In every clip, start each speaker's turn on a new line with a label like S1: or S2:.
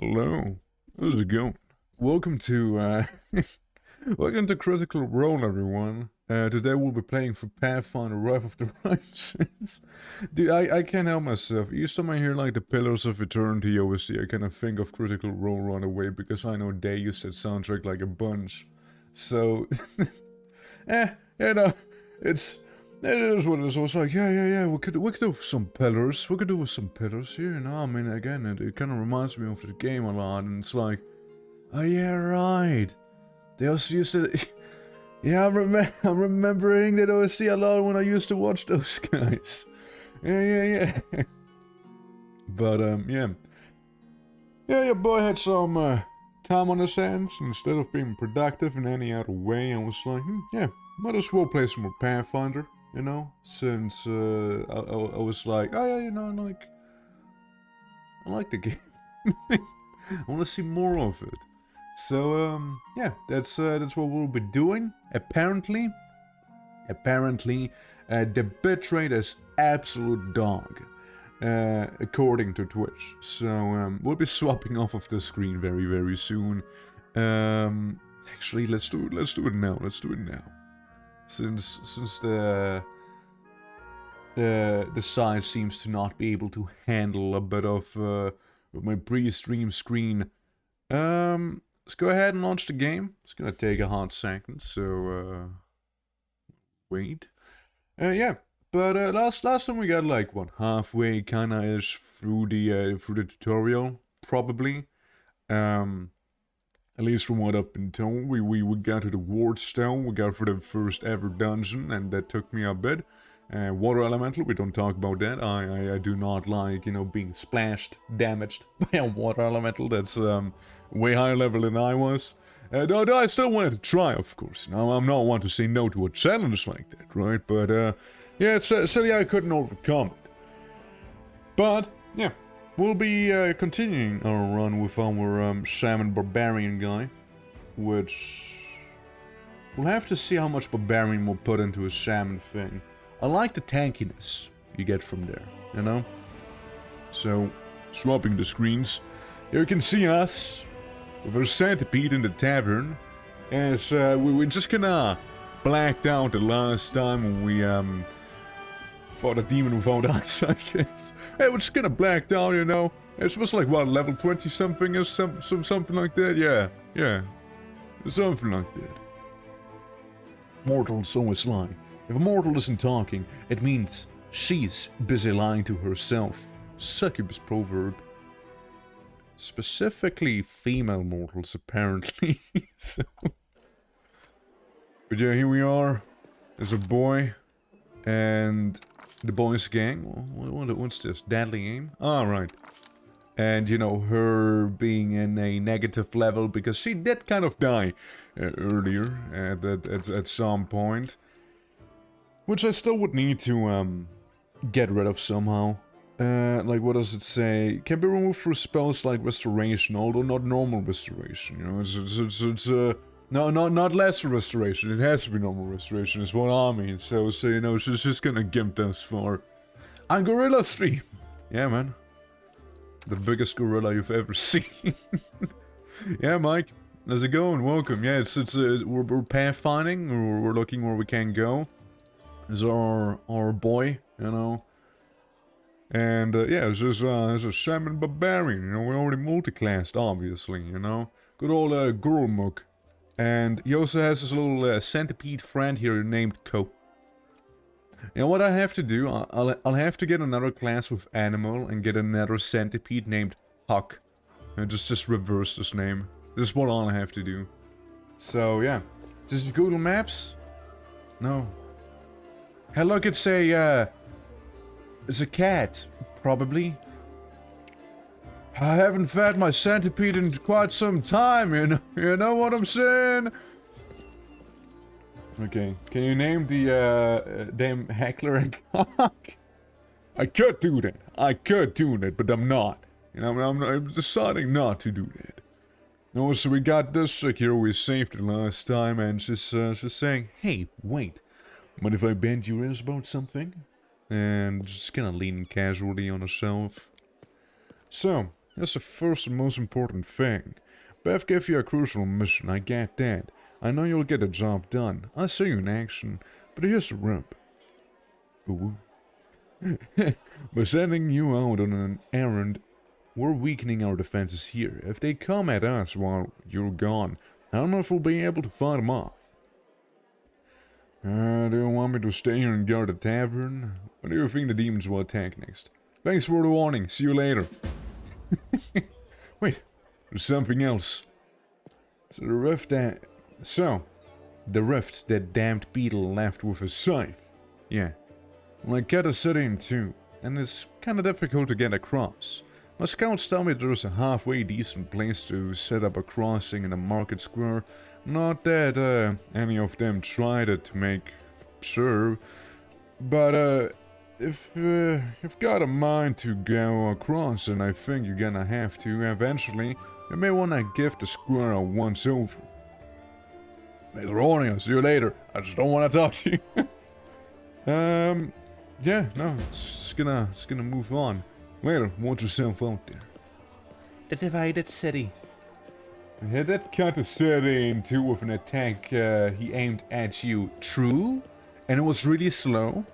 S1: Hello, how's it going? Welcome to welcome to Critical Role, everyone. Today we'll be playing for Pathfinder Wrath of the Righteous. Dude, I can't help myself. Each time I hear like the Pillars of Eternity OST, I kind of think of Critical Role right away because I know they use that soundtrack like a bunch. So, you know, it is what it is. I was like, yeah. We could do some pillars. We could do with some pillars here. You know, I mean, again, it kind of reminds me of the game a lot, and it's like, oh yeah, right. They also used to. Yeah, I'm remembering that OSC a lot when I used to watch those guys. Yeah. But yeah, your boy had some time on his hands. Instead of being productive in any other way, I was like, yeah, might as well play some more Pathfinder. You know, since I was like, oh yeah, you know, I like the game. I want to see more of it. So yeah, that's what we'll be doing. Apparently, the bitrate is absolute dog, according to Twitch. So we'll be swapping off of the screen very soon. Actually, let's do it. Let's do it now. Since the site seems to not be able to handle a bit of my pre-stream screen. Let's go ahead and launch the game. It's gonna take a hot second, so wait. Yeah, but last time we got like what, halfway kinda ish through the tutorial, probably. At least from what I've been told, we got to the ward stone, we got for the first ever dungeon, and that took me a bit. Water elemental, we don't talk about that. I do not like, you know, being splashed, damaged by a water elemental. That's way higher level than I was. Though I still wanted to try, of course. Now, I'm not one to say no to a challenge like that, right? But yeah, sadly I couldn't overcome it. But yeah, we'll be continuing our run with our Shaman Barbarian guy, which we'll have to see how much Barbarian we'll put into a Shaman thing. I like the tankiness you get from there, you know? So, swapping the screens, here you can see us with our centipede in the tavern, as we just kinda blacked out the last time we fought a demon without eyes, I guess. Hey, we're just kinda blacked out, you know? It was like, what, level 20 something or something like that? Yeah. Something like that. Mortals always lie. If a mortal isn't talking, it means she's busy lying to herself. Succubus proverb. Specifically female mortals, apparently. So. But yeah, here we are. There's a boy. And the boy's gang. What's this? Deadly aim? Ah, right. And, you know, her being in a negative level because she did kind of die earlier at some point. Which I still would need to get rid of somehow. Like, what does it say? Can be removed through spells like restoration, although not normal restoration. You know, it's no, not lesser restoration. It has to be normal restoration. Is what I mean. So you know, she's just gonna gimp us for a gorilla stream. Yeah, man, the biggest gorilla you've ever seen. Yeah, Mike, how's it going? Welcome. Yeah, we're pathfinding. We're looking where we can go. Is our boy, you know, and yeah, it's just it's a Shaman Barbarian, you know. We already multi-classed, obviously, you know. Good old girl mook, and he also has this little centipede friend here named Co. You know what I have to do? I'll have to get another class with animal and get another centipede named Huck, and just reverse this name. This is what I'll have to do. So yeah, just Google Maps. No. Hey, look, it's a cat, probably. I haven't fed my centipede in quite some time, you know what I'm saying? Okay, can you name the, damn heckler a cock? I could do that, but I'm not. You know, I'm deciding not to do that. No, so we got this chick here, we saved her last time, and she's saying, hey, wait. But if I bend your ears about something? And just kind of leaning casually on herself. So, That's the first and most important thing. Beth gave you a crucial mission, I get that. I know you'll get the job done. I see you in action. But here's the rub. Ooh. By sending you out on an errand, we're weakening our defenses here. If they come at us while you're gone, I don't know if we'll be able to fight them off. Do you want me to stay here and guard the tavern? Or do you think the demons will attack next? Thanks for the warning. See you later. Wait, there's something else. The rift that damned beetle left with his scythe. Yeah. Well, I cut the city in two, and it's kinda difficult to get across. My scouts tell me there's a halfway decent place to set up a crossing in the market square. Not that any of them tried it to make sure, but if you've got a mind to go across, and I think you're gonna have to eventually, you may wanna give the square a once over. Thanks for warning us. See you later. I just don't want to talk to you. Yeah, no, it's gonna move on. Later, watch yourself out there. The divided city. Yeah, that cut the city in two with an attack he aimed at you. True, and it was really slow.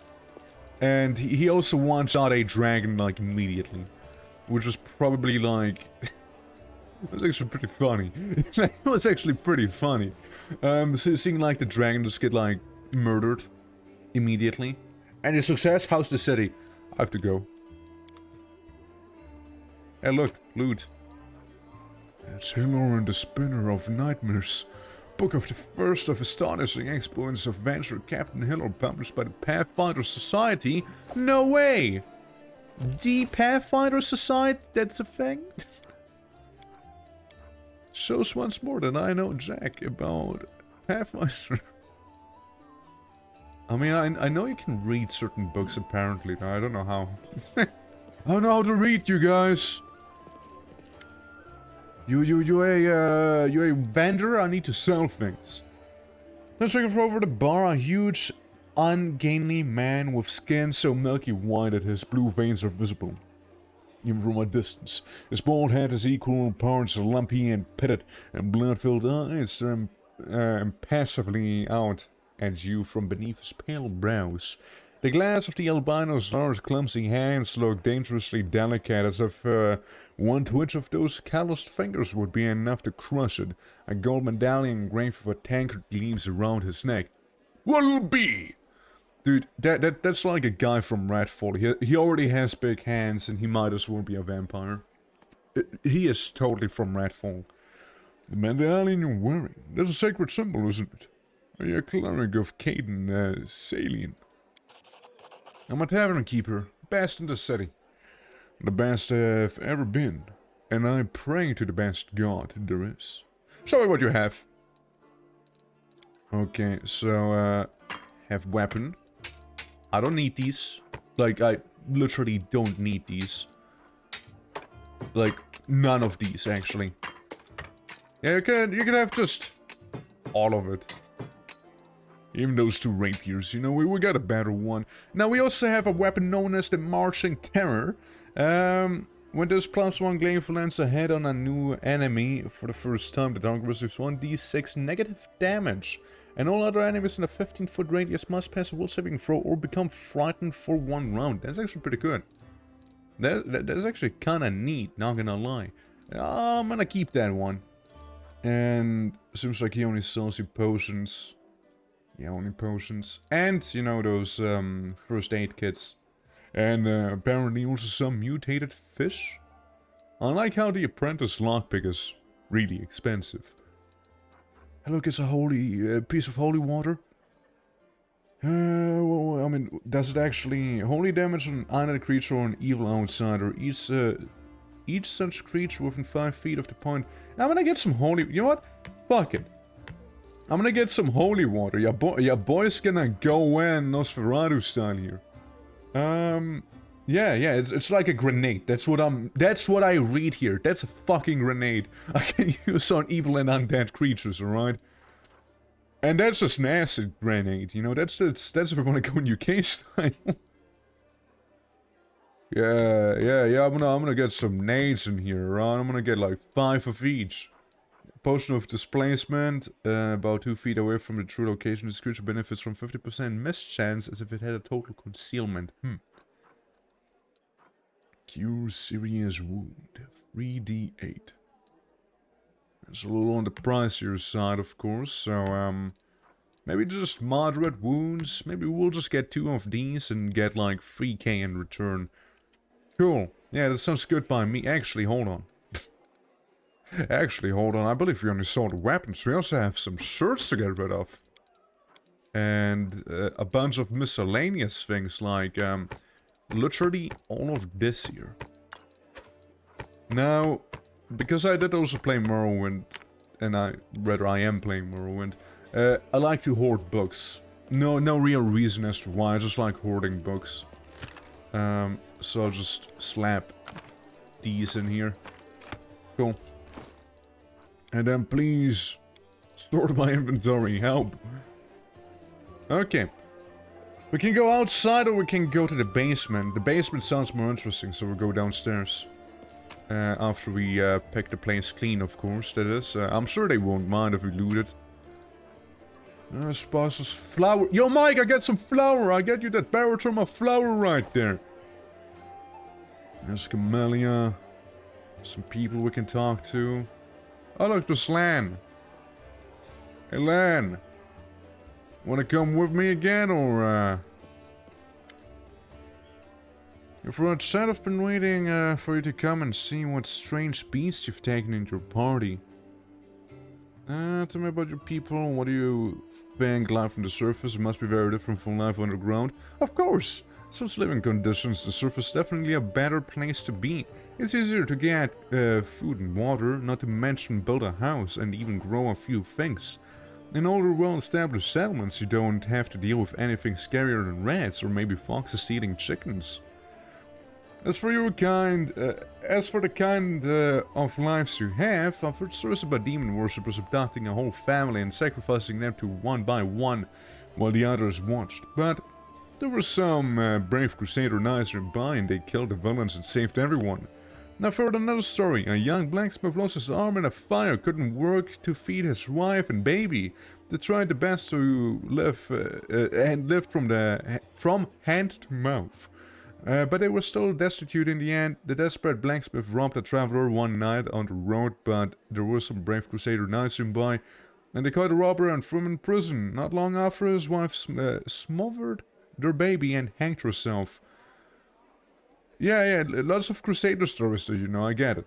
S1: And he also one-shot a dragon like immediately, which was probably like. It was actually pretty funny. It was actually pretty funny. So seeing like the dragon just get like murdered immediately. And your success? How's the city? I have to go. Hey look, loot. It's Hilor and the Spinner of Nightmares. Book of the first of astonishing exploits of Venture Captain Hilor, published by the Pathfinder Society. No way! The Pathfinder Society? That's a thing? Shows once more that I know jack about Pathfinder. I mean, I know you can read certain books apparently, but I don't know how. I don't know how to read, you guys. You a vendor? I need to sell things. Then looking for over the bar, a huge, ungainly man with skin so milky white that his blue veins are visible, even from a distance. His bald head is equal parts lumpy and pitted, and blood-filled eyes stare impassively out at you from beneath his pale brows. The glass of the albino's large, clumsy hands look dangerously delicate, as if one twitch of those calloused fingers would be enough to crush it. A gold medallion engraved with a tankard gleams around his neck. What'll be? Dude, that's like a guy from Redfall. He already has big hands, and he might as well be a vampire. He is totally from Redfall. The medallion you're wearing, that's a sacred symbol, isn't it? Are you a cleric of Caden, Salient? I'm a tavern keeper, best in the city. The best I've ever been. And I pray to the best god there is. Show me what you have. Okay, so, have weapon. I don't need these. Like, I literally don't need these. Like, none of these, actually. Yeah, you can have just all of it. Even those two rapiers, you know, we got a better one. Now, we also have a weapon known as the Marching Terror. When this +1 glaive lands a head on a new enemy for the first time, the target receives 1d6 negative damage. And all other enemies in a 15-foot radius must pass a will saving throw or become frightened for 1 round. That's actually pretty good. That's actually kind of neat, not gonna lie. I'm gonna keep that one. And seems like he only sells you potions. Yeah, only potions. And, you know, those first aid kits. And apparently also some mutated fish. I like how the apprentice lockpick is really expensive. Hey, look, it's a holy piece of holy water. Well, I mean, does it actually holy damage on either creature or an evil outsider? Each such creature within 5 feet of the point. I'm gonna get some holy. You know what? Fuck it. I'm gonna get some holy water. Your boy's gonna go in Nosferatu style here. Yeah, it's like a grenade. That's what I read here. That's a fucking grenade I can use on evil and undead creatures, alright? And that's just an acid grenade, you know, that's if we wanna go in UK style. Yeah. I'm gonna get some nades in here, right? I'm gonna get like 5 of each. Potion of displacement, about 2 feet away from the true location. This creature benefits from 50% mischance as if it had a total concealment. Cure serious wound. 3d8. It's a little on the pricier side, of course, so, maybe just moderate wounds. Maybe we'll just get 2 of these and get like 3k in return. Cool. Yeah, that sounds good by me. Actually, hold on. I believe we only saw the weapons. We also have some shirts to get rid of. And a bunch of miscellaneous things like, literally all of this here. Now, because I did also play Morrowind, and I am playing Morrowind, I like to hoard books. No real reason as to why, I just like hoarding books. So I'll just slap these in here. Cool. And then please, sort my inventory, help. Okay. We can go outside or we can go to the basement. The basement sounds more interesting, so we'll go downstairs. After we pick the place clean, of course, that is. I'm sure they won't mind if we loot it. Spices, flour. Yo, Mike, I get some flour. I get you that barotrauma flour right there. There's Camellia. Some people we can talk to. Oh, look, there's Lan. Hey, Lan. Wanna come with me again, or, If we're outside, I've been waiting for you to come and see what strange beast you've taken into your party. Tell me about your people. What do you think life on the surface? It must be very different from life underground. Of course! Such living conditions, the surface is definitely a better place to be. It's easier to get food and water, not to mention build a house and even grow a few things. In older, well-established settlements, you don't have to deal with anything scarier than rats or maybe foxes stealing chickens. As for the kind of lives you have, I've heard stories about demon worshippers abducting a whole family and sacrificing them to one by one while the others watched. But there were some brave crusader knights nearby and they killed the villains and saved everyone. Now for another story, a young blacksmith lost his arm in a fire, couldn't work to feed his wife and baby. They tried the best to live and lived from hand to mouth. But they were still destitute in the end. The desperate blacksmith robbed a traveler one night on the road, but there were some brave crusader knights nearby, and they caught the robber and threw him in prison. Not long after, his wife smothered their baby and hanged herself. Yeah, lots of crusader stories that you know, I get it.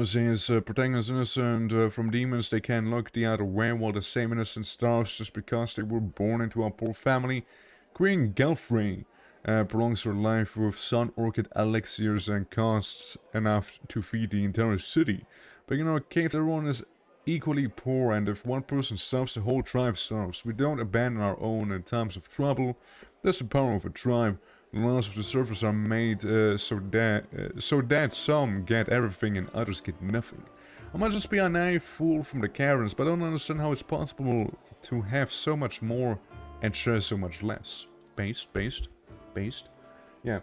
S1: Since protecting us innocent from demons, they can look the other way while the same innocent starves just because they were born into a poor family. Queen Gelfrey prolongs her life with sun orchid elixirs and costs enough to feed the entire city. But you know, a cave everyone is equally poor, and if one person starves, the whole tribe starves. We don't abandon our own in times of trouble. That's the power of a tribe. The laws of the surface are made so that some get everything and others get nothing. I might just be a naive fool from the caverns, but I don't understand how it's possible to have so much more and share so much less. Based? Yeah.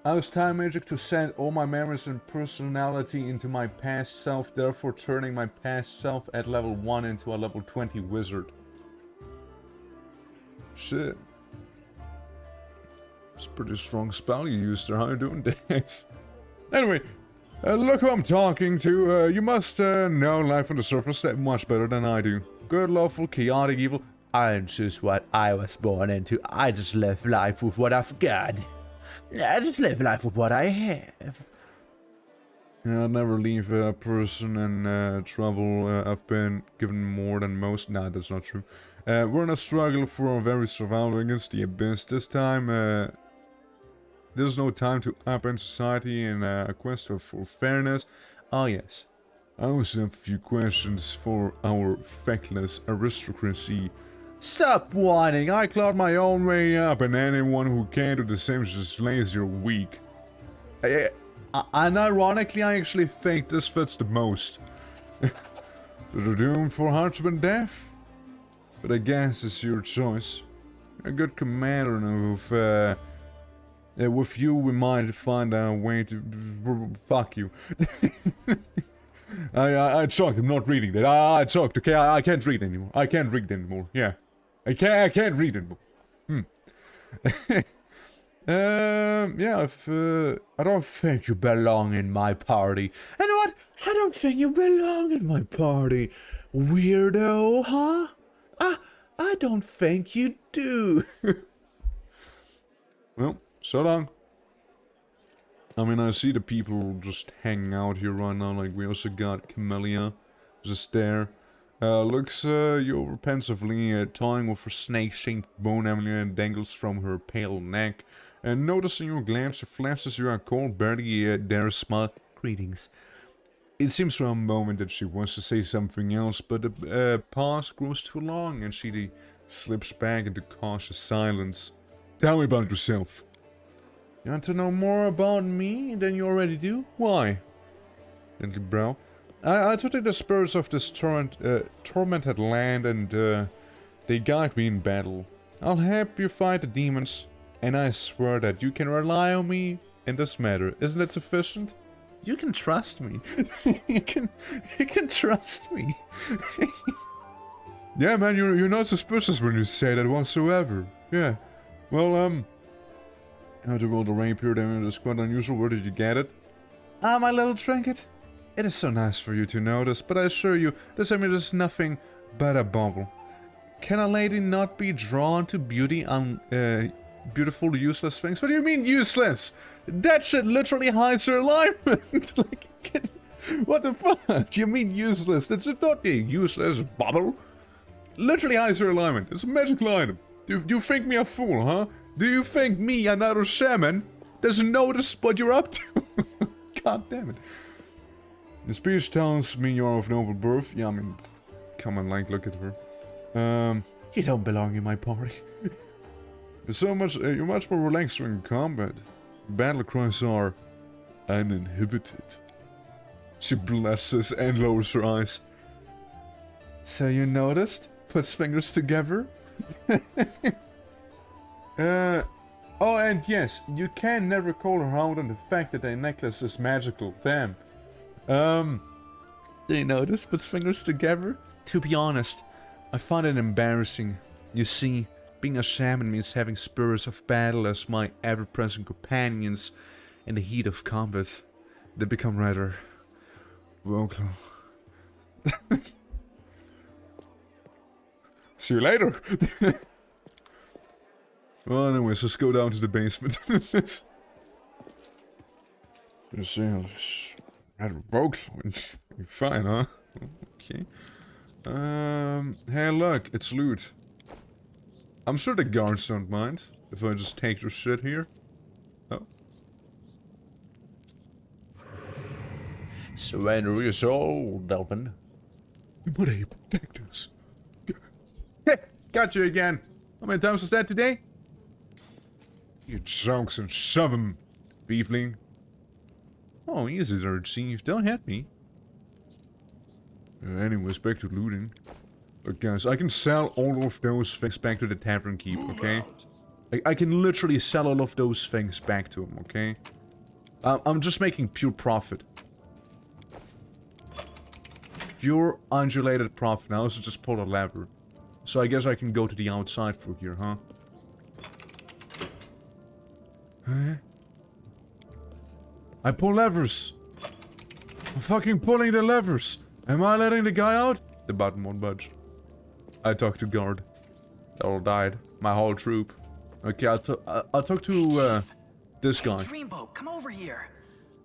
S1: I use time magic to send all my memories and personality into my past self, therefore turning my past self at level 1 into a level 20 wizard. Shit. It's a pretty strong spell you used there. How you doing, Dex? Anyway, look who I'm talking to. You must know life on the surface that much better than I do. Good, lawful, chaotic, evil.
S2: I don't choose what I was born into. I just live life with what I've got. I just live life with what I have.
S1: Yeah, I'll never leave a person in trouble. I've been given more than most. Nah, that's not true. We're in a struggle for our very survival against the abyss. This time, there's no time to up in society in a quest for fairness. Oh yes, I also have a few questions for our feckless aristocracy.
S2: Stop whining,
S1: I clawed my own way up, and anyone who can't do the same is just lazy or weak. And ironically, I actually think this fits the most. So they're doomed for hardship and death? But I guess it's your choice. You're a good commander who've With you, we might find a way to... Fuck you. I choked, I'm not reading that. I choked, okay? I can't read anymore. I can't read anymore, yeah. I can't read anymore. Yeah, I don't think you belong in my party. And what? I don't think you belong in my party, weirdo, huh? I don't think you do. Well, so long. I mean, I see the people just hanging out here right now. Like, we also got Camellia just there. Looks you over pensively toying with her snake-shaped bone amulet dangles from her pale neck. And noticing your glance, her flashes you are cold, barely dare smile. Greetings. It seems for a moment that she wants to say something else, but the pause grows too long and she slips back into cautious silence. Tell me about yourself. You want to know more about me than you already do? Why? Gently brow. I took the spirits of this tormented land and they guide me in battle. I'll help you fight the demons, and I swear that you can rely on me in this matter. Isn't that sufficient? You can trust me. you can trust me. Yeah, man, you're not suspicious when you say that whatsoever. Yeah. Well, how to roll the rapier then is quite unusual. Where did you get it? Ah, my little trinket. It is so nice for you to notice, but I assure you, this amulet is nothing but a bauble. Can a lady not be drawn to beauty on beautiful, useless things? What do you mean useless? That shit literally hides her alignment. Like, what the fuck? Do you mean useless? It's not a useless bauble. Literally hides her alignment. It's a magical item. Do you think me a fool, huh? Do you think me, another shaman, doesn't notice what you're up to? God damn it. The speech tells me you're of noble birth. Yeah, I mean, come on, like, look at her. You don't belong in my party. You're much more relaxed in combat. Battle cries are uninhibited. She blesses and lowers her eyes. So you noticed? Puts fingers together? Oh, and yes, you can never call her out on the fact that the necklace is magical. Damn. They notice? Puts fingers together? To be honest, I find it embarrassing. You see, being a shaman means having spirits of battle as my ever-present companions in the heat of combat. They become rather vocal. See you later! Well, anyways, let's go down to the basement. Rather vocal. You're fine, huh? Okay. Hey, look, it's loot. I'm sure the guards don't mind if I just take their shit here. Oh.
S2: Surrender your soul, Delvin.
S1: What are you protectors? Hey, got you again. How many times was that today? You jokes and shove 'em, beefling. Oh, easy there, Chief. Don't hit me. Anyways, back to looting. Look, guys, I can sell all of those things back to the tavern keep, okay? I can literally sell all of those things back to him, okay? I'm just making pure profit. Pure undulated profit. Now, so just pull a lever. So I guess I can go to the outside for here, huh? Huh? I pull levers. I'm fucking pulling the levers. Am I letting the guy out? The button won't budge. I talked to guard. They all died. My whole troop. Okay, I'll talk to this guy.
S3: Dreamboat, come over here.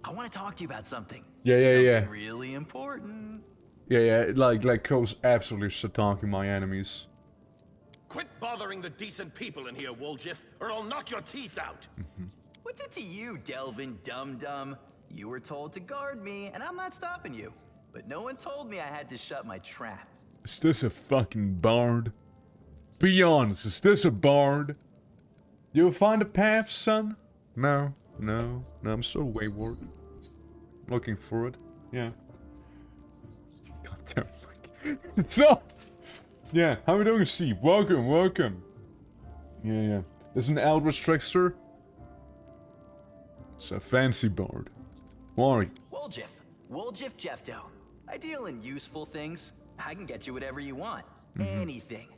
S3: I want to talk to you about something.
S1: Yeah.
S3: Something really important.
S1: Yeah. Like Cole's absolutely shit-talking my enemies.
S4: Quit bothering the decent people in here, Wolgiff, or I'll knock your teeth out.
S3: What's it to you, Delvin Dum-Dum? You were told to guard me, and I'm not stopping you. But no one told me I had to shut my trap.
S1: Is this a fucking bard? Be honest, is this a bard? You find a path, son? No, I'm so wayward. Looking for it, yeah. God damn, it's not! Yeah, how are we doing, Steve? Welcome. Yeah. There's an Eldritch Trickster. It's a fancy bard. Who are you?
S3: Woljif Jefto. I deal in useful things. I can get you whatever you want. Anything.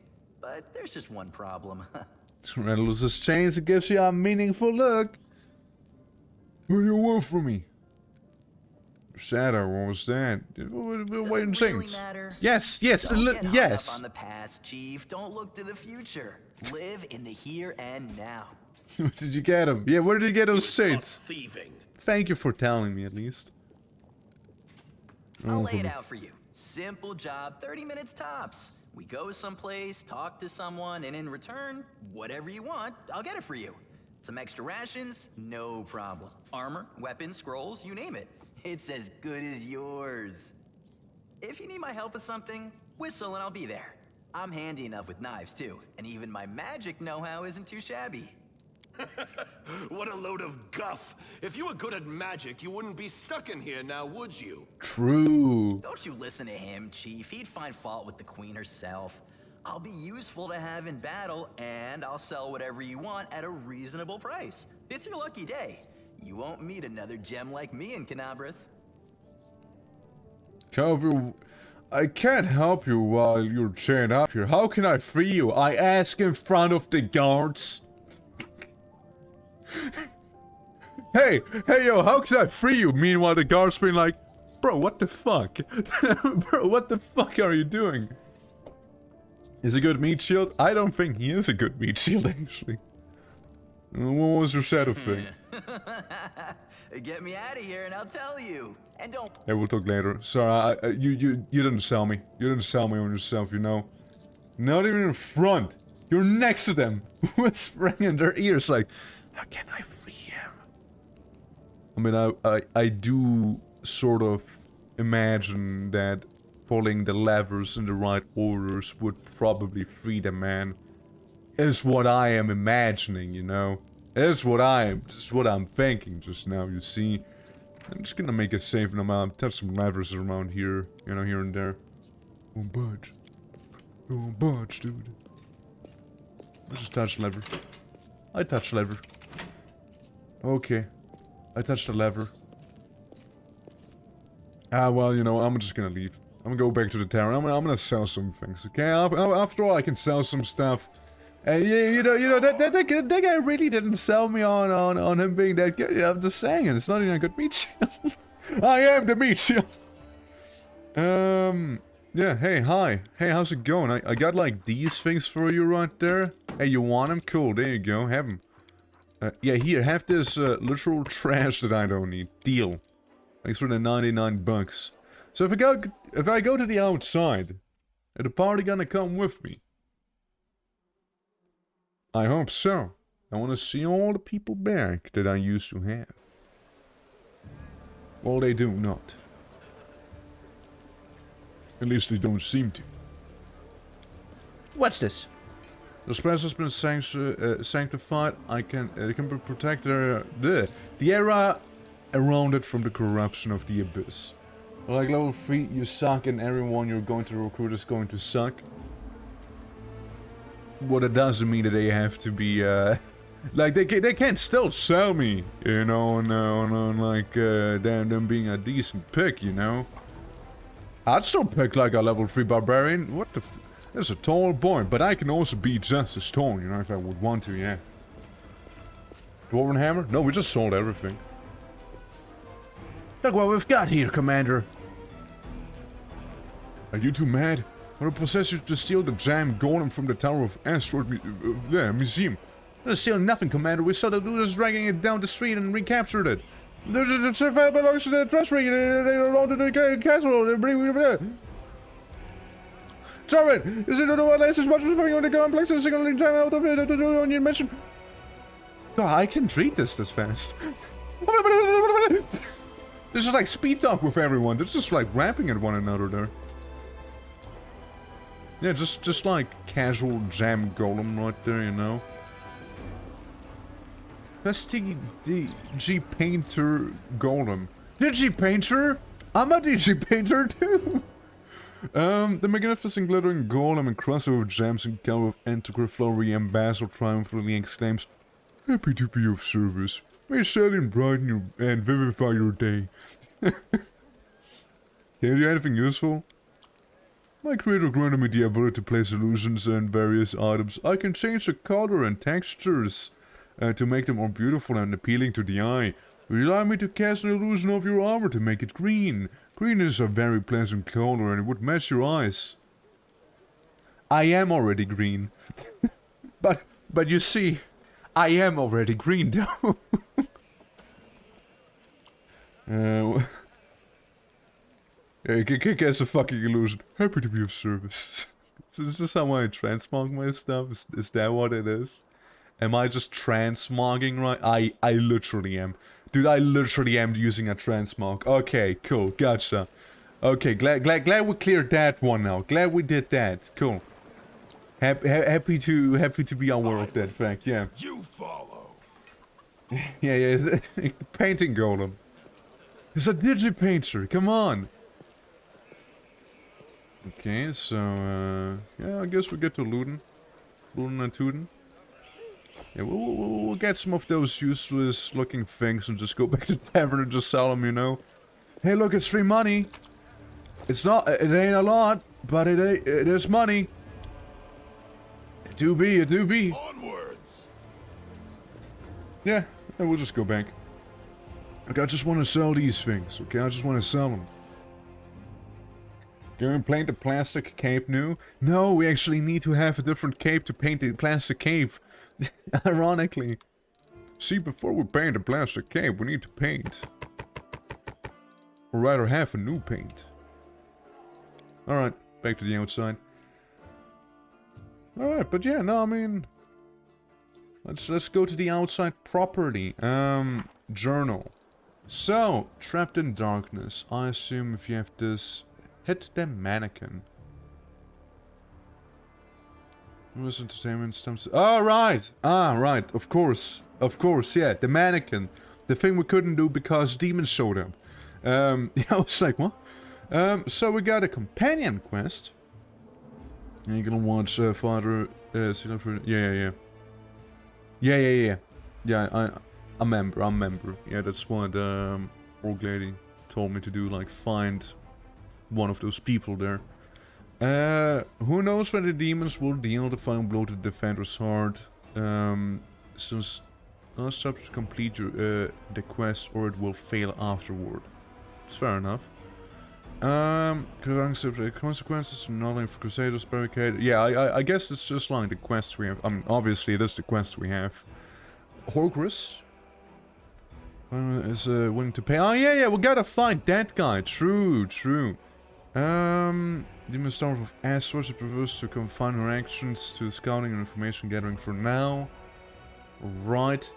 S3: But there's just one problem.
S1: Rattles chains, it gives you a meaningful look. What do you want from me? Shadow, what was that? We're waiting
S3: Does it really
S1: things.
S3: matter?
S1: Yes, yes,
S3: Don't get hung
S1: yes.
S3: up on the past, Chief. Don't look to the future. Live in the here and now.
S1: Where did you get them? Yeah, where did you get those
S4: Caught
S1: chains?
S4: thieving.
S1: Thank you for telling me, at least.
S3: I'll lay it out for you. Simple job, 30 minutes tops. We go someplace, talk to someone, and in return, whatever you want, I'll get it for you. Some extra rations? No problem. Armor, weapons, scrolls, you name it. It's as good as yours. If you need my help with something, whistle and I'll be there. I'm handy enough with knives too, and even my magic know-how isn't too shabby.
S4: What a load of guff. If you were good at magic, you wouldn't be stuck in here now, would you?
S1: True.
S3: Don't you listen to him, Chief. He'd find fault with the Queen herself. I'll be useful to have in battle, and I'll sell whatever you want at a reasonable price. It's your lucky day. You won't meet another gem like me in Canabras.
S1: I can't help you while you're chained up here. How can I free you? I ask in front of the guards. Hey, yo, how can I free you? Meanwhile, the guards being like, bro, what the fuck? Bro, what the fuck are you doing? Is a good meat shield? I don't think he is a good meat shield, actually. What was your shadow thing?
S3: Get me out of here and I'll tell you. And don't...
S1: Hey, we'll talk later. Sorry, you didn't sell me. You didn't sell me on yourself, you know. Not even in front. You're next to them, whispering in their ears like, how can I free him? I mean, I do sort of imagine that pulling the levers in the right orders would probably free the man. Is what I am imagining, you know. This is what I'm thinking just now, you see. I'm just gonna make a safe amount, touch some levers around here, you know, here and there. Won't budge. It won't budge, dude. I just touch lever. I touch lever. Okay. I touched the lever. Ah, well, you know, I'm just gonna leave. I'm gonna go back to the tower. I'm gonna sell some things, okay? After all, I can sell some stuff. And you know, that guy really didn't sell me on him being that good. I'm just saying, it's not even a good meat shield. I am the meat shield. Yeah, hey, hi. Hey, how's it going? I got, like, these things for you right there. Hey, you want them? Cool, there you go, have them. Yeah, here, have this, literal trash that I don't need. Deal. Thanks for the 99 bucks. So if I go to the outside, is the party gonna come with me? I hope so. I want to see all the people back that I used to have. Well, they do not. At least they don't seem to.
S2: What's this?
S1: The space has been sanctified. It can protect the era around it from the corruption of the abyss. Like level 3, you suck, and everyone you're going to recruit is going to suck. What it doesn't mean that they have to be, like, they can still sell me, you know, on like, them being a decent pick, you know. I'd still pick, like, a level 3 barbarian. What the f... There's a tall boy, but I can also be just as tall, you know, if I would want to, yeah. Dwarven hammer? No, we just sold everything.
S2: Look what we've got here, Commander.
S1: Are you too mad? Or possess you to steal the jam golem from the Tower of Asteroid Museum?
S2: We're not stealing nothing, Commander. We saw the looters dragging it down the street and recaptured it.
S1: The survivor belongs to the treasury. They belong to the castle. They bring it there. Sorry, is it the one last as much as on the complex and single time out of it on your mission?
S2: Oh, I can treat this fast.
S1: This is like speed talk with everyone. They're just like rapping at one another there. Yeah, just like casual jam golem right there, you know. That's DG Painter Golem. DG Painter? I'm a DG Painter too! The magnificent glittering golem and crossover gems and color of Antiquary Flurry Ambassador triumphantly exclaims, "Happy to be of service. May certainly brighten your and vivify your day. Can you do anything useful? My creator granted me the ability to place illusions and various items. I can change the color and textures to make them more beautiful and appealing to the eye. Would you like me to cast an illusion of your armor to make it green? Green is a very pleasant color and it would match your eyes. I am already green. but you see, I am already green though. Yeah, you can cast a fucking illusion. Happy to be of service. So is this how I transmog my stuff? Is that what it is? Am I just transmogging right? I literally am. Dude, I literally am using a transmog. Okay, cool, gotcha. Okay, glad we cleared that one now. Glad we did that. Cool. Happy to be aware of that fact, yeah.
S4: You follow.
S1: Yeah, painting golem. It's a digipainter, come on. Okay, so, yeah, I guess we get to looting. Looting and tooting. Yeah, we'll get some of those useless looking things and just go back to the tavern and just sell them, you know. Hey, look, it's free money. It's not, it ain't a lot, but it is money. It do be.
S4: Onwards.
S1: Yeah, we'll just go back. Look, I just want to sell these things, okay? I just want to sell them. Can we paint the plastic cape new? No, we actually need to have a different cape to paint the plastic cape. Ironically. See, before we paint the plastic cape, we need to paint. Or rather have a new paint. Alright, back to the outside. Alright, but yeah, no, I mean... Let's go to the outside property. Journal. So, trapped in darkness. I assume if you have this... Hit the mannequin. Was entertainment stamps. Oh, right! Ah, right, of course. Of course, yeah, the mannequin. The thing we couldn't do because demons showed up. Yeah, I was like, what? So we got a companion quest. And you're gonna watch Father... Yeah. Yeah, I'm a member. Yeah, that's what Orc Lady told me to do, like, find... one of those people there. Who knows when the demons will deal the final blow to the defender's heart. Since last chapter to complete your, the quest or it will fail afterward. It's fair enough. Consequences, nothing for Crusaders barricade. Yeah, I guess it's just like the quests we have. I mean, obviously it is the quest we have. Horgress is willing to pay. Oh yeah, we gotta find that guy. True. Demon Storm of Aswards prefers to confine her actions to scouting and information gathering for now. Right.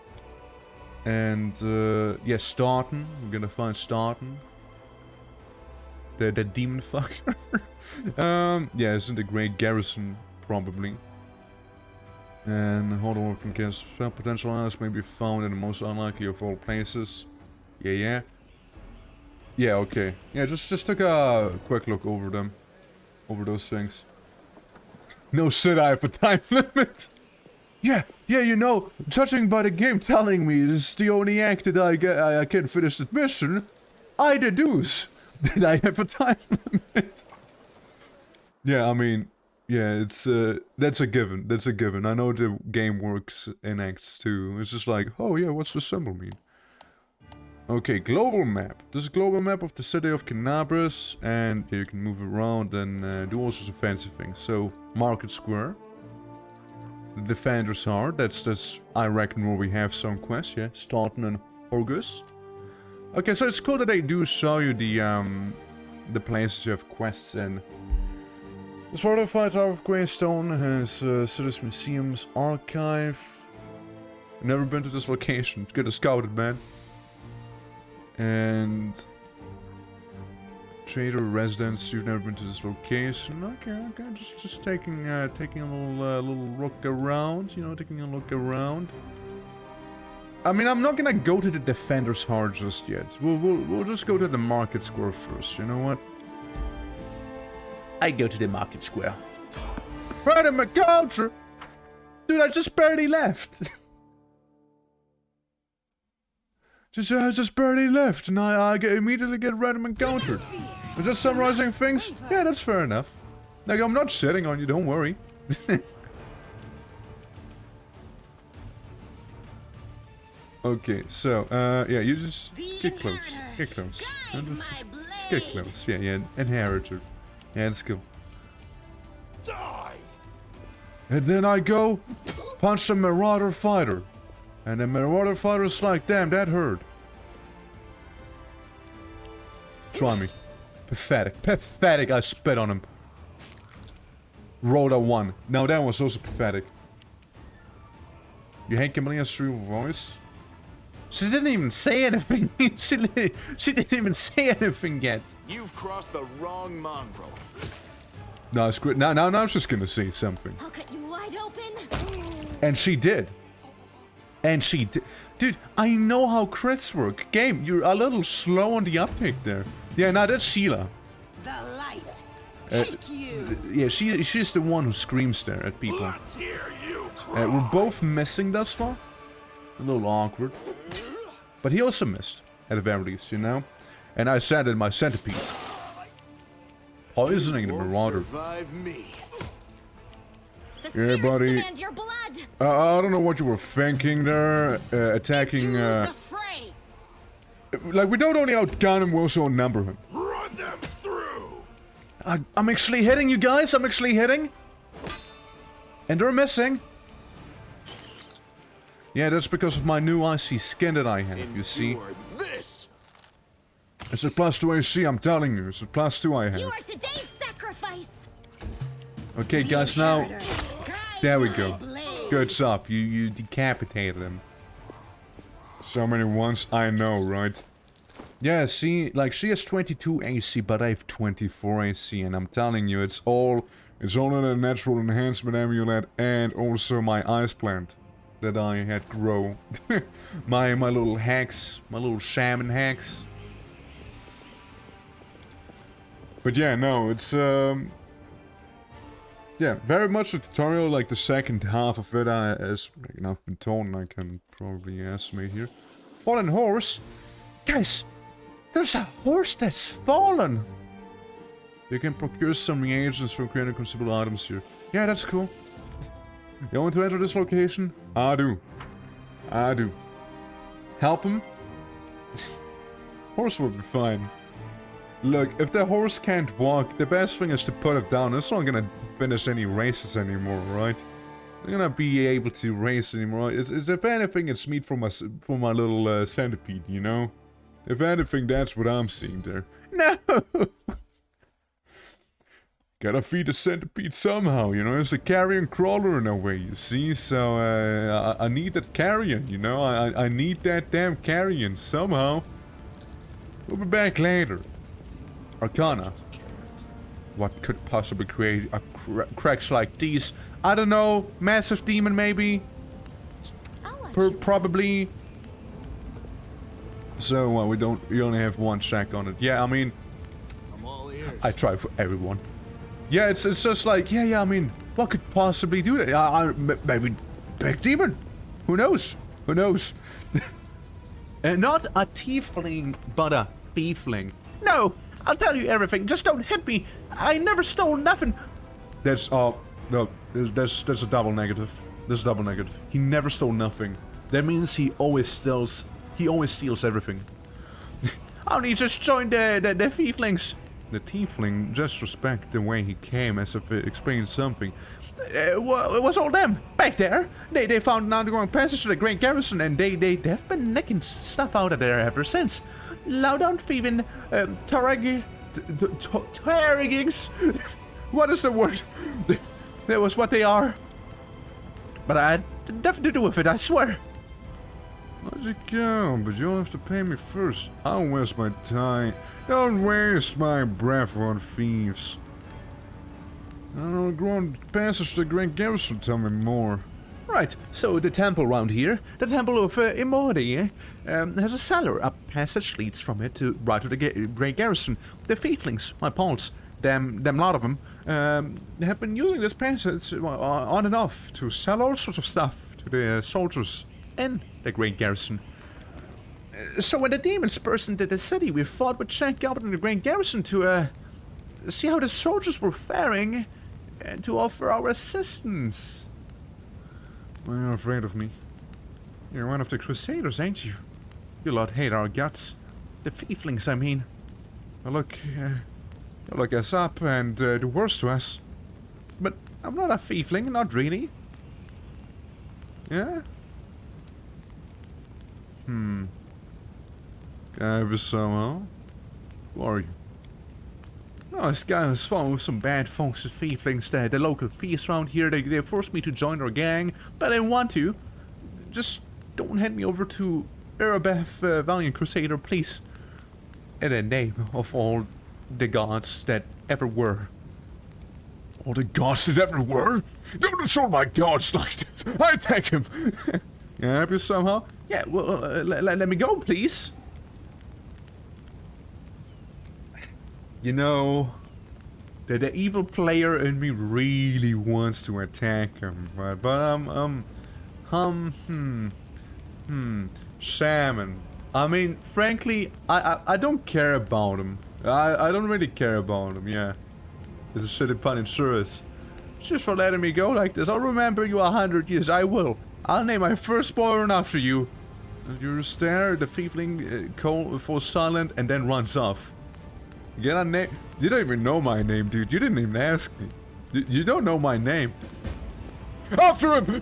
S1: And, yeah, Starten. We're gonna find Starten. The demon fucker. Yeah, it's in the Great Garrison, probably. And Hold on, can cast spell potential eyes may be found in the most unlikely of all places. Yeah. Yeah, okay. Yeah, just took a quick look over them. Over those things. No shit, I have a time limit. Yeah, you know, judging by the game telling me this is the only act that I can finish the mission, I deduce that I have a time limit. Yeah, I mean, yeah, it's, that's a given. I know the game works in acts too. It's just like, oh yeah, what's the symbol mean? Okay, global map. This is a global map of the city of Canabras, and you can move around and do all sorts of fancy things. So, Market Square. The Defender's Heart, that's I reckon where we have some quests, yeah. Starten and Horgus. Okay, so it's cool that they do show you the places you have quests in. This fortified Tower of Greystone has cities, museums, archive. Never been to this location. Get a scouted, man. And trader residence. You've never been to this location. Okay. Just taking a little look around. You know, taking a look around. I mean, I'm not gonna go to the Defender's Heart just yet. We'll just go to the Market Square first. You know what?
S2: I go to the Market Square.
S1: Right in my culture, dude. I just barely left. Just barely left, and I immediately get random encountered. I'm just summarizing things. Yeah, that's fair enough. Like, I'm not shitting on you, don't worry. Okay, so, yeah, you just get close. Get close. Just get close. Yeah, inheritor. Yeah, let's go.
S4: Die!
S1: And then I go punch the Marauder Fighter. And the Marauder Fighter's like, damn, that hurt. Try me. Pathetic. Pathetic, I spit on him. Rolled a 1. Now that was also pathetic. You hate Camillea's true voice? She didn't even say anything. She didn't even say anything yet.
S4: You've crossed the wrong mongrel.
S1: No, it's great. Now I was just gonna say something.
S5: I'll cut you wide open.
S1: And she did. And she did. Dude, I know how crits work. Game, you're a little slow on the uptake there. Yeah, now that's Sheila.
S6: The light. Take you.
S1: Yeah, she's the one who screams there at people.
S4: Let's hear you cry.
S1: We're both missing thus far. A little awkward. But he also missed, at the very least, you know? And I sent in my centipede. Poisoning the Marauder.
S4: Survive me.
S5: The
S1: Yeah,
S5: spirits
S1: buddy.
S5: demand your blood.
S1: I don't know what you were thinking there, attacking,
S6: The fray.
S1: like, we don't only outgun him, we also outnumber him.
S4: Run them through.
S1: I'm actually hitting you guys, I'm actually hitting. And they're missing. Yeah, that's because of my new icy skin that I have, you see.
S4: Endure this.
S1: It's a +2 AC, I'm telling you, it's a +2 I
S5: You
S1: have.
S5: are today's sacrifice.
S1: Okay, guys, now, there we go.
S6: Blade.
S1: Good job, you decapitated him. So many ones, I know, right? Yeah, see, like, she has 22 AC, but I have 24 AC, and I'm telling you, it's all in a natural enhancement amulet, and also my ice plant that I had grow. my little hacks, my little shaman hacks. But yeah, no, it's, yeah, very much a tutorial, like the second half of it, as I've been told, and I can probably estimate here. Fallen horse? Guys, there's a horse that's fallen! You can procure some reagents for creating consumable items here. Yeah, that's cool. You want to enter this location? I do. I do. Help him? Horse will be fine. Look, if the horse can't walk, the best thing is to put it down. It's not gonna finish any races anymore, right? It's gonna be able to race anymore. It's if anything, it's meat for my little centipede, you know? If anything, that's what I'm seeing there. No! Gotta feed the centipede somehow, you know? It's a carrion crawler in a way, you see? So, I need that carrion, you know? I need that damn carrion somehow. We'll be back later. Arcana. What could possibly create a cracks like these? I don't know. Massive demon, maybe?
S5: I'll let
S1: Probably. So, we only have one shack on it. Yeah, I mean,
S4: I'm all ears.
S1: I try for everyone. Yeah, it's just like, yeah, I mean, what could possibly do that? Maybe big demon. Who knows? Who knows? Not a tiefling, but a thiefling. No, I'll tell you everything. Just don't hit me. I never stole nothing. That's no, that's a double negative. That's a double negative. He never stole nothing. That means he always steals. He always steals everything. Only just joined the thieflings. The tiefling just respect the way he came, as if it explained something. Well, it was all them back there. They found an underground passage to the Great Garrison, and they've been nicking stuff out of there ever since. Loud on thieving, tarragings. What is the word? That was what they are. But I had nothing to do with it, I swear. Let you go, but you'll have to pay me first. I don't waste my time. Don't waste my breath on thieves. I don't know, go on passage to the Great Garrison, tell me more. Right, so the temple around here, the temple of Immorty, has a cellar. A passage leads from it to right to the Great Garrison. The thieflings, my pals, them lot of them, have been using this passage on and off to sell all sorts of stuff to the soldiers in the Great Garrison.
S2: So when the demons burst into the city, we fought with Shank Albert and the Grand Garrison to, see how the soldiers were faring and to offer our assistance.
S1: Well, you're afraid of me. You're one of the Crusaders, ain't you? You lot hate our guts.
S2: The Fieflings, I mean.
S1: Well, you look us up and do worse to us.
S2: But I'm not a Fiefling, not really.
S1: Yeah? Guy somehow. Who are you?
S2: Oh, this guy was fun with some bad folks at Fieflings, the local thieves around here. They forced me to join their gang, but I didn't want to. Just don't hand me over to Erebeth, Valiant Crusader, please. In the name of all the gods that ever were.
S1: All the gods that ever were? Don't insult my gods like this. I attack him. You happy somehow?
S2: Yeah, well, let me go, please.
S1: You know, the evil player in me really wants to attack him, but Shaman. I mean, frankly, I don't care about him. I don't really care about him, yeah. It's a shitty pun, it sure is. Just for letting me go like this. I'll remember you 100 years, I will. I'll name my firstborn after you. You stare, the Fiefling falls silent and then runs off. Get a name? You don't even know my name, dude. You didn't even ask me. You don't know my name. After him!
S6: We are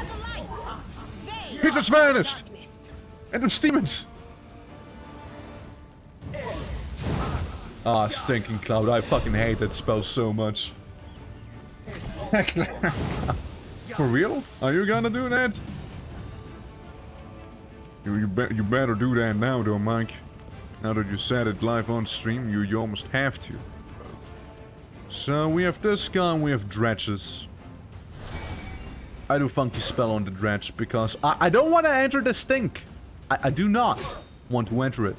S6: the light.
S1: He just vanished! And there's demons! Ah, stinking cloud. I fucking hate that spell so much. For real? Are you gonna do that? You better do that now, though, Mike. Now that you said it live on stream, you almost have to. So we have this guy and we have dredges. I do funky spell on the dredge because I don't want to enter the stink. I do not want to enter it.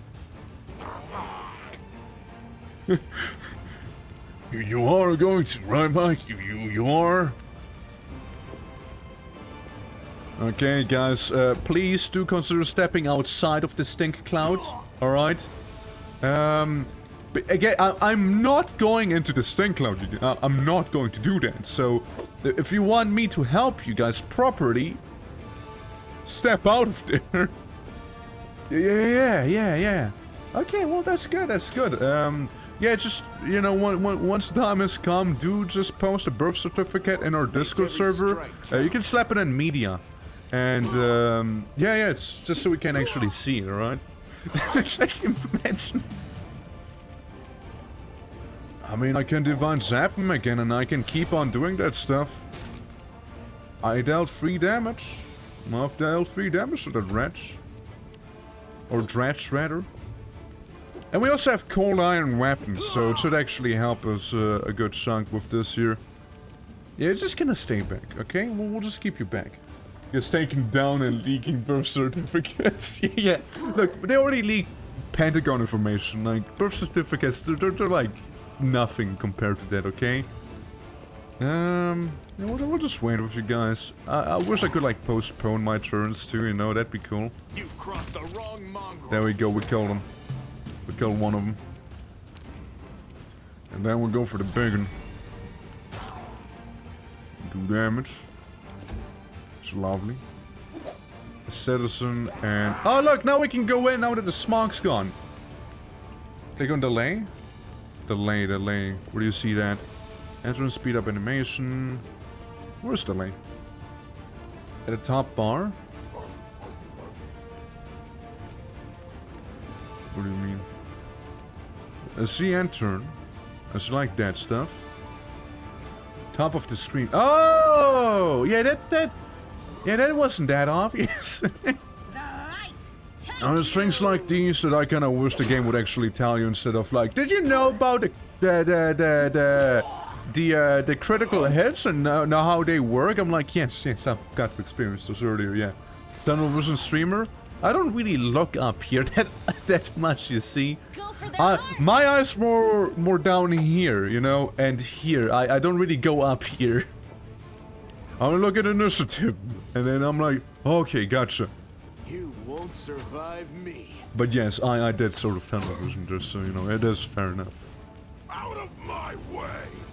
S1: You are going to, right, Mike? You are. Okay, guys, please do consider stepping outside of the stink cloud. All right. But again, I'm not going into the stink cloud. I'm not going to do that. So, if you want me to help you guys properly, step out of there. Yeah. Okay, well that's good. That's good. Yeah, just you know, once the time has come, do just post a birth certificate in our Discord server. You can slap it in media, and yeah, it's just so we can actually see it. All right. Imagine. I mean, I can divine zap him again, and I can keep on doing that stuff. I dealt 3 damage. I've dealt 3 damage to that dredge. Or dredge, rather. And we also have cold iron weapons, so it should actually help us a good chunk with this here. Yeah, it's just gonna stay back, okay? We'll just keep you back. It's taking down and leaking birth certificates. Yeah, look, they already leaked Pentagon information. Like, birth certificates, they're like nothing compared to that, okay? We'll just wait with you guys. I wish I could, like, postpone my turns too, you know, that'd be cool.
S4: You've crossed the wrong mongrel.
S1: There we go, we killed him. We killed one of them. And then we'll go for the big one. 2 damage. It's lovely. A citizen and... Oh look, now we can go in now that the smog's gone. Click on delay. Delay. Where do you see that? Entrance, speed up animation. Where's delay? At the top bar? What do you mean? See and turn. I like that stuff. Top of the screen. Oh! Yeah, that wasn't that obvious. There's things like these that I kind of wish the game would actually tell you instead of like, did you know about the critical hits and know how they work? I'm like, yes, I've got to experience those earlier, yeah. Tunnel Vision Streamer. I don't really look up here that much, you see. My eyes more down here, you know, and here. I don't really go up here. I look at initiative, and then I'm like, okay, gotcha.
S4: won't survive me.
S1: But yes, I did sort of tunnel vision, just so you know, it is fair enough.
S4: Out of my way!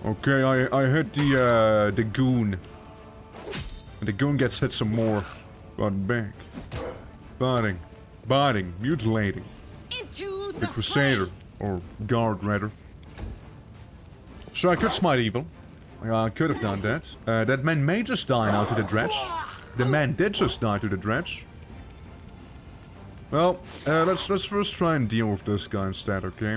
S1: Okay, I hit the goon. And the goon gets hit some more. But back. Biting, mutilating.
S6: Into
S1: The Crusader. Or guard, rather. So I could smite evil. I could have done that. That man may just die now to the dredge. The man did just die to the dredge. Well, let's first try and deal with this guy instead, okay?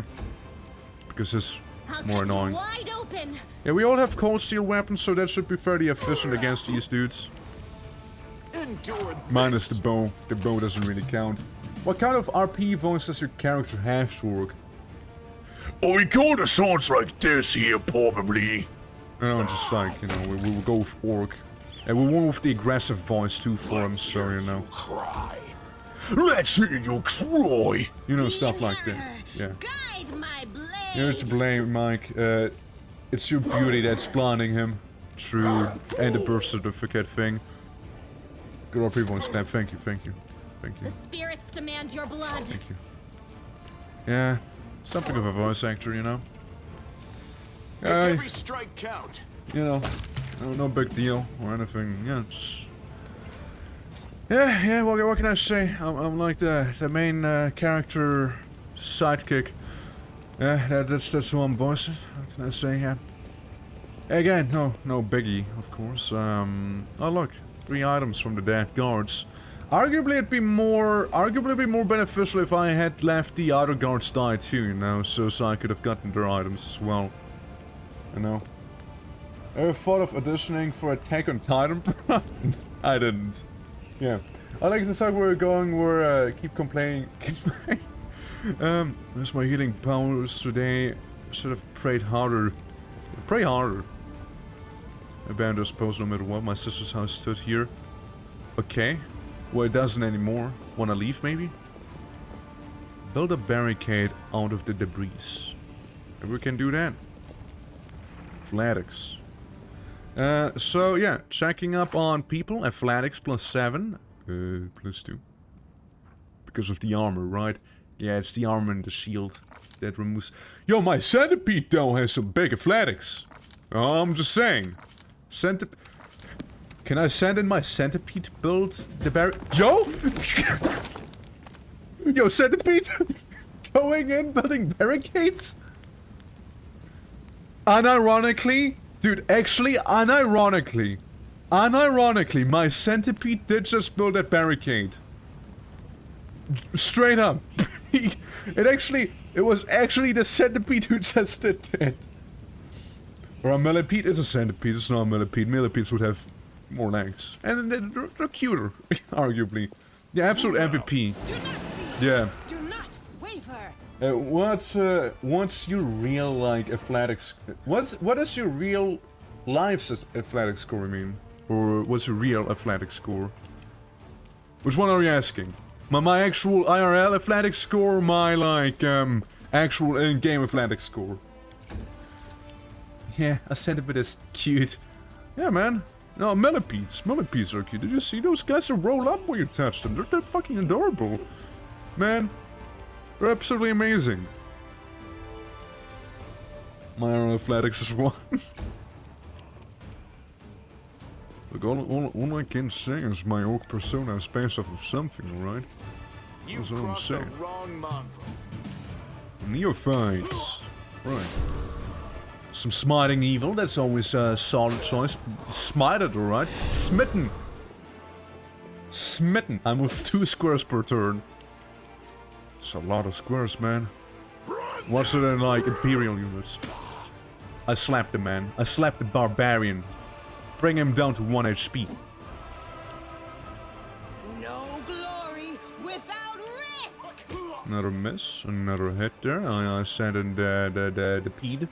S1: Because he's
S5: I'll
S1: more
S5: cut you
S1: annoying.
S5: wide open.
S1: Yeah, we all have cold steel weapons, so that should be fairly efficient against these dudes.
S4: Endure
S1: Minus the bow. The bow doesn't really count. What kind of RP voice does your character have for work?
S2: Oh, he kinda sounds like this here, probably.
S1: No, just like, you know, we will go with orc. And we went with the aggressive voice too for him, so you know.
S4: cry.
S2: Let's hear you cry.
S1: You know, stuff like that. Yeah.
S6: Guide my blade.
S1: You're to blame, Mike. It's your beauty that's blinding him. True. And the birth certificate thing. Good RP voice clap. Thank you, thank you. Thank you.
S5: The spirits demand your blood.
S1: Thank you. Yeah. Something of a voice actor, you know.
S4: Make every strike count.
S1: You know, no big deal or anything. Yeah, just... Yeah, what can I say? I'm like the main character sidekick. Yeah, that's who I'm voicing. What can I say? Yeah. Again, no biggie, of course. Oh look, 3 items from the dead guards. Arguably it'd be more beneficial if I had left the other guards die too, you know, so I could have gotten their items as well. You know. Ever thought of auditioning for Attack on Titan? I didn't. Yeah. I like the song we're going, we're keep complaining. Where's my healing powers today? Should have prayed harder. Pray harder. Abandoned post no matter what. My sister's house stood here. Okay. Well, it doesn't anymore. Wanna leave, maybe? Build a barricade out of the debris. Maybe we can do that. Athletics. So, yeah. Checking up on people. Athletics +7. +2. Because of the armor, right? Yeah, it's the armor and the shield that removes... Yo, my centipede, though, has some big athletics. I'm just saying. Can I send in my centipede build the Yo! Yo, centipede! Going in, building barricades? Unironically, dude, actually, unironically, my centipede did just build that barricade. Straight up. It was actually the centipede who just did that. Or a millipede? It's a centipede, it's not a millipede. Millipedes would have more legs. And they're cuter, arguably. Yeah, absolute MVP. Yeah.
S6: Do not waver.
S1: What's your real, like, athletics... What is your real life's athletic score, I mean? Or what's your real athletic score? Which one are you asking? My actual IRL athletic score, or my, like, actual in-game athletic score? Yeah, a centipede is cute. Yeah, man. No, millipedes. Millipedes are cute. Did you see those guys that roll up when you touch them? They're fucking adorable. Man, they're absolutely amazing. My IRL athletics is 1. Look, all I can say is my orc persona is based off of something, alright? That's all I'm saying. Neophytes. Right. Some smiting evil, that's always a solid choice. Smited, alright? Smitten. Smitten. I move 2 squares per turn. It's a lot of squares, man. What's it in, like, Imperial units? I slapped the man. I slapped the barbarian. Bring him down to 1 HP.
S6: No glory without risk.
S1: Another miss, another hit there. I sent in the pede.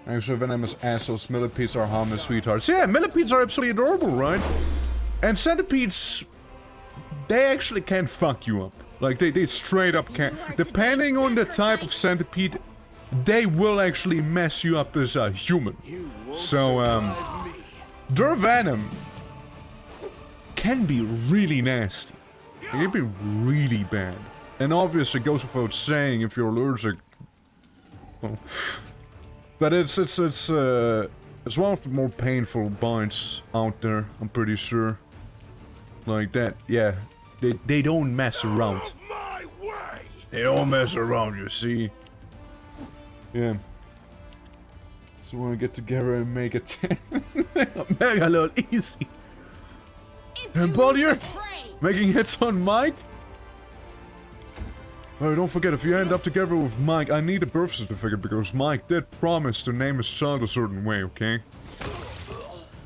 S1: Actually, venomous assholes, millipedes are harmless sweethearts. Yeah, millipedes are absolutely adorable, right? And centipedes, they actually can fuck you up. Like, they straight up can. Depending on the type of centipede, they will actually mess you up as a human. So, their venom can be really nasty. It can be really bad. And obviously it goes without saying if you're allergic. Well, but it's one of the more painful bites out there, I'm pretty sure. Like that, yeah. They don't mess around. They don't mess around, you see. Yeah. So when we get together and make it make a little easy. And Bollier making hits on Mike. Oh, don't forget, if you end up together with Mike, I need a birth certificate because Mike did promise to name his child a certain way, okay?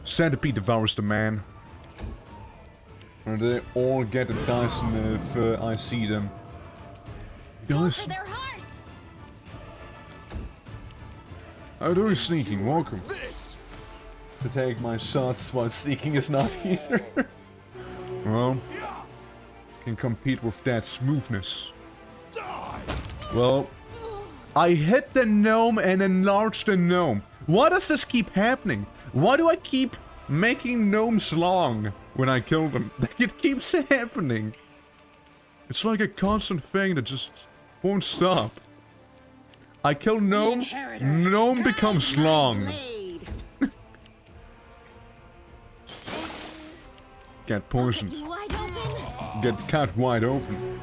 S1: Centipede devours the man. And they all get a Dyson if I see them. Dyson. How are you doing, sneaking? Welcome. To take my shots while sneaking is not here. Well, can compete with that smoothness. Well, I hit the gnome and enlarged the gnome. Why does this keep happening? Why do I keep making gnomes long when I kill them? It keeps happening. It's like a constant thing that just won't stop. I kill gnome, gnome becomes long. Get poisoned. Get cut wide open.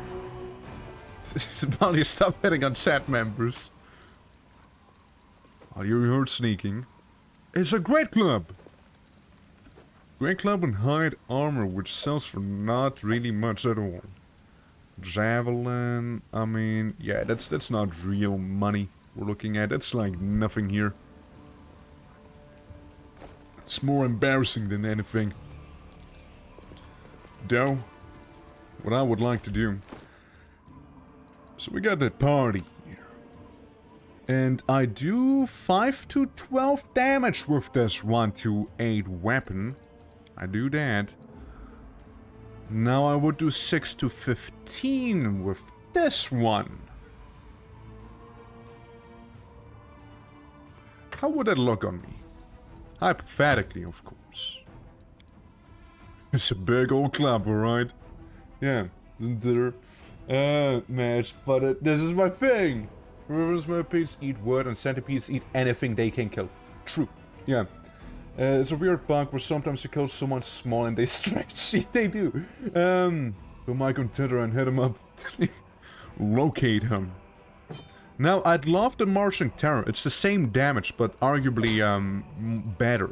S1: Somebody stop hitting on chat members. Oh, you heard sneaking. It's a great club. Great club in hide armor, which sells for not really much at all. Javelin, I mean, yeah, that's not real money we're looking at. That's like nothing here. It's more embarrassing than anything. Though, what I would like to do. So we got that party here. And I do 5 to 12 damage with this 1 to 8 weapon. I do that. Now I would do 6 to 15 with this one. How would that look on me? Hypothetically, of course. It's a big old club, alright? Yeah, isn't there? Match, but this is my thing! Millipedes eat wood and centipedes eat anything they can kill. True, yeah. It's a weird bug where sometimes you kill someone small and they stretch. They do. We might consider and hit him up. Locate him. Now, I'd love the Marching Terror. It's the same damage, but arguably, better.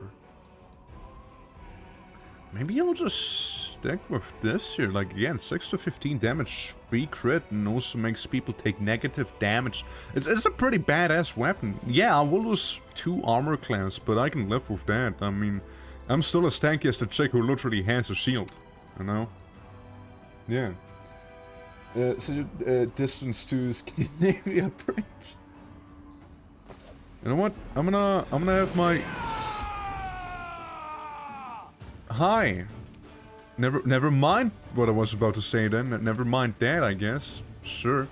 S1: Maybe I'll just stick with this here. Like, again, 6 to 15 damage, free crit, and also makes people take negative damage. It's a pretty badass weapon. Yeah, I will lose 2 armor class, but I can live with that. I mean, I'm still as tanky as the chick who literally has a shield. You know? Yeah. Distance to Scandinavia Bridge. You know what? I'm gonna have my... Hi. Never mind what I was about to say then. Never mind that, I guess. Sure.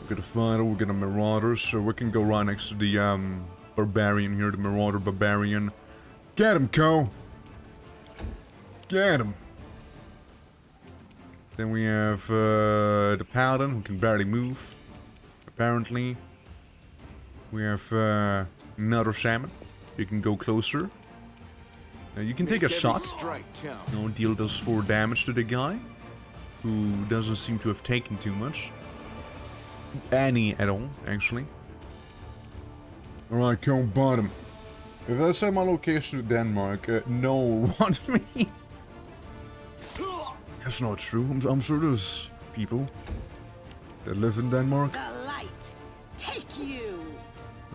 S1: We got a fighter, we got a marauder, so we can go right next to the barbarian here, the marauder barbarian. Get him, Co. Get him. Then we have the paladin who can barely move. Apparently. We have another shaman. You can go closer. You can take a shot. You know, deal those 4 damage to the guy, who doesn't seem to have taken too much. Any at all, actually. Alright, go bottom. If I say my location to Denmark, no one wants me. That's not true. I'm sure there's people that live in Denmark.
S6: The light, take you.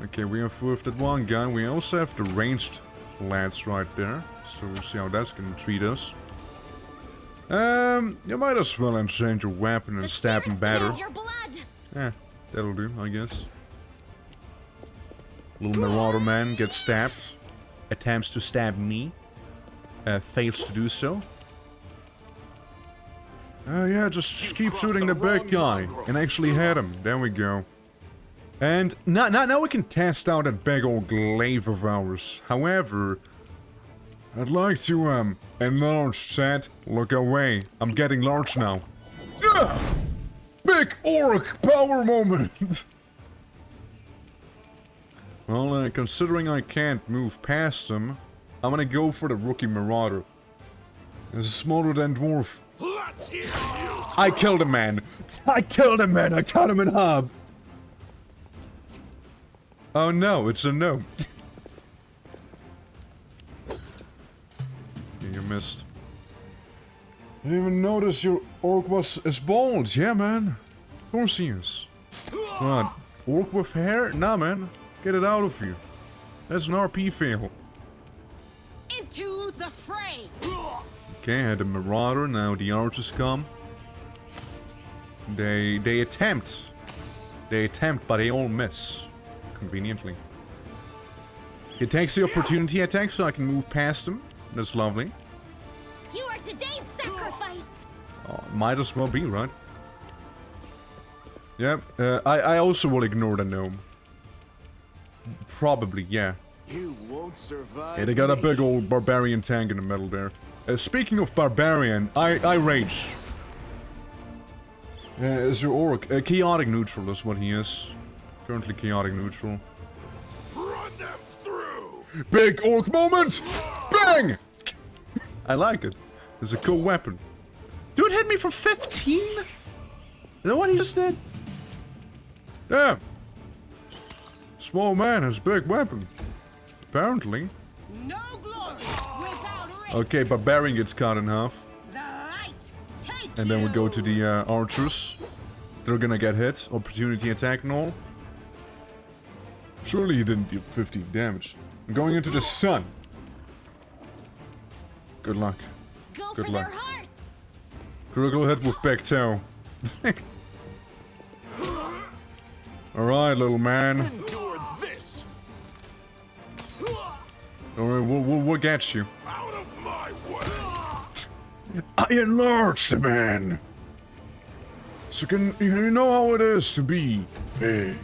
S1: Okay, we have with that one guy. We also have the ranged lads right there. So we'll see how that's gonna treat us. You might as well exchange your weapon and stab him better. Yeah, that'll do, I guess. Little marauder man gets stabbed. Attempts to stab me. Fails to do so. Yeah, just keep shooting the big guy. And actually hit him. There we go. And now we can test out that big old glaive of ours. However, I'd like to, enlarge, chat. Look away. I'm getting large now. Ugh! Big orc power moment! Well, considering I can't move past him, I'm gonna go for the rookie marauder. It's smaller than dwarf.
S4: Let's hear you.
S1: I killed a man! I killed a man! I cut him in half! Oh no, it's a no. You missed. Didn't even notice your orc is bald. Yeah, man. Of course he is. What? Orc with hair? Nah, man. Get it out of you. That's an RP fail.
S6: Into the fray.
S1: Okay, I had a marauder. Now the archers come. They attempt. They attempt, but they all miss. Conveniently. He takes the opportunity attack so I can move past him. That's lovely.
S5: You are today's sacrifice.
S1: Oh, might as well be, right? Yep. I also will ignore the gnome. Probably, yeah.
S4: You won't survive.
S1: Yeah, they got a big old barbarian tank in the middle there. Speaking of barbarian, I rage. Is your orc chaotic neutral? Is what he is. Currently chaotic neutral.
S4: Run them through.
S1: Big orc moment! Bang! I like it. It's a cool weapon.
S2: Dude hit me for 15? You know what he just did?
S1: Yeah. Small man has big weapon. Apparently.
S6: No glory without risk.
S1: Okay, barbarian gets cut in half.
S6: The light. Take
S1: And then we go
S6: you.
S1: to the archers. They're gonna get hit. Opportunity attack and all. Surely he didn't deal 15 damage. I'm going into the sun. Good luck.
S5: Go
S1: Good
S5: for
S1: luck.
S5: their hearts.
S1: Critical hit with back toe. Alright, little man.
S4: Endure this.
S1: Alright, we'll get you.
S4: Out of my way.
S1: I enlarged the man. So you know how it is to be big.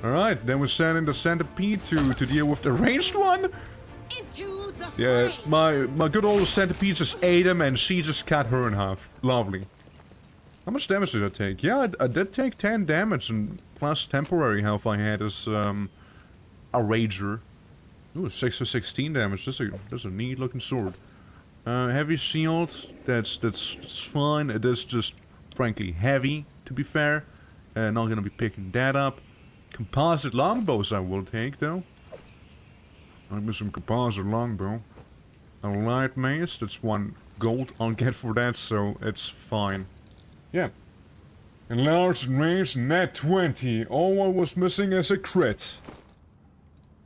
S1: Alright, then we're sending the centipede to deal with the ranged one.
S6: Into the
S1: Yeah,
S6: fray.
S1: my good old centipede just ate him and she just cut her in half. Lovely. How much damage did I take? Yeah, I did take 10 damage and plus temporary health I had as a rager. Ooh, 6 for 16 damage. That's a neat looking sword. Heavy shield, that's fine. It is just frankly heavy, to be fair. Not gonna be picking that up. Composite longbows I will take though. Like me some composite longbow. A light mace, that's 1 gold I'll get for that, so it's fine. Yeah. Enlarged range, net 20. All I was missing is a crit.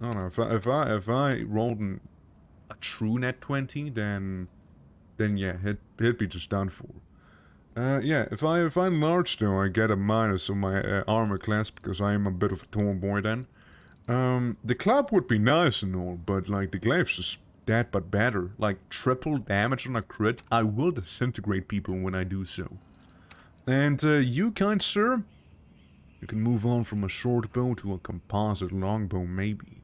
S1: I don't know, if I rolled a true net 20, then yeah, he'd be just done for. Yeah, if I enlarge though, I get a minus on my armor class because I am a bit of a tomboy then. The club would be nice and all, but like the glaive's just that but better. Like triple damage on a crit, I will disintegrate people when I do so. And you, kind sir, you can move on from a short bow to a composite longbow, maybe.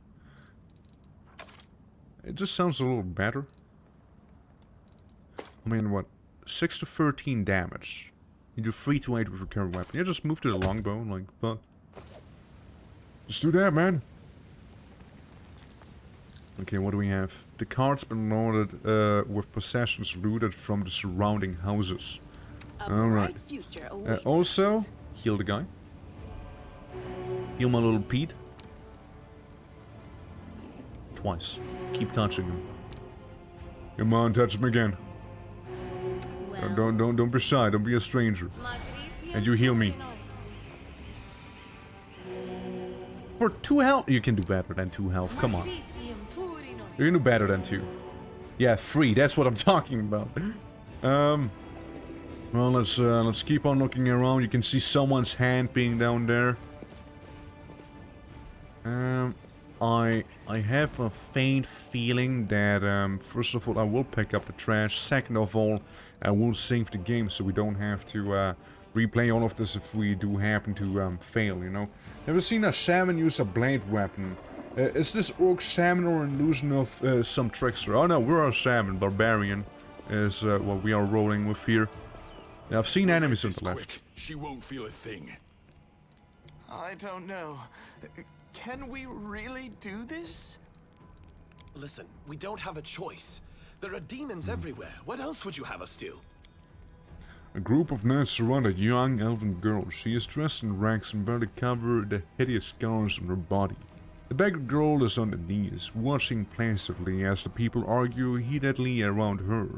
S1: It just sounds a little better. I mean, what? 6 to 13 damage. You do 3 to 8 with your current weapon. Yeah, just move to the longbow, like, fuck. Just do that, man. Okay, what do we have? The card's been loaded with possessions looted from the surrounding houses. Alright.
S6: Future awaits
S1: Also,
S6: us.
S1: heal the guy. Heal my little Pete. Twice. Keep touching him. Come on, touch him again.
S5: Well,
S1: Don't be shy. Don't be a stranger. And you heal me. For 2 health, you can do better than 2 health. Come on. You can do better than 2. Yeah, 3. That's what I'm talking about. Well, let's keep on looking around. You can see someone's hand being down there. I have a faint feeling that first of all I will pick up the trash. Second of all, I will save the game so we don't have to replay all of this if we do happen to fail. You know, never seen a shaman use a blade weapon Is this orc shaman or an illusion of some trickster? Oh no, we're a shaman. Barbarian is what we are rolling with here. Yeah, I've seen enemies on the left.
S7: She won't feel a thing.
S4: I don't know. Can we really do this? Listen, we don't have a choice. There are demons everywhere. What else would you have us do?
S1: A group of nuns surround a young elven girl. She is dressed in rags and barely cover the hideous scars on her body. The beggar girl is on the knees, watching placidly as the people argue heatedly around her.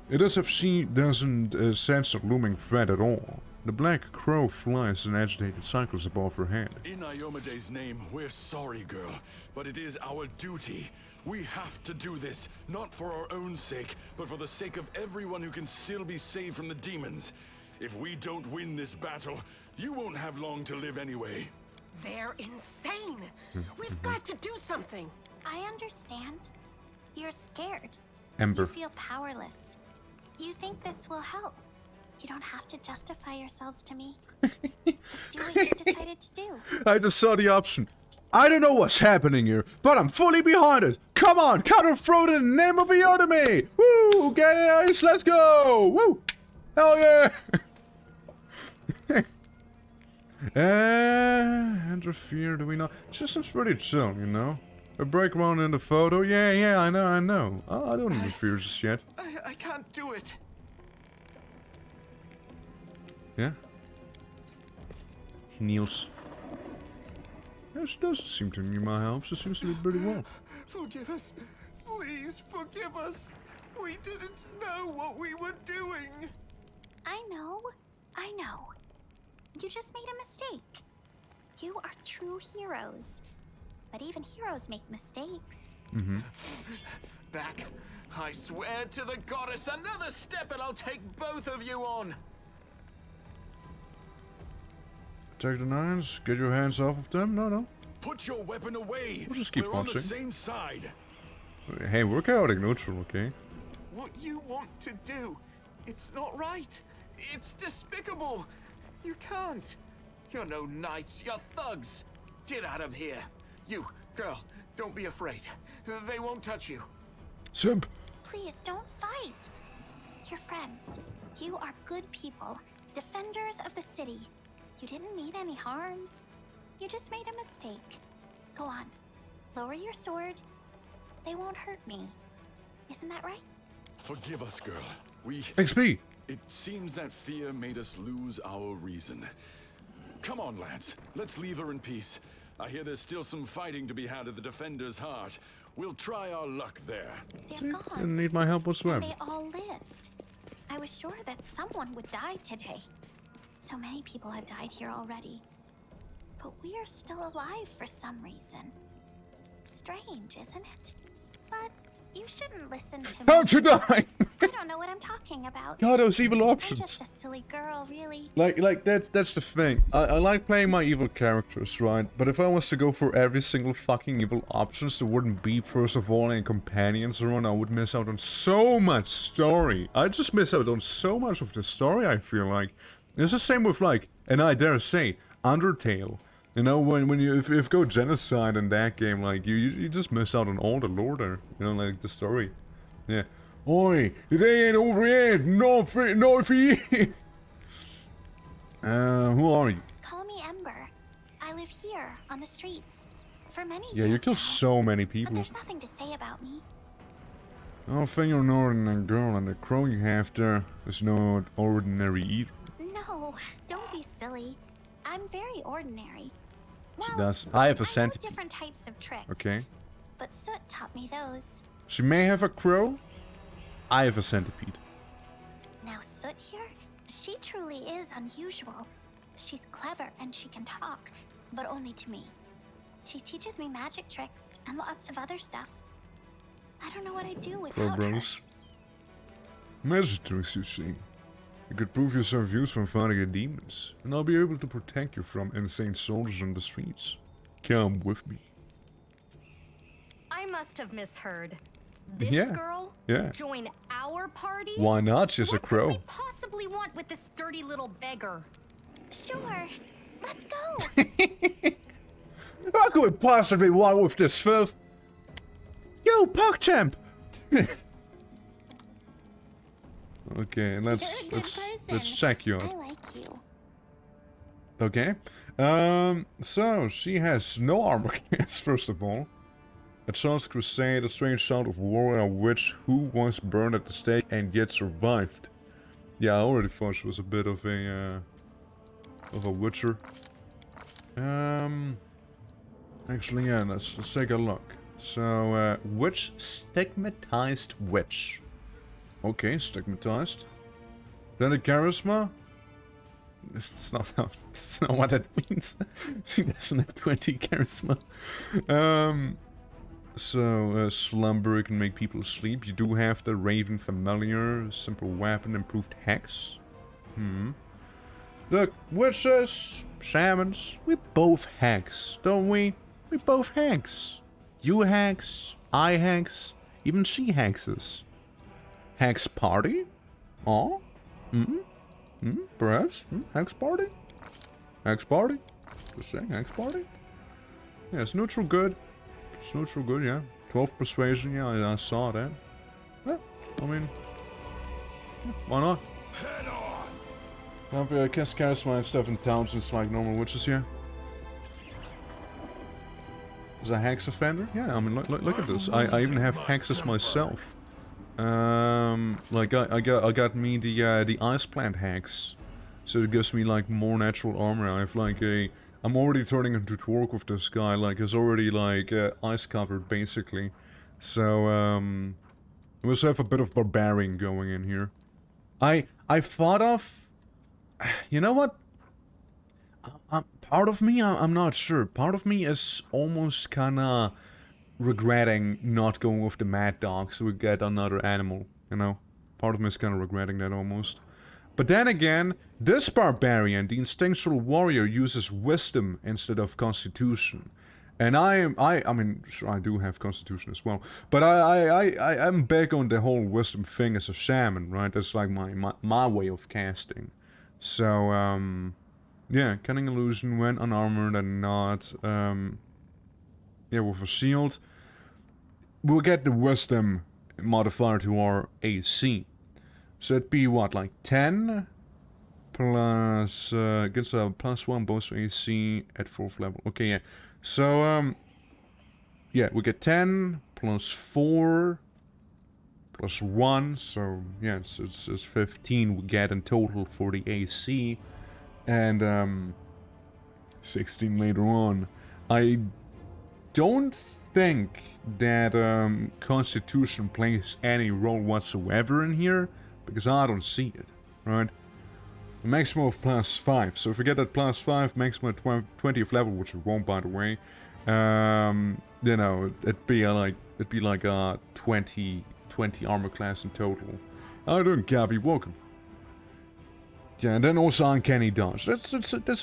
S1: It is as if she doesn't sense the looming threat at all. The black crow flies in agitated cycles above her head.
S7: In Iomede's name, we're sorry, girl, but it is our duty. We have to do this, not for our own sake, but for the sake of everyone who can still be saved from the demons. If we don't win this battle, you won't have long to live anyway.
S6: They're insane. We've got to do something.
S5: I understand. You're scared.
S1: Ember.
S5: You feel powerless. You think this will help. You don't have to justify yourselves to me. Just do what you've decided to do.
S1: I just saw the option. I don't know what's happening here, but I'm fully behind it. Come on, counter-throw in the name of Iomedae. Woo, guys, let's go. Woo, hell yeah. Interfere, do we know? It just seems pretty chill, you know? A break round in the photo, yeah, I know. Oh, I don't interfere just yet.
S4: I can't do it.
S1: Yeah? He kneels. This doesn't seem to need my help. She seems to be pretty well.
S4: Forgive us. Please forgive us. We didn't know what we were doing.
S5: I know. You just made a mistake. You are true heroes. But even heroes make mistakes.
S4: Back. I swear to the goddess, another step and I'll take both of you on.
S1: Take the nines. Get your hands off of them. No.
S7: Put your weapon away.
S1: We'll just keep
S7: We're on the
S1: punching.
S7: same side.
S1: Hey, we're chaotic neutral, okay?
S4: What you want to do, it's not right. It's despicable. You can't. You're no knights, you're thugs. Get out of here. You, girl, don't be afraid. They won't touch you.
S1: Simp.
S5: Please don't fight. You're friends. You are good people. Defenders of the city. You didn't mean any harm. You just made a mistake. Go on. Lower your sword. They won't hurt me. Isn't that right?
S7: Forgive us, girl.
S1: XP.
S7: It seems that fear made us lose our reason. Come on, lads. Let's leave her in peace. I hear there's still some fighting to be had at the Defender's Heart. We'll try our luck there.
S5: They're gone.
S1: Didn't need my help whatsoever.
S5: And they all lived. I was sure that someone would die today. So many people have died here already. But we are still alive for some reason. Strange, isn't it? But you shouldn't listen to me.
S1: How'd you die?
S5: I don't know what I'm talking about.
S1: God, those evil
S5: I'm
S1: options.
S5: just a silly girl, really.
S1: Like that's the thing. I like playing my evil characters, right? But if I was to go for every single fucking evil options, there wouldn't be, first of all, any companions around. I would miss out on so much story. I just miss out on so much of the story, I feel like. It's the same with, like, and I dare say, Undertale. You know, when you if you go genocide in that game, like you just miss out on all the lore there. You know, like the story. Yeah. Oi, the day ain't over yet. No for you. Who are you?
S5: Call me Ember. I live here on the streets for many years.
S1: Yeah, you kill
S5: now,
S1: so many
S5: but
S1: people.
S5: there's nothing to say about me.
S1: I think you're an ordinary girl, and the crow you have there is not ordinary either.
S5: No, don't be silly. I'm very ordinary. Well,
S1: Does I have a
S5: I know
S1: centipede?
S5: different types of tricks.
S1: Okay.
S5: But Soot taught me those.
S1: She may have a crow. I have a centipede.
S5: Now Soot here, she truly is unusual. She's clever and she can talk, but only to me. She teaches me magic tricks and lots of other stuff. I don't know what I'd do
S1: Crow
S5: without her.
S1: bros. Magic tricks, you see. You could prove yourself useful in fighting the demons, and I'll be able to protect you from insane soldiers on the streets. Come with me.
S8: I must have misheard. This
S1: Yeah.
S8: girl?
S1: Yeah.
S8: Join our party?
S1: Why not? She's a
S8: What could
S1: crow.
S8: we possibly want with this dirty little beggar?
S5: Sure, let's go.
S1: How could we possibly want with this filth? Yo, PogChamp! Okay, let's check you out.
S5: I like you.
S1: Okay. So she has no armor class, first of all. A chance crusade, a strange sound of war, a witch who was burned at the stake and yet survived. Yeah, I already thought she was a bit of a witcher. Actually, yeah, let's take a look. So, witch, stigmatized witch. Okay, stigmatized. Then a charisma. It's not what that means. She doesn't have 20 charisma. So, slumber can make people sleep. You do have the Raven Familiar, simple weapon, improved hex. Look, witches, shamans, we both hex, don't we? We both hex. You hex, I hex, even she hexes. Hex party? Oh? Perhaps? Hex party? Hex party? Just saying, hex party? Yeah, it's neutral good. It's neutral good, yeah. 12 persuasion, yeah, I saw that. Yeah, I mean... yeah, why not?
S7: Head on!
S1: I cast charisma and stuff in towns just like normal witches here. Is a hex offender? Yeah, I mean, look at this. I even have hexes myself. Like I got me the ice plant hex, so it gives me like more natural armor. I have like I'm already turning into Twerk with this guy. Like he's already like ice covered basically. So we also have a bit of barbarian going in here. I thought of, you know what? Part of me, I'm not sure. Part of me is almost kinda regretting not going with the mad dog so we get another animal, you know? Part of me is kinda regretting that almost. But then again, this barbarian, the instinctual warrior, uses wisdom instead of constitution. And I mean, sure, I do have constitution as well. But I'm back on the whole wisdom thing as a shaman, right? That's like my way of casting. So, yeah, cunning illusion when unarmored and not, yeah, with a shield. We'll get the wisdom modifier to our AC. So it'd be what, like 10 plus, gets a +1 bonus to AC at 4th level. Okay, yeah. So, yeah, we get 10 plus 4 plus 1. So, yeah, it's 15 we get in total for the AC. And 16 later on. I don't think that Constitution plays any role whatsoever in here, because I don't see it, right? The maximum of +5, so if we get that +5, maximum at 20th level, which it won't, by the way, you know, it'd be like a 20 armor class in total. How you doing, Gabby? Welcome. Yeah, and then also uncanny dodge. That's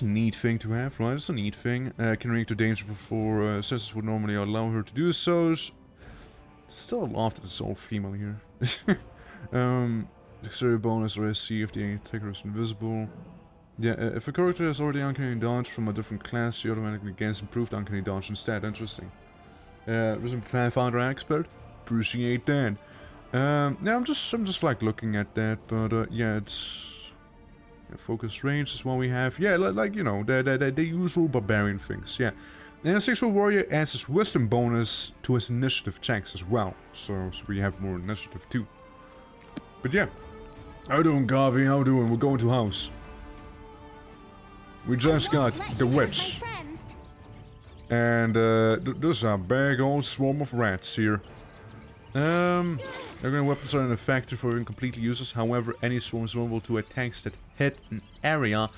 S1: a neat thing to have, right? It's a neat thing. Can react to danger before senses would normally allow her to do so. Still a lot that it's all female here. Dexterity bonus or SC if the attacker is invisible. Yeah, if a character has already uncanny dodge from a different class, she automatically gains improved uncanny dodge instead. Interesting. Risen Pathfinder expert. Appreciate that. Yeah, I'm just like looking at that, but yeah, it's. Focus range is what we have. Yeah, like you know, the usual barbarian things. Yeah, and a sexual warrior adds his wisdom bonus to his initiative checks as well. So we have more initiative too. But yeah, how doing, Garvey? How doing? We're going to house. We just got the witch, and there's a big old swarm of rats here. Regular weapons are ineffective or incompletely useless. However, any swarm is vulnerable to attacks that hit an area.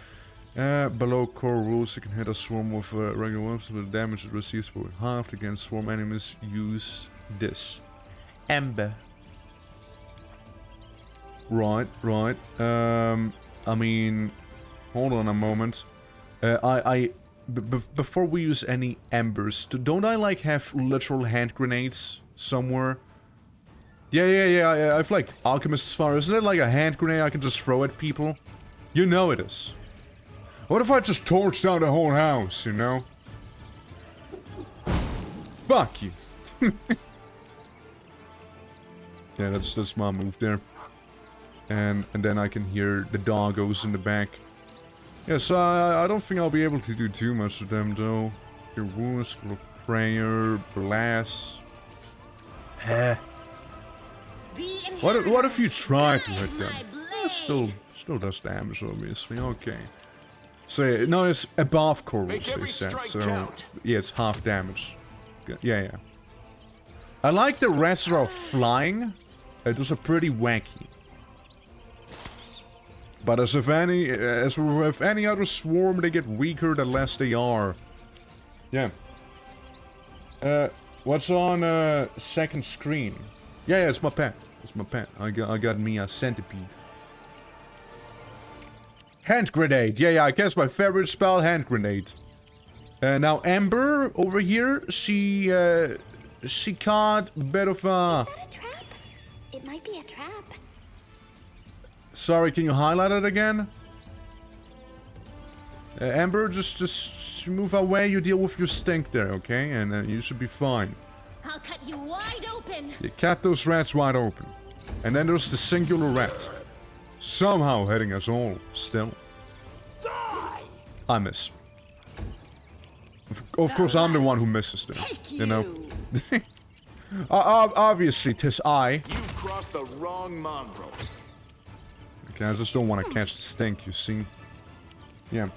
S1: Below core rules, you can hit a swarm with regular weapons, but the damage it receives will be halved against swarm enemies. Use this. Ember. Right. I mean, hold on a moment. Before we use any embers, don't I like have literal hand grenades somewhere? Yeah, I've like Alchemist's Fire. Isn't it like a hand grenade I can just throw at people? You know it is. What if I just torch down the whole house, you know? Fuck you. Yeah, that's my move there. And then I can hear the doggos in the back. Yeah, so I don't think I'll be able to do too much with them though. Your wounds, School of Prayer, Blast. What if you try to hit them? Still does damage, obviously. Okay. So no, it's above corals, they said. So yeah, it's half damage. Yeah. I like the rats that are flying. Those are pretty wacky. But as with any other swarm, they get weaker the less they are. Yeah. What's on second screen? Yeah, it's my pet. It's my pet. I got me a centipede. Hand grenade. Yeah, I guess my favorite spell, hand grenade. Now Amber over here, she caught a bit of a.
S5: Is that a trap? It might be a trap.
S1: Sorry, can you highlight it again? Amber, just move away. You deal with your stink there, okay? And you should be fine.
S8: I'll cut you wide open.
S1: You cut those rats wide open. And then there's the singular rat. Somehow hitting us all, still.
S6: Die!
S1: I miss. Of course, I'm the one who misses there. You know? Obviously, 'tis I.
S4: You crossed the wrong mongrel.
S1: Okay, I just don't want to catch the stink, you see. Yeah.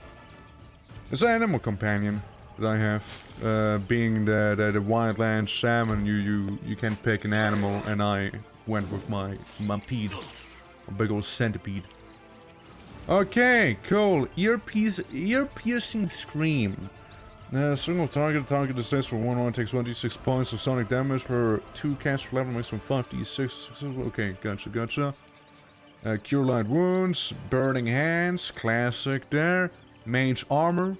S1: There's an animal companion that I have. Being the wildland salmon, you can pick an animal, and I went with my pede. A big old centipede. Okay, cool. Ear-piercing scream. Single target decides for 1 round, takes 1d6 points of sonic damage per 2 caster level, makes from 5d6. Okay, gotcha. Cure light wounds, burning hands, classic there. Mage armor,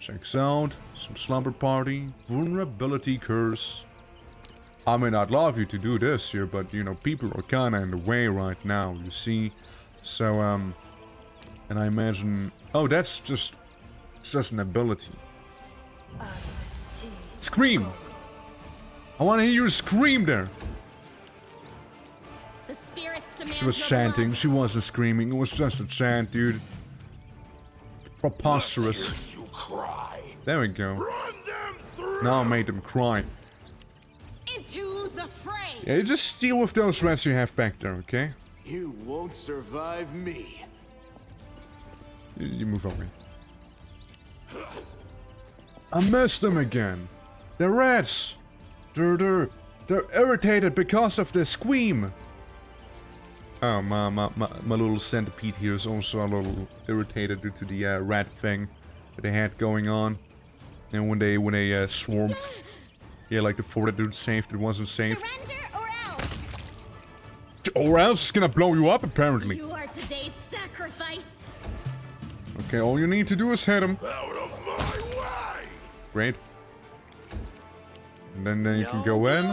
S1: checks out. Some slumber party, vulnerability curse. I mean, I'd love you to do this here, but you know, people are kinda in the way right now, you see. So, and I imagine, oh, it's just an ability. Scream! I want to hear you scream there.
S8: The spirits demand
S1: She was
S8: your
S1: chanting.
S8: blood.
S1: She wasn't screaming. It was just a chant, dude. Preposterous.
S7: You cry.
S1: There we go.
S7: Run them through.
S1: Now I made them cry.
S6: Into the fray!
S1: Yeah, you just deal with those rats you have back there, okay?
S4: You won't survive me.
S1: You move over. I missed them again. They're rats. They're irritated because of the scream. Oh, my little centipede here is also a little irritated due to the rat thing that they had going on. And when they swarmed, yeah, like the fortitude saved, it wasn't saved.
S8: Surrender or else.
S1: Or else it's gonna blow you up, apparently.
S8: You are today's sacrifice.
S1: Okay, all you need to do is hit him.
S7: Out of my way.
S1: Great. And then you can go in.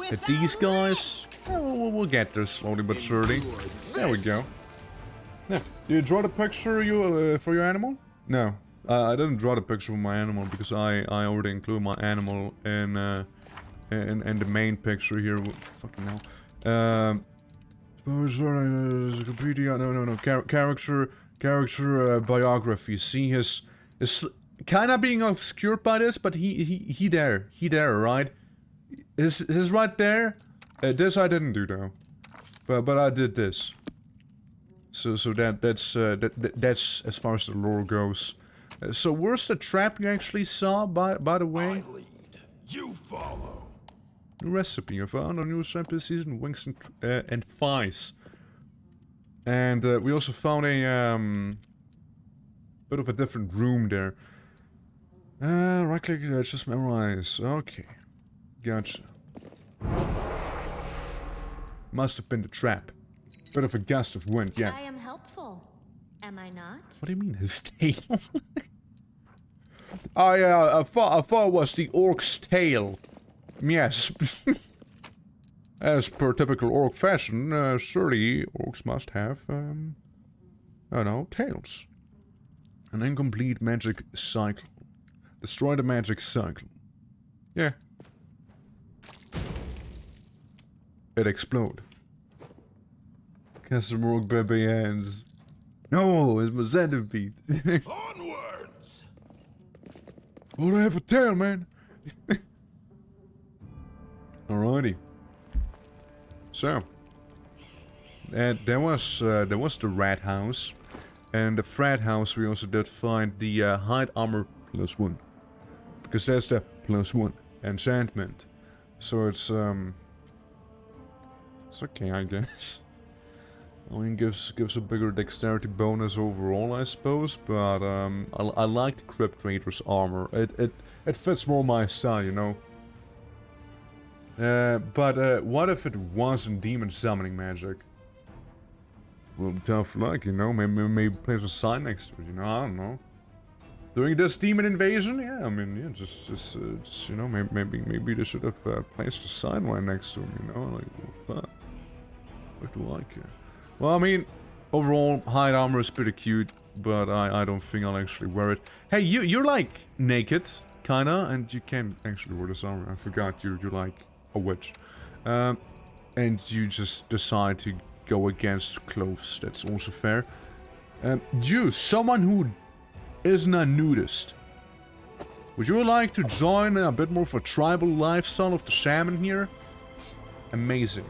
S1: Hit these guys. Oh, we'll get there slowly but surely. There we go. Yeah. Did you draw the picture for your animal? No. I didn't draw the picture for my animal because I already include my animal in the main picture here. Fucking hell. Wikipedia. No. Character biography. See his kind of being obscured by this, but he there, right? Is right there. This I didn't do though, but I did this. So that's as far as the lore goes. So where's the trap you actually saw? By the way,
S7: I lead. You follow.
S1: new recipe. I found a new recipe season wings and thighs. And we also found a bit of a different room there. Right click, just memorize. Okay, gotcha. Must have been the trap. Bit of a gust of wind, yeah.
S8: I am helpful. Am I not?
S1: What do you mean his tail? I thought it was the orc's tail. Yes. As per typical orc fashion, surely orcs must have, I don't know, tails. An incomplete magic cycle. Destroy the magic cycle. Yeah. it explode. Customer work baby hands. No, it's my centipede.
S7: Onwards!
S1: What do I have a tail, man? Alrighty. So, there was the rat house, and the frat house. We also did find the hide armor +1, because that's the +1 enchantment. So it's okay, I guess. I mean, gives a bigger dexterity bonus overall, I suppose. But I like the Crypt Raider's armor. It fits more my style, you know. But what if it wasn't demon summoning magic? Well, tough luck, you know. Maybe place a sign next to it, you know. I don't know. During this demon invasion, yeah. I mean, yeah, just you know, maybe they should have placed a sign right next to him, you know. Like, well, fuck. What do I care? Well, I mean, overall, hide armor is pretty cute, but I don't think I'll actually wear it. Hey, you're like naked, kinda, and you can't actually wear this armor. I forgot you're like a witch, and you just decide to go against clothes. That's also fair. You, someone who isn't a nudist, would you like to join a bit more of a tribal lifestyle of the shaman here? Amazing.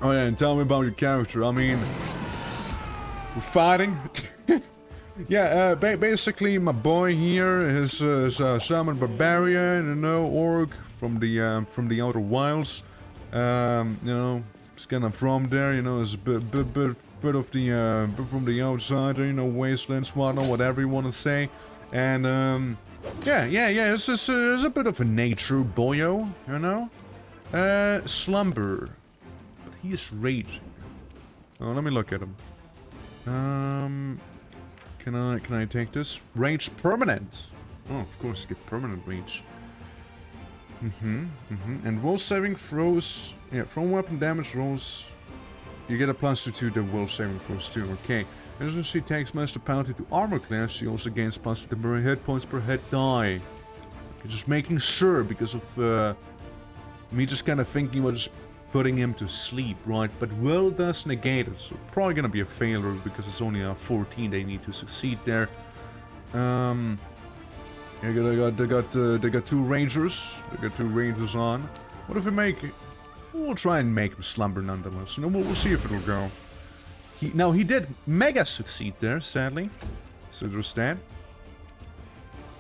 S1: Oh yeah, and tell me about your character. I mean, we're fighting. Yeah, basically my boy here is a shaman barbarian, you know, orc from the outer wilds. You know, it's kind of from there, you know, it's a bit of the from the outsider, you know, wastelands, whatever you want to say. And yeah, it's a bit of a nature boyo, you know. Slumber. He is raging. Oh, let me look at him. Can I take this? Rage permanent. Oh, of course, get permanent rage. And roll saving throws. Yeah, from weapon damage rolls, you get a +2 to the will saving throws too. Okay. As she takes master penalty to armor class, she also gains +2 temporary hit points per hit die. Okay, just making sure because of me just kind of thinking about just putting him to sleep, right? But will does negate it, so probably gonna be a failure because it's only a 14 they need to succeed there. Yeah, they got 2 rangers. They got 2 rangers on. What if we make? We'll try and make him slumber nonetheless. You know, we'll see if it'll go. He did mega succeed there, sadly. So there's that.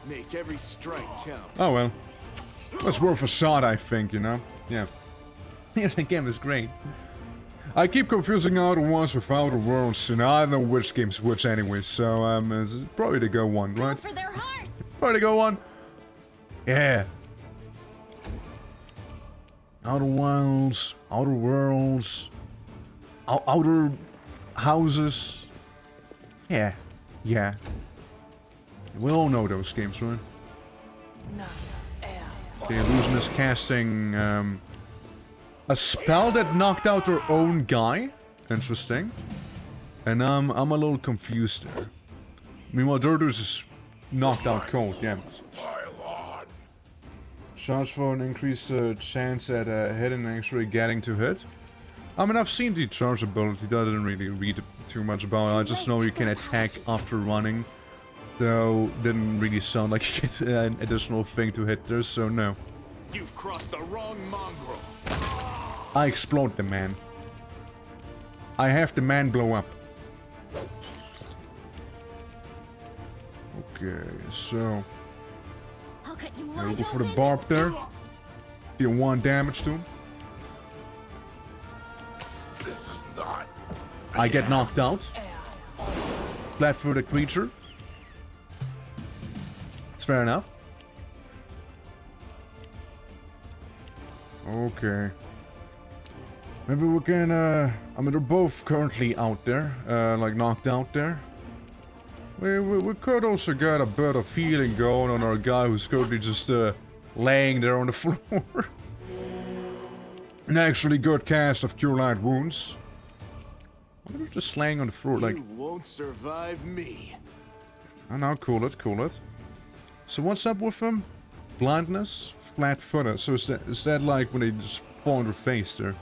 S4: Make every strike count.
S1: Oh well, that's worth a shot, I think. You know, yeah. Yeah, the game is great. I keep confusing Outer Worlds with Outer Worlds, and I don't know which game's which anyway, so it's probably the Go one, right?
S8: Go for their hearts.
S1: Probably the Go one. Yeah. Outer Wilds, Outer Worlds, Outer Houses. Yeah. We all know those games, right? The illusionist casting a spell that knocked out her own guy. Interesting. And I'm a little confused there. Meanwhile, Dirtus is knocked out cold, yeah. Charge for an increased chance at hitting and actually getting to hit. I mean, I've seen the charge ability, that I didn't really read too much about it. I just know you can attack after running. Though, didn't really sound like you get an additional thing to hit there, so no.
S4: You've crossed the wrong mongrel.
S1: I explode the man. I have the man blow up. Okay, so...
S8: I'll cut you
S1: I'll
S8: wide
S1: go for the
S8: open.
S1: barb there. Deal 1 damage to him.
S7: This is not.
S1: I get knocked out. Flat-footed creature. It's fair enough. Okay. Maybe we can, I mean, they're both currently out there, like knocked out there. We could also get a bit of healing going on our guy who's currently just, laying there on the floor. An actually good cast of Cure Light Wounds. Why are they just laying on the floor, like...
S4: You won't survive me.
S1: Oh no, cool it. So what's up with him? Blindness? Flat-footed. So is that like when they just fall on their face there.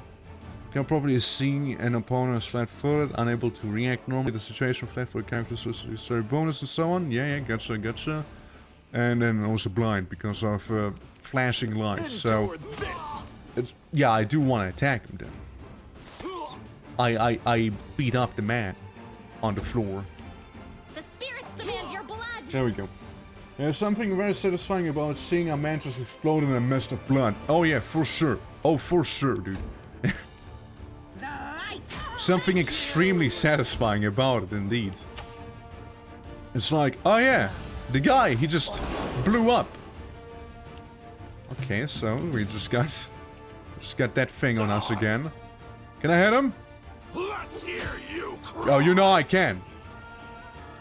S1: Can probably see an opponent is flat-footed, unable to react normally. The situation flat-footed characters with story bonus and so on. Yeah, gotcha. And then also blind because of flashing lights. So it's, yeah, I do want to attack him then. I beat up the man on the floor.
S8: The spirits demand your blood.
S1: There we go. There's something very satisfying about seeing a man just explode in a mist of blood. Oh yeah, for sure. Oh, for sure, dude. Something extremely satisfying about it, indeed. It's like, oh yeah, the guy, he just blew up. Okay, so we just got that thing on us again. Can I hit him?
S7: Let's hear you cry.
S1: Oh, you know I can.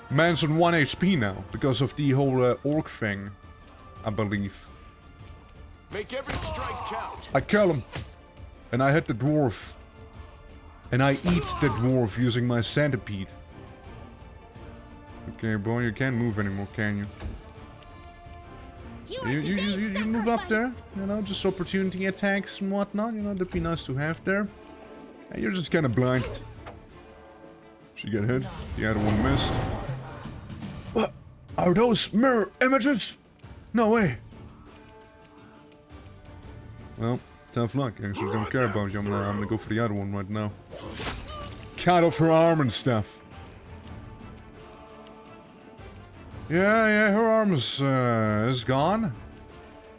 S1: Man's on 1 HP now, because of the whole orc thing, I believe.
S7: Make every strike count.
S1: I kill him. And I hit the dwarf. And I eat the dwarf using my centipede. Okay, boy, you can't move anymore, can you? You move up there, you know, just opportunity attacks and whatnot, you know, that'd be nice to have there. And you're just kind of blind. She got hit, the other one missed. What? Are those mirror images? No way. Well, tough luck. Actually, don't care about you. I'm gonna go for the other one right now. Cut off her arm and stuff. Yeah, her arm is gone.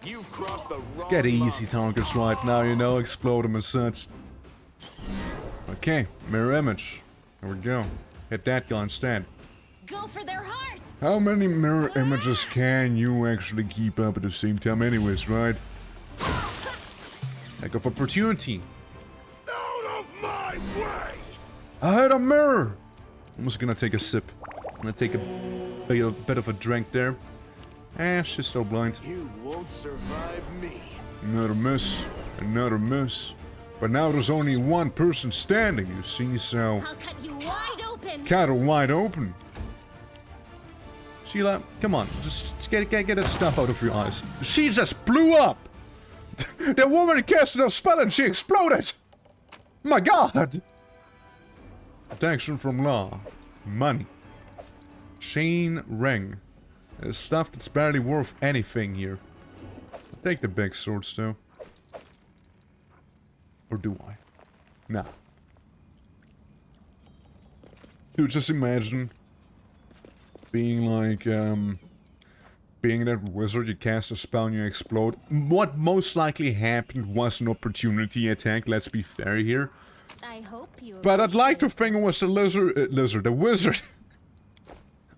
S7: You've crossed the wrong
S1: Get easy
S7: line.
S1: targets right now, you know, explode them and such. Okay, mirror image. There we go. Hit that guy instead.
S8: Go for their hearts.
S1: How many mirror images can you actually keep up at the same time anyways, right? Heck of opportunity.
S7: Out of my way!
S1: I had a mirror! I'm just gonna take a sip. I'm gonna take a bit of a drink there. She's still blind.
S7: You won't survive me.
S1: Another miss. Another miss. But now there's only one person standing, you see, so...
S8: I'll cut you wide open.
S1: Cut her wide open. Sheila, come on. Just get that stuff out of your eyes. She just blew up! The woman casted a spell and she exploded! My god! Protection from law. Money. Chain ring. There's stuff that's barely worth anything here. I'll take the big swords though. Or do I? Nah. Dude, just imagine being like, being that wizard, you cast a spell and you explode. What most likely happened was an opportunity attack, let's be fair here.
S8: I hope you.
S1: But I'd like to think it was the wizard.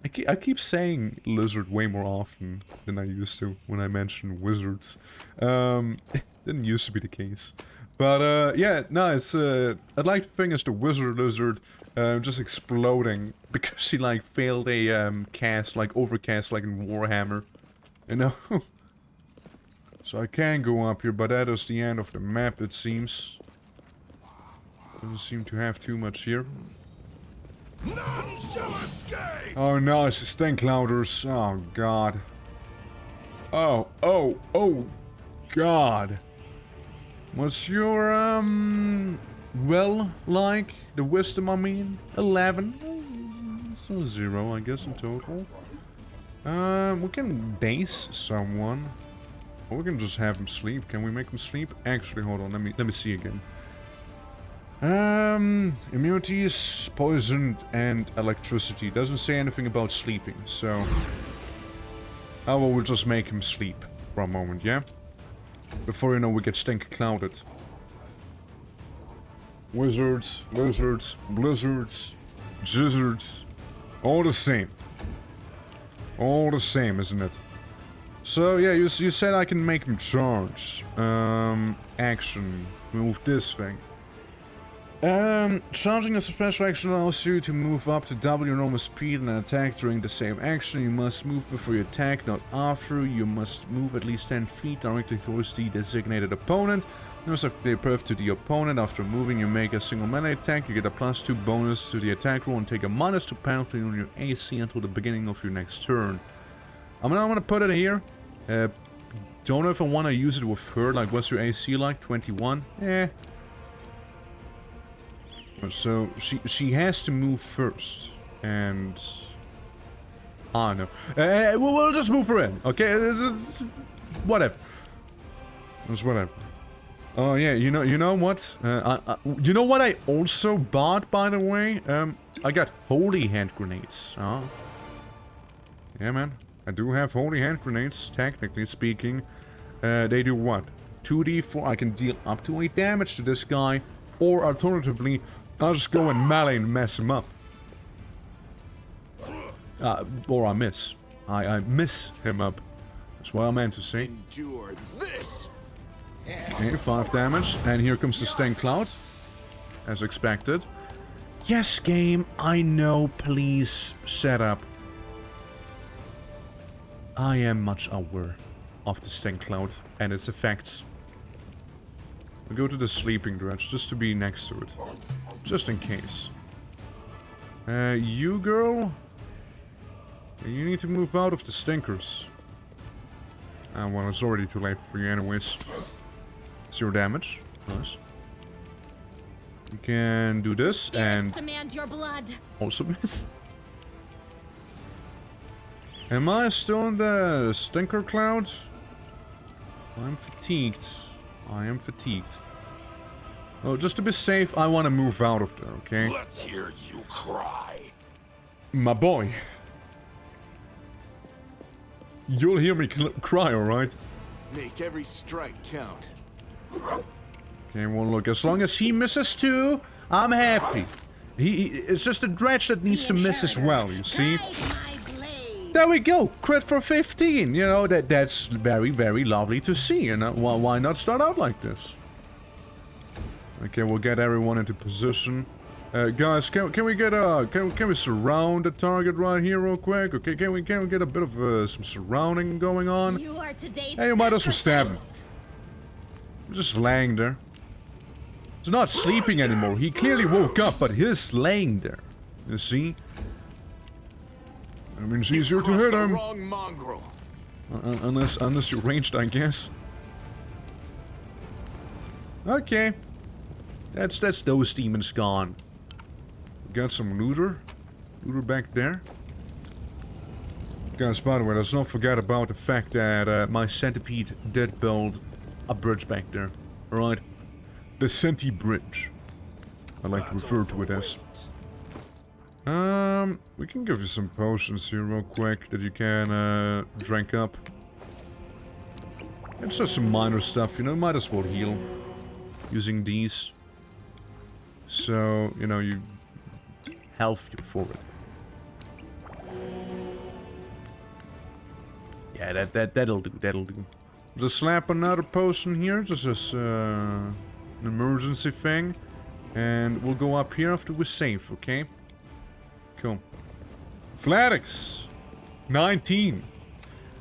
S1: I keep saying lizard way more often than I used to when I mention wizards. It didn't used to be the case. But, yeah, no, it's, I'd like to think it's the wizard lizard, just exploding because she, like, failed a, cast, like, overcast, like in Warhammer. You know? So I can go up here, but that is the end of the map, it seems. Doesn't seem to have too much here.
S7: None shall escape!
S1: Oh no, it's the stink clouders. Oh god. Oh god. What's your, well, like, the wisdom, I mean? 11? So 0, I guess, in total. We can base someone. Or we can just have him sleep. Can we make him sleep? Actually, hold on, let me see again. Immunities, poison, and electricity. Doesn't say anything about sleeping, so... Oh, well, we'll just make him sleep for a moment, yeah? Before, you know, we get stink clouded. Wizards, lizards, blizzards, gizzards. All the same. All the same, isn't it? So, yeah, you said I can make him charge. Action. Move this thing. Charging as a special action allows you to move up to double your normal speed and attack during the same action. You must move before you attack, not after. You must move at least 10 feet directly towards the designated opponent. You must apply perf to the opponent. After moving, you make a single melee attack. You get a +2 bonus to the attack roll and take a -2 penalty on your AC until the beginning of your next turn. I'm gonna put it here.
S2: don't know if I want to use it with her. Like, what's your AC like? 21? Eh. So, she has to move first. And... Ah, no. We'll just move her in, okay? It's whatever. It's whatever. Oh, yeah, you know what? You know what I also bought, by the way? I got holy hand grenades. Oh. Yeah, man. I do have holy hand grenades, technically speaking. They do what? 2d4. I can deal up to 8 damage to this guy. Or alternatively, I'll just go and melee and mess him up. Or I miss. I miss him up. That's what I meant to say.
S4: Endure this.
S2: Okay, 5 damage. And here comes the Stank Cloud. As expected. Yes, game. I know. Please set up. I am much aware of the Stank Cloud and its effects. I'll go to the Sleeping Dredge just to be next to it. Just in case. You girl? You need to move out of the stinkers. Well, it's already too late for you anyways. 0 damage. Nice. You can do this and...
S8: demand your blood.
S2: Also miss. Am I still in the stinker cloud? I'm fatigued. I am fatigued. Oh, just to be safe, I want to move out of there, okay?
S7: Let's hear you cry.
S2: My boy. You'll hear me cry, alright?
S4: Make every strike count.
S2: Okay, well look, as long as he misses too, I'm happy. It's just a dredge that needs to miss as well, you see? There we go, crit for 15, you know, that's very, very lovely to see, you know? Well, why not start out like this? Okay, we'll get everyone into position. Guys, can we get can we surround the target right here real quick? Okay, can we get a bit of some surrounding going on?
S8: You are today's
S2: Hey, you might as well stab him. Just laying there. He's not sleeping anymore. He clearly woke up, but he's laying there. You see? I mean, it's easier to hit him.
S4: Wrong mongrel.
S2: Unless you're ranged, I guess. Okay. That's those demons gone. Got some looter. Looter back there. Guys, by the way, let's not forget about the fact that my centipede did build a bridge back there. Alright? The Centi Bridge. I like to refer to it as. We can give you some potions here real quick that you can drink up. It's just some minor stuff, you know, might as well heal using these. So, you know, you health you forward. Yeah, that'll do. Just slap another potion here, just as an emergency thing. And we'll go up here after we're safe, okay? Cool. Flatix! 19.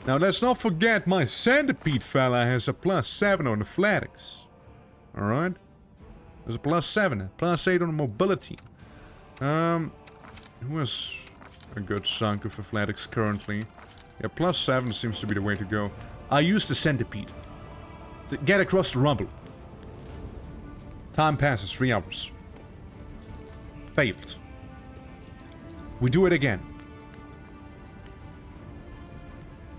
S2: Now let's not forget my centipede fella has a +7 on the Flatix. Alright? There's a +7, +8 on the mobility. Who has a good chunk of athletics currently? Yeah, +7 seems to be the way to go. I use the centipede. Get across the rumble. Time passes, 3 hours. Failed. We do it again.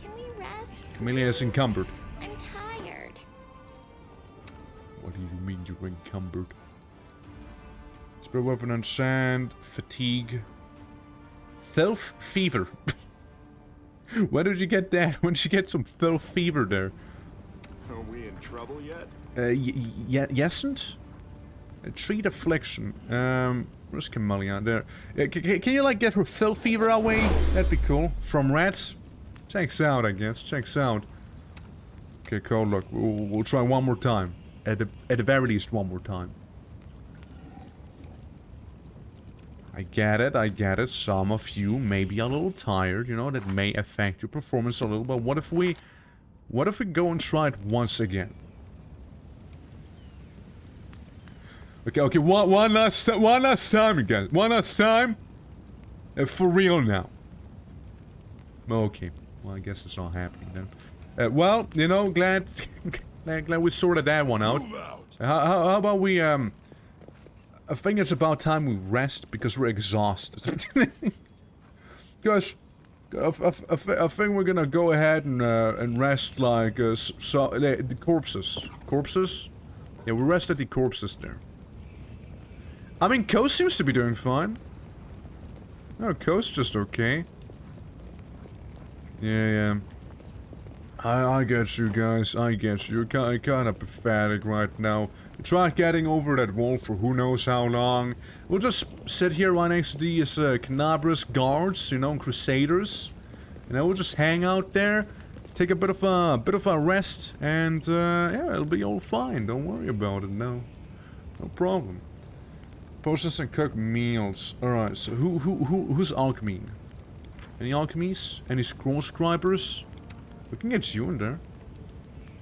S5: Can we rest?
S2: Camellia is encumbered.
S5: I'm tired.
S2: What do you mean you're encumbered? Spare weapon on sand, fatigue, filth fever. Where did you get that? When did you get some filth fever there?
S4: Are we in trouble yet?
S2: Yesn't? Treat affliction. Where's Camellia? There. Can you like get her filth fever away? That'd be cool. From rats? Checks out, I guess. Checks out. Okay, cool. Look, we'll try one more time. At the very least, one more time. I get it. Some of you may be a little tired, you know, that may affect your performance a little, but what if we go and try it once again? Okay, one last time, you guys. One last time. For real now. Okay. Well, I guess it's not happening then.
S1: Well, you know, glad we sorted that one out.
S7: Move out.
S1: How about we, I think it's about time we rest because we're exhausted. Guys, I think we're gonna go ahead and rest like, the corpses. Corpses? Yeah, we rested the corpses there. I mean, Coast seems to be doing fine. Oh, Coast just okay. Yeah. I get you guys, I get you. You're kind of pathetic right now. You tried getting over that wall for who knows how long. We'll just sit here right next to these Canabrus guards, you know, crusaders. You know, we'll just hang out there, take a bit of a rest, and yeah, it'll be all fine. Don't worry about it. No problem. Process and cook meals. All right. So who's alchemy? Any alchemies? Any scroll scribers? We can get you in there.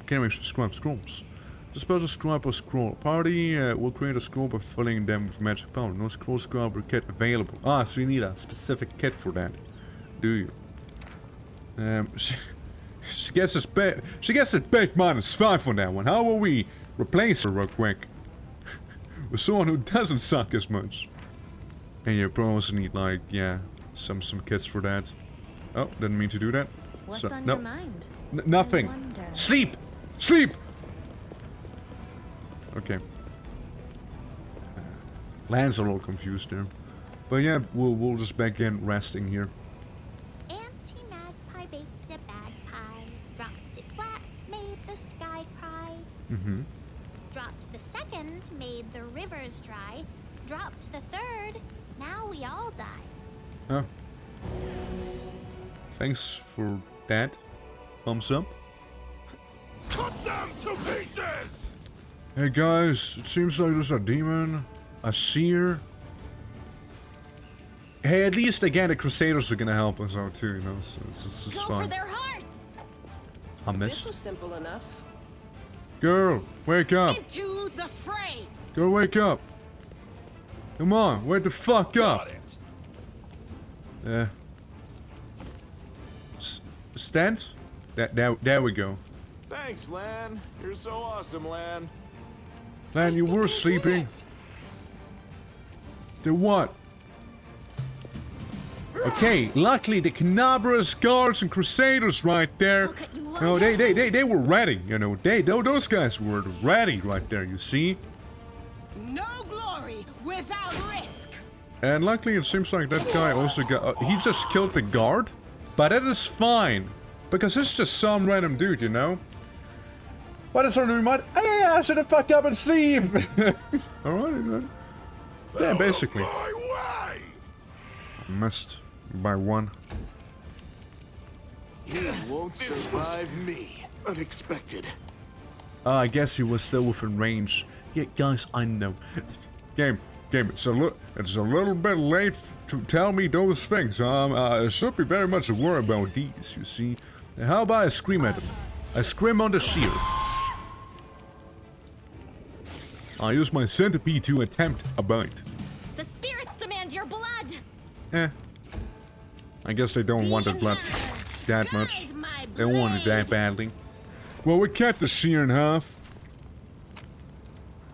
S1: Can we scribe scrolls? Dispose a scribe or scroll. Party will create a scroll by filling them with magic power. No scroll scriber kit available. Ah, so you need a specific kit for that. Do you? She gets it big -5 on that one. How will we replace her real quick? With someone who doesn't suck as much. And you probably also need like, yeah, some kits for that. Oh, didn't mean to do that.
S8: What's
S1: So,
S8: on
S1: no.
S8: your mind?
S1: Nothing.
S8: I wonder.
S1: Sleep! Sleep! Okay. Lan's a little confused there. But yeah, we'll just back in resting here.
S5: Auntie Magpie baked a bad pie, dropped it flat, made the sky cry.
S1: Mm-hmm.
S5: Dropped the second, made the rivers dry. Dropped the third, now we all die.
S1: Oh. Thanks for that. Thumbs up.
S7: Cut them to pieces!
S1: Hey guys, it seems like there's a demon, a seer. Hey, at least again the Crusaders are gonna help us out too, you know, so it's
S8: Go
S1: fine.
S8: for their hearts!
S1: I
S6: This
S1: missed.
S6: was simple enough.
S1: Girl, wake up.
S6: Into the fray!
S1: Girl, wake up. Come on, wake the fuck up.
S7: Got it.
S1: Stand? There we go.
S9: Thanks, Lan. You're so awesome, Lan.
S1: Man, you were sleeping. Then what? Okay, luckily the Canabrus guards and crusaders right there.
S8: I'll cut you off.
S1: No, they were ready. You know, those guys were ready right there. You see?
S6: No glory without risk!
S1: And luckily, it seems like that guy also got. He just killed the guard, but that is fine because it's just some random dude, you know. What is on your mind? Hey, I should have fuck up and sleep. All right, man. Yeah, basically.
S7: My way!
S1: Missed by one.
S9: You won't survive
S7: me. Unexpected.
S1: I guess he was still within range. Yeah, guys, I know. Game. It's a little bit late to tell me those things. I should be very much aware about these. You see. How about I scream at them? I scream on the shield. I use my centipede to attempt a bite.
S8: The spirits demand your blood!
S1: I guess they don't want the blood that much.
S6: Guide my
S1: They want it that
S6: blade.
S1: badly. Well, we cut the shear in half.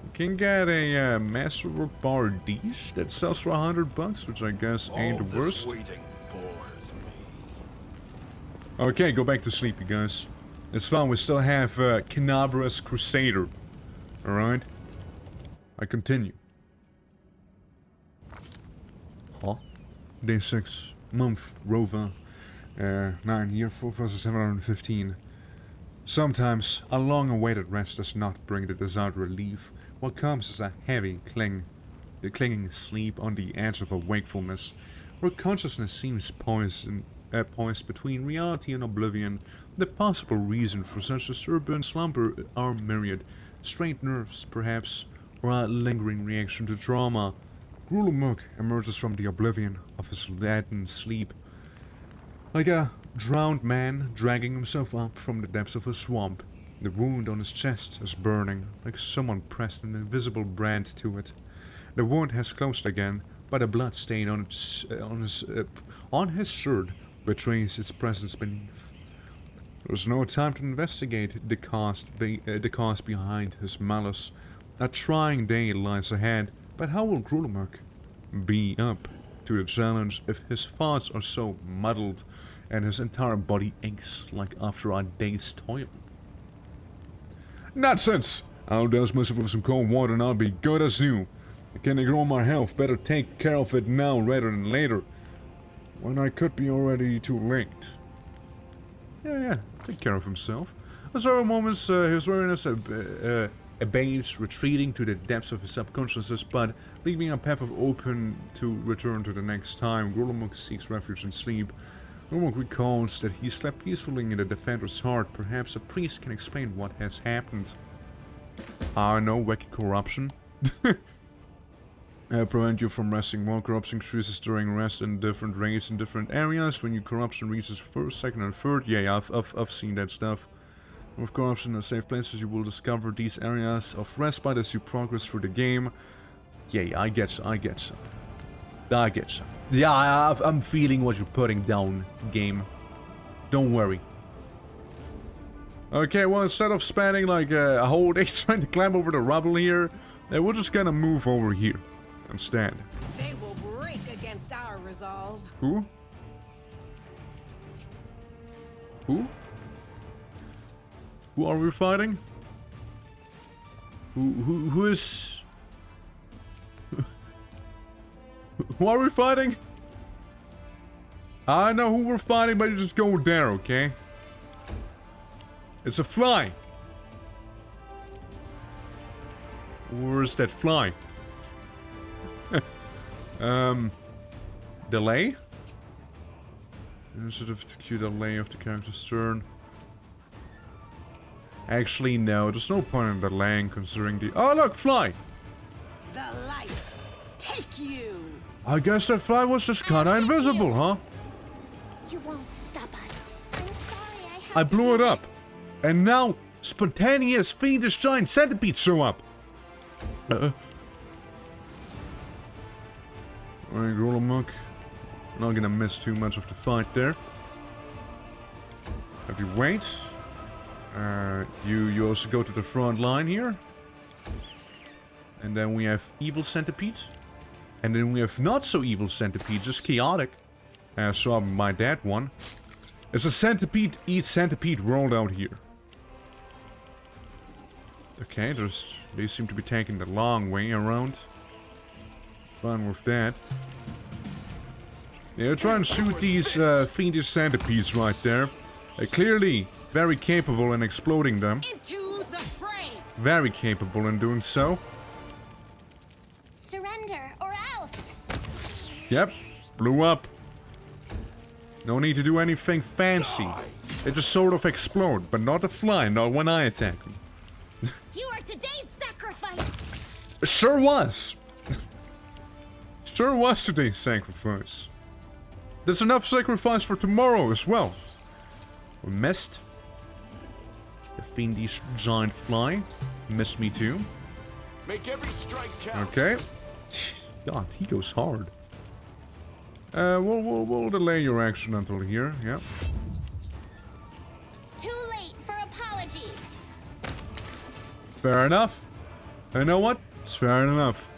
S1: We can get a masterwork bar dish that sells for $100, which I guess ain't
S7: All
S1: the
S7: this
S1: worst.
S7: waiting bores me.
S1: Okay, go back to sleep, you guys. It's fine. We still have Canabrus Crusader. All right. I continue. Huh? Day 6, month, Rova, 9, year 4715. Sometimes a long-awaited rest does not bring the desired relief. What comes is a heavy clinging sleep on the edge of a wakefulness, where consciousness seems poised between reality and oblivion. The possible reason for such disturbance slumber are myriad. Strained nerves, perhaps, or a lingering reaction to trauma. Grulumuk emerges from the oblivion of his leaden sleep, like a drowned man dragging himself up from the depths of a swamp. The wound on his chest is burning, like someone pressed an invisible brand to it. The wound has closed again, but a blood stain on his shirt betrays its presence beneath. There's no time to investigate the cause behind his malice. A trying day lies ahead, but how will Grulemark be up to the challenge if his thoughts are so muddled and his entire body aches like after a day's toil? Nonsense! I'll douse myself with some cold water and I'll be good as new. I can ignore my health, better take care of it now rather than later, when I could be already too late. Yeah, take care of himself. At several moments, his awareness abates, retreating to the depths of his subconsciousness, but leaving a path open to return to the next time. Grulemark seeks refuge in sleep. Grulemark recalls that he slept peacefully in the defender's heart. Perhaps a priest can explain what has happened. No, wacky corruption. Prevent you from resting. While corruption increases during rest in different rates in different areas. When your corruption reaches first, second, and third. Yeah, I've seen that stuff. With corruption in safe places, you will discover these areas of respite as you progress through the game. Yeah, I get you. Yeah, I'm feeling what you're putting down, game. Don't worry. Okay, well, instead of spending like a whole day trying to climb over the rubble here, we're just gonna move over here instead.
S6: They will break against our resolve.
S1: Who? Who? Who are we fighting? Who is... Who are we fighting? I know who we're fighting, but you just go there, okay? It's a fly. Where's that fly? Delay? Instead of the cue delay of the character's turn. Actually, no, there's no point in delaying considering the... Oh, look, fly!
S6: The light, take you!
S1: I guess that fly was just kinda invisible, huh?
S5: You won't stop us. I'm sorry I have
S1: I
S5: to
S1: blew
S5: do
S1: it up.
S5: this.
S1: And now, spontaneous fiendish giant centipedes show up. Alright, Grulemark. Not gonna miss too much of the fight there. If you wait. You also go to the front line here. And then we have evil centipede. And then we have not so evil centipede, just chaotic. So I might that one. It's a centipede eats centipede world out here. Okay, they seem to be taking the long way around. Fun with that. Yeah, try and shoot these fiendish centipedes right there. Clearly very capable in exploding them.
S6: Into the fray!
S1: Very capable in doing so.
S5: Surrender or else.
S1: Yep, blew up. No need to do anything fancy. They just sort of explode, but not a fly, not when I attack them.
S8: You are today's sacrifice!
S1: Sure was. Sure was today's sacrifice. There's enough sacrifice for tomorrow as well. We missed. The fiendish giant fly missed me too.
S9: Make every strike count.
S1: Okay. God, he goes hard. We'll delay your action until here. Yeah.
S5: Too late for apologies.
S1: Fair enough. You know what? It's fair enough.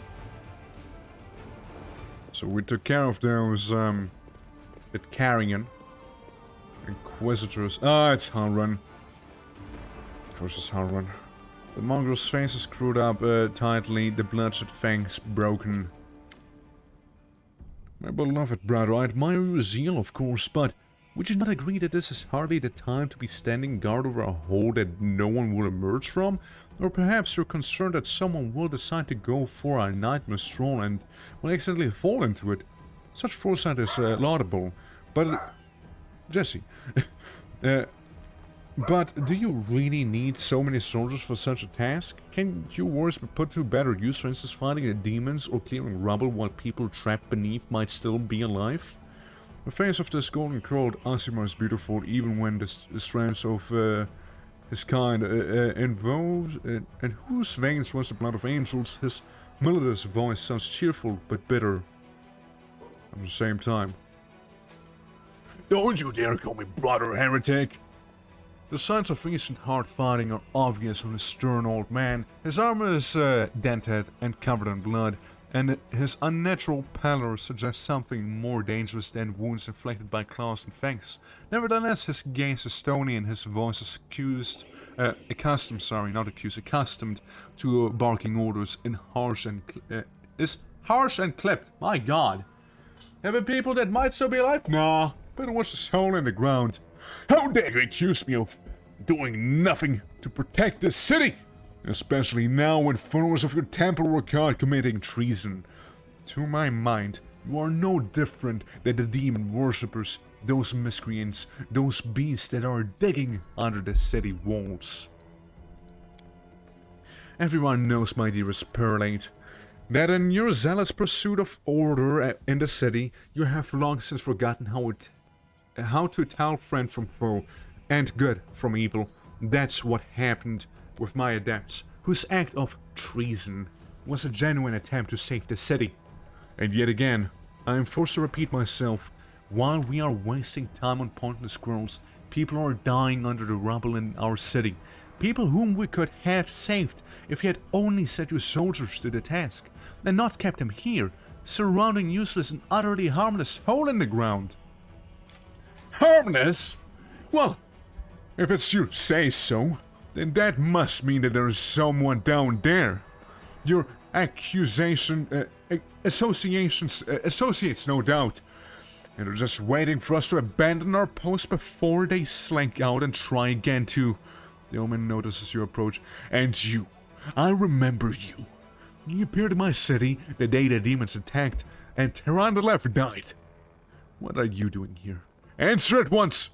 S1: So we took care of those, with carrion. Inquisitors. Ah, it's Harun. Of course it's Harun. The mongrel's face is screwed up tightly, the bloodshot fangs broken. My beloved brother, I admire your zeal, of course, but would you not agree that this is hardly the time to be standing guard over a hole that no one will emerge from? Or perhaps you're concerned that someone will decide to go for a nightmare stroll and will accidentally fall into it. Such foresight is laudable, but... Jesse. But do you really need so many soldiers for such a task? Can your warriors be put to better use, for instance fighting the demons or clearing rubble while people trapped beneath might still be alive? The face of this golden curled Asima is beautiful even when the strands of his kind involves, and whose veins runs the blood of angels. His melodious voice sounds cheerful but bitter at the same time. Don't you dare call me brother, heretic!
S2: The signs of recent hard fighting are obvious on his stern old man. His armor is dented and covered in blood, and his unnatural pallor suggests something more dangerous than wounds inflicted by claws and fangs. Nevertheless, his gaze is stony and his voice is accustomed to barking orders in harsh and clipped. My God. Having people that might still be alive? Nah, better watch this hole in the ground. How dare you accuse me of doing nothing to protect this city? Especially now when followers of your temple were caught committing treason. To my mind, you are no different than the demon worshippers, those miscreants, those beasts that are digging under the city walls. Everyone knows, my dearest Perlate, that in your zealous pursuit of order in the city, you have long since forgotten how to tell friend from foe and good from evil. That's what happened with my adepts, whose act of treason was a genuine attempt to save the city. And yet again, I am forced to repeat myself, while we are wasting time on pointless squirrels, people are dying under the rubble in our city. People whom we could have saved if you had only set your soldiers to the task, and not kept them here, surrounding useless and utterly harmless hole in the ground. Harmless? Well, if it's you say so, then that must mean that there's someone down there. Your associates, no doubt. And they're just waiting for us to abandon our post before they slink out and try again to... The omen notices your approach. And you. I remember you. You appeared in my city the day the demons attacked, and Tyrandalev died. What are you doing here? Answer at once!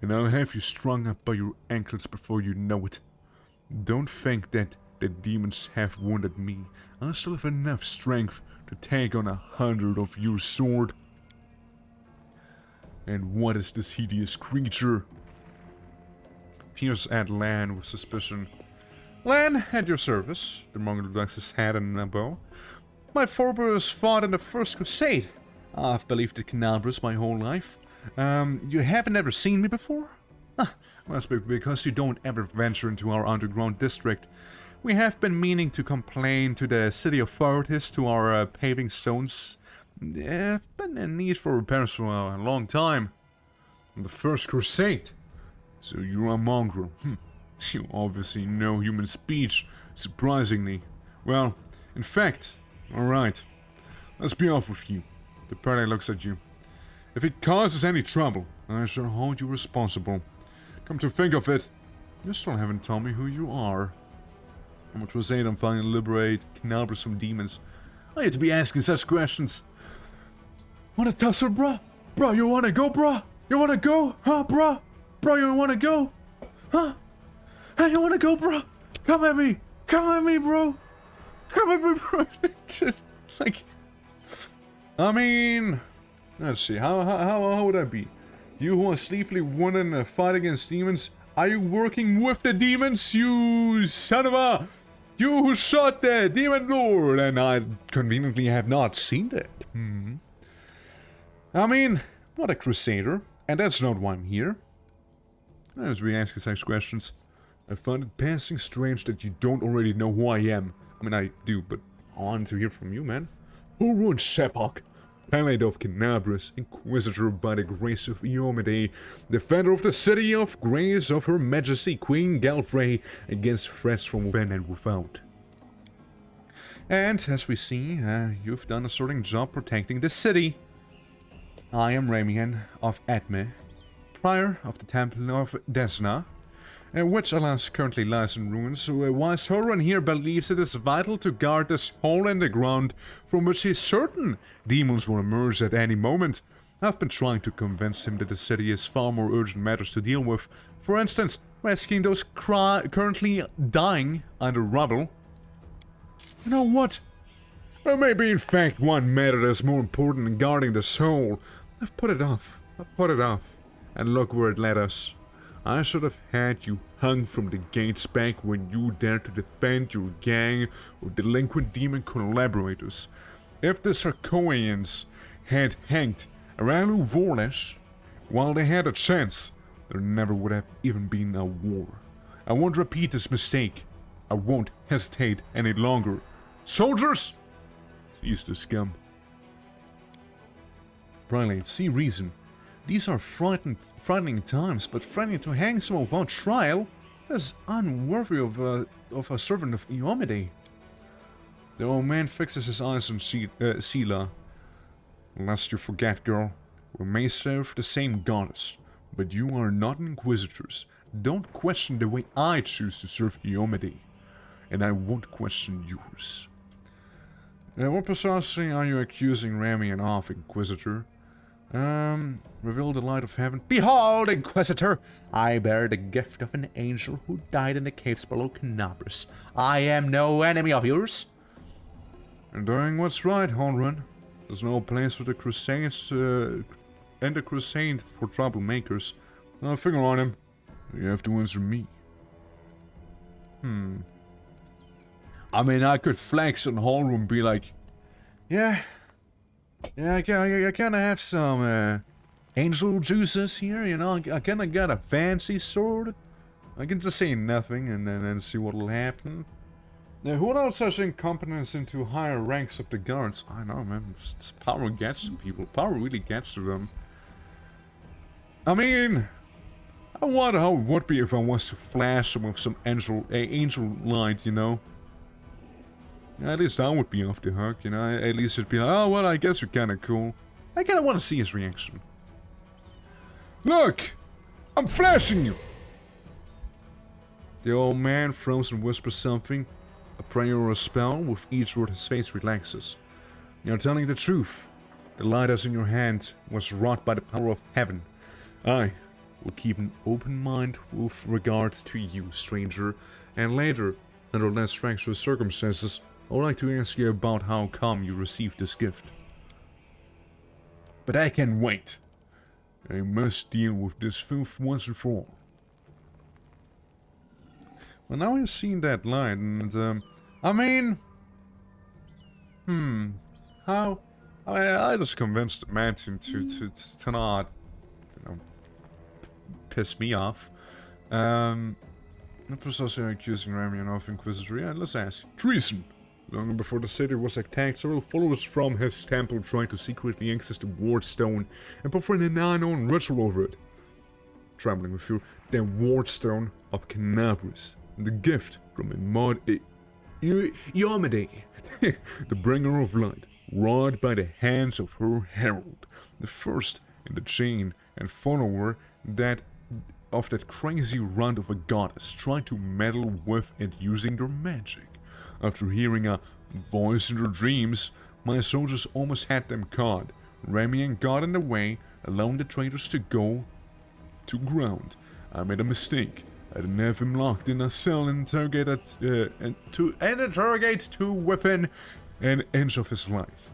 S2: And I'll have you strung up by your ankles before you know it. Don't think that the demons have wounded me. I still have enough strength to take on 100 of your sword. And what is this hideous creature? Peers at Lan with suspicion. Lan, at your service. The monk ducks his head and a bow. My forebears fought in the First Crusade. I've believed in Canabras my whole life. You haven't ever seen me before? Must be because you don't ever venture into our underground district. We have been meaning to complain to the city authorities to our paving stones. Have been in need for repairs for a long time. The First Crusade. So you're a mongrel. You obviously know human speech, surprisingly. Well, in fact, alright. Let's be off with you. The party looks at you. If it causes any trouble, I shall hold you responsible. Come to think of it, you still haven't told me who you are. I'm a crusade on finally liberate Canabras from demons. I hate to be asking such questions. Wanna tussle, bruh? Bruh, you wanna go, bruh? You wanna go? Huh, bruh? Bruh, you wanna go? Huh? Hey, you wanna go, bruh? Come at me! Come at me, bro! Come at me, bro! Just, like... I mean... Let's see, how would that be? You who are sleepily won in a fight against demons, are you working with the demons, you son of a... You who shot the demon lord, and I conveniently have not seen that. I mean, what a crusader, and that's not why I'm here. As we ask such questions, I find it passing strange that you don't already know who I am. I mean, I do, but I want to hear from you, man. Horun Shepok, Prelate of Canabras, Inquisitor by the grace of Iomede, Defender of the City of Grace of Her Majesty Queen Galfrey, against threats from within and without. And, as we see, you've done a sterling job protecting the city. I am Ramian of Atme, Prior of the Temple of Desna, which alas currently lies in ruins, whilst Horun here believes it is vital to guard this hole in the ground from which he's certain demons will emerge at any moment. I've been trying to convince him that the city has far more urgent matters to deal with. For instance, rescuing those currently dying under rubble. You know what? There may be in fact one matter that's more important than guarding this hole. I've put it off. And look where it led us. I should have had you hung from the gates back when you dared to defend your gang of delinquent demon collaborators. If the Sarkoians had hanged Ralu Vorlesh while they had a chance,
S1: there never would have even been a war. I won't repeat this mistake. I won't hesitate any longer. Soldiers! Seize the scum. Prelate, see reason. These are frightening times, but threatening to hang someone without trial? That is unworthy of a servant of Eomede. The old man fixes his eyes on Sela. Lest you forget, girl, we may serve the same goddess, but you are not inquisitors. Don't question the way I choose to serve Eomede, and I won't question yours. What precisely are you accusing Ramian of, Inquisitor? Reveal the light of heaven. Behold, Inquisitor! I bear the gift of an angel who died in the caves below Canabras. I am no enemy of yours. And doing what's right, Honrun. There's no place for the Crusades, and the Crusade for troublemakers. Now figure on him. You have to answer me. I mean, I could flex on Honrun and be like, yeah, I kinda have some, angel juices here, you know, I kinda got a fancy sword. I can just say nothing and then see what'll happen. Now, who else has incompetence into higher ranks of the guards? I know, man, it's power gets to people, power really gets to them. I mean, I wonder how it would be if I was to flash them with some angel light, you know? At least I would be off the hook, you know? At least it'd be like, oh, well, I guess you're kinda cool. I kinda wanna see his reaction. Look! I'm flashing you! The old man throws and whispers something, a prayer or a spell. With each word his face relaxes. You're telling the truth. The light that's in your hand was wrought by the power of heaven. I will keep an open mind with regard to you, stranger, and later, under less fractious circumstances, I would like to ask you about how come you received this gift. But I can wait. I must deal with this filth once and for all. Well, now you've seen that light, and, I mean... how... I just convinced the man to not, you know, piss me off. That was also accusing Ramian of Inquisitor. Yeah, let's ask. Treason! Long before the city was attacked, several followers from his temple tried to secretly access the ward stone and perform an unknown ritual over it. Trembling with fear, the ward stone of Canabras, the gift from Eomede, the bringer of light, wrought by the hands of her herald, the first in the chain and follower of that crazy runt of a goddess tried to meddle with and using their magic. After hearing a voice in their dreams, my soldiers almost had them caught. Ramian got in the way, allowing the traitors to go to ground. I made a mistake. I didn't have him locked in a cell and interrogate to within an inch of his life.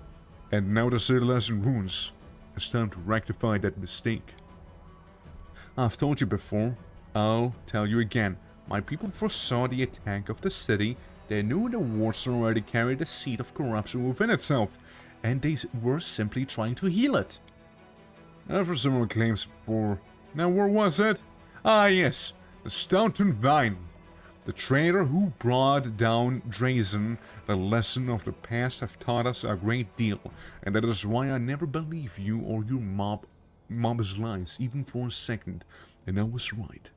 S1: And now the citadel is in ruins. It's time to rectify that mistake. I've told you before. I'll tell you again. My people foresaw the attack of the city. They knew the wards already carried a seed of corruption within itself, and they were simply trying to heal it. After similar claims before. Now where was it? Ah yes, the Staunton Vine. The traitor who brought down Drazen. The lesson of the past have taught us a great deal, and that is why I never believe you or your mob's lies, even for a second, and I was right.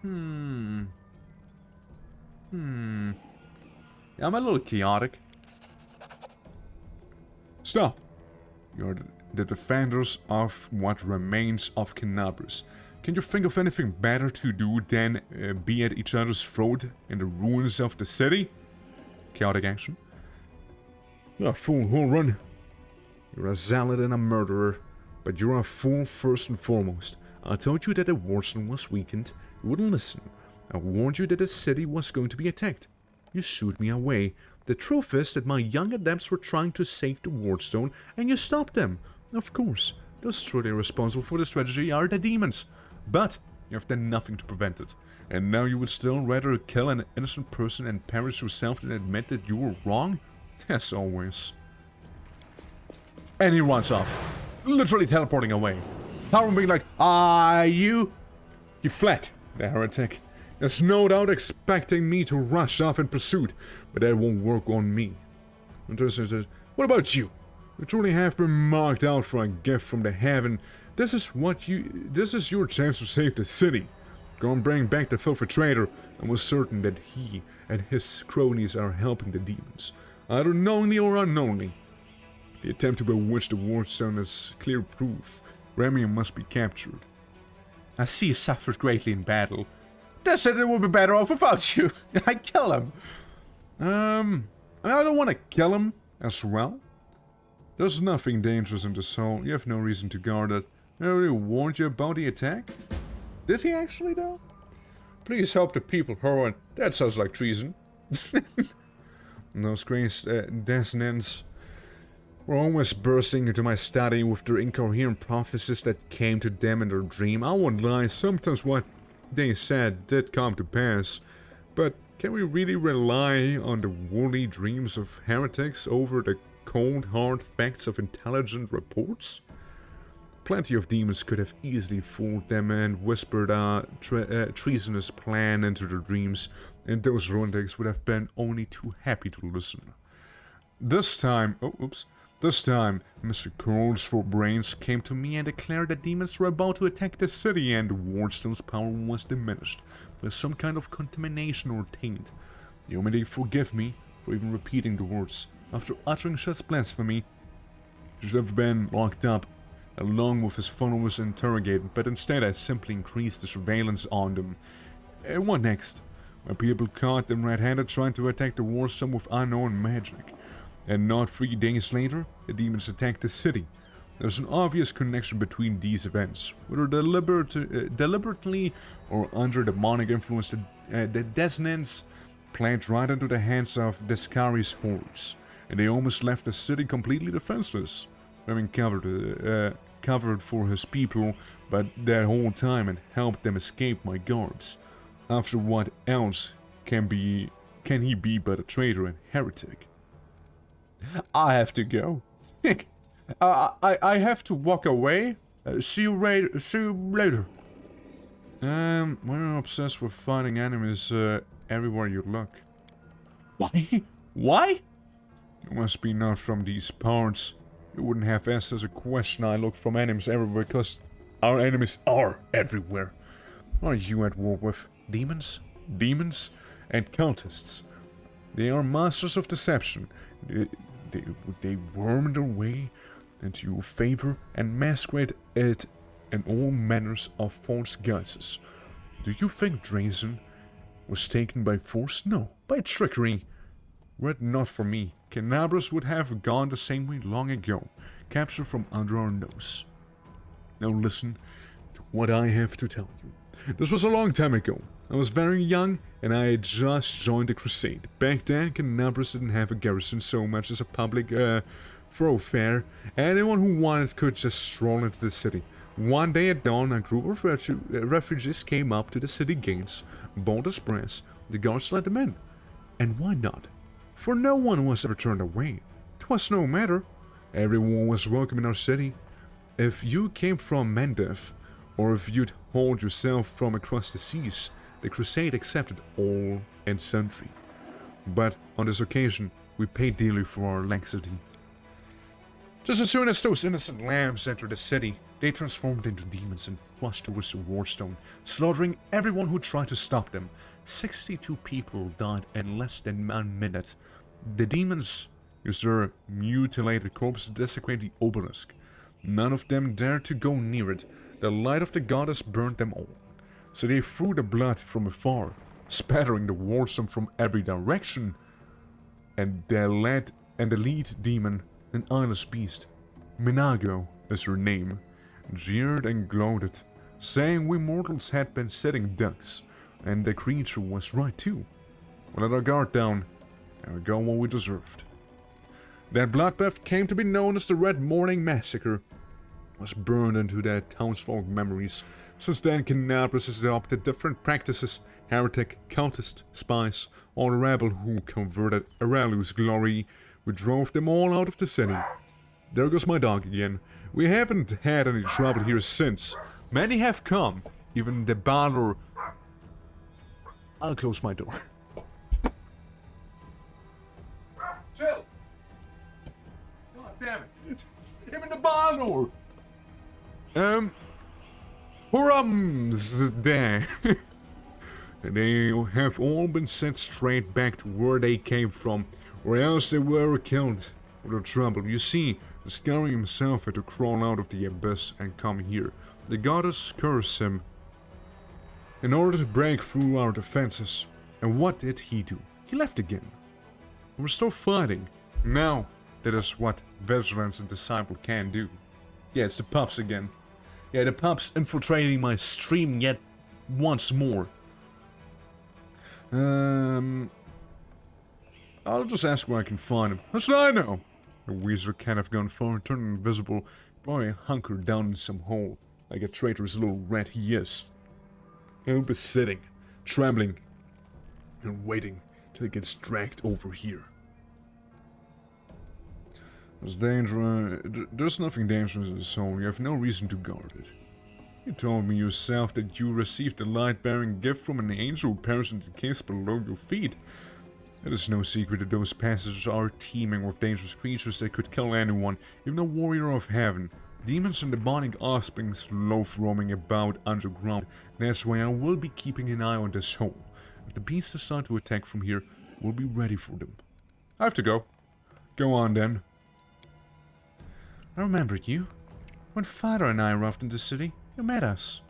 S1: Yeah, I'm a little chaotic. Stop! You're the defenders of what remains of Canabras. Can you think of anything better to do than be at each other's throat in the ruins of the city? Chaotic action. You're a fool, Honrun. You're a zealot and a murderer, but you're a fool first and foremost. I told you that the wardstone was weakened. You wouldn't listen. I warned you that the city was going to be attacked. You shooed me away. The truth is that my young adepts were trying to save the wardstone, and you stopped them. Of course, those truly responsible for the strategy are the demons. But you have done nothing to prevent it. And now you would still rather kill an innocent person and perish yourself than admit that you were wrong? As always.
S2: And he runs off, literally teleporting away. Tyrone being like, you fled, the heretic. There's no doubt expecting me to rush off in pursuit, but that won't work on me. What about you? You truly have been marked out for a gift from the heaven. This is your chance to save the city. Go and bring back the filthy traitor, and was certain that he and his cronies are helping the demons, either knowingly or unknowingly. The attempt to bewitch the Wardstone is clear proof. Remy must be captured. I see you suffered greatly in battle. They said it would be better off without you. I kill him. I don't want to kill him as well. There's nothing dangerous in the soul. You have no reason to guard it. I already warned you about the attack. Did he actually though? Please help the people, Herwin. That sounds like treason. Those crazed dissonants were always bursting into my study with their incoherent prophecies that came to them in their dream. I won't lie, sometimes what they said did come to pass. But can we really rely on the woolly dreams of heretics over the cold, hard facts of intelligent reports? Plenty of demons could have easily fooled them and whispered a treasonous plan into their dreams, and those lunatics would have been only too happy to listen. This time, Mr. Coles for Brains came to me and declared that demons were about to attack the city and Wardstone's power was diminished by some kind of contamination or taint. You may forgive me for even repeating the words. After uttering such blasphemy, he should have been locked up, along with his followers interrogated, but instead I simply increased the surveillance on them. And what next? My people caught them red-handed trying to attack the Wardstone with unknown magic. And not 3 days later, the demons attacked the city. There's an obvious connection between these events. Whether deliberately or under demonic influence, the dissonance played right into the hands of Descari's hordes, and they almost left the city completely defenseless, having covered for his people, but that whole time and helped them escape my guards. After what else can he be but a traitor and heretic? I have to go. I have to walk away. See you later. We're obsessed with finding enemies everywhere you look. Why? Why? You must be not from these parts. You wouldn't have asked us a question. I look from enemies everywhere because our enemies are everywhere. Are you at war with demons? Demons and cultists. They are masters of deception. They worm their way into your favor and masquerade it in all manners of false guises. Do you think Drazen was taken by force? No, by trickery. Were it not for me, Canabras would have gone the same way long ago, captured from under our nose. Now listen to what I have to tell you. This was a long time ago. I was very young, and I had just joined the crusade. Back then, Canabras didn't have a garrison so much as a public thoroughfare. Anyone who wanted could just stroll into the city. One day at dawn, a group of refugees came up to the city gates, bold as brass. The guards let them in. And why not? For no one was ever turned away. 'Twas no matter. Everyone was welcome in our city. If you came from Mendev, or if you'd hauled yourself from across the seas, the crusade accepted all and sundry. But on this occasion, we paid dearly for our laxity. Just as soon as those innocent lambs entered the city, they transformed into demons and rushed towards the Wardstone, slaughtering everyone who tried to stop them. 62 people died in less than 1 minute. The demons used their mutilated corpses to desecrate the obelisk. None of them dared to go near it. The light of the goddess burned them all. So they threw the blood from afar, spattering the Wardstone from every direction. And the lead demon, an eyeless beast, Minago is her name, jeered and gloated, saying we mortals had been sitting ducks, and the creature was right too. We let our guard down, and we got what we deserved. That bloodbath came to be known as the Red Morning Massacre. Was burned into their townsfolk memories. Since then, Canabras has adopted different practices: heretic, cultist, spies, or the rebel who converted Aurelius' glory. We drove them all out of the city.
S1: there goes my dog again. We haven't had any trouble here since. Many have come. Even the butler... I'll close my door. Chill! God damn it. Even the butler! Hurrums there. They have all been sent straight back to where they came from, or else they were killed for the trouble. You see, the Scary himself had to crawl out of the abyss and come here. The goddess cursed him in order to break through our defenses. And what did he do? He left again. We're still fighting. Now, that is what Vigilance and Disciple can do. Yeah, it's the pups again. Yeah, the pups infiltrating my stream yet once more. I'll just ask where I can find him. That's what I know. The Weezer can't have gone far and turned invisible. Probably hunkered down in some hole, like a traitorous little rat he is. He'll be sitting, trembling, and waiting till he gets dragged over here. There's nothing dangerous in the soul. You have no reason to guard it. You told me yourself that you received a light-bearing gift from an angel who perished in the caves below your feet. It is no secret that those passages are teeming with dangerous creatures that could kill anyone, even a warrior of heaven. Demons and demonic offsprings loaf roaming about underground. That's why I will be keeping an eye on this hole. If the beasts decide to attack from here, we'll be ready for them. I have to go. Go on then.
S2: I remember you. When Father and I arrived in the city, you met us.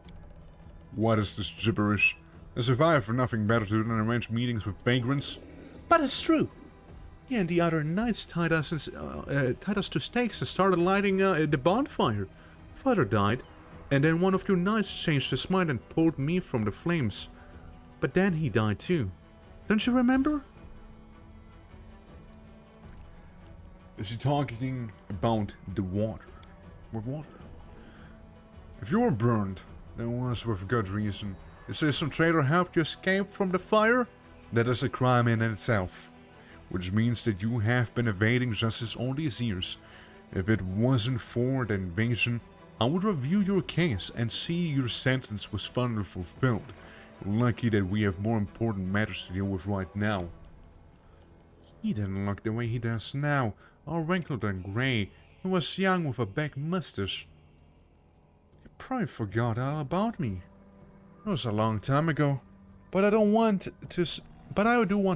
S1: What is this gibberish? As if I have nothing better to do than arrange meetings with vagrants.
S2: But it's true. You and the other knights tied us to stakes and started lighting the bonfire. Father died, and then one of your knights changed his mind and pulled me from the flames. But then he died too. Don't you remember?
S1: Is he talking about the water? What water? If you were burned, that was with good reason. You say some traitor helped you escape from the fire? That is a crime in itself. Which means that you have been evading justice all these years. If it wasn't for the invasion, I would review your case and see your sentence was finally fulfilled. Lucky that we have more important matters to deal with right now.
S2: He didn't look the way he does now, all wrinkled and grey. He was young with a big mustache. You probably forgot all about me. It was a long time ago, but I do want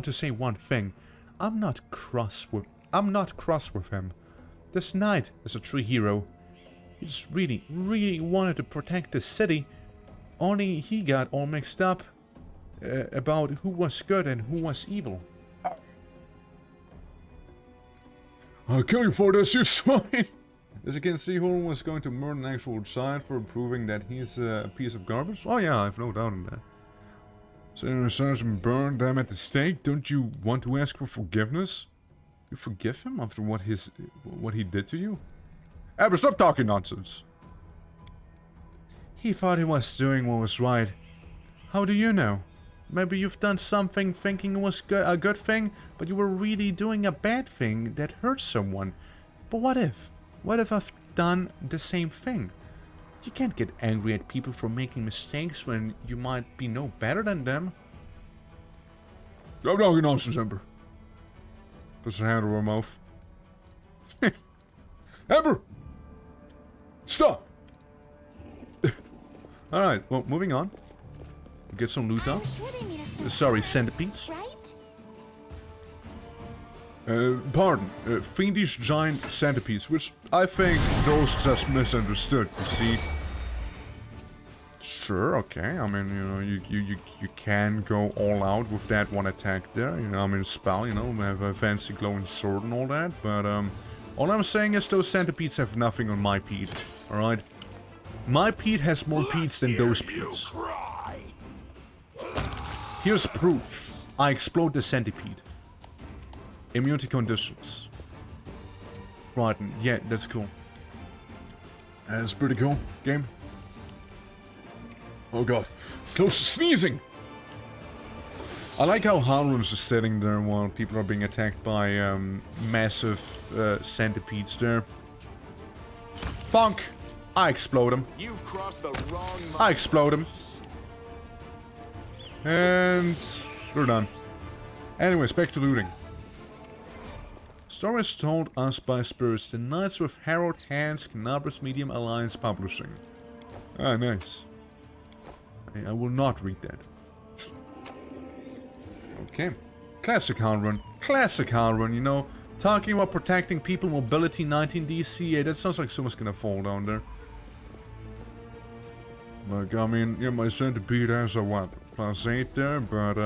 S2: to say one thing. I'm not cross with him. This knight is a true hero. He just really wanted to protect the city. Only he got all mixed up about who was good and who was evil.
S1: I'll kill you for this, you swine! As you can see, Horn was going to murder an actual child for proving that he's a piece of garbage. Oh yeah, I have no doubt in that. So your sergeant burned them at the stake. Don't you want to ask for forgiveness? You forgive him after what he did to you? Abba, stop talking nonsense.
S2: He thought he was doing what was right. How do you know? Maybe you've done something thinking it was a good thing, but you were really doing a bad thing that hurt someone. But what if? What if I've done the same thing? You can't get angry at people for making mistakes when you might be no better than them.
S1: Stop talking nonsense, Ember. Puts her hand over her mouth. Ember! Stop!
S2: Alright, well, moving on. Get some loot up. Sorry, centipedes.
S1: Pardon. Fiendish giant centipedes, which I think those just misunderstood, you see. Sure, okay. I mean, you know, you can go all out with that one attack there. You know, I mean, spell, you know, we have a fancy glowing sword and all that. But, all I'm saying is those centipedes have nothing on my Pete. Alright? My Pete has more Petes than those Petes. Here's proof. I explode the centipede. Immunity conditions. Right, yeah, that's cool. That's pretty cool. Game. Oh god. Close to sneezing! I like how Halron's just sitting there while people are being attacked by massive centipedes there.
S2: Bonk! I explode him.
S9: You've crossed the wrong
S2: I
S9: line.
S2: explode him. And we're done. Anyways, back to looting. Stories told us by spirits, the Knights with Harold Hands, Canabra's Medium Alliance Publishing. Ah, nice. I will not read that. Okay. Classic hard run. Classic hard run, you know. Talking about protecting people, mobility 19 DC. Yeah, that sounds like someone's gonna fall down there. Like, I mean, yeah, my centipede has a what? +8 there, but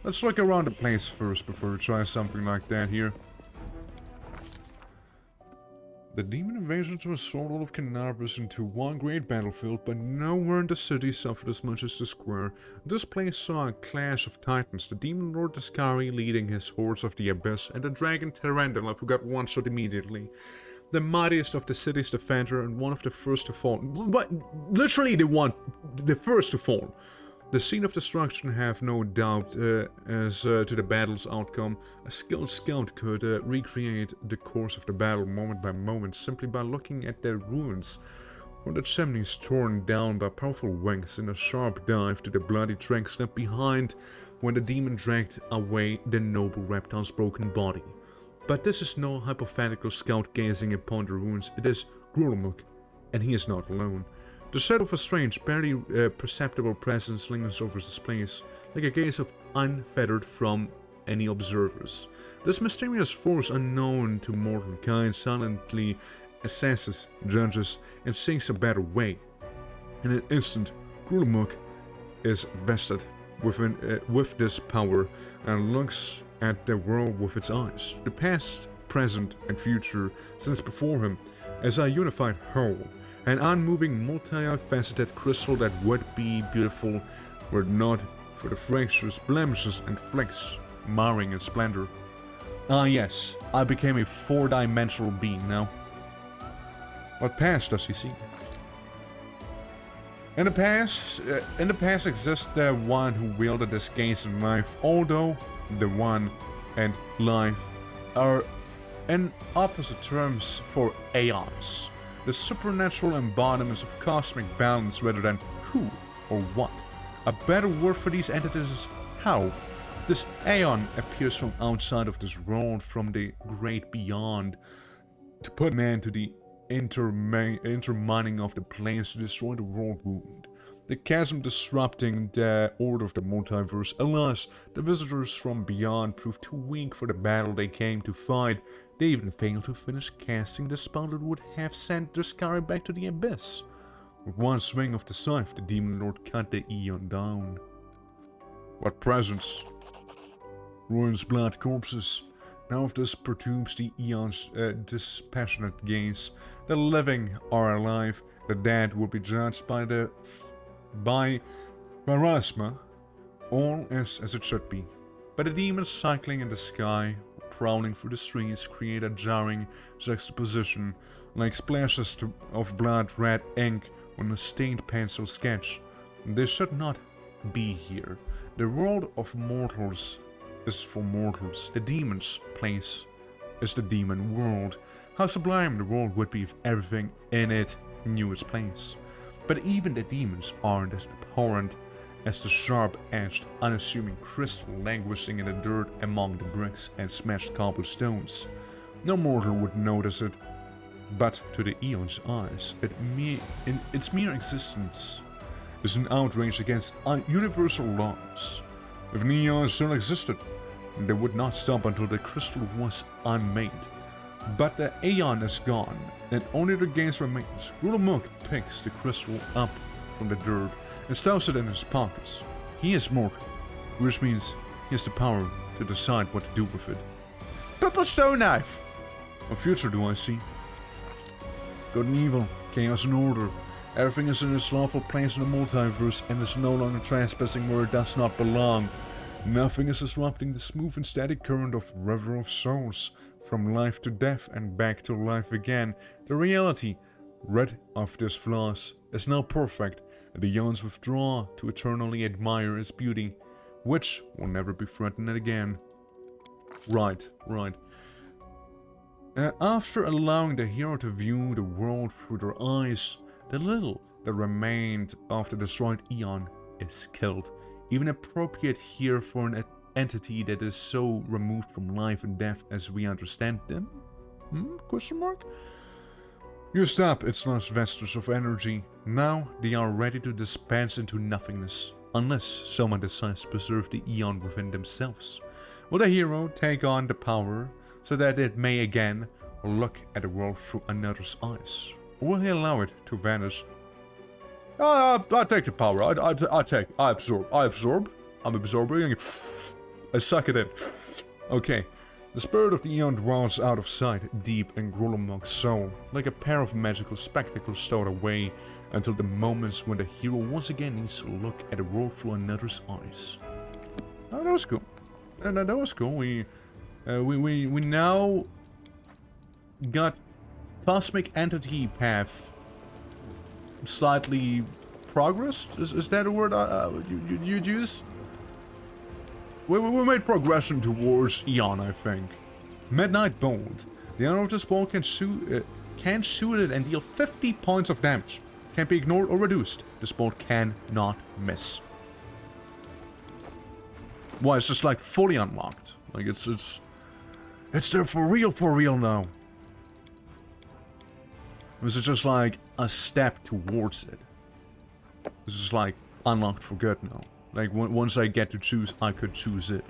S2: let's look around the place first before we try something like that here. The demon invasions were sold all of Canarbus into one great battlefield, but nowhere in the city suffered as much as the square. This place saw a clash of titans, the demon lord Discari leading his hordes of the abyss, and the dragon Terendala, who got one shot immediately. The mightiest of the city's defender and one of the first to fall. But literally the first to fall. The scene of destruction, have no doubt, as to the battle's outcome. A skilled scout could recreate the course of the battle moment by moment simply by looking at their ruins, or the chimneys torn down by powerful wings in a sharp dive to the bloody tracks left behind when the demon dragged away the noble reptile's broken body. But this is no hypothetical scout gazing upon the ruins, it is Grulmuk, and he is not alone. The shadow of a strange, barely perceptible presence lingers over this place, like a gaze of unfettered from any observers. This mysterious force unknown to mortal kind silently assesses, judges, and seeks a better way. In an instant, Grulmuk is vested with this power and looks at the world with its eyes. The past, present, and future since before him as a unified whole. An unmoving, multifaceted crystal that would be beautiful were it not for the fractures, blemishes, and flecks marring its splendor. Ah yes, I became a four-dimensional being now. What past does he see? In the past exists the one who wielded this gaze and life, although the one and life are in opposite terms for aeons. The supernatural embodiments of cosmic balance rather than who or what. A better word for these entities is how. This aeon appears from outside of this world, from the great beyond, to put an end to the intermining of the planes to destroy the world wound. The chasm disrupting the order of the multiverse. Alas, the visitors from beyond proved too weak for the battle they came to fight. They even failed to finish casting the spell that would have sent Discari back to the abyss. With one swing of the scythe, the demon lord cut the Eon down. What presence? Ruins, blood, corpses. Now if this perturbs the Eon's dispassionate gaze, the living are alive, the dead will be judged by Pharasma. All is as it should be. But the demons cycling in the sky, prowling through the streets, create a jarring juxtaposition, like splashes of blood red ink on a stained pencil sketch. They should not be here. The world of mortals is for mortals. The demon's place is the demon world. How sublime the world would be if everything in it knew its place. But even the demons aren't as abhorrent as the sharp-edged, unassuming crystal languishing in the dirt among the bricks and smashed cobblestones. No mortal would notice it, but to the Eon's eyes, its mere existence is an outrage against universal laws. If an Eon still existed, they would not stop until the crystal was unmade. But the Aeon is gone, and only the gaze remains. Grulmuk picks the crystal up from the dirt and stows it in his pockets. He is mortal, which means he has the power to decide what to do with it. Purple stone knife! What future do I see? Good and evil, chaos and order. Everything is in its lawful place in the multiverse and is no longer trespassing where it does not belong. Nothing is disrupting the smooth and steady current of river of souls, from life to death and back to life again. The reality, rid of these flaws, is now perfect, and the Eons withdraw to eternally admire its beauty, which will never be threatened again. Right.
S1: After allowing the hero to view the world through their eyes, the little that remained of the destroyed Eon is killed. Even appropriate here for an entity that is so removed from life and death as we understand them? Question mark? You stop its last vestige of energy. Now they are ready to dispense into nothingness, unless someone decides to preserve the Eon within themselves. Will the hero take on the power so that it may again look at the world through another's eyes? Or will he allow it to vanish? I take the power. I absorb. I'm absorbing. I suck it in. Okay. The spirit of the Eon dwells out of sight, deep in Grolomok's soul, like a pair of magical spectacles stowed away until the moments when the hero once again needs to look at the world through another's eyes. Oh, that was cool. That was cool. We now got Cosmic Entity Path slightly progressed. Is that a word you'd use? We made progression towards Eon, I think. Midnight Bolt. The owner of this ball can shoot it and deal 50 points of damage. Can't be ignored or reduced. This bolt cannot miss. Why? It's just like fully unlocked. Like it's there for real now. Or is it just like a step towards it? It's just like unlocked for good now. Like, once I get to choose, I could choose it.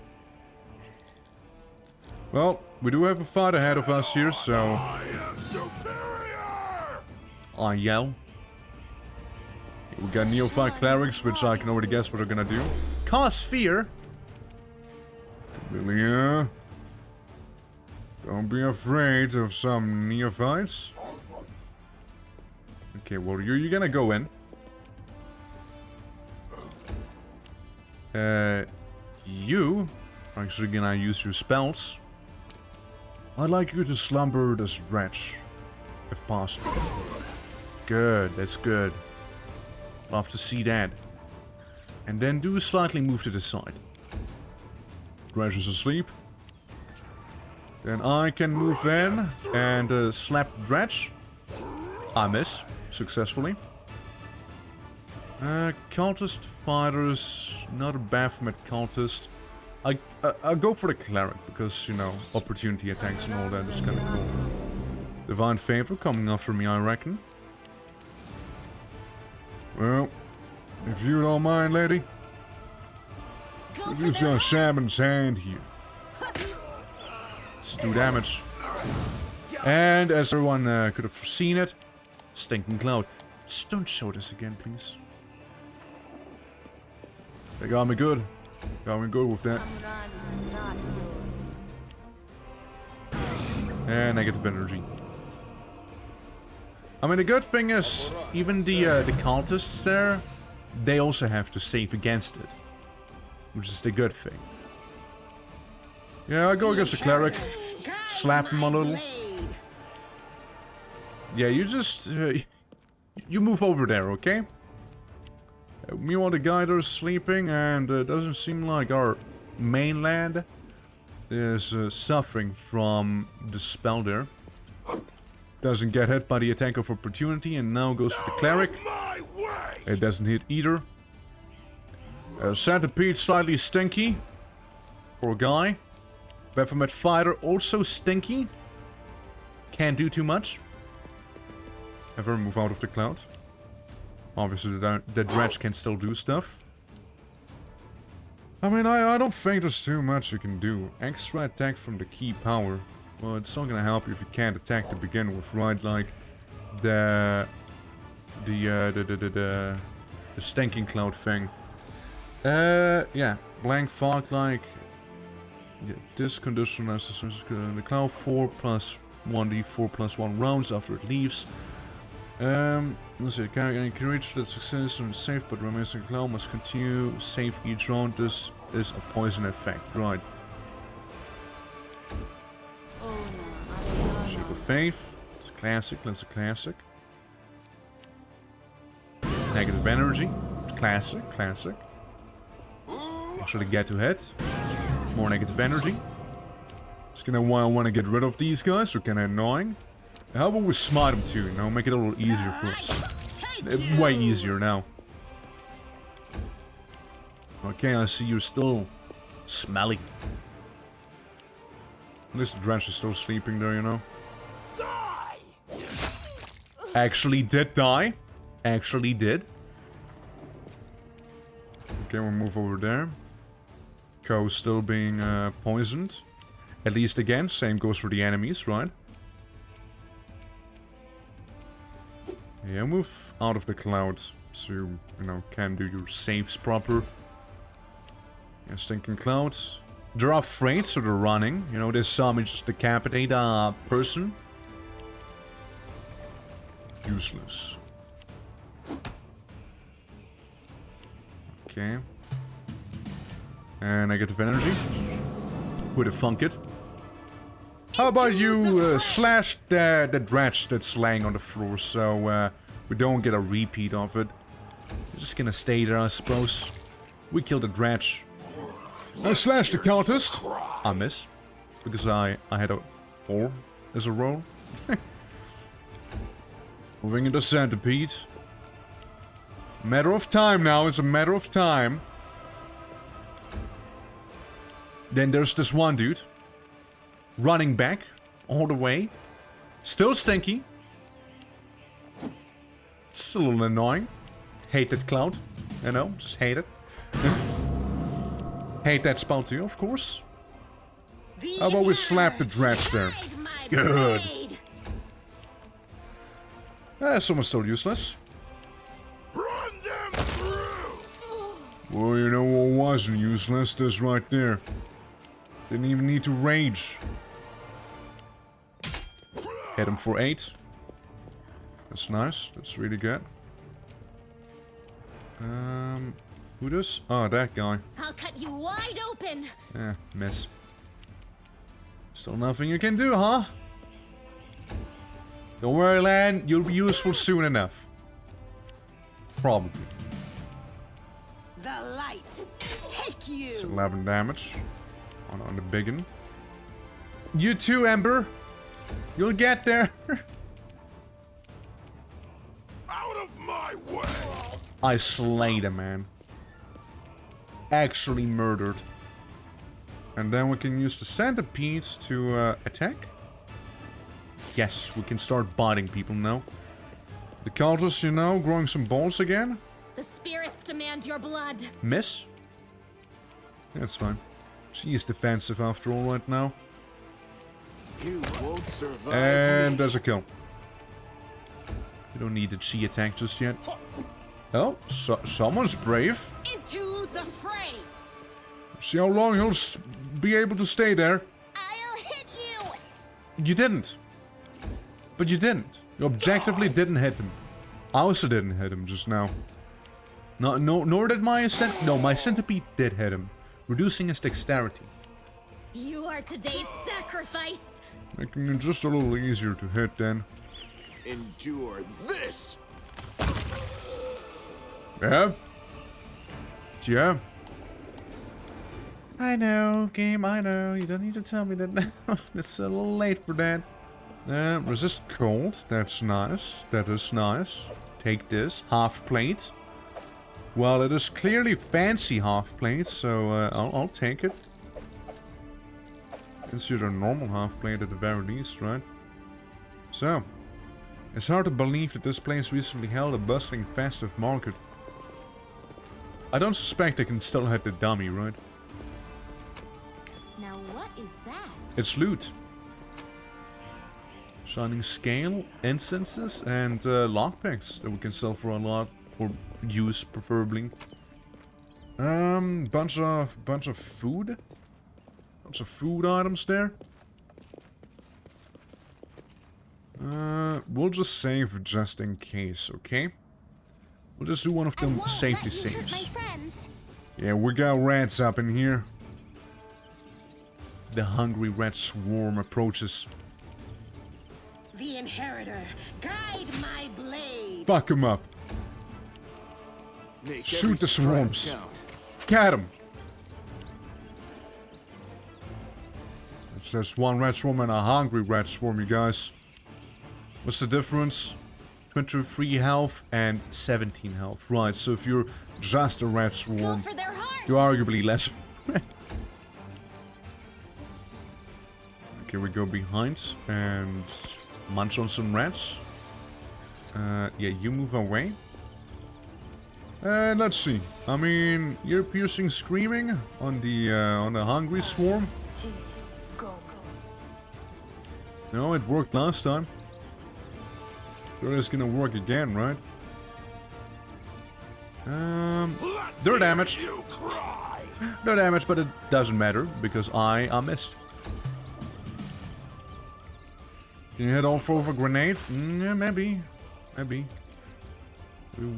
S1: Well, we do have a fight ahead of us here, so... I am superior! I yell. We got Neophyte Clerics, which I can already guess what they're gonna do. Cause fear! Lilia, don't be afraid of some Neophytes. Okay, well, you're gonna go in. You are actually gonna use your spells. I'd like you to slumber this wretch, if possible. Good, that's good. Love to see that. And then do slightly move to the side. Dredge is asleep. Then I can move in and slap Dredge. I miss, successfully. Cultist fighters, not a Baphomet cultist. I'll go for the cleric because, you know, opportunity attacks and all that is kind of cool. Divine favor coming after me, I reckon. Well, if you don't mind, lady, use your shaman's hand here. Let's do damage. And as everyone could have foreseen it, Stinking Cloud. Just don't show this again, please. They got me good. Got me good with that. And negative energy. I mean, the good thing is, even the cultists there, they also have to save against it. Which is the good thing. Yeah, I'll go against the cleric. Slap him a little. Yeah, you just... you move over there, okay? Meanwhile, the guy there is sleeping, and it doesn't seem like our mainland is suffering from the spell there. Doesn't get hit by the attack of opportunity, and now goes for the cleric. It doesn't hit either. Centipede slightly stinky. Poor guy. Baphomet fighter also stinky. Can't do too much. Have her move out of the cloud. Obviously, the dredge can still do stuff. I mean, I don't think there's too much you can do. Extra attack from the key power. Well, it's not gonna help you if you can't attack to begin with, right? Like the stinking cloud thing. Yeah, blank fog, like yeah, this condition has the cloud 4 plus 1d4 plus 1 rounds after it leaves. Let's see, any creature that succeeds and is safe but remains in the cloud must continue save each round. This is a poison effect, right? Shape of Faith. It's classic, that's a classic. Negative energy. Classic, classic. Actually get to hit. More negative energy. Just gonna want to get rid of these guys. They're kind of annoying. How about we smite them too, you know? Make it a little easier for us. Way easier now. Okay, I see you're still smelly. At least the drench is still sleeping there, you know? Actually did die. Actually did. Okay, we'll move over there. Co's still being poisoned. At least again, same goes for the enemies, right? Yeah, move out of the cloud so you know, can do your saves proper. Yeah, stinking clouds. They're afraid, so they're running. You know, they saw me just decapitate a person. Useless. Okay. And negative energy. With a funk it. How about you slash the dredge that's laying on the floor so we don't get a repeat of it. We're just gonna stay there, I suppose. We killed the dredge. I slashed the cultist. I miss. Because I had a 4 as a roll. Moving into centipede. Matter of time now, it's a matter of time. Then there's this one dude. Running back. All the way. Still stinky. It's a little annoying. Hate that cloud. You know, just hate it. Hate that spell too, of course. How about we slap the dredge there? Good. Someone's still useless.
S7: Run them through!
S1: Well, you know what wasn't useless? This right there. Didn't even need to rage. Hit him for 8. That's nice. That's really good. Who does? Oh, that guy.
S8: I'll cut you wide open.
S1: Miss. Still nothing you can do, huh? Don't worry, Lan. You'll be useful soon enough. Probably.
S6: The light. Take you.
S1: It's 11 damage. On the biggin. You too, Ember. You'll get there.
S7: Out of my way!
S1: I slayed a man. Actually murdered. And then we can use the centipede to attack. Yes, we can start biting people now. The cultists, you know, growing some balls again.
S8: The spirits demand your blood.
S1: Miss. That's fine. She is defensive after all right now.
S9: You won't survive.
S1: And there's a kill. We don't need the chi attack just yet. Oh, someone's brave.
S6: Into the fray.
S1: See how long he'll be able to stay there.
S8: I'll hit you.
S1: You didn't. But you didn't. You objectively didn't hit him. I also didn't hit him just now. Nor did my centipede did hit him, reducing his dexterity.
S8: You are today's sacrifice.
S1: Making it just a little easier to hit then.
S9: Endure this.
S1: Yeah? Yeah? I know, game, I know. You don't need to tell me that now. It's a little late for that. Resist cold. That's nice. That is nice. Take this. Half plate. Well, it is clearly fancy half plate, so I'll take it. Consider a normal half plate at the very least, right? So, it's hard to believe that this place recently held a bustling festive market. I don't suspect they can still hit the dummy, right?
S8: Now what is that?
S1: It's loot. Shining scale, incenses, and lockpicks that we can sell for a lot, or use preferably. Bunch of food. Bunch of food items there. We'll just save just in case, okay? We'll just do one of them safety saves. Yeah, we got rats up in here. The hungry rat swarm approaches.
S6: The inheritor, guide my blade.
S1: Fuck him up.
S9: Make
S1: Shoot
S9: every
S1: the
S9: strike
S1: swarms.
S9: count.
S1: Got him. Let's So there's one rat swarm and a hungry rat swarm, you guys. What's the difference? 23 health and 17 health. Right, so if you're just a rat
S8: Go
S1: swarm,
S8: for their heart.
S1: you're arguably less. Okay, we go behind and munch on some rats. Yeah, you move away. Let's see. I mean, you're piercing screaming on the hungry swarm. No, it worked last time. So it's gonna work again, right? They're damaged. No damage, but it doesn't matter because I missed. Can you hit all 4 with a grenade? Yeah, maybe. Maybe.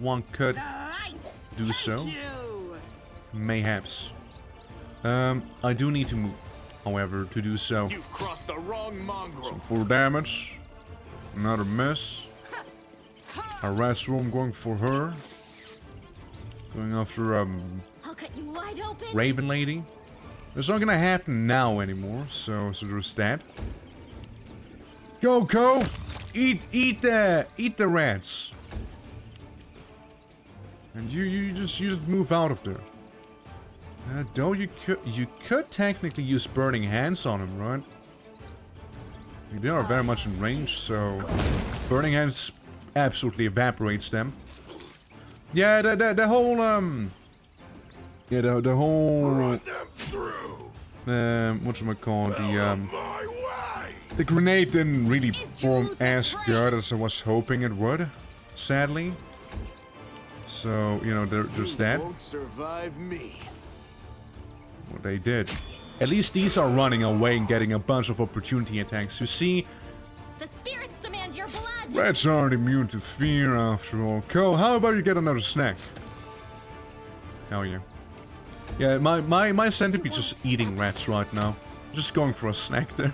S1: One could do so. Mayhaps. I do need to move, however, to do so.
S9: You've crossed the wrong mongrel.
S1: Some full damage. Another miss. A rat swarm going for her. Going after
S8: I'll cut you wide open.
S1: Raven Lady. It's not gonna happen now anymore, so there's that. Go, Ko! Eat the rats. And you just move out of there. Though you could technically use burning hands on him, right? They are very much in range, so burning hands absolutely evaporates them. Yeah, the whole yeah, the whole whatchamacallit, the grenade didn't really perform as good as I was hoping it would, sadly. So, you know, there's that.
S9: Won't survive me.
S1: Well, they did. At least these are running away and getting a bunch of opportunity attacks. You see,
S8: The spirits demand your blood.
S1: rats aren't immune to fear after all. Ko, how about you get another snack? Hell yeah. Yeah, my centipede's just eating rats right now. Just going for a snack there.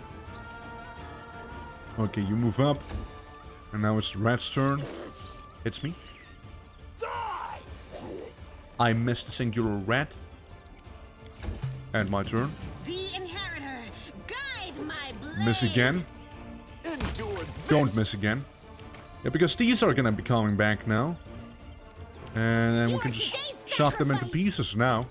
S1: Okay, you move up. And now it's the rat's turn. It's me. I missed a singular rat. And my turn.
S6: The inheritor, guide my blade.
S1: Miss again. Don't miss again. Yeah, because these are gonna be coming back now. And then we can just chop them into pieces now.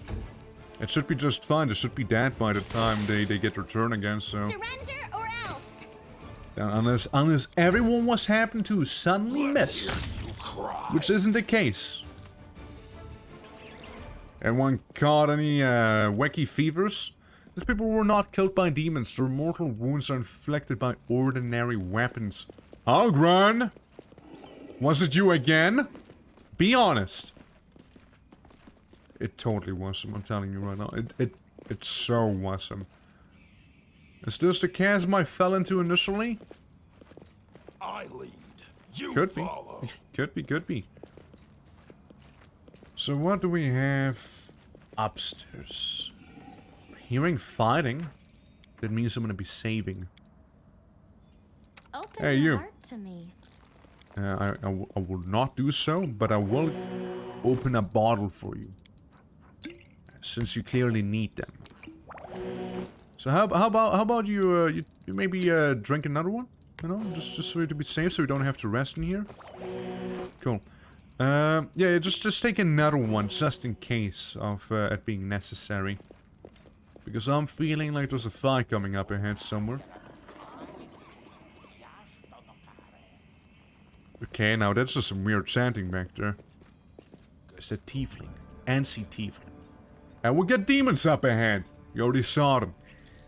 S1: It should be just fine. They should be dead by the time they get their turn again, so...
S8: Surrender or else.
S1: Unless everyone was happened to suddenly miss. Which isn't the case. Anyone caught any wacky fevers? These people were not killed by demons. Their mortal wounds are inflicted by ordinary weapons. Algren! Was it you again? Be honest. It totally was him, I'm telling you right now. It's so awesome. Is this the chasm I fell into initially?
S7: I lead. You
S1: Could be.
S7: follow.
S1: Could be. So what do we have upstairs? Hearing fighting. That means I'm gonna be saving.
S8: Open
S1: Hey,
S8: your
S1: you.
S8: heart to me.
S1: I will not do so, but I will open a bottle for you. Since you clearly need them. So how about you maybe drink another one? You know, just so to be safe, so we don't have to rest in here. Cool. Yeah, just take another one, just in case of it being necessary. Because I'm feeling like there's a fight coming up ahead somewhere. Okay, now that's just some weird chanting back there. It's a tiefling. Anti-tiefling. And we'll get demons up ahead. You already saw them.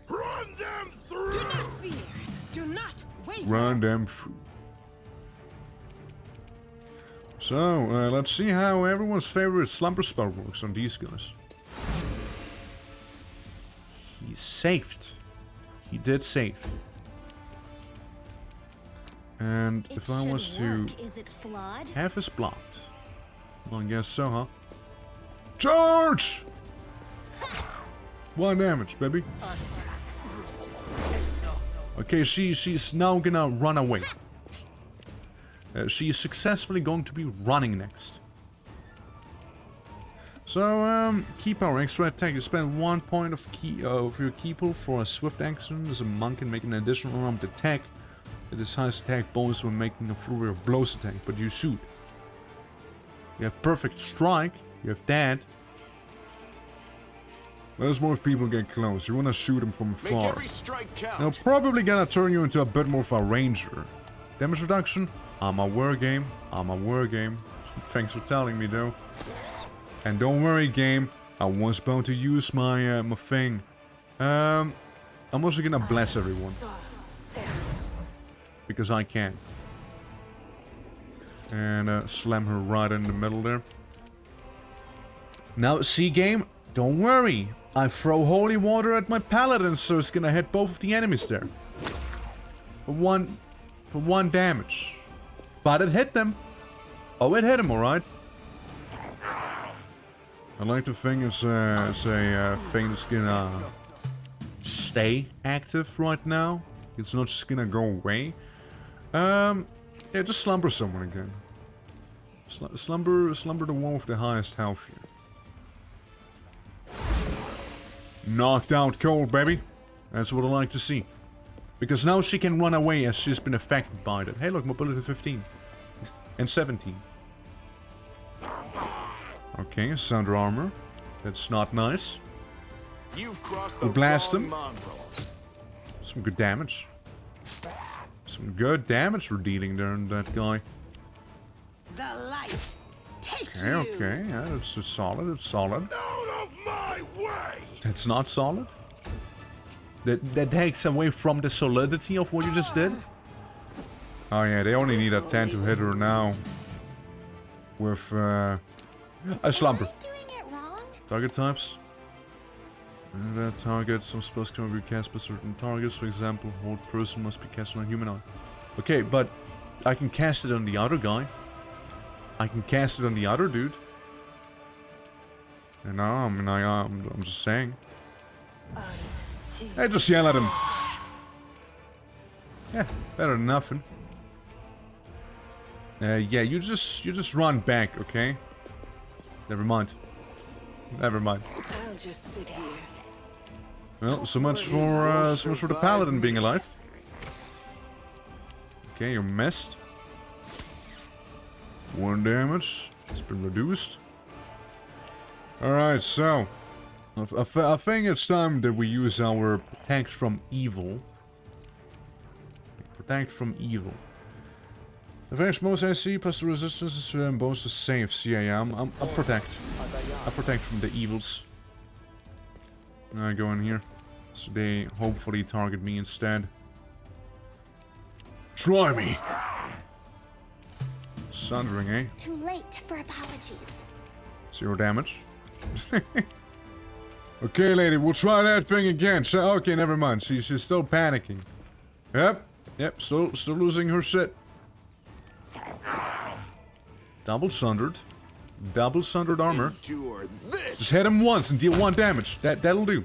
S7: Run them through!
S6: Do not fear. Do not waver.
S1: Run them through. So, let's see how everyone's favorite slumber spell works on these guys. He saved. He did save. And
S8: It
S1: if I
S8: should
S1: was to
S8: work. Is it flawed?
S1: have his blocked. Well, I guess so, huh? Charge! 1 damage, baby. Okay, she's now gonna run away. She is successfully going to be running next.
S2: So, key power, extra attack. You spend 1 point of your key pool for a swift action. As a monk can make an additional unarmed attack. It is highest attack bonus when making a flurry of blows attack, but you shoot. You have perfect strike. You have that. There's more if people get close. You want to shoot them from
S9: Make
S2: afar.
S9: every strike count.
S2: They're probably gonna turn you into a bit more of a ranger. Damage reduction? I'm a war game. I'm a war game. Thanks for telling me though. And don't worry, game. I was about to use my my thing. I'm also gonna bless everyone. Because I can. And slam her right in the middle there. Now, see game? Don't worry. I throw holy water at my paladin, so it's gonna hit both of the enemies there. For one damage. But it hit them. Oh, it hit him, alright. I like to think it's a thing that's gonna stay active right now. It's not just gonna go away. Yeah, just slumber someone again. Slumber the one with the highest health here. Knocked out cold, baby. That's what I like to see. Because now she can run away as she's been affected by that. Hey, look, mobility 15. And 17. Okay, Sunder armor. That's not nice.
S9: You've crossed
S2: We
S9: the
S2: blast
S9: wrong
S2: him.
S9: mongrel.
S2: Some good damage. Some good damage we're dealing there on that guy.
S6: The light. Take
S2: Okay, okay. Yeah, that's solid. It's solid.
S7: Out of my way!
S2: That's not solid. That takes away from the solidity of what you just did. Oh yeah, they only need a 10 to hit her now. With a slumber.
S8: Am I doing it wrong?
S2: Target types. And that target, some spells can be cast by certain targets. For example, hold person must be cast on a humanoid. Okay, but I can cast it on the other guy. I can cast it on the other dude. And now, I mean, I'm just saying. Hey, just yell at him. Yeah, better than nothing. Yeah, you just run back, okay? Never mind. Never mind.
S6: I'll just sit here.
S2: Well, so much for the paladin being alive. Okay, you missed. 1 damage. It's been reduced. Alright, so I think it's time that we use our protect from evil. Protect from evil. Advantage most AC plus the resistance is bonus to saves. Yeah, I'm protect. I protect from the evils. I go in here. So they hopefully target me instead. Try me! Sundering, eh?
S5: Too late for apologies.
S2: 0 damage. Okay, lady, we'll try that thing again. So, okay, never mind. She's still panicking. Yep, still losing her shit. Double sundered. Double sundered armor.
S9: Endure this.
S2: Just hit him once and deal 1 damage. That'll do.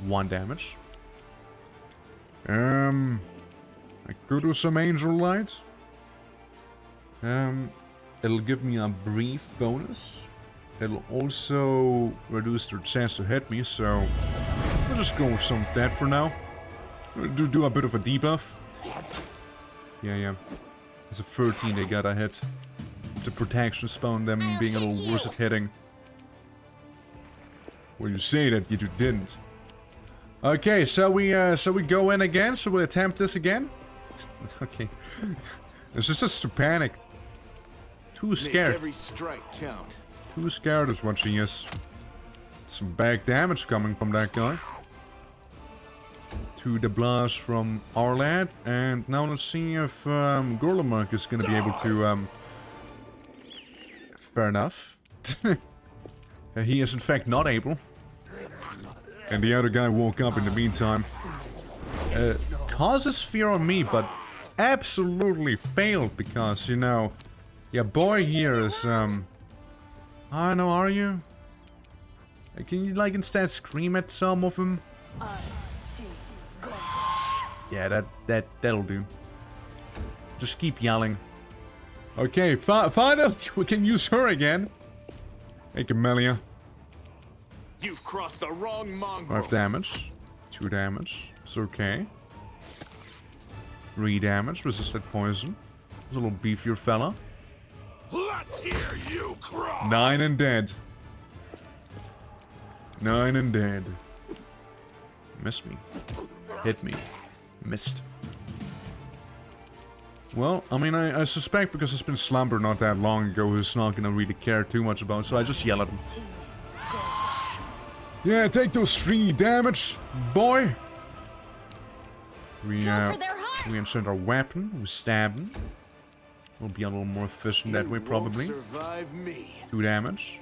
S2: 1 damage. I could do some angel light. It'll give me a brief bonus. It'll also reduce their chance to hit me, so we'll just go with some of that for now. Do a bit of a debuff. Yeah. It's a 13 they got a hit. The protection spawned them being a little worse at hitting. Well, you say that, yet you didn't. Okay, shall we go in again? Shall we attempt this again? Okay. It's just too panicked. Too
S9: Make
S2: scared.
S9: every strike count.
S2: Too scared is what she is. Some back damage coming from that guy. To the blast from our lad. And now let's see if Gorlamark is going to be able to... Fair enough. He is in fact not able. And the other guy woke up in the meantime. Causes fear on me, but absolutely failed because, you know... Yeah, boy here is, I know, are you? Can you, like, instead scream at some of them? Yeah, that'll do. Just keep yelling.
S1: Okay, finally, we can use her again. Hey, Camellia.
S9: You've crossed the wrong mongrel.
S1: 5 damage. 2 damage. It's okay. 3 damage. Resisted poison. There's a little beefier fella.
S7: Let's hear you cry.
S1: 9 and dead. 9 and dead. Missed me. Hit me. Missed. Well, I mean, I suspect because it's been slumber not that long ago, he's not gonna really care too much about it, so I just yell at him. Yeah, take those 3 damage, boy! We insert our weapon, we stab him. We'll be a little more efficient that way, probably.
S9: Survive me.
S1: 2 damage.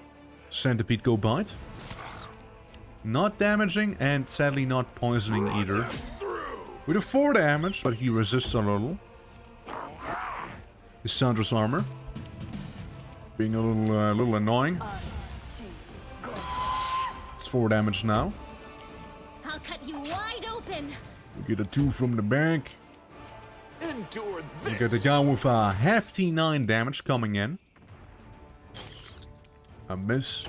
S1: Centipede go bite. Not damaging, and sadly not poisoning either. We do 4 damage, but he resists a little. His Sandra's armor. Being a little annoying. It's 4 damage now.
S8: I'll cut you wide open.
S1: We get a 2 from the back.
S9: Endure
S1: We
S9: this.
S1: get the guy with a hefty 9 damage coming in. A miss.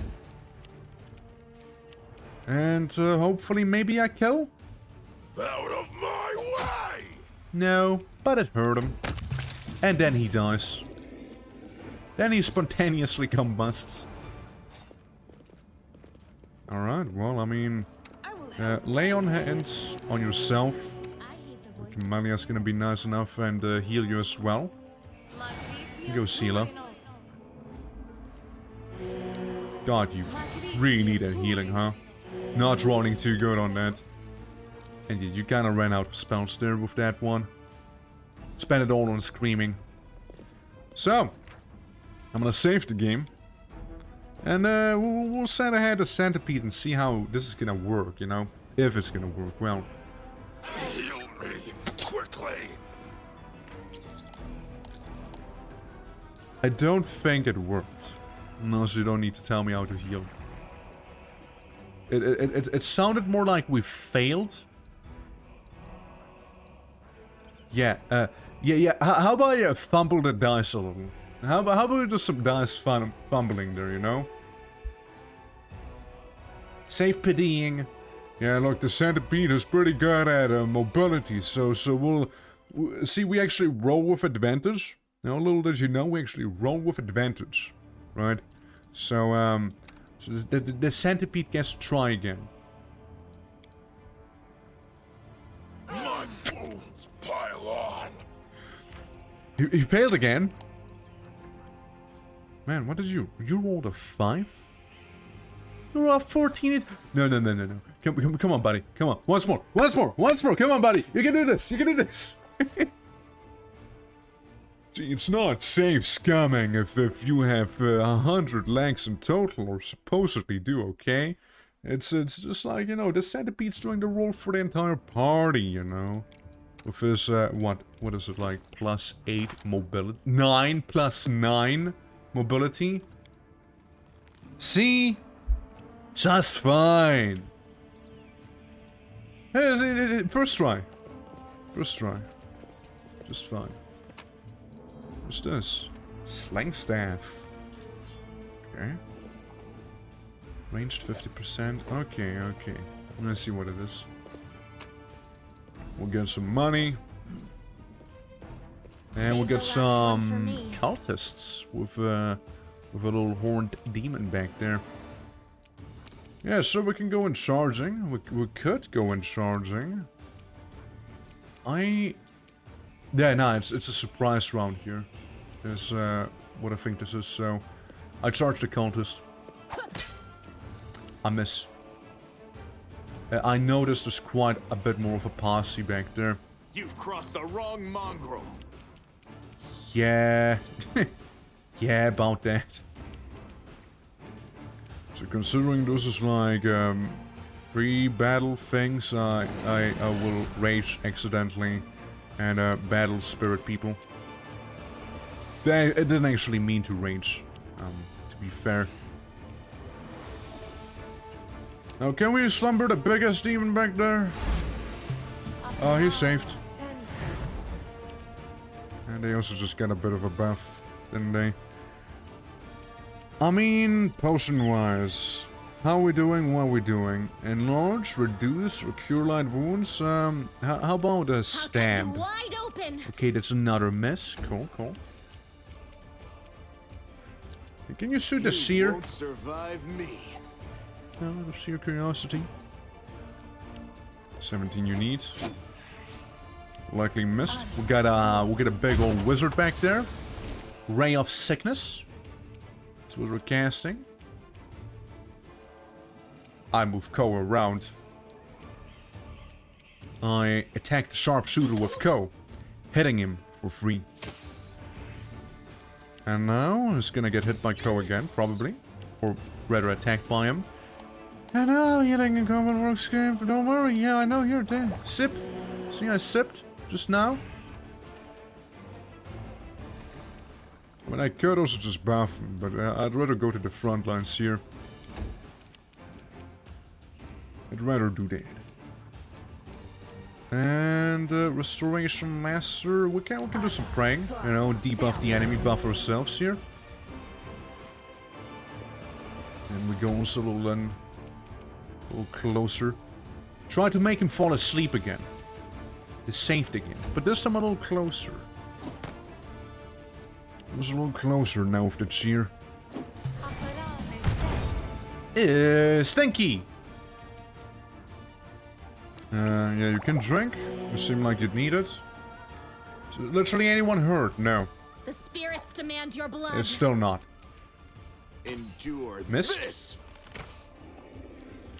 S1: And hopefully maybe a kill?
S7: Out of my way!
S1: No, but it hurt him. And then he dies. Then he spontaneously combusts. Alright, well, I mean... lay on hands on yourself. Camelia's gonna be nice enough and heal you as well. Go, Sela. God, you really need that healing, huh? Not rolling too good on that. And you kinda ran out of spells there with that one. Spend it all on screaming. So, I'm gonna save the game. And we'll send ahead a centipede and see how this is gonna work, you know? If it's gonna work well.
S7: Heal me quickly.
S1: I don't think it worked. No, so you don't need to tell me how to heal. It sounded more like we failed. Yeah, yeah. How about you fumble the dice a little? How about we do some dice fumbling there, you know? Safe pitying. Yeah, look, the centipede is pretty good at mobility, so we'll see. We actually roll with advantage. Now, little did you know, we actually roll with advantage, right? So so the centipede gets to try again.
S7: My wounds pile on.
S1: He failed again. Man, what did you rolled a 5? You rolled a 14. No. Come on, buddy. Come on. Once more. Come on, buddy. You can do this. See, it's not safe scumming if you have 100 legs in total, or supposedly do, okay? It's just like, you know, the centipede's doing the roll for the entire party, you know? With his, what is it like, +8 mobility? 9 + 9 mobility? See? Just fine. Hey, first try. Just fine. What's this? Sling staff. Okay. Ranged 50%. Okay. Let's see what it is. We'll get some money. And we'll get some cultists with a little horned demon back there. Yeah, so we can go in charging. We could go in charging. Yeah, no, it's a surprise round here. Is what I think this is, so... I charge the cultist. I miss. I noticed there's quite a bit more of a posse back there.
S9: You've crossed the wrong mongrel.
S1: Yeah. Yeah, about that. So considering this is like pre-battle things, I will rage accidentally and battle spirit people. It didn't actually mean to rage, to be fair. Now can we slumber the biggest demon back there? Oh, he's saved. And they also just get a bit of a buff. didn't they? I mean, potion-wise, how are we doing? What are we doing? Enlarge, reduce, or cure light wounds? How about a stab?
S8: Wide open.
S1: Okay, that's another miss. Cool, cool. Can you shoot the seer?
S9: Won't survive me.
S1: The sheer curiosity. 17 you need. Likely missed. We got a big old wizard back there. Ray of Sickness. That's what we're casting. I move Ko around. I attack the sharpshooter with Ko, hitting him for free. And now he's gonna get hit by Ko again, probably. Or rather attacked by him. I know, hitting in combat works game, but don't worry, yeah, I know you're there. Sip. See, I sipped just now. I mean, I could also just buff him, but I'd rather go to the front lines here. I'd rather do that. And Restoration Master, we can do some praying, you know, debuff the enemy, buff ourselves here. And we go also a little closer. Try to make him fall asleep again. He's saved again, but this time a little closer. It was a little closer now with the cheer. Stinky! Yeah, you can drink. You seem like you'd need it. So literally anyone hurt? No.
S8: The spirits demand your blood.
S1: It's still not.
S9: Endure
S1: Missed?
S9: this.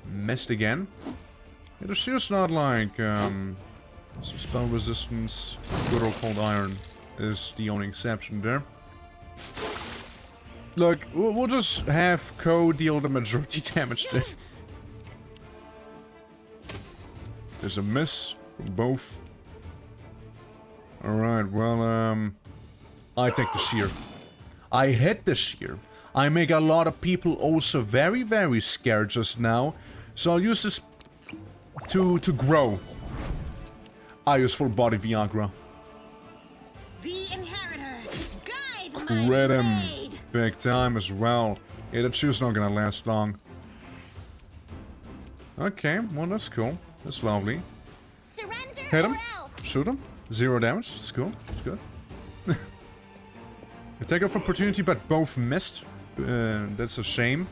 S1: Missed again. Yeah, the sheer's not like, some spell resistance. Good old cold iron is the only exception there. Look, we'll just have Ko deal the majority damage there. There's a miss from both. Alright, well, I take the sheer. I hit the sheer. I make a lot of people also very, very scared just now. So I'll use this to grow. I use full body Viagra.
S8: The inheritor, guide my
S1: Crit him
S8: blade.
S1: big time as well. Yeah, that sheer's not gonna last long. Okay, well that's cool. That's lovely.
S8: Surrender
S1: Hit him.
S8: or else.
S1: Shoot him. 0 damage. That's cool. That's good. Attack of opportunity, but both missed. That's a shame.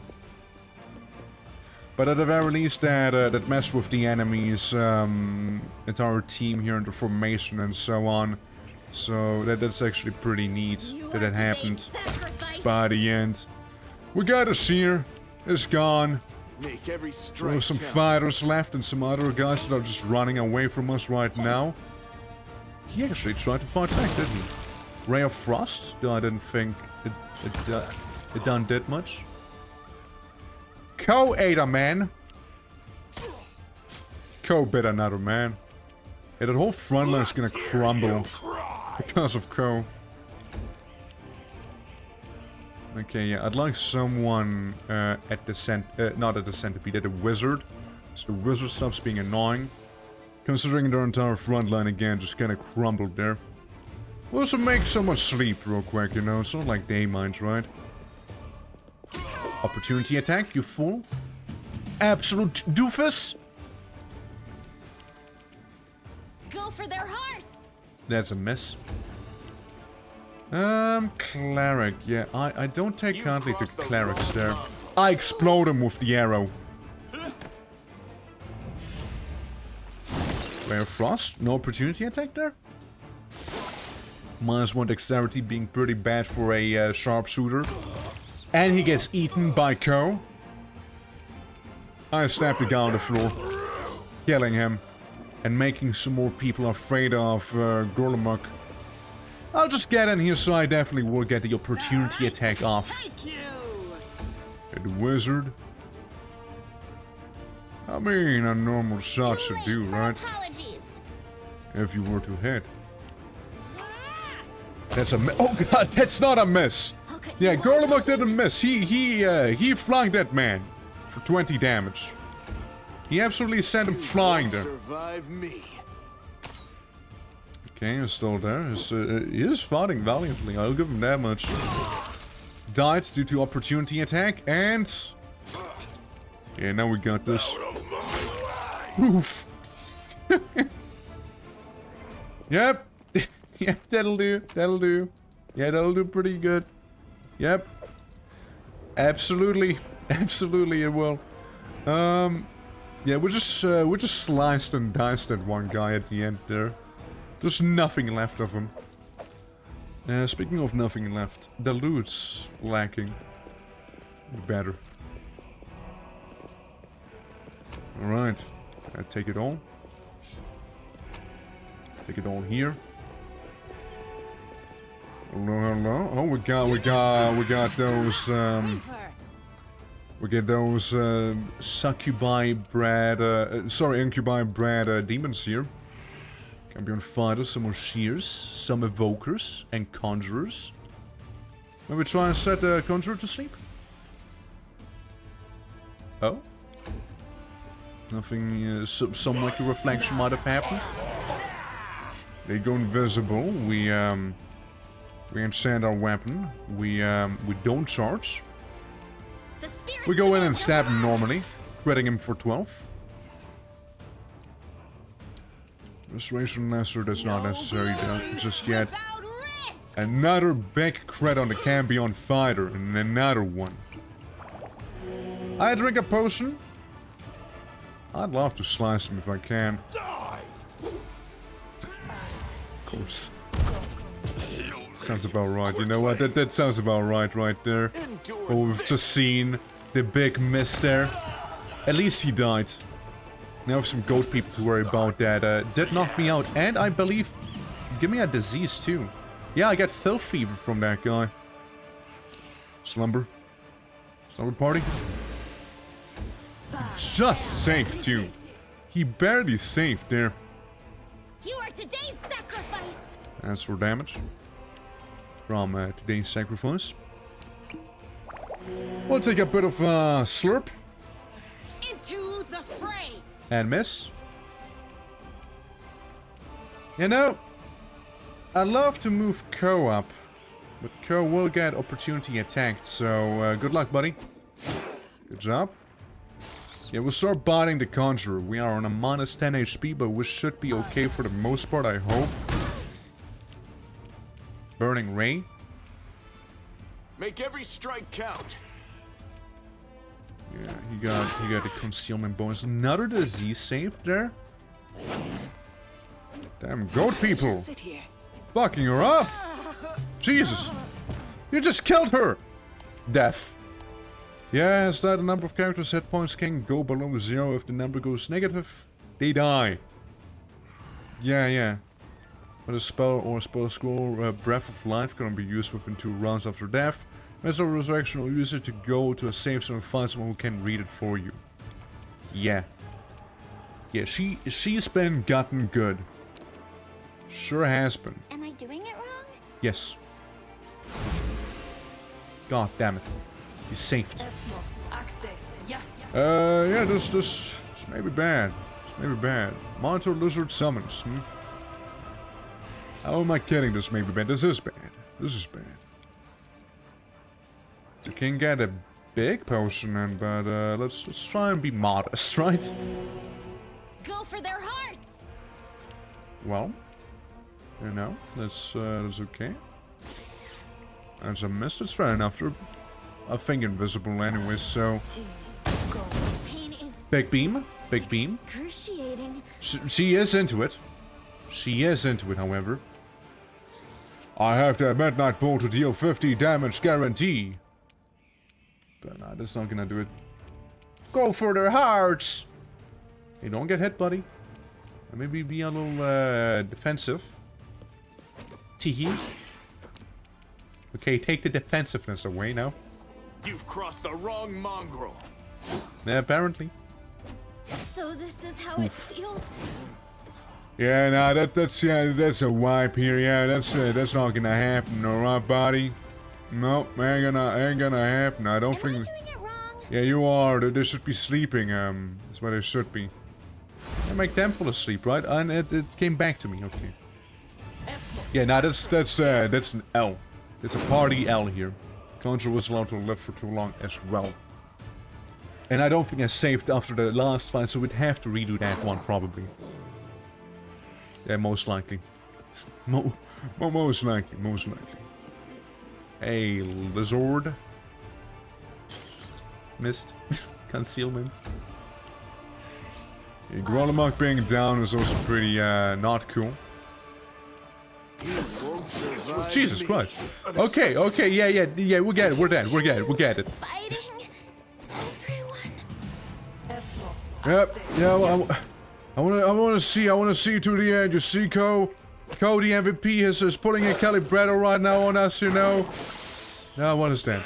S1: But at the very least, that messed with the enemy's entire team here in the formation and so on. So that's actually pretty neat that it happened. By the end, we got a sheer. It's gone.
S9: Make every
S1: There
S9: strike
S1: are some
S9: count.
S1: fighters left and some other guys that are just running away from us right now. He actually tried to fight back, didn't he? Ray of Frost? Though I didn't think it done that much. Ko ate a man. Ko bit another man. Yeah, that whole front line is gonna crumble because of Ko. Okay, yeah, I'd like someone at the not at the centipede, at the wizard. So the wizard stops being annoying. Considering their entire front line again just kinda crumbled there. We'll also make someone sleep real quick, you know, it's not like day mines, right? Opportunity attack, you fool. Absolute doofus!
S8: Go for their hearts.
S1: That's a miss. Cleric, yeah, I don't take kindly to clerics there. I explode him with the arrow. Ray of Frost, no opportunity attack there? -1 dexterity being pretty bad for a sharpshooter. And he gets eaten by Ko. I stab the guy on the floor, killing him. And making some more people afraid of Gorlamuk. I'll just get in here so I definitely will get the opportunity attack off. And the wizard. I mean, a normal shot should do, right? If you were to hit. That's a miss. Oh god, that's not a miss! Yeah, Gorlamuk didn't miss. He flanked that man for 20 damage. He absolutely sent him flying there.
S9: Survive me.
S1: Okay, he's still there. He is fighting valiantly, I'll give him that much. Died due to opportunity attack, and... yeah, now we got this. Oof. Yep. Yep, that'll do. That'll do. Yeah, that'll do pretty good. Yep. Absolutely. Absolutely it will. Yeah, we just sliced and diced that one guy at the end there. There's nothing left of him. Speaking of nothing left, the loot's lacking. Better. Alright. Take it all. Take it all here. Hello, hello. Oh, we got those, we get those, succubi bred, sorry, incubi bred, demons here. Champion fighters, some more shears, some evokers, and conjurers. Maybe try and set the conjurer to sleep? Oh? Nothing, some wicked reflection might have happened. They go invisible, we enchant our weapon, we don't charge. We go in and stab him normally, critting him for 12. Restoration Lesser, that's not necessary just yet. Another big crit on the Cambion Fighter, and another one. I drink a potion. I'd love to slice him if I can. Of course. Sounds about right. You know what? That sounds about right there. What we've just seen. The big miss there. At least he died. Now I have some goat people to worry about that did knock me out. And I believe... give me a disease too. Yeah, I got filth fever from that guy. Slumber. Slumber party. Just safe too. He barely saved there.
S8: You are today's sacrifice.
S1: As for damage. From today's sacrifice. We'll take a bit of slurp.
S6: Into the fray.
S1: And miss. You know, I'd love to move Ko up, but Ko will get opportunity attacked, so good luck, buddy. Good job. Yeah, we'll start biting the Conjurer. We are on a minus 10 HP, but we should be okay for the most part, I hope. Burning Ray.
S9: Make every strike count.
S1: Yeah, he got the concealment bonus. Another disease save there. Damn goat people.
S6: Sit here.
S1: Fucking her up. Jesus. You just killed her. Death. Yeah, is that the number of characters' hit points can go below 0 if the number goes negative? They die. Yeah. When a spell or spell scroll, Breath of Life, can be used within 2 rounds after death. As a resurrection, will use it to go to a safe zone and find someone who can read it for you. Yeah. Yeah, she's been gotten good. Sure has been.
S5: Am I doing it wrong?
S1: Yes. God damn it. He's saved. Yeah, this may be bad. This may be bad. Monitor lizard summons. How am I kidding? This may be bad. This is bad. This is bad. You can get a big potion in, but let's try and be modest, right?
S8: Go for their hearts.
S1: Well, you know, that's okay. As a miss, that's fair enough. They're, I think, invisible anyway, so...
S8: Pain is
S1: Big beam. Big beam.
S8: excruciating.
S1: She is into it. She is into it, however. I have the Midnight Bolt to deal 50 damage guarantee. But nah, that's not gonna do it. Go for their hearts! Hey, don't get hit, buddy. Maybe be a little defensive. Teehee. Okay, take the defensiveness away now.
S9: You've crossed the wrong mongrel.
S1: Yeah, apparently.
S8: So this is how it feels.
S1: Yeah, nah, that's a wipe here. Yeah, that's not gonna happen, alright, buddy. Nope, ain't gonna happen. I don't think.
S5: Am I doing it wrong?
S1: Yeah, you are. They should be sleeping. That's where they should be. I make them fall asleep, right? And it came back to me. Okay. Yeah, now that's an L. It's a party L here. Contra was allowed to live for too long as well. And I don't think I saved after the last fight, so we'd have to redo that one probably. Yeah, most likely. Most likely. A lizard. Missed. Concealment. Yeah, Grolamak being down is also pretty not cool. Jesus Christ. Okay, yeah, we get it, we're dead, we get it.
S8: Fighting everyone.
S1: Yep, yeah, well, I wanna see you to the end, you see, Cody MVP is putting a calibretto right now on us, you know. Now, what is that?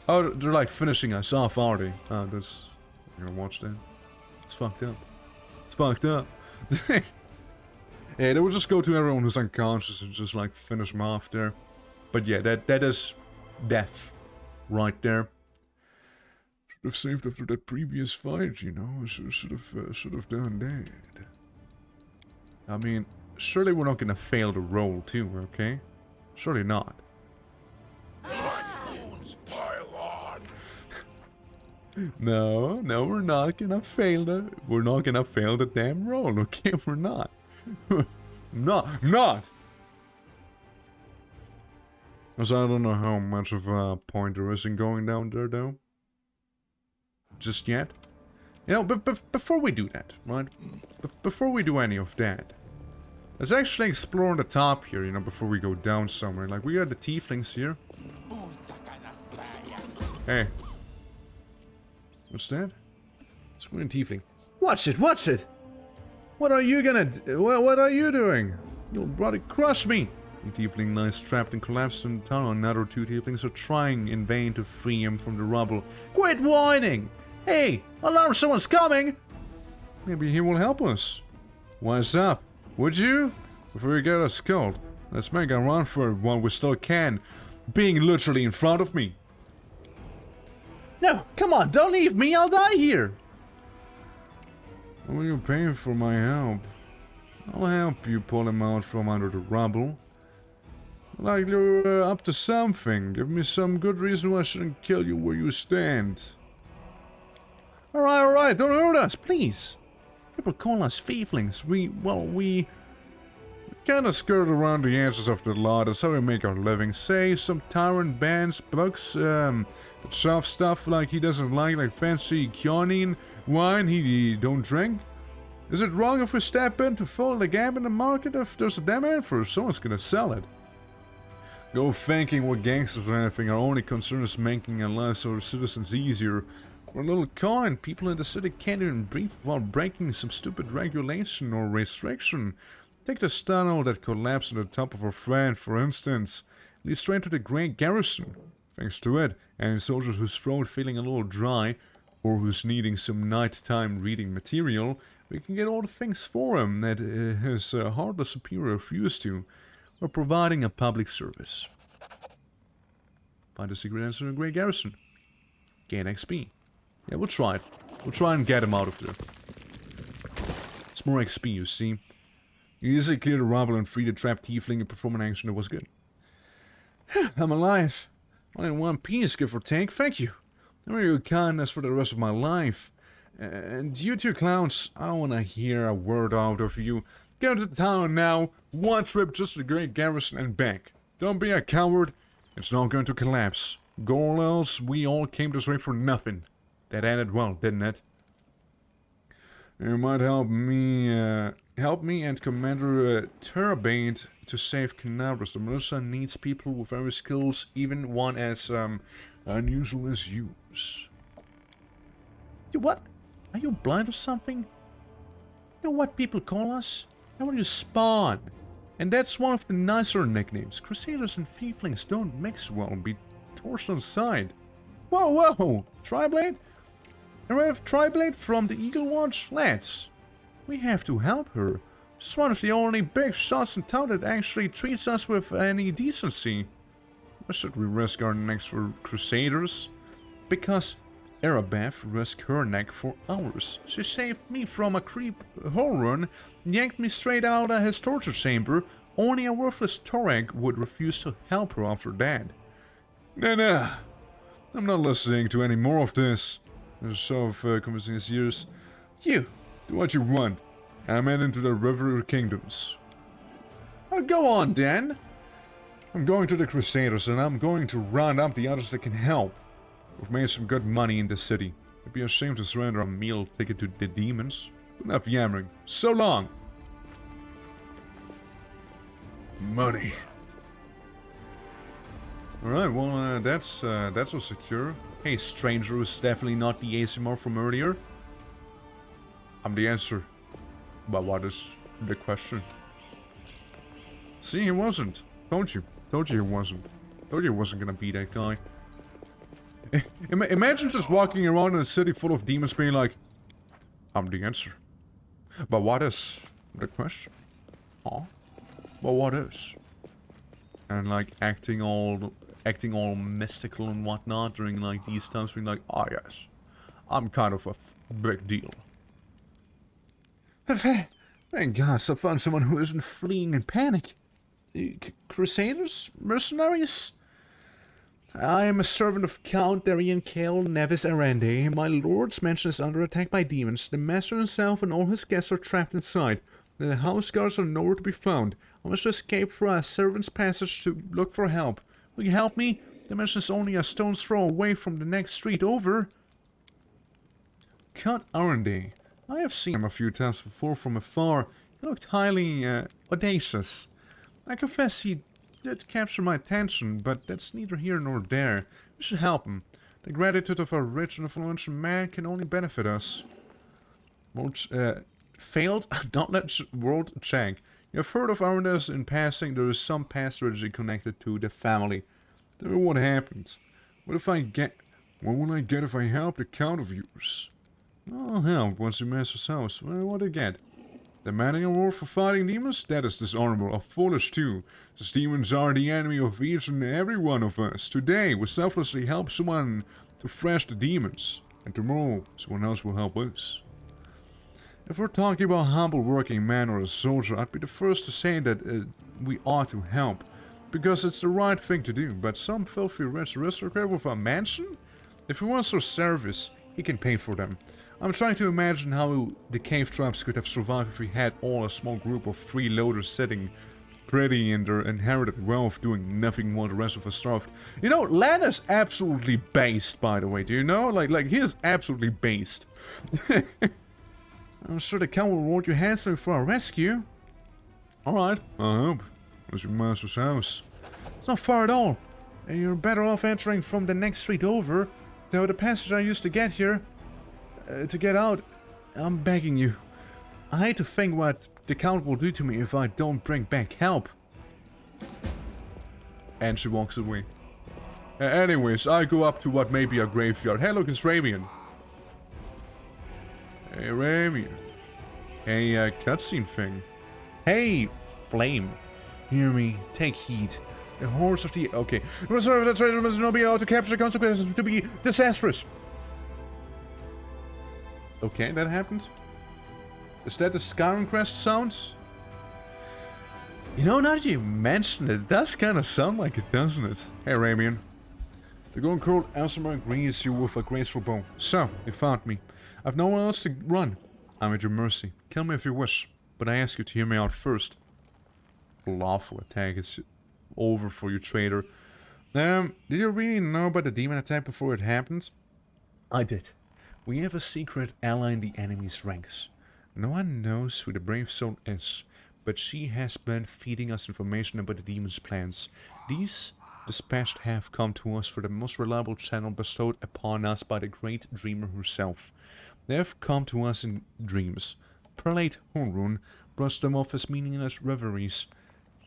S1: Oh, they're like finishing us off, are they? Oh, this, you know, watch that. It's fucked up. It's fucked up. Yeah, they would just go to everyone who's unconscious and just like finish them off there. But yeah, that is death right there. Should have saved after that previous fight, you know. Should have done that. I mean, surely we're not gonna fail the roll too, okay? Surely not.
S7: Wounds pile on.
S1: No, we're not gonna fail the damn roll, okay? We're not. Not! Because I don't know how much of a point there is in going down there, though. Just yet. You know, but before we do that, right? Before we do any of that, let's actually explore the top here, you know, before we go down somewhere. Like, we got the tieflings here. Hey. What's that? Screen tiefling. Watch it! What are you gonna do? What are you doing? Your brother crushed me! The tiefling lies trapped and collapsed in the tunnel. Another two tieflings are trying in vain to free him from the rubble. Quit whining! Hey! Alarm, someone's coming! Maybe he will help us. What's up? Would you? Before we get us killed, let's make a run for it while we still can. Being literally in front of me. No, come on, don't leave me, I'll die here! What are you paying for my help? I'll help you pull him out from under the rubble. Like you're up to something. Give me some good reason why I shouldn't kill you where you stand. Alright, don't hurt us, please. People call us thieflings. We kinda skirt around the edges of the law. That's how we make our living. Say some tyrant bans books, soft stuff like he doesn't like fancy quinine wine he don't drink. Is it wrong if we step in to fill the gap in the market? If there's a demand for it, someone's gonna sell it. Go thinking what gangsters or anything. Our only concern is making our lives of our citizens easier. We're a little kind. People in the city can't even breathe without breaking some stupid regulation or restriction. Take this tunnel that collapsed on the top of our friend, for instance. Lead straight to the Great Garrison. Thanks to it, any soldiers whose throat feeling a little dry, or who's needing some nighttime reading material, we can get all the things for him that his heartless superior refused to. We're providing a public service. Find a secret answer in the Great Garrison. Gain XP. Yeah, we'll try it. We'll try and get him out of there. It's more XP, you see. You easily clear the rubble and free the trapped tiefling and perform an action that was good. I'm alive. Only in one piece, give or take. Thank you. Remember your kindness for the rest of my life. And you two clowns, I want to hear a word out of you. Get to the town now. One trip just to the Great Garrison and back. Don't be a coward. It's not going to collapse. Go or else we all came this way for nothing. That ended well, didn't it? You might help me and Commander Turbate to save Canabras. The militia needs people with various skills, even one as unusual as yours. You what? Are you blind or something? You know what people call us? How will you spawn? And that's one of the nicer nicknames. Crusaders and Thieflings don't mix well and be torched on side. Whoa! Triblade? And we have Triblade from the Eagle Watch? Lads, we have to help her. She's one of the only big shots in town that actually treats us with any decency. Why should we risk our necks for Crusaders? Because Arabeth risked her neck for ours. She saved me from a creep hole run, yanked me straight out of his torture chamber,
S2: only a worthless Torag would refuse to help her after that.
S1: Nah. I'm not listening to any more of this. There's so convincing as years. You, do what you want. I'm heading to the River Kingdoms.
S2: Oh, go on, Dan.
S1: I'm going to the Crusaders and I'm going to round up the others that can help. We've made some good money in this city. It'd be a shame to surrender a meal ticket to the demons. Enough yammering. So long! Money.
S2: Alright, well, that's all secure. Hey, stranger who's definitely not the ASMR from earlier.
S1: I'm the answer.
S2: But what is the question?
S1: See, he wasn't. Told you he wasn't. Told you he wasn't gonna be that guy. Imagine just walking around in a city full of demons being like, I'm the answer. But what is the question? Huh? But what is? And like acting all mystical and whatnot during like these times, being like, oh yes, I'm kind of a big deal.
S2: Thank God, I found someone who isn't fleeing in panic. Crusaders? Mercenaries? I am a servant of Count Darien Kale Nevis Arende. My lord's mansion is under attack by demons. The master himself and all his guests are trapped inside. The house guards are nowhere to be found. I must escape through a servant's passage to look for help. Will you help me? The mansion is only a stone's throw away from the next street over.
S1: Count Arende. I have seen him a few times before from afar. He looked highly audacious. I confess he did capture my attention, but that's neither here nor there. We should help him. The gratitude of a rich and influential man can only benefit us.
S2: Failed? Don't let world check.
S1: You have heard of Arendes in passing. There is some past tragedy connected to the family. Tell me what happened. What will I get if I help the count of yours? I'll help once you master's house. Well, what do I get? Demanding a reward for fighting demons? That is dishonorable, or foolish too. These demons are the enemy of each and every one of us. Today, we selflessly help someone to thrash the demons. And tomorrow, someone else will help us. If we're talking about a humble working man or a soldier, I'd be the first to say that we ought to help. Because it's the right thing to do. But some filthy rich aristocrat with a mansion? If he wants our service, he can pay for them. I'm trying to imagine how the cave tribes could have survived if we had all a small group of freeloaders sitting pretty in their inherited wealth doing nothing while the rest of us starved. You know, Lan is absolutely based, by the way, do you know? Like he is absolutely based.
S2: I'm sure the count will reward you handsomely for our rescue.
S1: Alright, I hope. Where's your master's house?
S2: It's not far at all. You're better off entering from the next street over. Though the passage I used to get here... to get out, I'm begging you. I hate to think what the Count will do to me if I don't bring back help.
S1: And she walks away. Anyways, I go up to what may be a graveyard. Hey, look, it's Ramian. Hey, Ramian. Hey, cutscene thing.
S2: Hey, Flame. Hear me. Take heed. The hordes of the... Okay. Reserve the treasure must not be able to capture the consequences to be disastrous.
S1: Okay, that happened. Is that the Skyrim Crest sound?
S2: You know, now that you mention it, it does kind of sound like it, doesn't it?
S1: Hey, Ramian. The golden curl Elsamar greets you with a graceful bow. So, you found me. I've no one else to run. I'm at your mercy. Kill me if you wish, but I ask you to hear me out first.
S2: Lawful attack is over for you, traitor.
S1: Did you really know about the demon attack before it happened?
S2: I did. We have a secret ally in the enemy's ranks.
S1: No one knows who the brave soul is,
S2: but she has been feeding us information about the demon's plans. These dispatched have come to us for the most reliable channel bestowed upon us by the great dreamer herself. They have come to us in dreams. Prelate Horun brushed them off as meaningless reveries.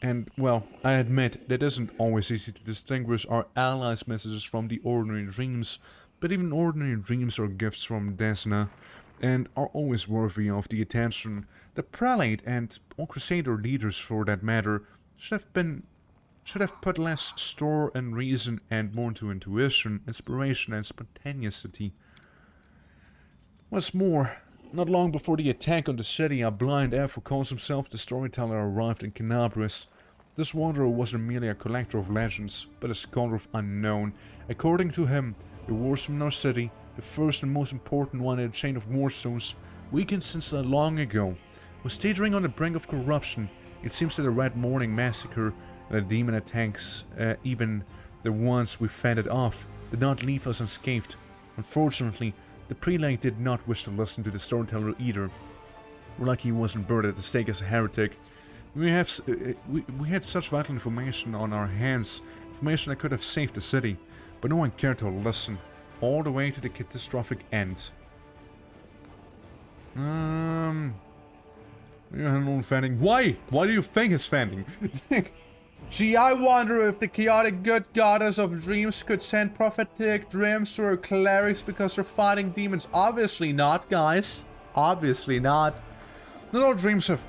S2: And, well, I admit that it isn't always easy to distinguish our allies' messages from the ordinary dreams, but even ordinary dreams are gifts from Desna, and are always worthy of the attention. The prelate, and all crusader leaders for that matter, should have put less store in reason and more into intuition, inspiration, and spontaneity. What's more, not long before the attack on the city, a blind elf who calls himself the storyteller arrived in Canabris. This WOTR wasn't merely a collector of legends, but a scholar of unknown. According to him, the warsome in our city, the first and most important one in a chain of warstones, weakened since long ago, was teetering on the brink of corruption. It seems that the Red Morning massacre and the demon attacks, even the ones we fended off, did not leave us unscathed. Unfortunately, the prelate did not wish to listen to the storyteller either. We're lucky he wasn't burned at the stake as a heretic. We had such vital information on our hands, information that could have saved the city, but no one cared to listen, all the way to the catastrophic end. Fanning. Why? Why do you think it's Fanning? Gee, I wonder if the chaotic good goddess of dreams could send prophetic dreams to her clerics because they're fighting demons. Obviously not, guys. Obviously not. Not all dreams have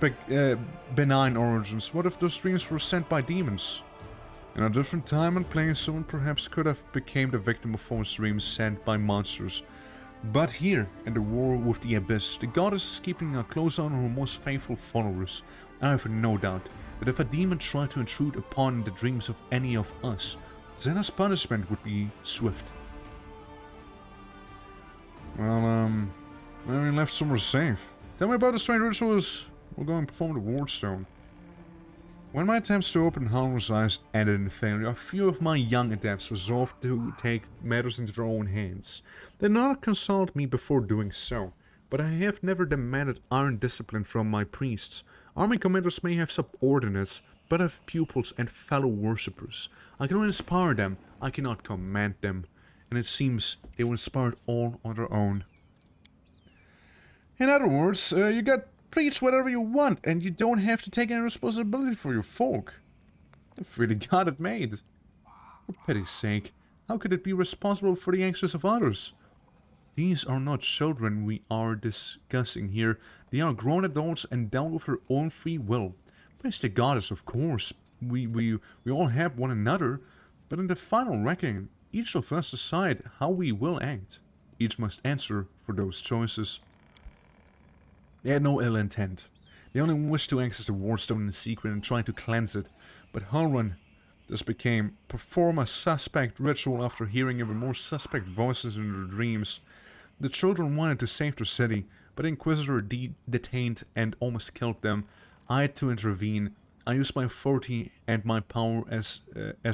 S2: benign origins. What if those dreams were sent by demons? In a different time and place, someone perhaps could have become the victim of false dreams sent by monsters. But here, in the war with the Abyss, the goddess is keeping a close eye on her most faithful followers. I have no doubt that if a demon tried to intrude upon the dreams of any of us, Xena's punishment would be swift. Well, we left somewhere safe. Tell me about the strange rituals we're going to perform at the Wardstone. When my attempts to open Halvor's eyes ended in failure, a few of my young adepts resolved to take matters into their own hands. They did not consult me before doing so, but I have never demanded iron discipline from my priests. Army commanders may have subordinates, but I have pupils and fellow worshippers. I can only inspire them, I cannot command them, and it seems they were inspired all on their own. In other words, you get preach whatever you want, and you don't have to take any responsibility for your folk. I've really got it made. For pity's sake, how could it be responsible for the anxiousness of others? These are not children we are discussing here. They are grown adults endowed with their own free will. Praise the goddess, of course. We all have one another, but in the final reckoning, each of us decide how we will act. Each must answer for those choices. They had no ill intent. They only wished to access the Wardstone in secret and try to cleanse it. But Halron thus perform a suspect ritual after hearing even more suspect voices in their dreams. The children wanted to save their city, but the Inquisitor detained and almost killed them. I had to intervene. I used my authority and my power as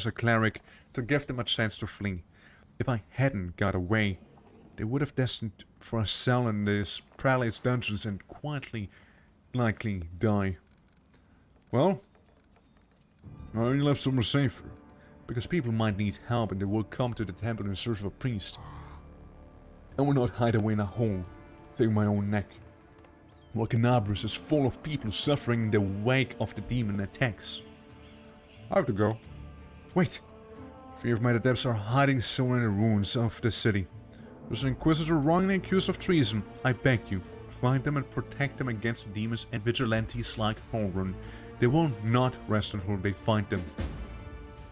S2: a cleric to give them a chance to flee. If I hadn't got away, they would have destined for a cell in this prelate's dungeons and likely die. Well, you left somewhere safer, because people might need help and they will come to the temple in search of a priest. I will not hide away in a hole, through my own neck. While Canabras is full of people suffering in the wake of the demon attacks. I have to go. Wait. Few of my adepts are hiding somewhere in the ruins of the city. There's an Inquisitor wrongly accused of treason. I beg you, find them and protect them against demons and vigilantes like Halron. They will not rest until they find them.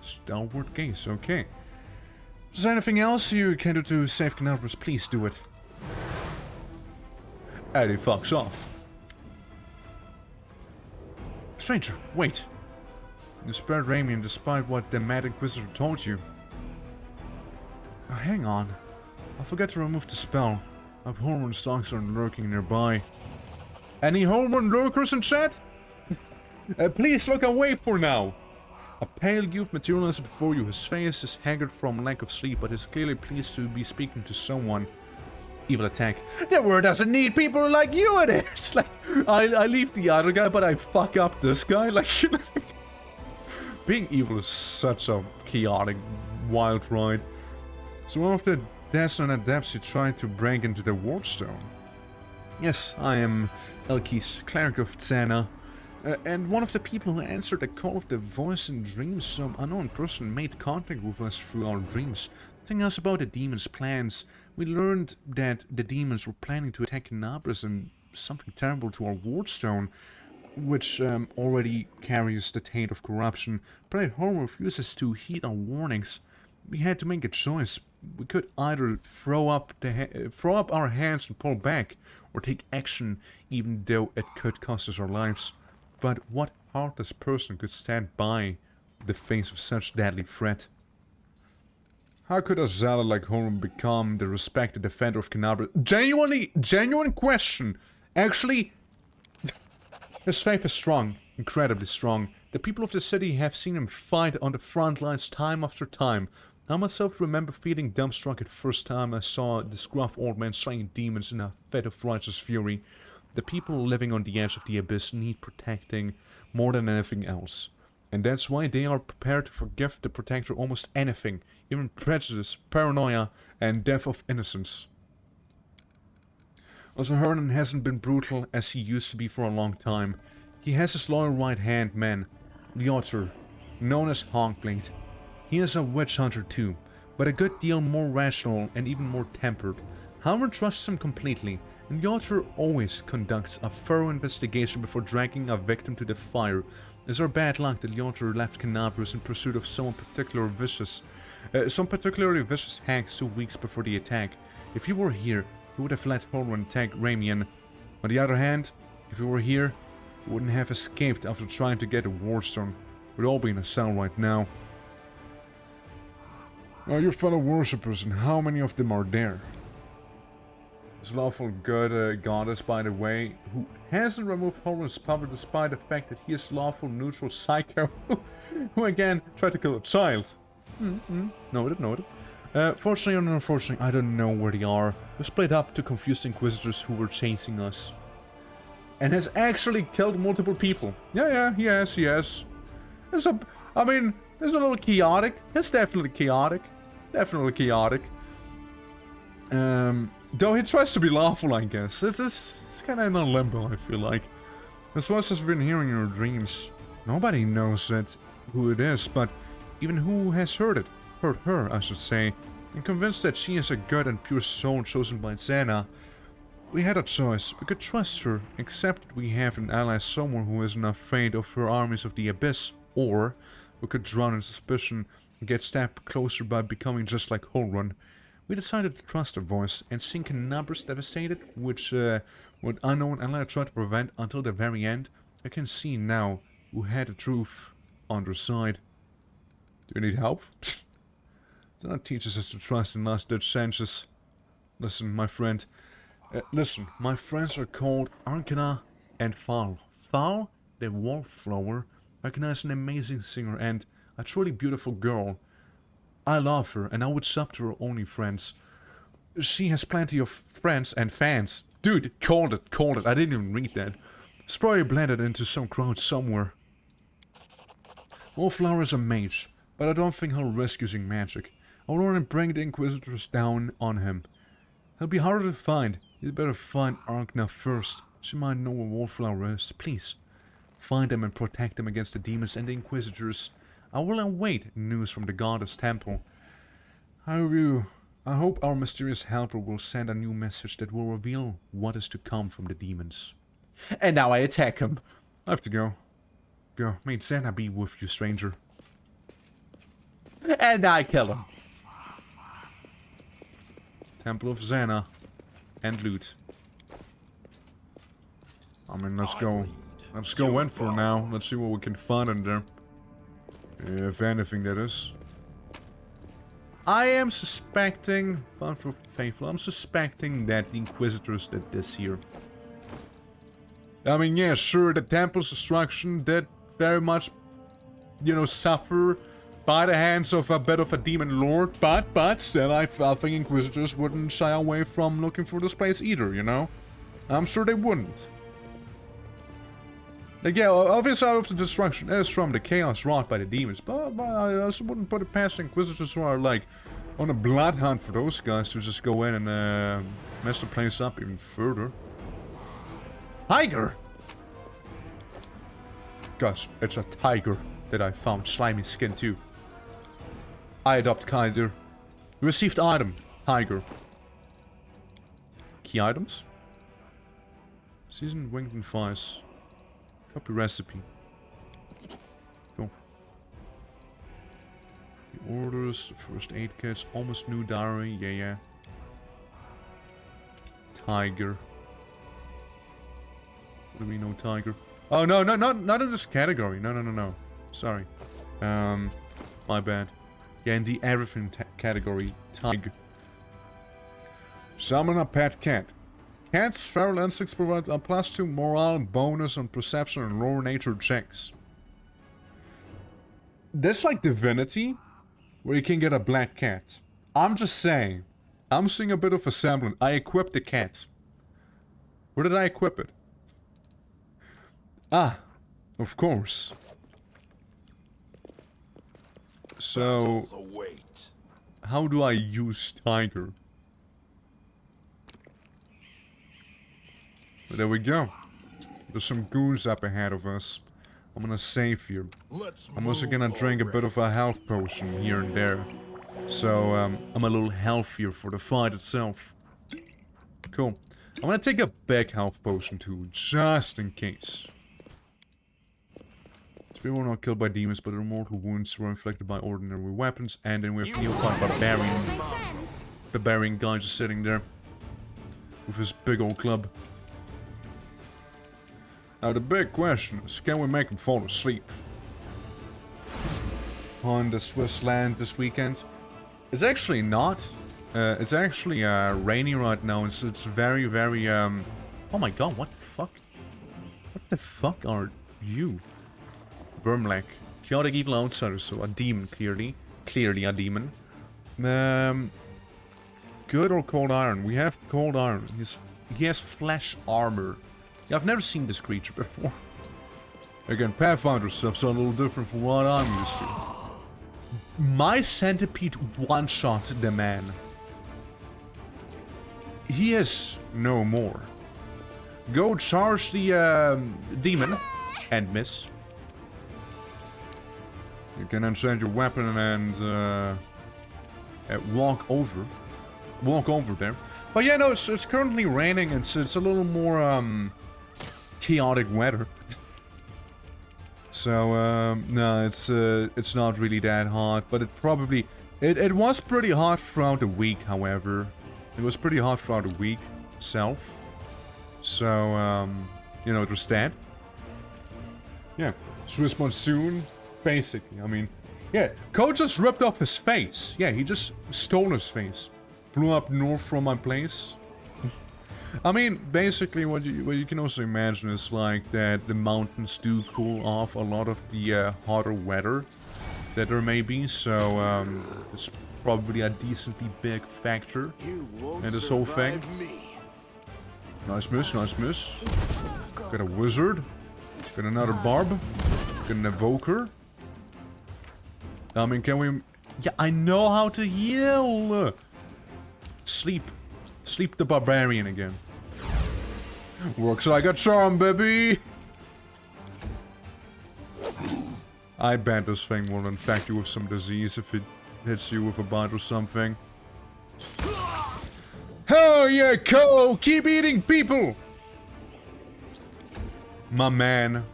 S2: Stalwart gaze, okay. Is there anything else you can do to save Canabras? Please do it. And he fucks off. Stranger, wait. You spared Ramian despite what the Mad Inquisitor told you. Hang on. I forgot to remove the spell. My Halron stalks are lurking nearby. Any Halron lurkers in chat? Please look away for now. A pale youth materializes before you. His face is haggard from lack of sleep, but is clearly pleased to be speaking to someone. Evil attack. The world doesn't need people like you in it. It's like, I leave the other guy, but I fuck up this guy. Like, being evil is such a chaotic, wild ride. So one of the Desert adepts you tried to break into the Wardstone. Yes, I am Elkis, cleric of Xena. And one of the people who answered the call of the voice in dreams, some unknown person made contact with us through our dreams, telling us about the demons' plans. We learned that the demons were planning to attack Canabras and something terrible to our Wardstone, which already carries the taint of corruption. But Halron refuses to heed our warnings. We had to make a choice. We could either throw up our hands and pull back, or take action, even though it could cost us our lives. But what
S1: heartless person could stand by the face of such deadly threat. How could a zealot like Horan become the respected defender of Canabria? Genuine question. Actually, his faith is strong, incredibly strong. The people of the city have seen him fight on the front lines time after time. I myself remember feeling dumbstruck at first time I saw this gruff old man slaying demons in a fit of righteous fury. The people living on the edge of the abyss need protecting more than anything else. And that's why they are prepared to forgive the protector almost anything, even prejudice, paranoia, and death of innocence. Also, Hernan hasn't been brutal as he used to be for a long time. He has his loyal right-hand man, WOTR, known as Honkblade. He is a witch hunter too, but a good deal more rational and even more tempered. Howard trusts him completely, and WOTR always conducts a thorough investigation before dragging a victim to the fire. It's our bad luck that WOTR left Canabras in pursuit of some particularly vicious hags 2 weeks before the attack. If he were here, he would have let Horwin attack Ramian. On the other hand, if he were here, he wouldn't have escaped after trying to get a Warstone. We'd all be in a cell right now. Now, your fellow worshippers, and how many of them are there? This lawful good goddess, by the way, who hasn't removed Horwin's power despite the fact that he is lawful neutral psycho, who again tried to kill a child. Noted. Fortunately or unfortunately, I don't know where they are. We split up to confuse the Inquisitors who were chasing us. And has actually killed multiple people. Yes. It's a little chaotic. It's definitely chaotic. Though he tries to be lawful, I guess. It's kind of in a limbo, I feel like. As much as we've been hearing in our dreams, nobody knows who it is, but even who has heard her, I should say, and convinced that she is a good and pure soul chosen by Xena. We had a choice. We could trust her, accept that we have an ally somewhere who isn't afraid of her armies of the abyss, or we could drown in suspicion and get stabbed closer by becoming just like Holrun. We decided to trust her voice, and seeing Canabras devastated, which what unknown ally tried to prevent until the very end, I can see now who had the truth on their side. Do you need help? That teaches us to trust in last-ditch senses. Listen, my friend. My friends are called Arkana and Thal. Thal, the wallflower. Arkana is an amazing singer and a truly beautiful girl. I love her, and I would sub to her only friends. She has plenty of friends and fans. Dude, called it. I didn't even read that. It's probably blended into some crowd somewhere. Wallflower is a mage, but I don't think he'll risk using magic. I'll learn and bring the Inquisitors down on him. He'll be harder to find. You'd better find Arkna first. She might know where Wallflower is. Please, find him and protect him against the demons and the Inquisitors. I will await news from the Goddess Temple. I hope our mysterious helper will send a new message that will reveal what is to come from the demons. And now I attack him. I have to go. Go. May Xena be with you, stranger. And I kill him. Temple of Xena. And loot. Let's go. Let's go in for now. Let's see what we can find in there. If anything, that is. I am suspecting, Found for Faithful, I'm suspecting that the Inquisitors did this here. Yeah, sure, the temple's destruction did very much, suffer by the hands of a bit of a demon lord, but still, I think Inquisitors wouldn't shy away from looking for this place either, I'm sure they wouldn't. Yeah, obviously all of the destruction is from the chaos wrought by the demons, but I also wouldn't put it past the Inquisitors who are, on a blood hunt for those guys to just go in and mess the place up even further. Tiger! Gosh, it's a tiger that I found slimy skin too. I adopt tiger. Received item, tiger. Key items? Seasoned winged and flies. Copy recipe. Go. The orders, first aid kits, almost new diary, yeah. Tiger. What do we know, tiger? Oh, no, not in this category. No. Sorry. My bad. Yeah, in the everything category. Tiger. Summon a pet cat. Cats' feral instincts provide a +2 morale bonus on perception and lower nature checks. That's like Divinity, where you can get a black cat. I'm just saying. I'm seeing a bit of a semblance. I equipped the cat. Where did I equip it? Ah, of course. So, how do I use Tiger? There we go. There's some goons up ahead of us. I'm gonna save here. I'm also gonna drink a bit of a health potion here and there. So, I'm a little healthier for the fight itself. Cool. I'm gonna take a big health potion too, just in case. People were not killed by demons, but their mortal wounds were inflicted by ordinary weapons. And then we have Neophyte Barbarian guy just sitting there. With his big old club. Now the big question is, can we make him fall asleep? On the Swiss land this weekend? It's actually not. It's actually rainy right now. It's very, very, oh my god, what the fuck? What the fuck are you? Vermlek. Chaotic evil outsider, so a demon, clearly. Clearly a demon. Good or cold iron? We have cold iron. He has flesh armor. Yeah, I've never seen this creature before. Again, Pathfinder stuff's a little different from what I'm used to. My centipede one-shot the man. He is no more. Go charge the demon and miss. You can then send your weapon and walk over there. But yeah, no, it's currently raining. It's a little more chaotic weather. So no, it's not really that hot, but it probably it was pretty hot throughout the week. However, it was pretty hot throughout the week itself. So you know, it was that. Yeah, Swiss monsoon, basically. I mean, yeah, Code just ripped off his face. Yeah, he just stole his face. Blew up north from my place. I mean, basically, what you can also imagine is like that the mountains do cool off a lot of the hotter weather that there may be. So it's probably a decently big factor in this whole thing. Nice miss, nice miss. Got a wizard. Got another barb. Got an evoker. I mean, can we... Yeah, I know how to heal! Sleep. Sleep the barbarian again. Works like a charm, baby! I bet this thing will infect you with some disease if it hits you with a bite or something. Hell yeah, Ko! Keep eating people! My man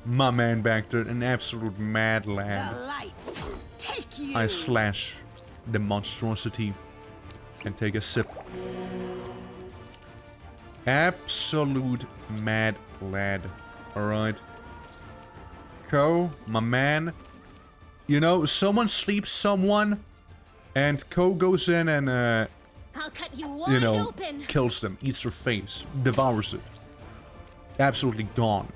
S1: back there, an absolute mad lad. I slash the monstrosity and take a sip. Absolute mad lad. Alright. Ko, my man. You know, someone sleeps someone, and Ko goes in and,
S8: I'll cut you wide open.
S1: Kills them, eats their face, devours it. Absolutely gone.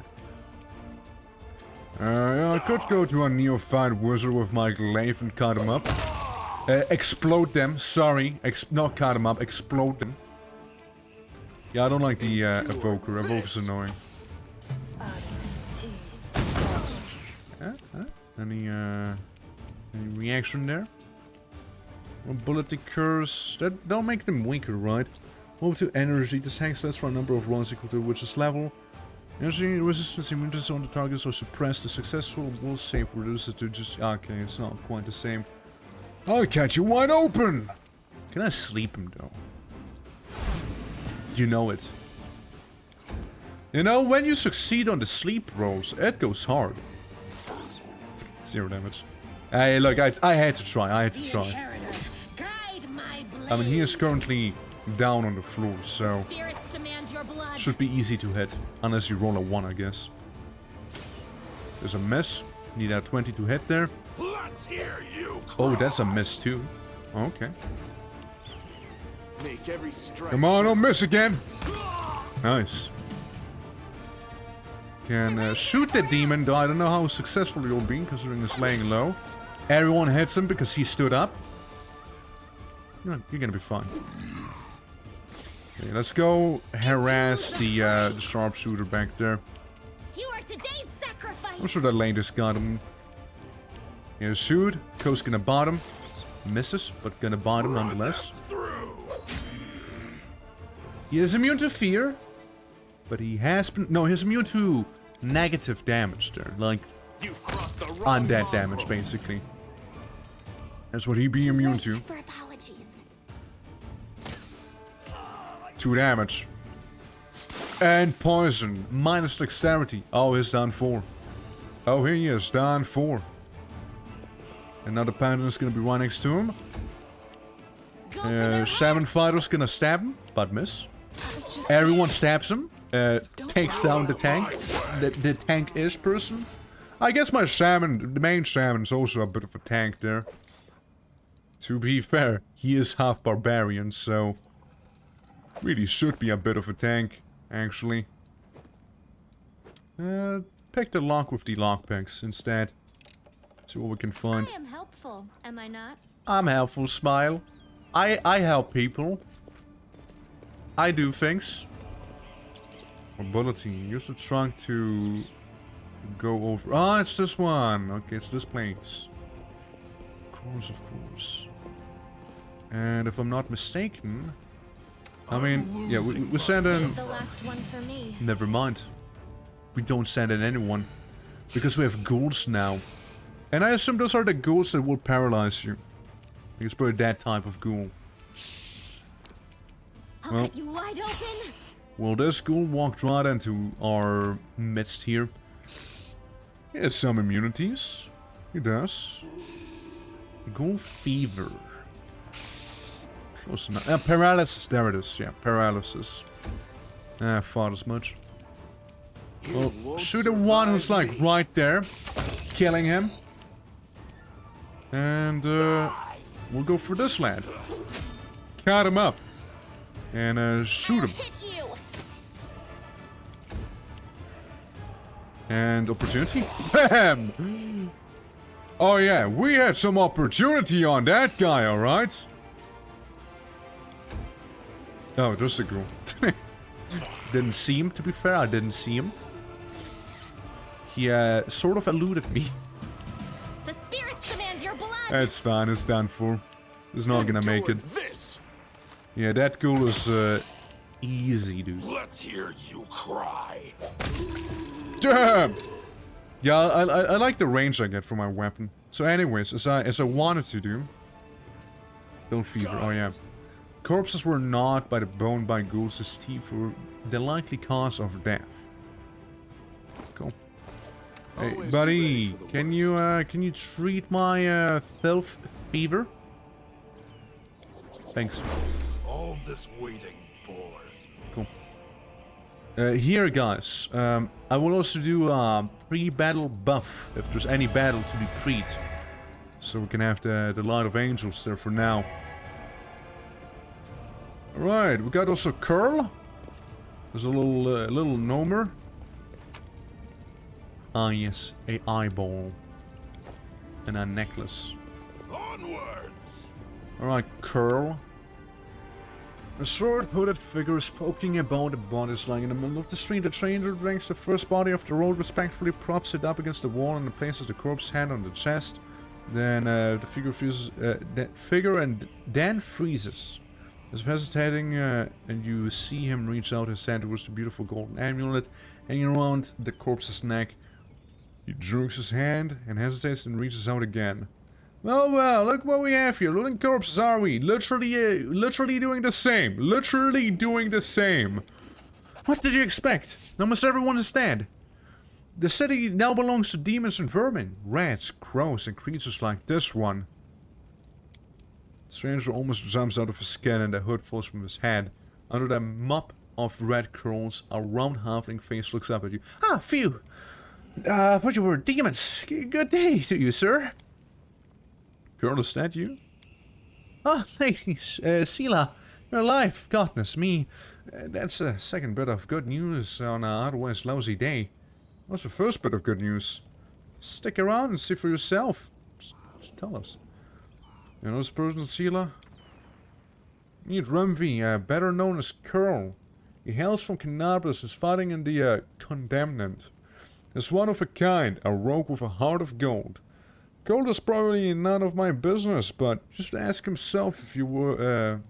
S1: I could go to a neophyte wizard with my glaive and cut him up. Explode them, sorry. Not cut them up, explode them. Yeah, I don't like the evoker. Evoker's annoying. Any reaction there? Ability curse. That'll make them weaker, right? Move to energy. This hangs less for a number of runs equal to witch's level. Energy resistance immunities on the targets are suppressed. The successful will save reduces to just... Okay, it's not quite the same. I'll catch you wide open! Can I sleep him, though? You know it. You know, when you succeed on the sleep rolls, it goes hard. 0 damage. Hey, look, I had to try, I mean, he is currently down on the floor, so... Should be easy to hit. Unless you roll a 1, I guess. There's a miss. Need a 20 to hit there.
S7: Let's hear you cry.
S1: Oh, that's a miss too. Okay.
S9: Make every strike.
S1: Come on, don't miss again. Nice. Can shoot the demon, though I don't know how successful you'll be, considering he's laying low. Everyone hits him because he stood up. You're gonna be fine. Okay, let's go harass the sharpshooter back there.
S8: You are today's sacrifice.
S1: I'm sure that lane just got him. Yeah, shoot. Coast gonna bottom. Misses, but gonna bottom nonetheless. He is immune to fear, but he has been... No, he's immune to negative damage there. Like, undead damage, basically. That's what he'd be immune to.
S5: For apologies.
S1: 2 damage. And poison. Minus dexterity. Oh, he's down 4. Oh, here he is. Down 4. Another paladin is gonna be right next to him. Shaman fighter's gonna stab him, but miss. Everyone stabs him. Takes down the tank. The tank-ish person. I guess my shaman, the main shaman, is also a bit of a tank there. To be fair, he is half barbarian, so... really should be a bit of a tank, actually. Pick the lock with the lockpicks instead. See what we can find.
S8: I am helpful, am I not?
S1: I'm helpful, smile. I help people. I do things. Mobility. Use the trunk to go over. Ah, it's this one. Okay, it's this place. Of course. And if I'm not mistaken, I mean, yeah, we send in.
S8: The last one for me.
S1: Never mind. We don't send in anyone because we have ghouls now, and I assume those are the ghouls that will paralyze you. It's probably that type of ghoul.
S8: I'll cut you wide open.
S1: Well, this ghoul walked right into our midst here. He has some immunities. He does. Ghoul fever. Close enough. Paralysis. There it is. Yeah, paralysis. Thought as much. Well, shoot the one who's like right there, killing him. And we'll go for this lad. Cut him up. And shoot him. And opportunity. Bam! Oh yeah, we had some opportunity on that guy, alright? Oh, just a girl. Didn't see him, to be fair. I didn't see him. He sort of eluded me.
S8: The spirits demand your blood.
S1: That's fine, it's done for. He's not gonna make it.
S7: This.
S1: Yeah, that goal is easy, dude.
S7: Let's hear you cry.
S1: Damn! Yeah, I like the range I get from my weapon. So anyways, as I wanted to do... Don't fever, oh yeah. Corpses were gnawed by the bone by ghouls' teeth were the likely cause of death. Cool. Hey, buddy, can you treat my filth fever? Thanks.
S7: All this waiting bores me.
S1: Cool. Here, guys, I will also do a pre-battle buff if there's any battle to be pre. So we can have the Light of Angels there for now. Alright, we got also Curl. There's a little gnomer. Ah yes, a eyeball. And a necklace.
S7: Onwards!
S1: Alright, Curl. A sword-hooded figure is poking about the bodies lying in the middle of the street. The stranger drags the first body off the road, respectfully props it up against the wall and places the corpse's hand on the chest. Then the figure then freezes. As if hesitating, and you see him reach out his hand towards the beautiful golden amulet hanging around the corpse's neck. He jerks his hand and hesitates and reaches out again. Well, look what we have here. Looting corpses, are we? Literally doing the same. Literally doing the same. What did you expect? Almost everyone is dead. The city now belongs to demons and vermin. Rats, crows, and creatures like this one. The stranger almost jumps out of his skin and the hood falls from his head. Under the mop of red curls, a round halfling face looks up at you. Ah, phew!
S2: I thought you were demons. Good day to you, sir.
S1: Girl, is that you?
S2: Ah, ladies, Sela, you're alive. Goodness me. That's the second bit of good news on an otherwise lousy day.
S1: What's the first bit of good news?
S2: Stick around and see for yourself. Just tell us.
S1: You know this person, Sela? Meet Rumvi, better known as Curl. He hails from Cannabis, is fighting in the Condemned. He's one of a kind, a rogue with a heart of gold. Gold is probably none of my business, but just ask himself if you were,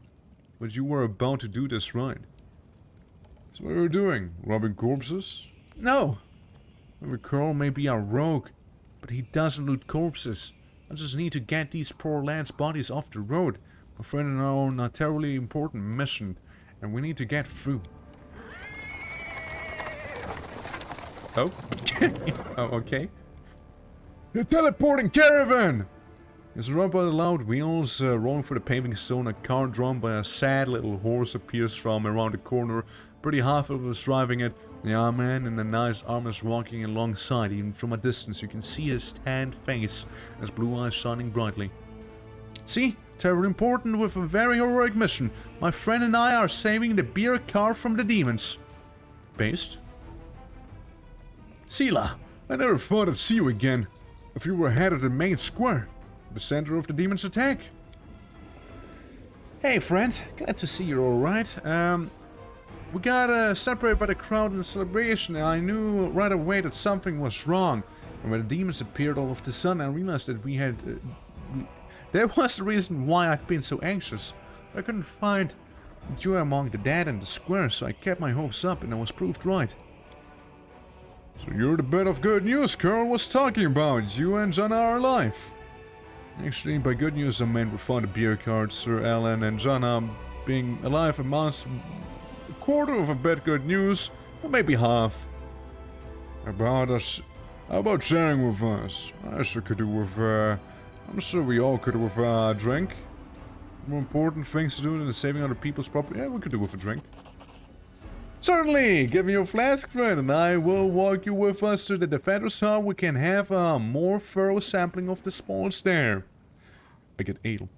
S1: what you were about to do this right. So what are you doing? Robbing corpses?
S2: No.
S1: Maybe Curl may be a rogue,
S2: but he doesn't loot corpses. I just need to get these poor lads' bodies off the road. My friend and I are on a terribly important mission, and we need to get through.
S1: Oh? Oh, okay. The teleporting caravan! It's run by the loud wheels, rolling through the paving stone. A car drawn by a sad little horse appears from around the corner. Pretty half of us driving it. The arm man in a nice armor is walking alongside. Even from a distance, you can see his tanned face, his blue eyes shining brightly.
S2: See? Terribly important with a very heroic mission. My friend and I are saving the beer car from the demons.
S1: Based?
S2: Sela,
S1: I never thought I'd see you again. If you were headed to the main square, the center of the demon's attack.
S2: Hey friend, glad to see you're alright. We got separated by the crowd in the celebration, and I knew right away that something was wrong. And when the demons appeared all of the sudden, I realized that we had... that was the reason why I'd been so anxious. I couldn't find you among the dead in the square, so I kept my hopes up, and I was proved right.
S1: So you're the bit of good news Carl was talking about. You and Jana are alive. Actually, by good news I meant we found a beer cart. Sir Alan and Jana being alive amounts to a quarter of a bit good news, or maybe half. About us, how about sharing with us? I sure could do with, I'm sure we all could do with a drink. More important things to do than saving other people's property. Yeah, we could do with a drink. Certainly! Give me your flask, friend, and I will walk you with us to the Defender's Hall. We can have a more thorough sampling of the spoils there. I get ale.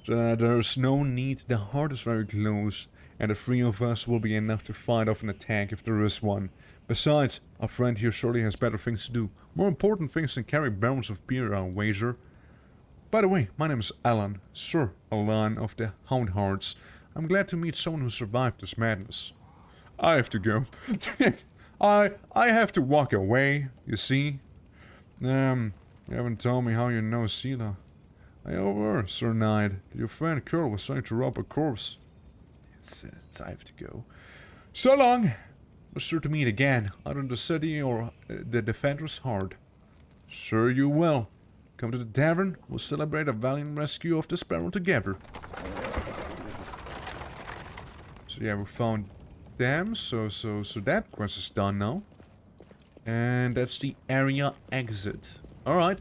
S2: There's no need. The heart is very close, and the three of us will be enough to fight off an attack if there is one. Besides, our friend here surely has better things to do. More important things than carry barrels of beer, I'll wager. By the way, my name is Alan, Sir Alan of the Houndhearts. I'm glad to meet someone who survived this madness. I have to go. I have to walk away, you see. You haven't told me how you know Sela. I overheard, Sir Knight, that your friend Curl was trying to rob a corpse. It's I have to go. So long! We're sure to meet again, either in the city or the Defender's Hard. Sure you will. Come to the tavern, we'll celebrate a valiant rescue of the Sparrow together. So yeah, we found them, so that quest is done now. And that's the area exit. Alright.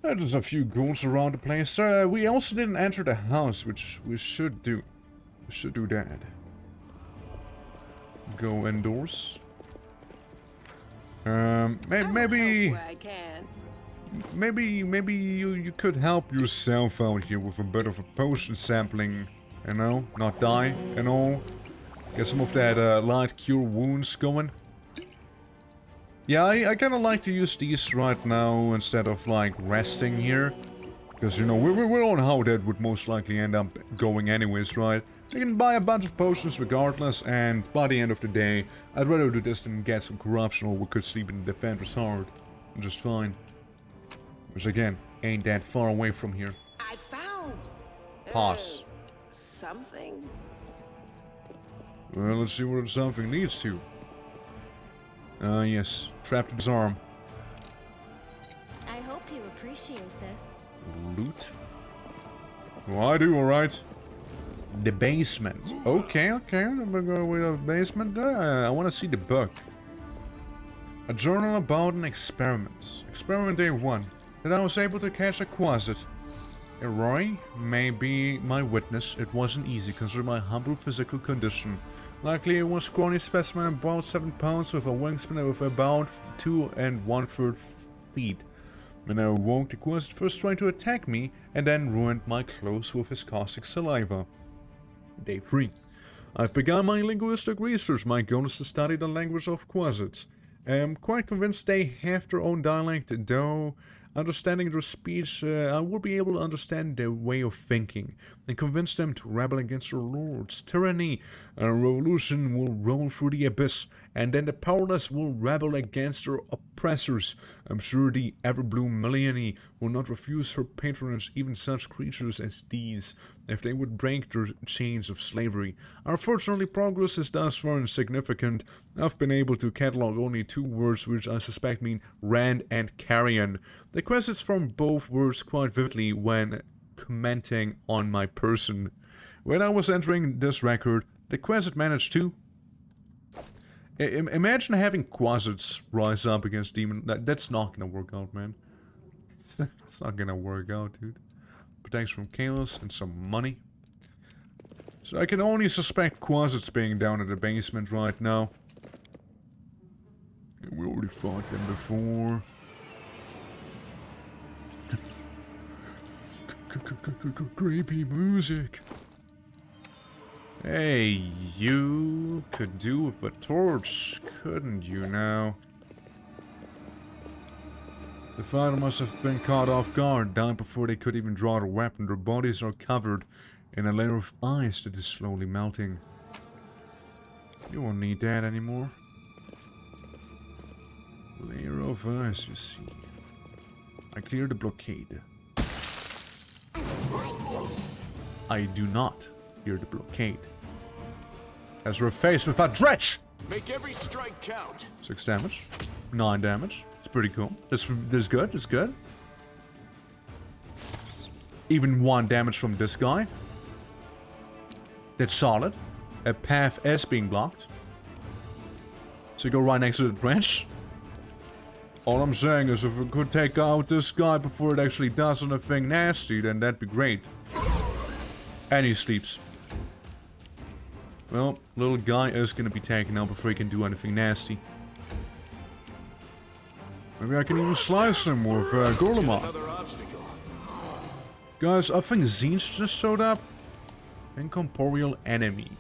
S2: There's a few ghouls around the place. We also didn't enter the house, which we should do. We should do that. Go indoors. Maybe you could help yourself out here with a bit of a potion sampling, you know, not die and all. Get some of that light cure wounds going. Yeah, I kind of like to use these right now instead of like resting here, because you know we don't know how that would most likely end up going anyways, right? You can buy a bunch of potions regardless, and by the end of the day, I'd rather do this than get some corruption, or we could sleep in the Defender's Hard just fine. Which again, ain't that far away from here.
S6: I found
S1: Pause.
S6: something.
S1: Well, let's see what something leads to. Yes, trapped in his arm.
S8: I hope you appreciate this.
S1: Loot? Well, I do, alright. The basement. Okay, I'm gonna go with the basement. I want to see the book. A journal about an experiment. Experiment Day 1. That I was able to catch a quasit. Roy may be my witness. It wasn't easy considering my humble physical condition.
S2: Luckily, it was a scrawny specimen about 7 pounds with a wingspan of about 2 1/3 feet. When I awoke, the Quest first tried to attack me and then ruined my clothes with his caustic saliva. Day 3. I've begun my linguistic research. My goal is to study the language of Quasits. I'm quite convinced they have their own dialect, though understanding their speech, I will be able to understand their way of thinking and convince them to rebel against their lords. Tyranny, a revolution will roll through the abyss, and then the powerless will rebel against their oppressors. I'm sure the ever-blue Millennium will not refuse her patronage even such creatures as these, if they would break their chains of slavery. Unfortunately, progress is thus far insignificant. I've been able to catalog only 2 words which I suspect mean rand and carrion. The Quasits form both words quite vividly when commenting on my person. When I was entering this record, the Quasit managed to... Imagine having Quasits rise up against demon. That's not gonna work out, man. It's not gonna work out, dude. Protection from chaos and some money. So I can only suspect Quasits being down in the basement right now. We already fought them before. Creepy music. Hey, you could do with a torch, couldn't you now? The fighter must have been caught off guard, died before they could even draw their weapon. Their bodies are covered in a layer of ice that is slowly melting. You won't need that anymore. Layer of ice, you see. I cleared the blockade. I do not clear the blockade. As we're faced with a dretch!
S9: Make every strike count.
S2: 6 damage. 9 damage. It's pretty cool. This is good. It's good. Even 1 damage from this guy. That's solid. A path is being blocked. So go right next to the branch. All I'm saying is if we could take out this guy before it actually does anything nasty, then that'd be great. And he sleeps. Well, little guy is gonna be taken out before he can do anything nasty. Maybe I can even slice him with Gorlama. Guys, I think Zinch just showed up. Incorporeal enemy.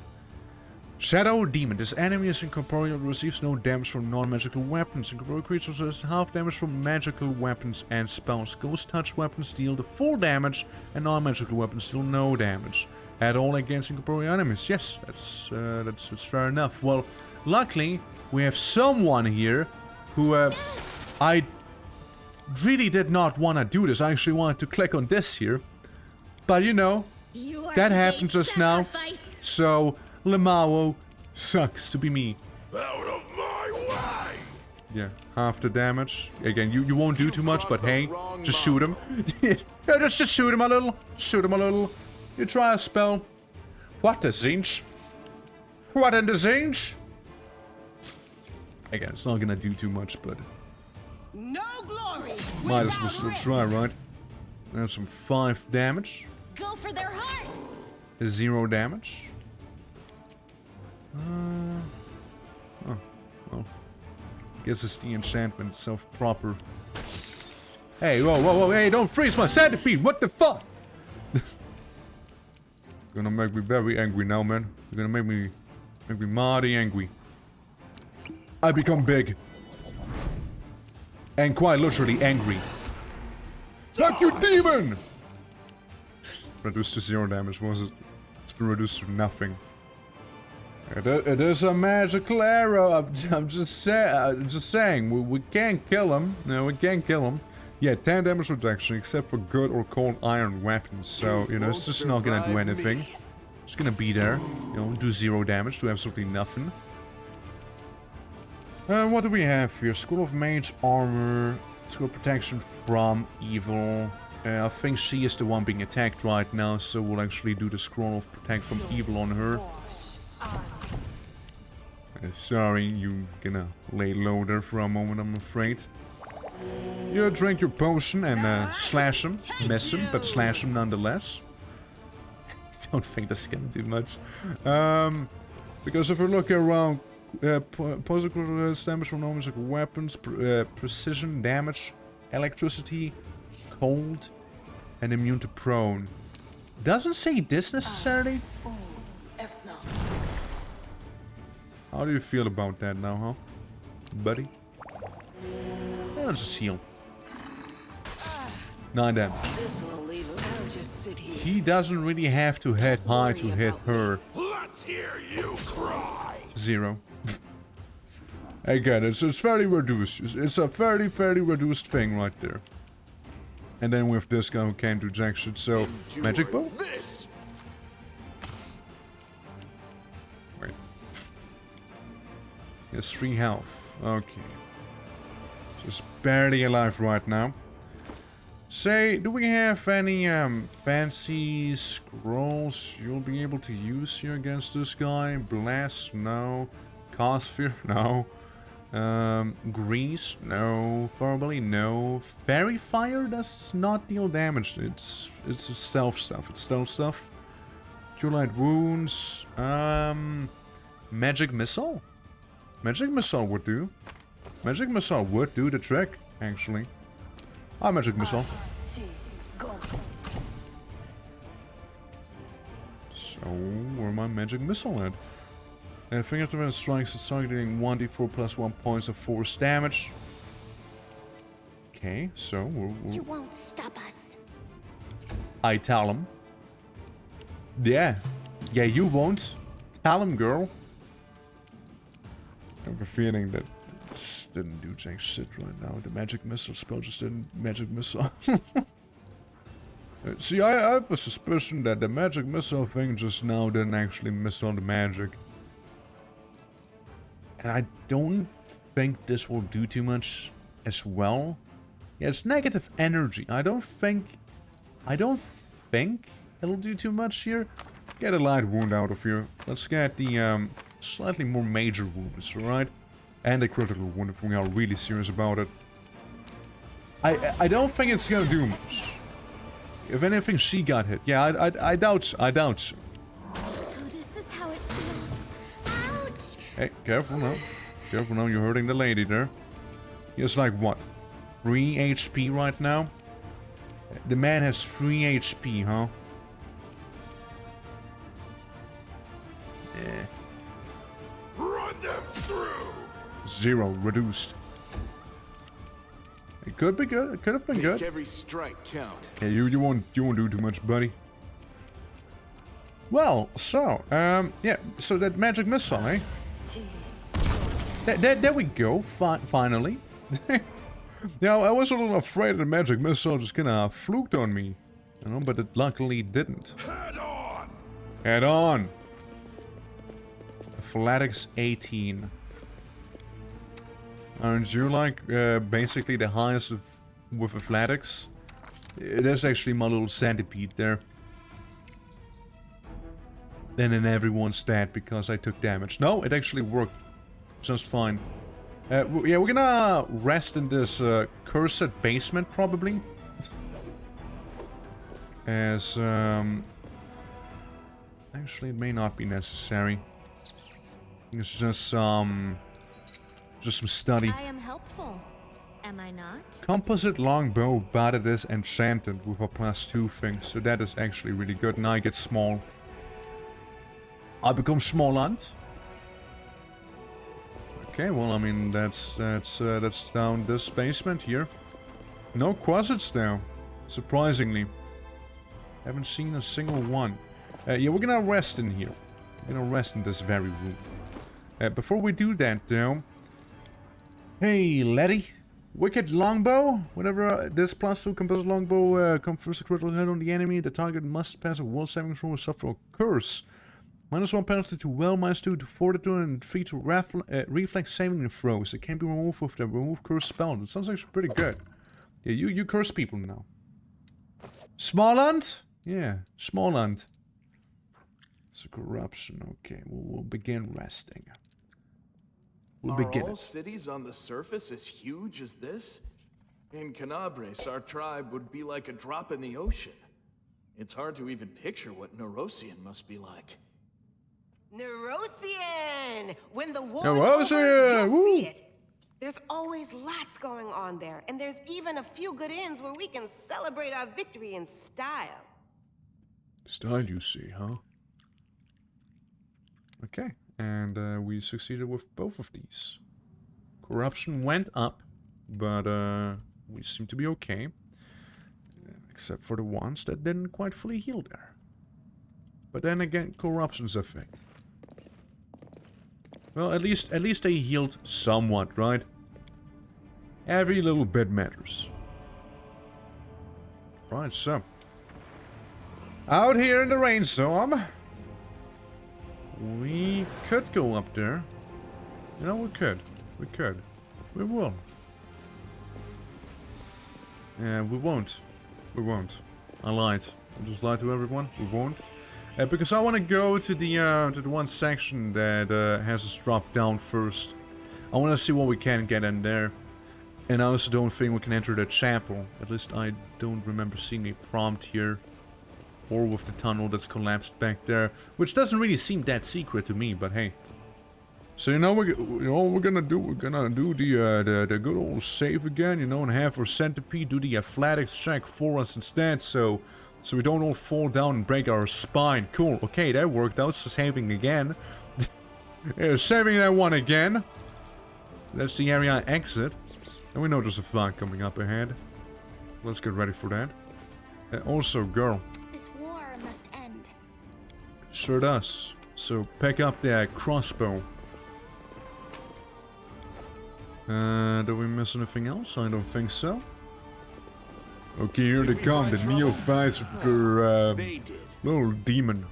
S2: Shadow Demon. This enemy is incorporeal, receives no damage from non-magical weapons. Incorporeal creatures has half damage from magical weapons and spells. Ghost touch weapons deal the full damage, and non-magical weapons deal no damage at all against incorporeal enemies. Yes, that's fair enough. Well, luckily we have someone here who I really did not want to do this. I actually wanted to click on this here, but you know, that happened just now. So Lemao sucks to be me.
S7: Out of my way!
S2: Yeah, half the damage. Again, you won't do too much, but hey, just shoot him. Yeah, just shoot him a little. Shoot him a little. You try a spell. What the zinch? What in the zinch? Again, it's not gonna do too much, but
S6: No glory.
S2: might as well still try, right? That's some 5 damage.
S8: Go for their hearts.
S2: 0 damage. Oh, well. Guess it's the enchantment itself proper. Hey, whoa, hey, don't freeze my centipede! What the fuck? Gonna make me very angry now, man. You're gonna make me mighty angry. I become big. And quite literally angry. Fuck you, demon! Reduced to 0 damage, was it? It's been reduced to nothing. It is a magical arrow. I'm just saying. We can't kill him. No, we can't kill him. Yeah, 10 damage reduction, except for good or cold iron weapons. So, you know, it's just not gonna do anything. It's gonna be there. You know, do 0 damage, do absolutely nothing. What do we have here? School of Mage Armor. School of Protection from Evil. I think she is the one being attacked right now, so we'll actually do the Scroll of Protect from Evil on her. Sorry, you gonna lay low there for a moment, I'm afraid. You drink your potion and slash him. Miss him, but slash him nonetheless. Don't think that's gonna do much.
S1: Because if we look around, positive damage from magic weapons, precision damage, electricity, cold, and immune to prone. Doesn't say this necessarily. How do you feel about that now, huh? Buddy? Yeah, it's a seal. 9 damage. He doesn't really have to hit high to hit her.
S7: Let's hear you cry.
S1: 0. Again, it's fairly reduced. It's a fairly reduced thing right there. And then with this guy who can't do jack shit, so... Magic bow?
S7: This.
S1: Wait. He has 3 health. Okay. Just barely alive right now. Say, do we have any fancy scrolls you'll be able to use here against this guy? Blast? No. Cast Fear? No. Grease? No. Fireball? No. Fairy Fire does not deal damage. It's stealth stuff. It's stealth stuff. Cure Light Wounds. Magic Missile? Magic Missile would do. Magic Missile would do the trick, actually. Magic Missile. So, where my Magic Missile at? Fingertip strikes is targeting 1d4 plus 1 points of force damage. Okay, so
S5: You won't stop us.
S1: I tell him. Yeah, you won't. Tell him, girl. I have a feeling that this didn't do jack shit right now. The Magic Missile spell just didn't Magic Missile. See, I have a suspicion that the Magic Missile thing just now didn't actually miss on the magic. And I don't think this will do too much as well. Yeah, it's negative energy. I don't think it'll do too much here. Get a light wound out of here. Let's get the slightly more major wounds, alright? And a critical wound if we are really serious about it. I don't think it's gonna do much. If anything, she got hit. Yeah, I doubt.
S8: So this is how it feels. Ouch!
S1: Hey, careful now. Careful now, you're hurting the lady there. He has like what? 3 HP right now? The man has 3 HP, huh? Yeah.
S7: Run them through.
S1: 0 reduced. It could be good. It could have been
S9: Make
S1: good.
S9: every strike count.
S1: Yeah, you won't do too much, buddy. Well, so yeah, so that magic missile, eh? There we go. Finally. Yeah, I was a little afraid the magic missile just kinda fluked on me, you know, but it luckily didn't.
S7: Head on.
S1: Head on. Athletics 18. Aren't you like basically the highest with athletics? It is actually my little centipede there. Then in everyone's stat because I took damage. No, it actually worked just fine. Yeah, we're gonna rest in this cursed basement probably. As actually it may not be necessary. It's just some study.
S8: I am helpful, am I not?
S1: Composite longbow, but it is enchanted with a +2 thing, so that is actually really good. Now I get small. I become small ant. Okay, well I mean that's down this basement here. No quasits now, surprisingly. Haven't seen a single one. Yeah, we're gonna rest in here. We're gonna rest in this very room. Before we do that though. Hey, laddie. Wicked longbow. Whenever this +2 composite longbow confers a critical hit on the enemy, the target must pass a will saving throw or suffer a curse. -1 penalty to will, -2 to fortitude, and 3 to reflex saving throws. It can be removed with the remove curse spell. That sounds actually pretty good. Yeah, you curse people now. Smallland? Yeah, Smallland. It's a corruption. Okay, we'll begin resting. We'll
S10: Are
S1: begin
S10: all
S1: it.
S10: cities on the surface as huge as this? In Canabres, our tribe would be like a drop in the ocean. It's hard to even picture what Neurosian must be like.
S6: Nerosian! When the war's
S1: Nerosian!
S6: over, you'll
S1: Woo!
S6: see it. There's always lots going on there, and there's even a few good inns where we can celebrate our victory in style.
S1: Style, you see, huh? Okay, and we succeeded with both of these. Corruption went up, but we seem to be okay. Except for the ones that didn't quite fully heal there. But then again, corruption's a thing. Well, at least they healed somewhat, right? Every little bit matters. Right, so. Out here in the rainstorm. We could go up there. You know, we could. We could. We will. Yeah, we won't. We won't. I lied. I just lied to everyone. We won't. Because I want to go to the one section that has us drop down first. I want to see what we can get in there. And I also don't think we can enter the chapel. At least I don't remember seeing a prompt here. Or with the tunnel that's collapsed back there. Which doesn't really seem that secret to me, but hey. So you know what we're gonna do? We're gonna do the good old save again, you know, and have our centipede do the athletics check for us instead, so we don't all fall down and break our spine. Cool. Okay, that worked out. So saving again. Yeah, saving that one again. That's the area exit. And we know there's a fight coming up ahead. Let's get ready for that. Also, girl.
S8: This war must end.
S1: Sure does. So pick up that crossbow. Do we miss anything else? I don't think so. Okay, here they come, the neophytes with their little demon.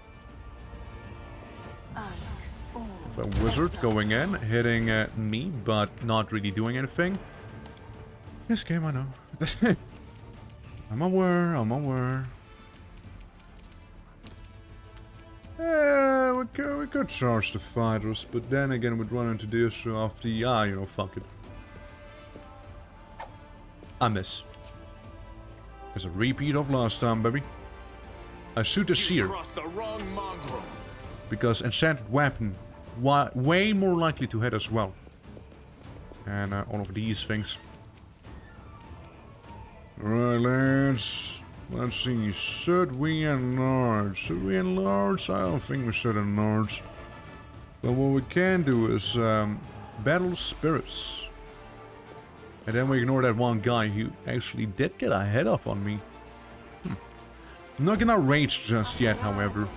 S1: With a wizard going in, hitting me, but not really doing anything. This game, I know. I'm aware. Yeah, we could charge the fighters, but then again we'd run into the issue of the, you know, fuck it. I miss. It's a repeat of last time, baby. I shoot a shear. Because enchanted weapon, way more likely to hit as well. And all of these things. Alright, lads. Let's see. Should we enlarge? Should we enlarge? I don't think we should enlarge. But what we can do is battle spirits. And then we ignore that one guy who actually did get a head off on me. I'm not gonna rage just yet, however.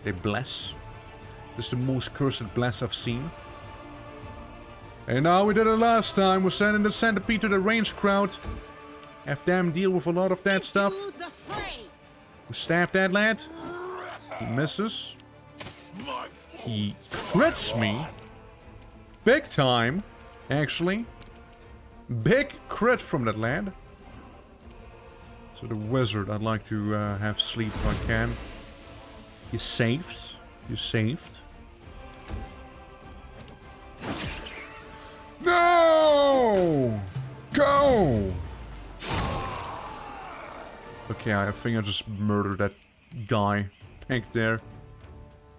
S1: They bless. This is the most cursed bless I've seen. And now we did it last time. We're sending the centipede to the ranged crowd. Have them deal with a lot of that stuff. We stab that lad. He misses. He crits me. Big time. Actually, big crit from that lad. So the wizard, I'd like to have sleep if I can. You saved. You saved. No! Go! Okay, I think I just murdered that guy back there.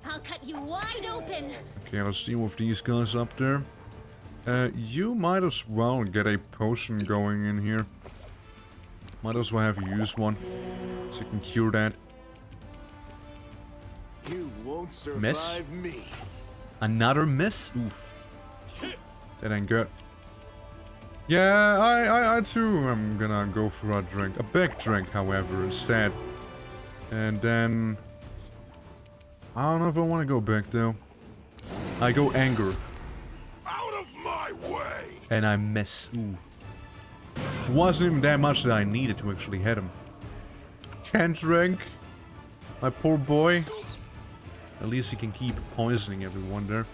S8: I'll cut you wide open.
S1: Okay, let's deal with these guys up there. You might as well get a potion going in here. Might as well have you use one. So you can cure that.
S9: You won't survive
S1: Miss?
S9: me.
S1: Another miss? Oof. That ain't good. Yeah, I too am gonna go for a drink. A big drink, however, instead. And then... I don't know if I want to go big, though. I go anger. And I miss. Ooh. Wasn't even that much that I needed to actually hit him. Can't drink. My poor boy. At least he can keep poisoning everyone there.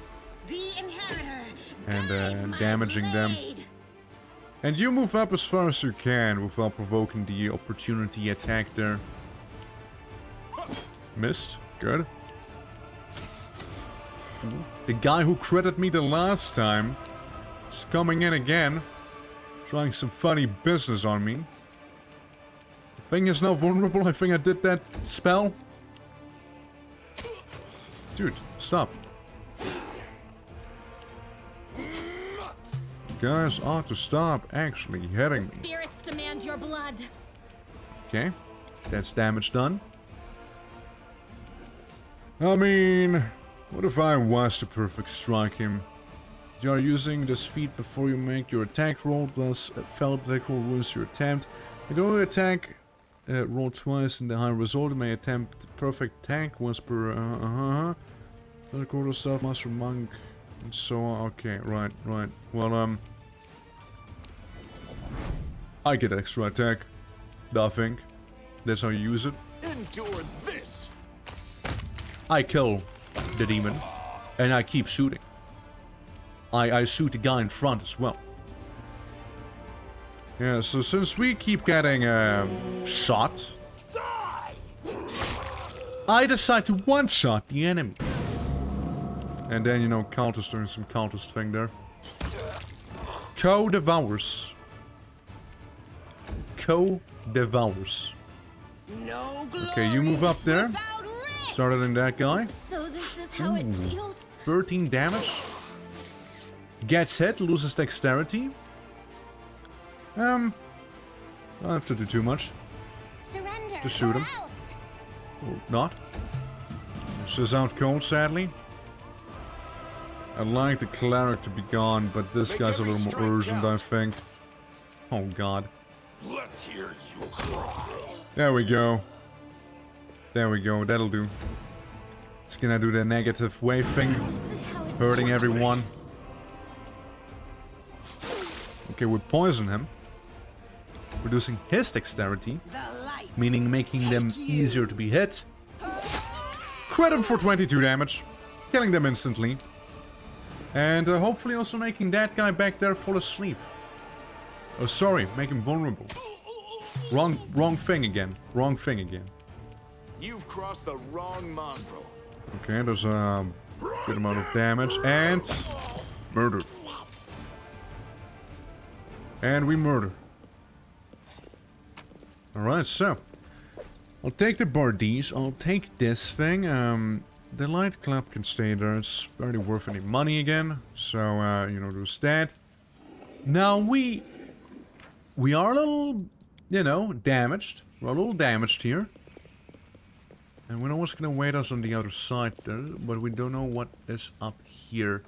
S1: And damaging them. And you move up as far as you can without provoking the opportunity attack there. Missed. Good. Ooh. The guy who critted me the last time is coming in again, trying some funny business on me. The thing is now vulnerable. I think I did that spell. Dude, stop. You guys ought to stop actually hitting me.
S8: Spirits demand your blood.
S1: Okay, that's damage done. I mean, what if I was to perfect strike him? You are using this feat before you make your attack roll, thus a failed attack roll ruins your attempt. You can only attack roll twice in the high result. You may attempt perfect attack once per Another quarter self, master monk, and so on. Okay, right. Well, I get extra attack. I think that's how you use it.
S9: Endure this.
S1: I kill the demon, and I keep shooting. I shoot the guy in front as well. Yeah, so since we keep getting shot, I decide to one-shot the enemy. And then, you know, Countess doing some Countess thing there. Co-devours. Co-devours. Okay, you move up there. Started in that guy.
S8: So this is how it feels.
S1: 13 damage. Gets hit, loses dexterity. I don't have to do too much.
S5: Surrender.
S1: Just shoot him. Or not. It's just out cold, sadly. I'd like the cleric to be gone, but this guy's a little more urgent, I think. Oh god.
S7: Let's hear you cry.
S1: There we go. There we go, that'll do. It's gonna do the negative wave thing. Hurting everyone. Okay, we poison him. Reducing his dexterity. Meaning making them easier to be hit. Crit him for 22 damage. Killing them instantly. And hopefully also making that guy back there fall asleep. Oh, sorry, make him vulnerable. Wrong thing again. Wrong thing again.
S9: You've crossed the wrong mongrel.
S1: Okay, there's a good amount of damage. And murder. And we murder. Alright, so. I'll take the Bardies. I'll take this thing. The light club can stay there. It's barely worth any money again. So, you know, there's that. Now, we are a little, you know, damaged. We're a little damaged here. And we know what's going to wait us on the other side there. But we don't know what is up here.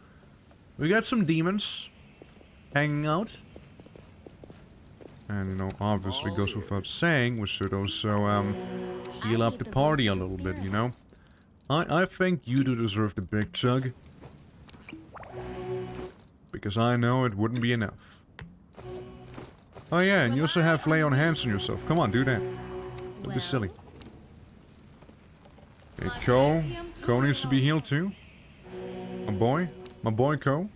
S1: We got some demons hanging out. And, you know, obviously goes without saying, we should also heal up the party a little bit, you know. I think you do deserve the big chug. Because I know it wouldn't be enough. Oh yeah, and you also have lay on hands on yourself. Come on, do that. Don't be silly. Okay, Ko. Ko needs to be healed too. My boy Ko.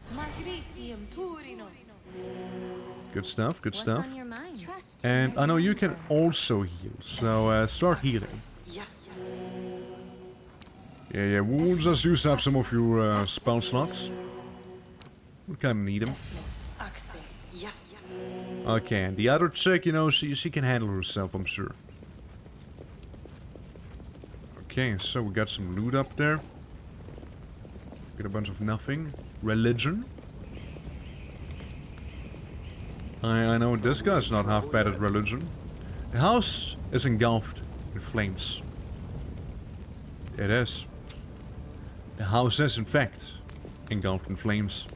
S1: Good stuff, good stuff. And I know you can also heal, so start healing. Yeah, we'll just use up some of your spell slots. We kinda need them. Okay, and the other chick, you know, she can handle herself, I'm sure. Okay, so we got some loot up there. Get a bunch of nothing. Religion. I know this guy's not half bad at religion. The house is engulfed in flames. It is. The house is, in fact, engulfed in flames.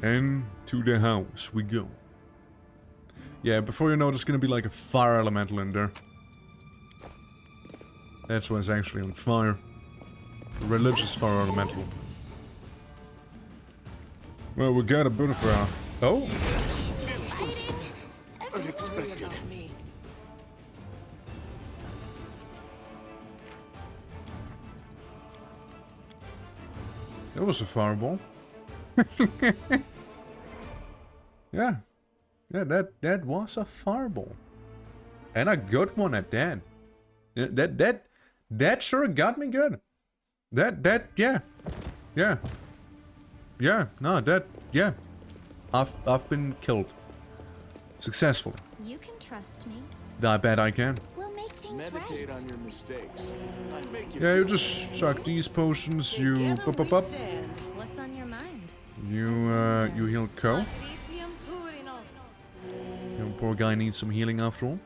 S1: Into the house we go. Yeah, before you know, there's gonna be like a fire elemental in there. That's why it's actually on fire. A religious fire elemental. Well, we got a bit of a... Oh?
S9: This was unexpected.
S1: That was a fireball. Yeah. Yeah, that was a fireball. And a good one at that. That sure got me good. Yeah. Yeah, no, yeah. I've been killed. Successfully.
S8: You can trust me.
S1: I bet I can.
S5: We'll make Everything's
S10: meditate
S5: right.
S10: on your mistakes. Might make you
S1: Yeah, you
S10: feel
S1: just suck these potions, you pop.
S8: What's on your mind?
S1: You heal Co. Poor guy needs some healing after all.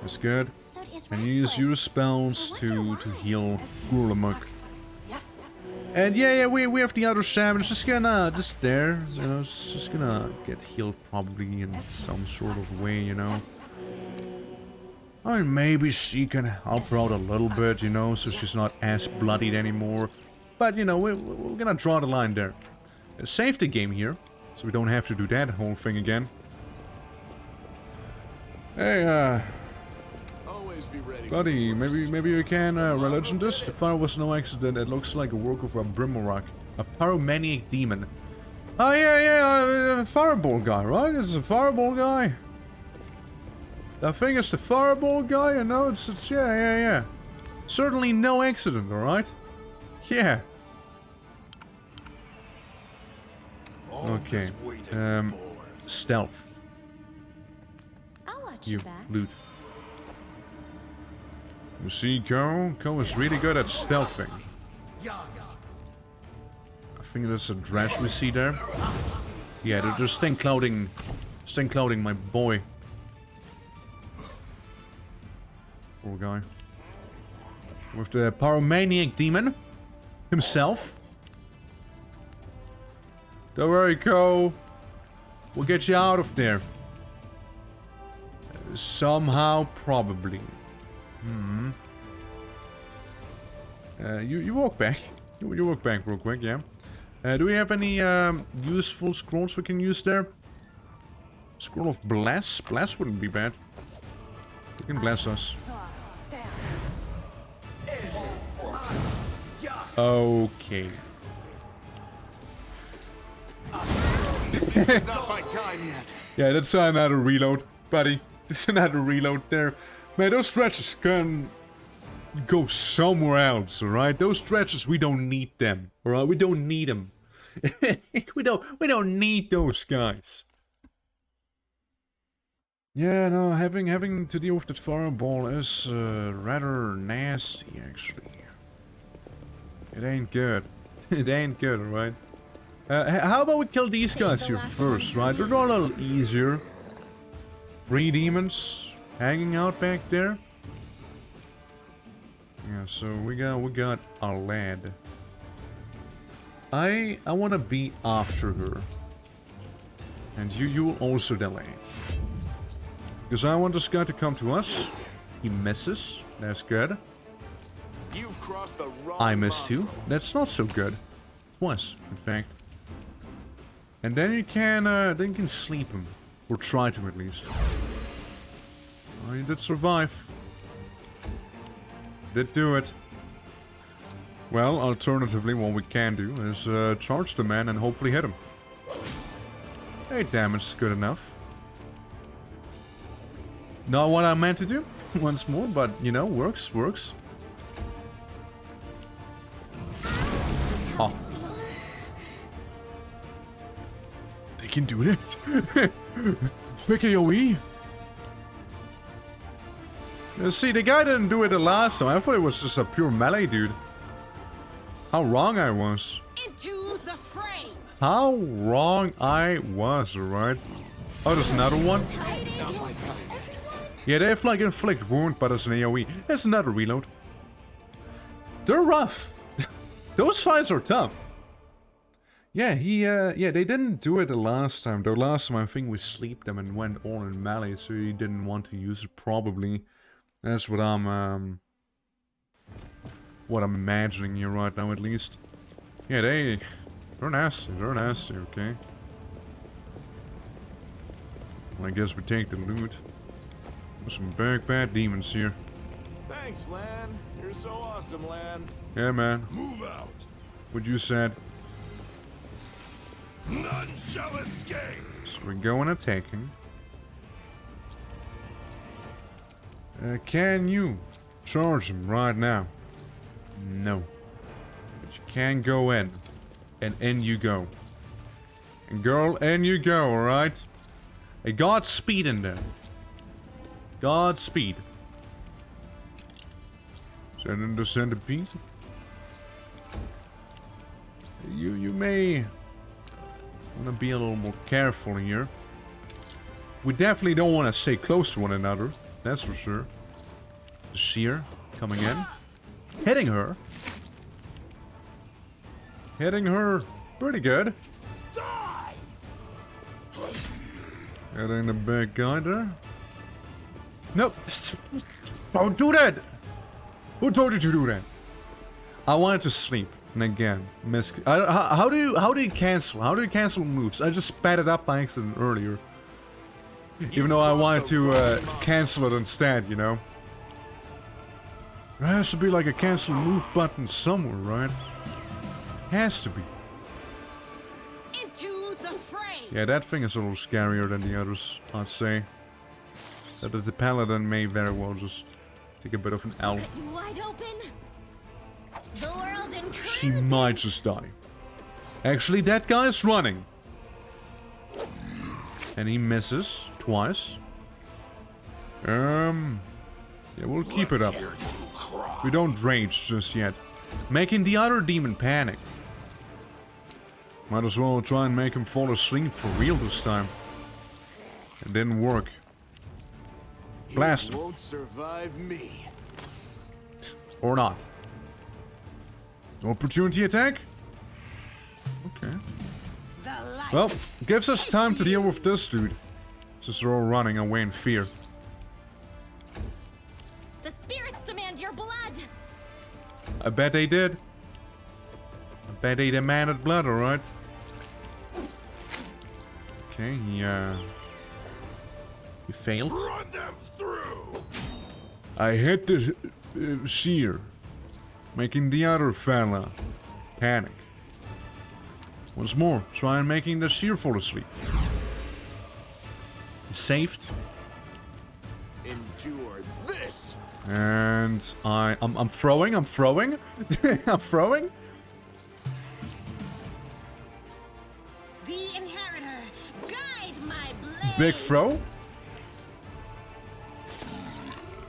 S1: That's good.
S5: So is
S1: And you use your spells to heal Gurlamuk. And yeah, we have the other shaman just there, you know, it's just gonna get healed probably in some sort of way, you know. I mean, maybe she can help her out a little bit, you know, so she's not as bloodied anymore. But, you know, we're gonna draw the line there. Save the game here, so we don't have to do that whole thing again. Hey,
S10: always be ready.
S1: buddy, maybe you can religion this? The fire was no accident. It looks like a work of a Brimorak, a pyromaniac demon. Oh yeah, fireball guy, right? This is a fireball guy. I think it's the fireball guy. You know, it's yeah. Certainly no accident, all right? Yeah. Okay. Stealth.
S8: I'll watch
S1: You
S8: your back.
S1: loot. You see, Ko is really good at stealthing. I think there's a dress we see there. Yeah, there's stink clouding, my boy. Poor guy. With the pyromaniac demon himself. Don't worry, Ko. We'll get you out of there. Somehow, probably. You walk back. You walk back real quick, yeah. Do we have any useful scrolls we can use there? Scroll of Bless? Bless wouldn't be bad. You can bless us. Okay.
S10: Not my time yet.
S1: Yeah, that's another reload, buddy. This is another reload there. Man, those stretches can go somewhere else, alright? Those stretches, we don't need them, alright? We don't need them. we don't need those guys. Yeah, no, having to deal with that fireball is rather nasty, actually. It ain't good. It ain't good, alright? How about we kill these guys here first, right? They're a little easier. 3 demons hanging out back there. Yeah, so we got our lad. I want to be after her. And you will also delay. Because I want this guy to come to us. He misses. That's good.
S10: You've crossed the wrong
S1: I missed too.
S10: mongrel.
S1: That's not so good. Twice, in fact. And then you can sleep him. Or try to at least. Oh, you did survive. Did do it. Well, alternatively, what we can do is charge the man and hopefully hit him. 8 damage is good enough. Not what I meant to do, once more, but, you know, works. Oh. They can do that. Pick AoE. See, the guy didn't do it the last time. I thought it was just a pure melee dude. How wrong I was.
S6: Into the fray.
S1: How wrong I was, alright? Oh, there's another one? Yeah, they have like inflict wound, but it's an AoE. There's another reload. They're rough. Those fights are tough. Yeah, yeah, they didn't do it the last time. The last time I think we sleeped them and went all in melee, so he didn't want to use it probably. That's what I'm imagining here right now, at least. Yeah, they're nasty, okay. Well, I guess we take the loot. There's some big bad demons here.
S10: Thanks, Lan. You're so awesome, Lan.
S1: Yeah, man.
S7: Move out.
S1: What you said.
S7: None shall escape.
S1: So we're going attacking. Can you charge him right now? No. But you can go in. And in you go. And girl, in you go, alright? I got speed in there. Godspeed. Send in the centipede. You may want to be a little more careful here. We definitely don't want to stay close to one another. That's for sure. The shear coming in. Hitting her. Hitting her pretty good. Hitting the big guy there. Nope. Don't do that! Who told you to do that? I wanted to sleep. And again, miss. How do you cancel? How do you cancel moves? I just sped it up by accident earlier. Even though I wanted to cancel it instead, you know. There has to be like a cancel move button somewhere, right? Has to be.
S6: Into the fray.
S1: Yeah, that thing is a little scarier than the others, I'd say. So that the paladin may very well just take a bit of an L.
S8: Cut you wide open. The world in
S1: She might just die. Actually, that guy's running. And he misses twice. Yeah, we'll keep it up. We don't rage just yet. Making the other demon panic. Might as well try and make him fall asleep for real this time. It didn't work. Blast him.
S9: Won't survive me.
S1: Or not. Opportunity attack? Okay. Well, gives us time to deal with this dude. Since they're all running away in fear.
S8: The spirits demand your blood.
S1: I bet they did. I bet they demanded blood, alright. Okay, he failed.
S7: Run them through.
S1: I hit the shear, making the other fella panic. Once more, try and making the shear fall asleep. He's saved.
S9: Endure this.
S1: And I'm throwing. I'm throwing.
S6: The inheritor, guide my blade.
S1: Big throw.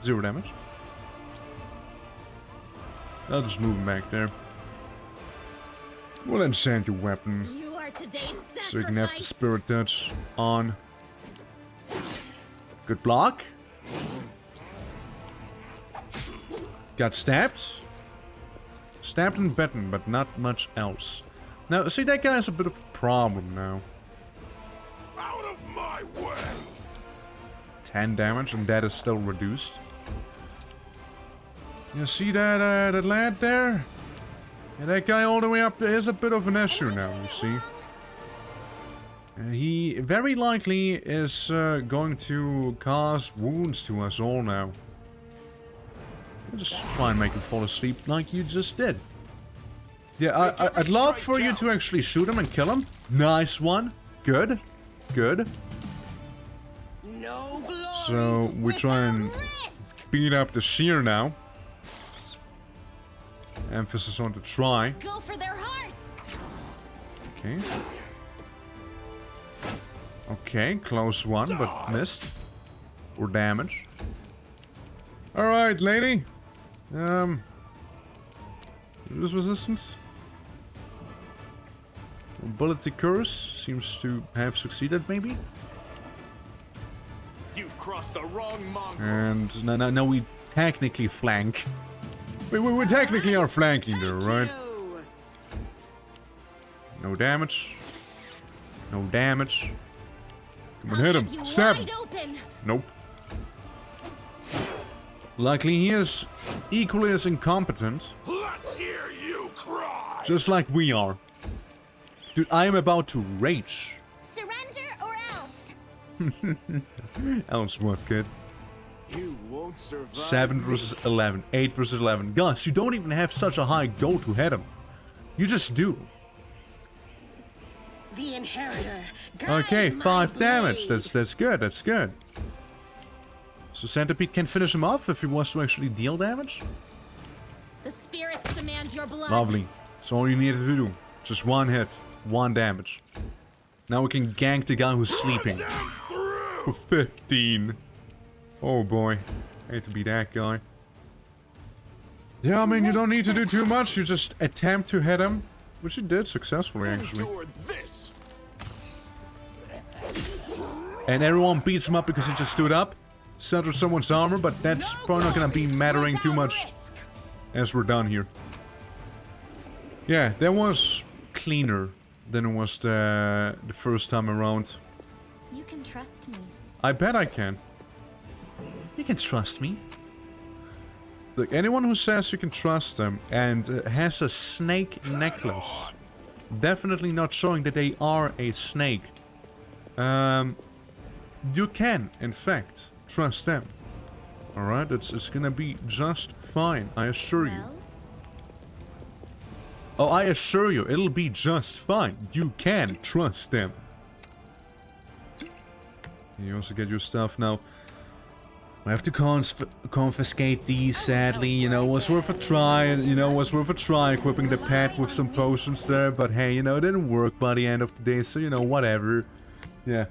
S1: 0 damage. I'll just move him back there. We'll enchant your weapon.
S8: You are today's
S1: So you can have the
S8: sacrifice.
S1: spirit touch on. Good block. Got stabbed. Stabbed and bitten, but not much else. Now, see, that guy has a bit of a problem now.
S7: Out of my way.
S1: 10 damage, and that is still reduced. You see that, that lad there? Yeah, that guy all the way up there is a bit of an issue now, you see. He very likely is going to cause wounds to us all now. Just try and make him fall asleep like you just did. Yeah, I'd love for you to actually shoot him and kill him. Nice one. Good. Good.
S6: No glory
S1: So we try and beat up the shear now. Emphasis on the try.
S8: Go for their hearts.
S1: Okay. Okay, close one, but missed. Or damage. Alright, lady. Use resistance. Ability curse seems to have succeeded, maybe.
S9: You've crossed the wrong mongrel.
S1: And now we technically flank. We technically are flanking there, right? No damage. No damage. Come on, hit him. Stab him. Nope. Luckily, he is equally as incompetent.
S7: Let's hear you cry.
S1: Just like we are. Dude, I am about to rage.
S8: Surrender or else.
S1: Else what, kid?
S9: You won't survive.
S1: 7 versus 11. 8 versus 11. Guys, you don't even have such a high goal to hit him. You just do.
S6: The inheritor.
S1: Okay, 5 damage. That's good. That's good. So Centipede can finish him off if he wants to actually deal damage.
S8: The spirits demand your blood.
S1: Lovely. That's all you needed to do. Just 1 hit. 1 damage. Now we can gank the guy who's sleeping. For 15. Oh boy. Hate to be that guy. Yeah, I mean, you don't need to do too much. You just attempt to hit him. Which you did successfully, actually.
S9: This.
S1: And everyone beats him up because he just stood up. Centered someone's armor, but that's probably not gonna be mattering too much as we're done here. Yeah, that was cleaner than it was the first time around.
S8: You can trust me.
S1: I bet I can. You can trust me. Look, anyone who says you can trust them and has a snake necklace, definitely not showing that they are a snake. You can, in fact, trust them. Alright, it's gonna be just fine, I assure you. Oh, I assure you, it'll be just fine. You can trust them. You also get your stuff now. I have to confiscate these, sadly. You know, it was worth a try. You know, it was worth a try equipping the pet with some potions there. But hey, you know, it didn't work by the end of the day. So, you know, whatever. Yeah.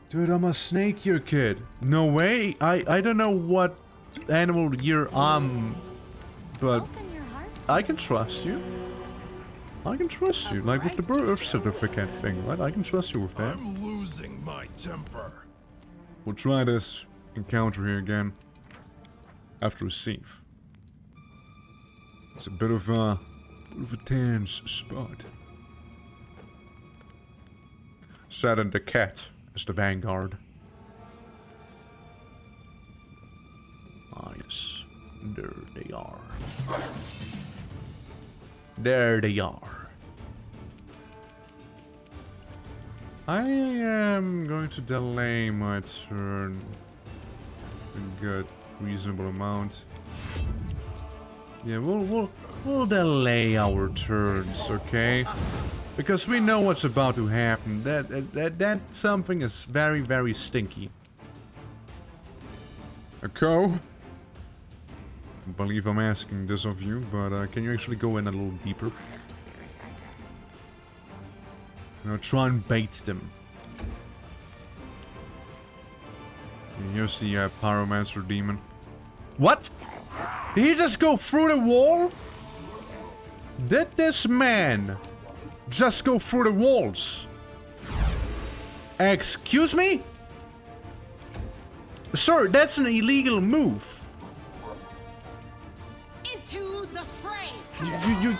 S1: Dude, I'm a snake year kid. No way. I don't know what animal year I'm. But I can trust you. I can trust you. Like with the birth certificate thing, right? I can trust you with that.
S7: I'm losing my temper.
S1: We'll try this encounter here again after a save. It's a bit of a tense spot. Sad and the cat is the vanguard. Ah yes, there they are. There they are. I am going to delay my turn a good reasonable amount. Yeah, we'll delay our turns, okay? Because we know what's about to happen. That something is very, very stinky. Echo? I believe I'm asking this of you, but can you actually go in a little deeper? Now try and bait them. And here's the Pyromancer demon. What? Did he just go through the wall? Did this man just go through the walls? Excuse me? Sir, that's an illegal move.
S6: Into the fray.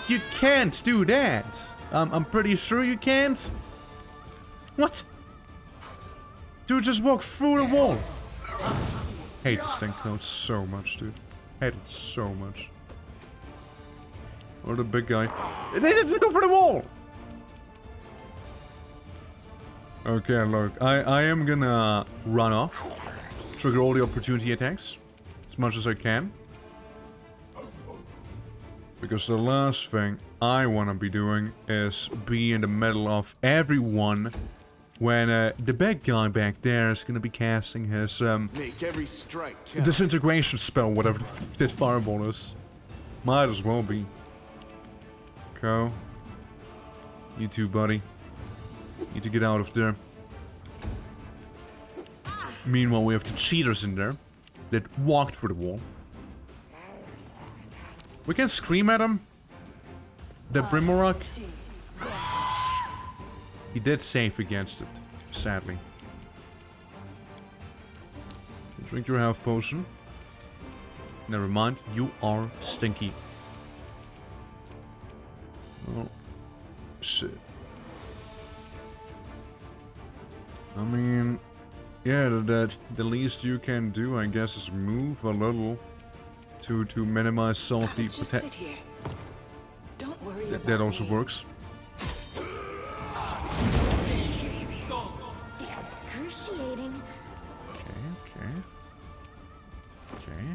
S1: You can't do that. I'm pretty sure you can't. What? Dude just walked through the wall. Hate this thing code so much, dude. Hate it so much. Or the big guy. They didn't go for the wall! Okay, look. I am gonna run off. Trigger all the opportunity attacks. As much as I can. Because the last thing I want to be doing is be in the middle of everyone when the big guy back there is going to be casting his
S10: Make every strike count.
S1: disintegration spell, whatever that fireball is. Might as well be. Go. You too, buddy. Need to get out of there. Meanwhile, we have the cheaters in there that walked through the wall. We can scream at him. The Brimorok. He did save against it, sadly. Drink your health potion. Never mind, you are stinky. Oh, shit. I mean, yeah, the least you can do, I guess, is move a little to minimize some of the potential.
S8: Don't worry.
S1: That also works.
S8: Excruciating.
S1: Okay.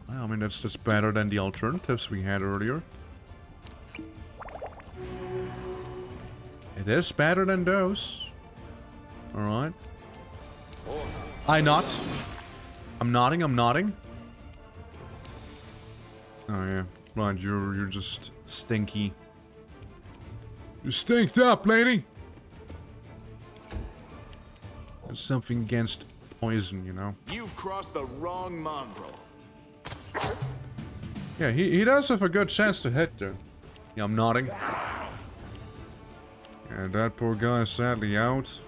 S1: Well, I mean, that's better than the alternatives we had earlier. It is better than those. Alright. I'm nodding. Oh yeah. Right, you're just stinky. You stinked up, lady! There's something against poison, you know.
S9: You've crossed the wrong mongrel.
S1: Yeah, he does have a good chance to hit there. Yeah, I'm nodding. And that poor guy is sadly out.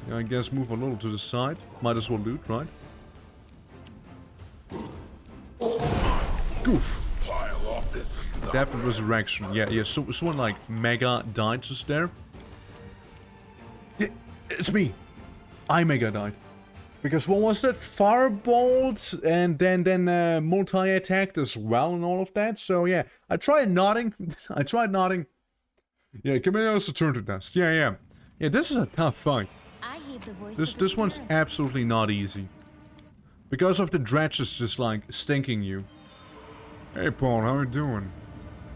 S1: Yeah, I guess move a little to the side. Might as well loot, right? Goof. Definite resurrection. Yeah, someone like Mega died just there. It's me. I Mega died. Because what was that? Firebolt and then multi-attacked as well and all of that. So yeah, I tried nodding. Yeah, Camille's turn to dust. Yeah, this is a tough fight.
S8: I hate the voice
S1: This one's absolutely not easy. Because of the dredges just like stinking you. Hey Paul, how you doing?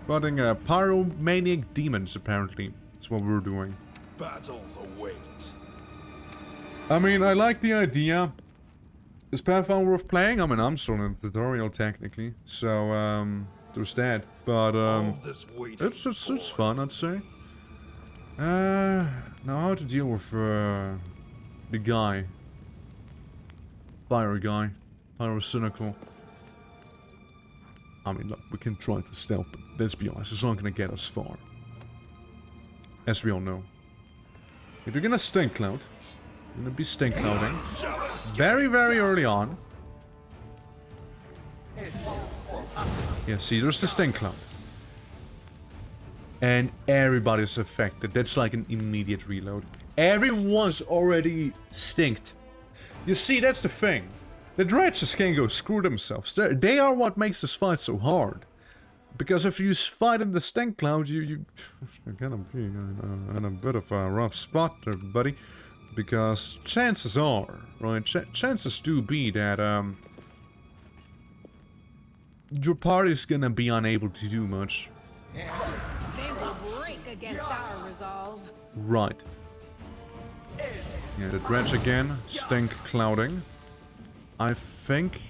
S1: Fighting pyromaniac demons apparently. That's what we're doing.
S7: Battles await.
S1: I mean, I like the idea. Is Pathfinder worth playing? I mean, I'm still in the tutorial technically. So, there's that. But, it's fun, I'd say. Now how to deal with, the guy. Pyro guy. Pyrocynical. I mean, look, we can try to stealth, but let's be honest, it's not gonna get us far. As we all know. If you're gonna stink cloud, you're gonna be stink clouding. Very, very early on. Yeah, see, there's the stink cloud. And everybody's affected. That's like an immediate reload. Everyone's already stinked. You see, that's the thing. The dredges can go screw themselves. They are what makes this fight so hard. Because if you fight in the stink cloud, you're gonna be in a bit of a rough spot there, buddy. Because chances are, right, chances do be that, your party's gonna be unable to do much.
S6: They will break against our resolve.
S1: Right. Yeah, the dredge again, stink clouding. I think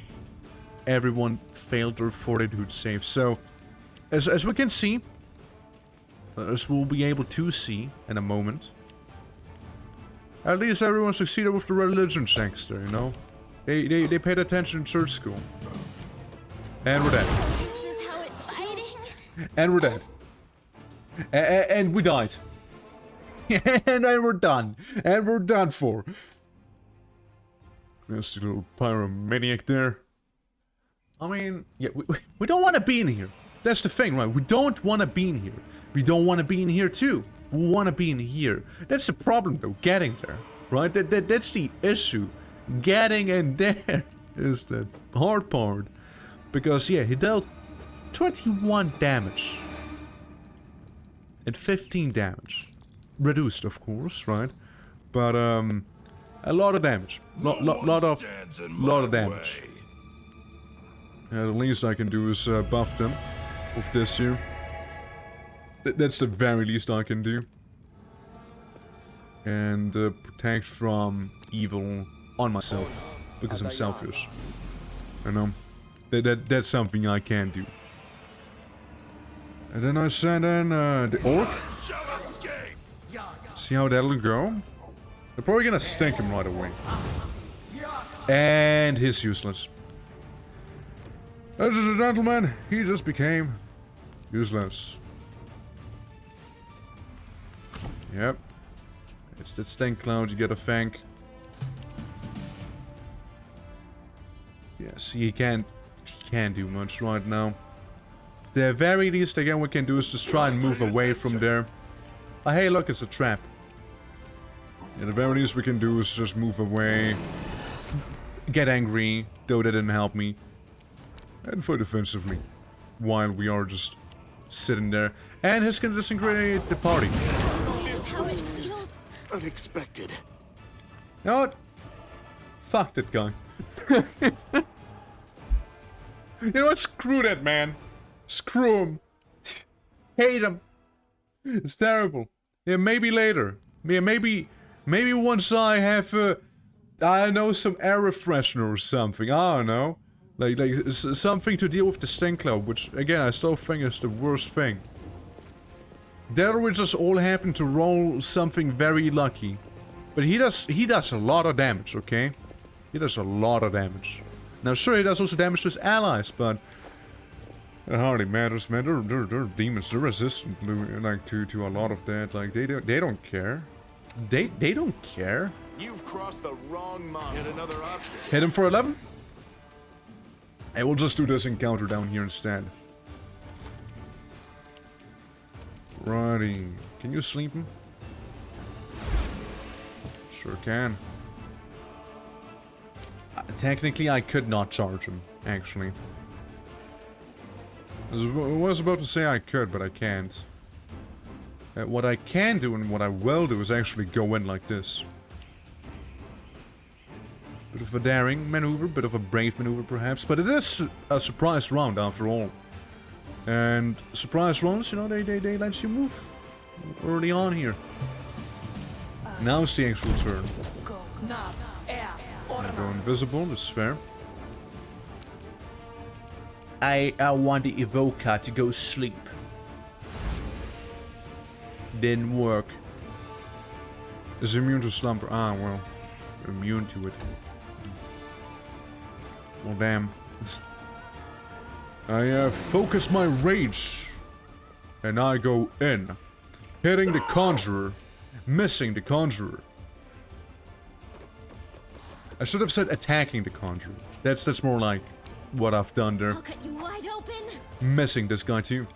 S1: everyone failed their fortitude save, so as we can see, as we'll be able to see in a moment, at least everyone succeeded with the religion checks there, you know? They paid attention in church school. And we're dead.
S8: This is how it's fighting.
S1: And we're dead. And we died. And then we're done. And we're done for. There's the little pyromaniac there. I mean, yeah, we don't want to be in here. That's the thing, right? We don't want to be in here. We don't want to be in here too. We want to be in here. That's the problem though, getting there. Right? That's the issue. Getting in there is the hard part. Because, yeah, he dealt 21 damage. And 15 damage. Reduced, of course, right? But, a lot of damage. Lot of damage. The least I can do is buff them with this here. That's the very least I can do. And protect from evil on myself. Because I'm selfish. You know? That's something I can do. And then I send in the orc. See how that'll go? They're probably gonna stink him right away. And he's useless. Ladies and gentlemen, he just became useless. Yep. It's that stink cloud you gotta thank. Yeah, see, he can't do much right now. The very least again we can do is just try and move away from there. Oh, hey, look, it's a trap. Yeah, the very least we can do is just move away. Get angry, though that didn't help me. And fight defensively. While we are just sitting there. And he's gonna disintegrate the party.
S8: This is how it feels.
S7: Unexpected.
S1: You know what? Fuck that guy. You know what? Screw that man. Screw him. Hate him. It's terrible. Yeah, maybe later. Yeah, maybe once I have, I don't know, some air refreshener or something. I don't know. Like something to deal with the stink cloud, which, again, I still think is the worst thing.
S2: There we just all happen to roll something very lucky. But he does a lot of damage, okay? He does a lot of damage. Now sure, he does also damage to his allies, but it hardly matters, man. They're demons. They're resistant, like to a lot of that. Like they don't care. They don't care.
S9: You've crossed the wrong mark. Yet another obstacle.
S2: Hit him for 11. I will just do this encounter down here instead. Righty. Can you sleep him? Sure can. Technically, I could not charge him, actually. I was about to say I could, but I can't. What I can do and what I will do is actually go in like this. Bit of a daring maneuver, bit of a brave maneuver perhaps, but it is a surprise round after all. And surprise rounds, you know, they let you move early on here. Now it's the actual turn. I go invisible, that's fair. I want the Evoker to go sleep. Didn't work. Is immune to slumber. Ah, well. Immune to it. Well, damn. I focus my rage. And I go in. Hitting the Conjurer. Missing the Conjurer. I should have said attacking the Conjurer. That's more like what I've done there.
S8: I'll cut you wide open.
S2: Missing this guy too.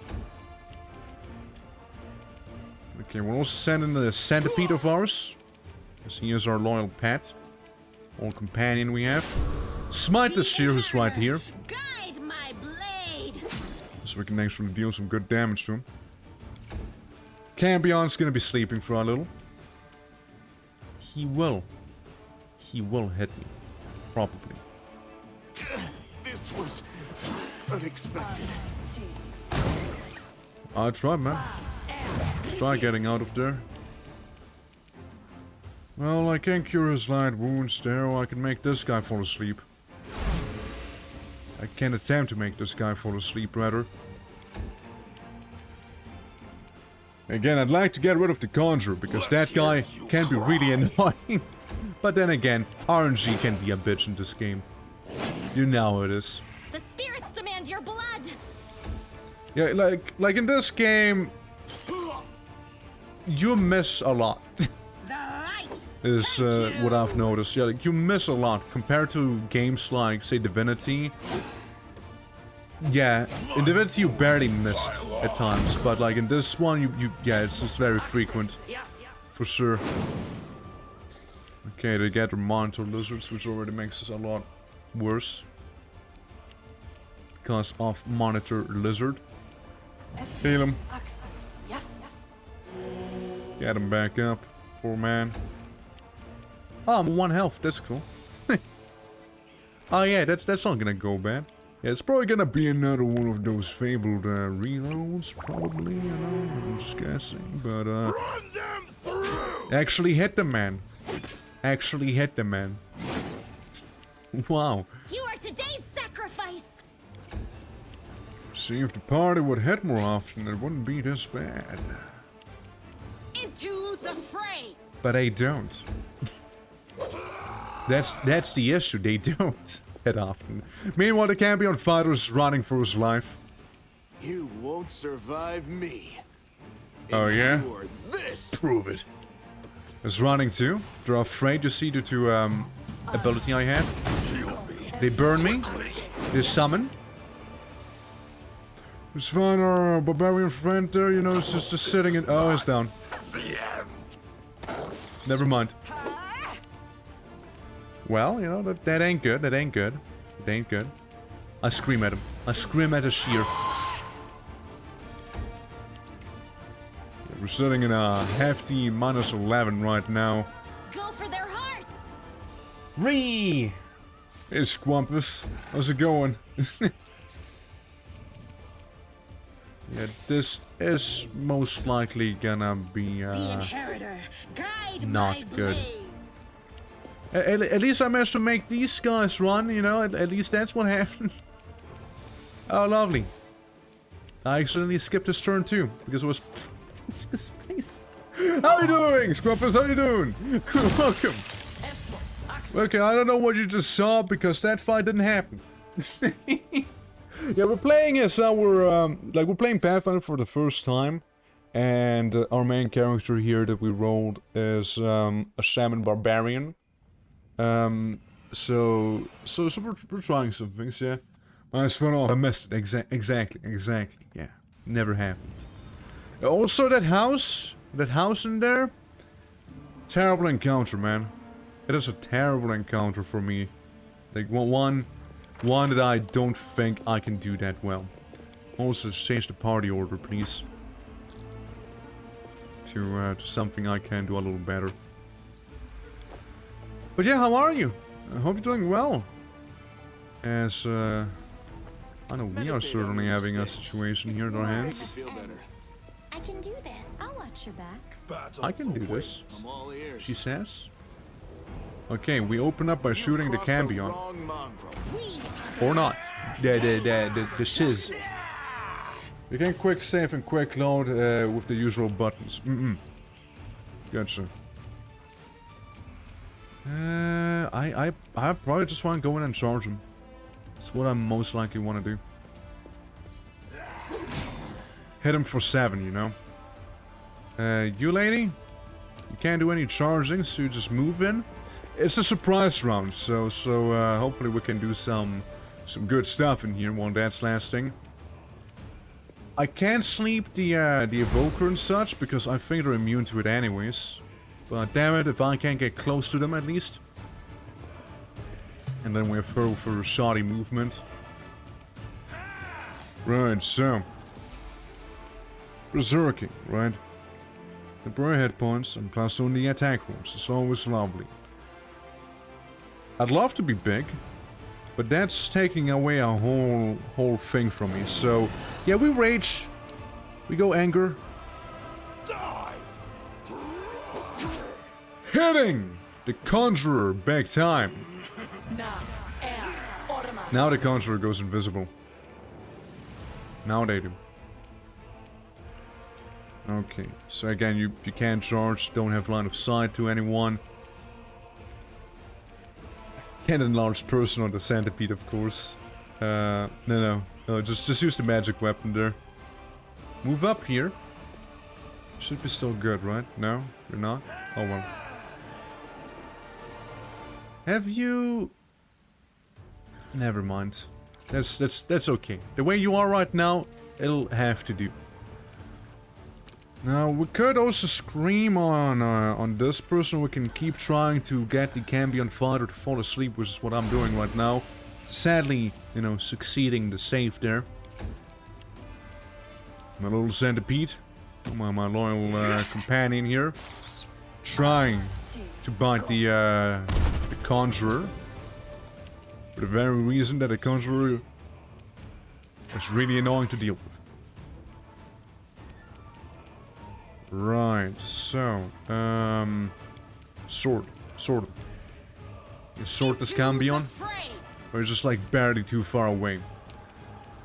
S2: Okay, we'll also send in the centipede of ours. Because he is our loyal pet. Old companion we have. Smite the Shear who's right here.
S8: Guide my blade.
S2: So we can actually deal some good damage to him. Cambion's gonna be sleeping for a little. He will hit me. Probably.
S9: This was unexpected.
S2: I tried, man. Try getting out of there. Well, I can't cure his light wounds there, or I can make this guy fall asleep. I can attempt to make this guy fall asleep, rather. Again, I'd like to get rid of the Conjurer, because that guy can be really annoying. But then again, RNG can be a bitch in this game. You know how it is.
S8: The spirits demand your blood.
S2: Yeah, like in this game, you miss a lot. Is what I've noticed. Yeah, like you miss a lot compared to games like, say, Divinity. Yeah, in Divinity you barely missed at times, but like in this one, yeah, it's just very frequent, for sure. Okay, they get the monitor lizards, which already makes this a lot worse because of monitor lizard. Heal him. Get him back up, poor man. Oh, I'm 1 health. That's cool. Oh yeah, that's not gonna go bad. Yeah, it's probably gonna be another one of those fabled reloads, probably. You know, I'm just guessing, but actually hit the man. Actually hit the man. Wow.
S8: You are today's sacrifice.
S2: See, if the party would hit more often, it wouldn't be this bad.
S6: Into the fray.
S2: But they don't. That's the issue. They don't hit often. Meanwhile, the Cambion fighter is running for his life.
S9: You won't survive me.
S2: Oh yeah?
S9: Endure this.
S2: Prove it. Is running too. They're afraid, you see, due to ability I have. They burn me. They summon. Let's find our barbarian friend there, you know, it's just sitting in... Oh, he's down. Never mind. Well, you know, that ain't good, that ain't good. It ain't good. I scream at him. I scream at a shear. We're sitting in a hefty -11 right now.
S8: Go for their hearts.
S2: Ree! Hey, Squampus. How's it going? Yeah, this is most likely gonna be, not good. At least I managed to make these guys run, you know, at least that's what happened. Oh, lovely. I accidentally skipped his turn too, because it was
S1: It's his face. How you doing, Scrumpus? How you doing? Welcome. Okay, I don't know what you just saw because that fight didn't happen. Yeah, we're playing as our we're playing Pathfinder for the first time, and our main character here that we rolled is a shaman barbarian. So we're trying some things, yeah. Nice fun off. I missed it. Exactly. Yeah, never happened. Also, that house in there. Terrible encounter, man. It is a terrible encounter for me. Like one that I don't think I can do that well. Also, change the party order, please. To something I can do a little better. But yeah, how are you? I hope you're doing well. As I know we are certainly having a situation here in our hands.
S8: I can do this. I'll watch your back.
S1: I can do this,
S9: I'm all ears.
S1: she says. Okay, we open up by shooting the Cambion. Or not. The shiz. You can quick save and quick load with the usual buttons. Gotcha. I probably just want to go in and charge him. That's what I most likely want to do. Hit him for 7, you know. You lady? You can't do any charging, so you just move in. It's a surprise round, so hopefully we can do some good stuff in here while that's lasting. I can't sleep the evoker and such because I think they're immune to it anyways. But damn it, if I can't get close to them at least. And then we have her for shoddy movement. Right, so. Berserking, right? Temporary hit points and plus on the attack rolls. It's always lovely. I'd love to be big, but that's taking away a whole thing from me. So, yeah, we rage. We go anger.
S7: Die!
S1: Hitting the Conjurer big time. Now the Conjurer goes invisible. Now they do. Okay, so again, you can't charge, don't have line of sight to anyone. Can't enlarge person on the centipede, of course. No, just use the magic weapon there. Move up here. Should be still good, right? No, you're not? Oh well. Have you... Never mind. That's okay. The way you are right now, it'll have to do. Now, we could also scream on this person. We can keep trying to get the Cambion fighter to fall asleep, which is what I'm doing right now. Sadly, you know, succeeding the save there. My little centipede, my loyal companion here, trying to bite the Conjurer. For the very reason that the Conjurer is really annoying to deal with. Right, so, sword. You sword this Cambion, or you're just like barely too far away.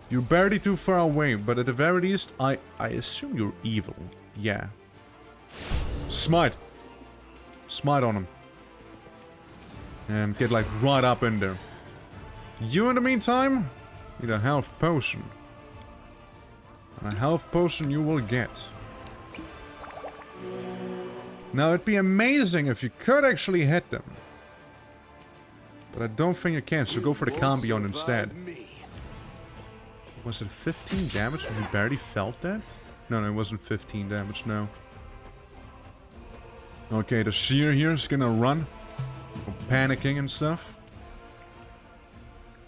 S1: You're barely too far away, but at the very least, I assume you're evil. Yeah. Smite. Smite on him. And get like right up in there. You in the meantime, need a health potion. And a health potion you will get. Now, it'd be amazing if you could actually hit them. But I don't think you can, so go for the Cambion instead. Was it 15 damage and you barely felt that? No, it wasn't 15 damage, no. Okay, the Sheer here is gonna run. Panicking and stuff.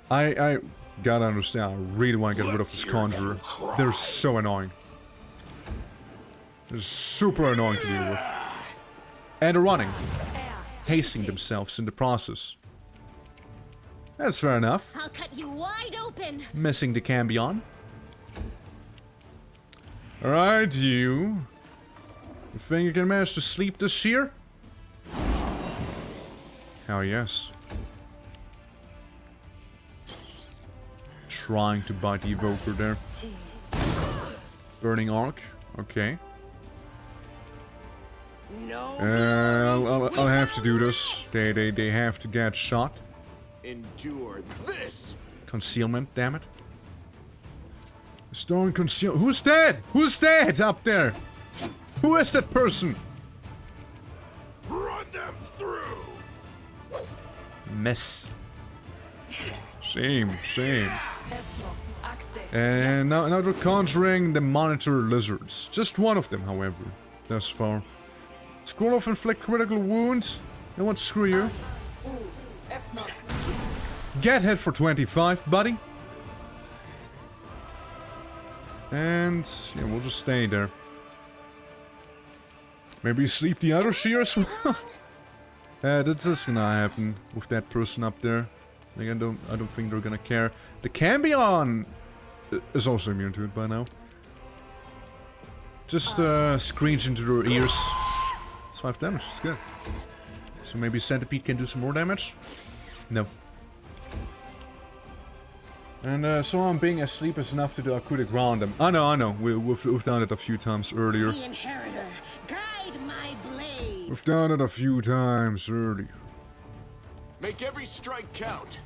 S1: I gotta understand, I really want to get rid of this Conjurer. They're so annoying. They're super annoying to deal with. And they're running. Hasting themselves in the process. That's fair enough.
S8: I'll cut you wide open.
S1: Missing the Cambion. Alright, you. You think you can manage to sleep this Sheer? Hell yes. Trying to bite the Evoker there. Burning Arc. Okay. I'll have to do this. They have to get shot.
S9: Endure this.
S1: Concealment, damn it. Stone conceal. Who's dead? Who's dead up there? Who is that person?
S7: Run them through.
S1: Mess. Same. And now they're conjuring the monitor lizards. Just one of them, however, thus far. Scroll off inflict critical wounds. I want to screw you. Get hit for 25, buddy. And yeah, we'll just stay there. Maybe sleep the other shear as well. That's just gonna happen with that person up there. Like, I don't think they're gonna care. The Cambion is also immune to it by now. Just screech into their ears. It's 5 damage. It's good. So maybe Centipede can do some more damage. No. And so I'm being asleep is enough to do a coup de ground them. I know. We've done it a few times earlier.
S6: The inheritor, guide my blade.
S1: We've done it a few times earlier.
S9: Make every strike count.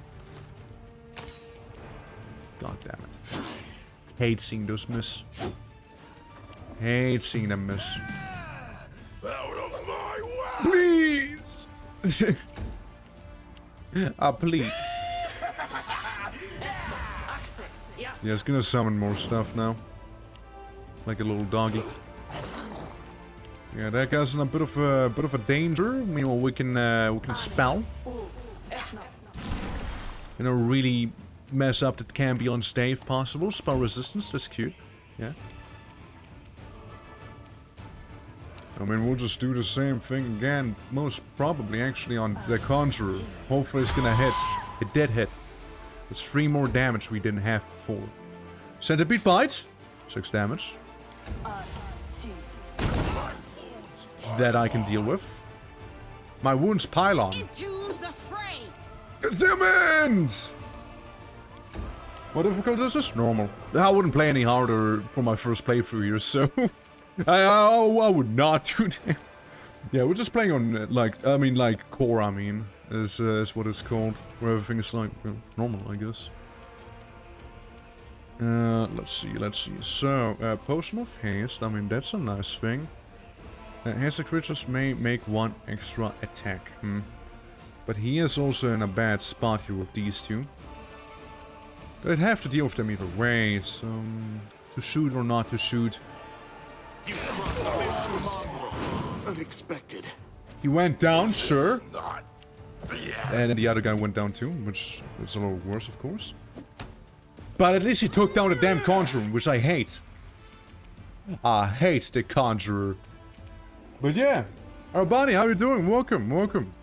S1: God damn it. Hate seeing those miss. Hate seeing them miss.
S7: Out of my way!
S1: Please! Please. Yeah, it's gonna summon more stuff now. Like a little doggy. Yeah, that guy's in a bit of a danger. Meanwhile, we can spell. You know, really mess up that Cambion's day if possible. Spell resistance, that's cute. Yeah. I mean, we'll just do the same thing again. Most probably, actually, on the Conjurer. Hopefully, it's gonna hit. It did hit. It's 3 more damage we didn't have before. Centipede bite. 6 damage. That I can deal with. My wounds pylon.
S6: Into the fray.
S1: Examined! What difficult is this? Normal. I wouldn't play any harder for my first playthrough here, so... I would not do that. Yeah, we're just playing on, like core, is what it's called. Where everything is, like, normal, I guess. Let's see. So, Potion of Haste, I mean, that's a nice thing. Hasted creatures may make 1 extra attack. But he is also in a bad spot here with these two. I'd have to deal with them either way, so... to shoot or not to shoot.
S9: You crossed this mongrel.
S7: Unexpected.
S1: He went down, sure.
S7: Not.
S1: And then the other guy went down too, which is a little worse, of course. But at least he took down the damn Conjurer, which I hate. I hate the Conjurer. But yeah. Our buddy, how you doing? Welcome.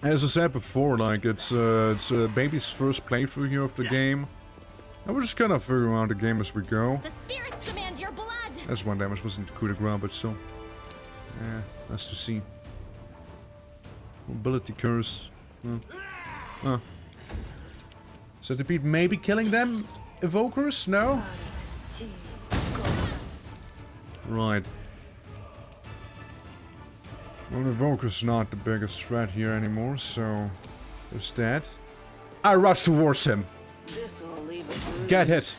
S1: As I said before, like, it's baby's first playthrough here of the game. And we're just kind of figuring out the game as we go.
S8: The spirits demand your blood.
S1: That's 1 damage, wasn't coup de grace, but still. Yeah, nice to see. Mobility curse. Centipede maybe killing them? Evokers? No? Right. Well, Evoker's not the biggest threat here anymore, so... there's that. I rush towards him! Get hit!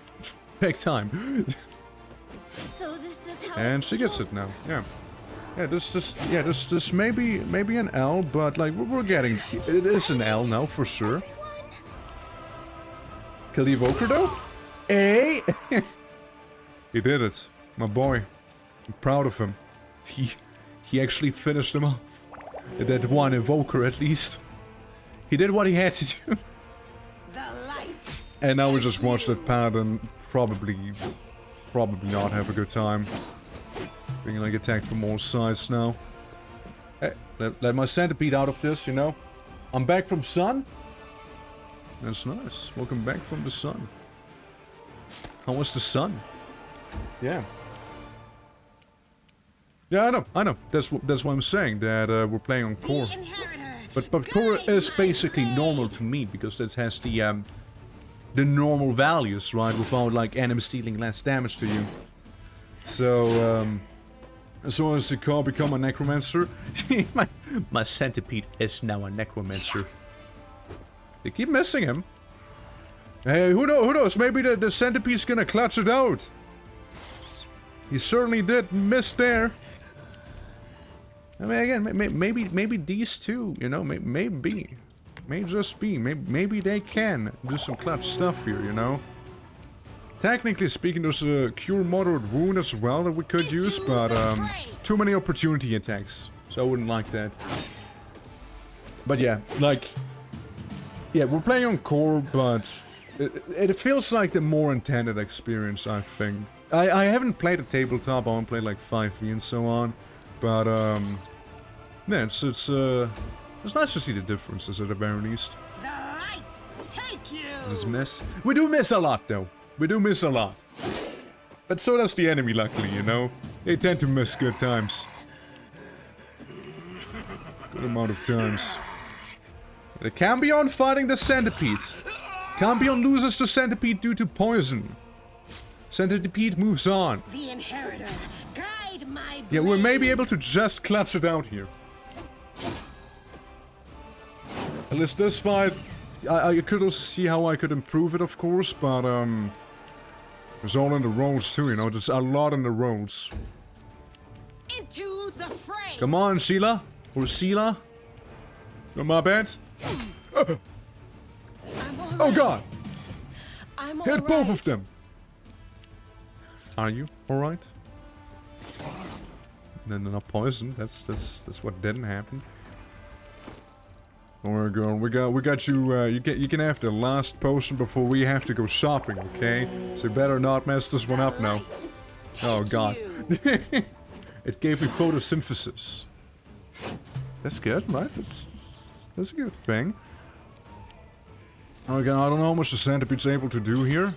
S1: Big time.
S8: So this is how
S1: And she gets it now, yeah. Yeah, this may be an L, but like we're getting it is an L now for sure. Kill the Evoker though? Hey! He did it, my boy. I'm proud of him. He actually finished him off. That 1 Evoker at least. He did what he had to do. And now we just watch that pattern probably not have a good time. Being like attacked from all sides now. Hey, let my Centipede out of this, you know. I'm back from sun. That's nice. Welcome back from the sun. How was the sun? Yeah. Yeah, I know. That's what I'm saying. That we're playing on core. But core is basically normal to me because that has the normal values, right? Without like enemies dealing less damage to you. So As soon as the car become a necromancer. my centipede is now a necromancer. They keep missing him. Hey, who knows? Maybe the centipede's gonna clutch it out. He certainly did miss there. I mean, again, maybe these two, you know, maybe just be, maybe they can do some clutch stuff here, you know. Technically speaking, there's a cure moderate wound as well that we could use, but too many opportunity attacks, so I wouldn't like that. But yeah, like, yeah, we're playing on core, but it feels like the more intended experience, I think. I haven't played a tabletop, I haven't played like 5e and so on, but yeah, it's nice to see the differences at the very least.
S6: The light, take you.
S1: This miss. We do miss a lot though. We do miss a lot. But so does the enemy, luckily, you know? They tend to miss good times. Good amount of times. The Cambion fighting the centipedes. Cambion loses to centipede due to poison. Centipede moves on.
S6: The inheritor, guide my blade.
S1: Yeah, we may be able to just clutch it out here. At least this fight, I could also see how I could improve it, of course, but it's all in the rolls too, you know. There's a lot in the rolls.
S6: Into the fray.
S1: Come on, Sheila or Sheila. Oh, my bad. Oh God!
S6: I'm all
S1: Hit both
S6: right.
S1: of them. Are you all right? Then they're not poisoned. That's what didn't happen. Oh my God, we got you. You can have the last potion before we have to go shopping, okay? So you better not mess this one up now. Oh God, it gave me photosynthesis. That's good, right? That's a good thing. Again, I don't know how much the centipede's able to do here.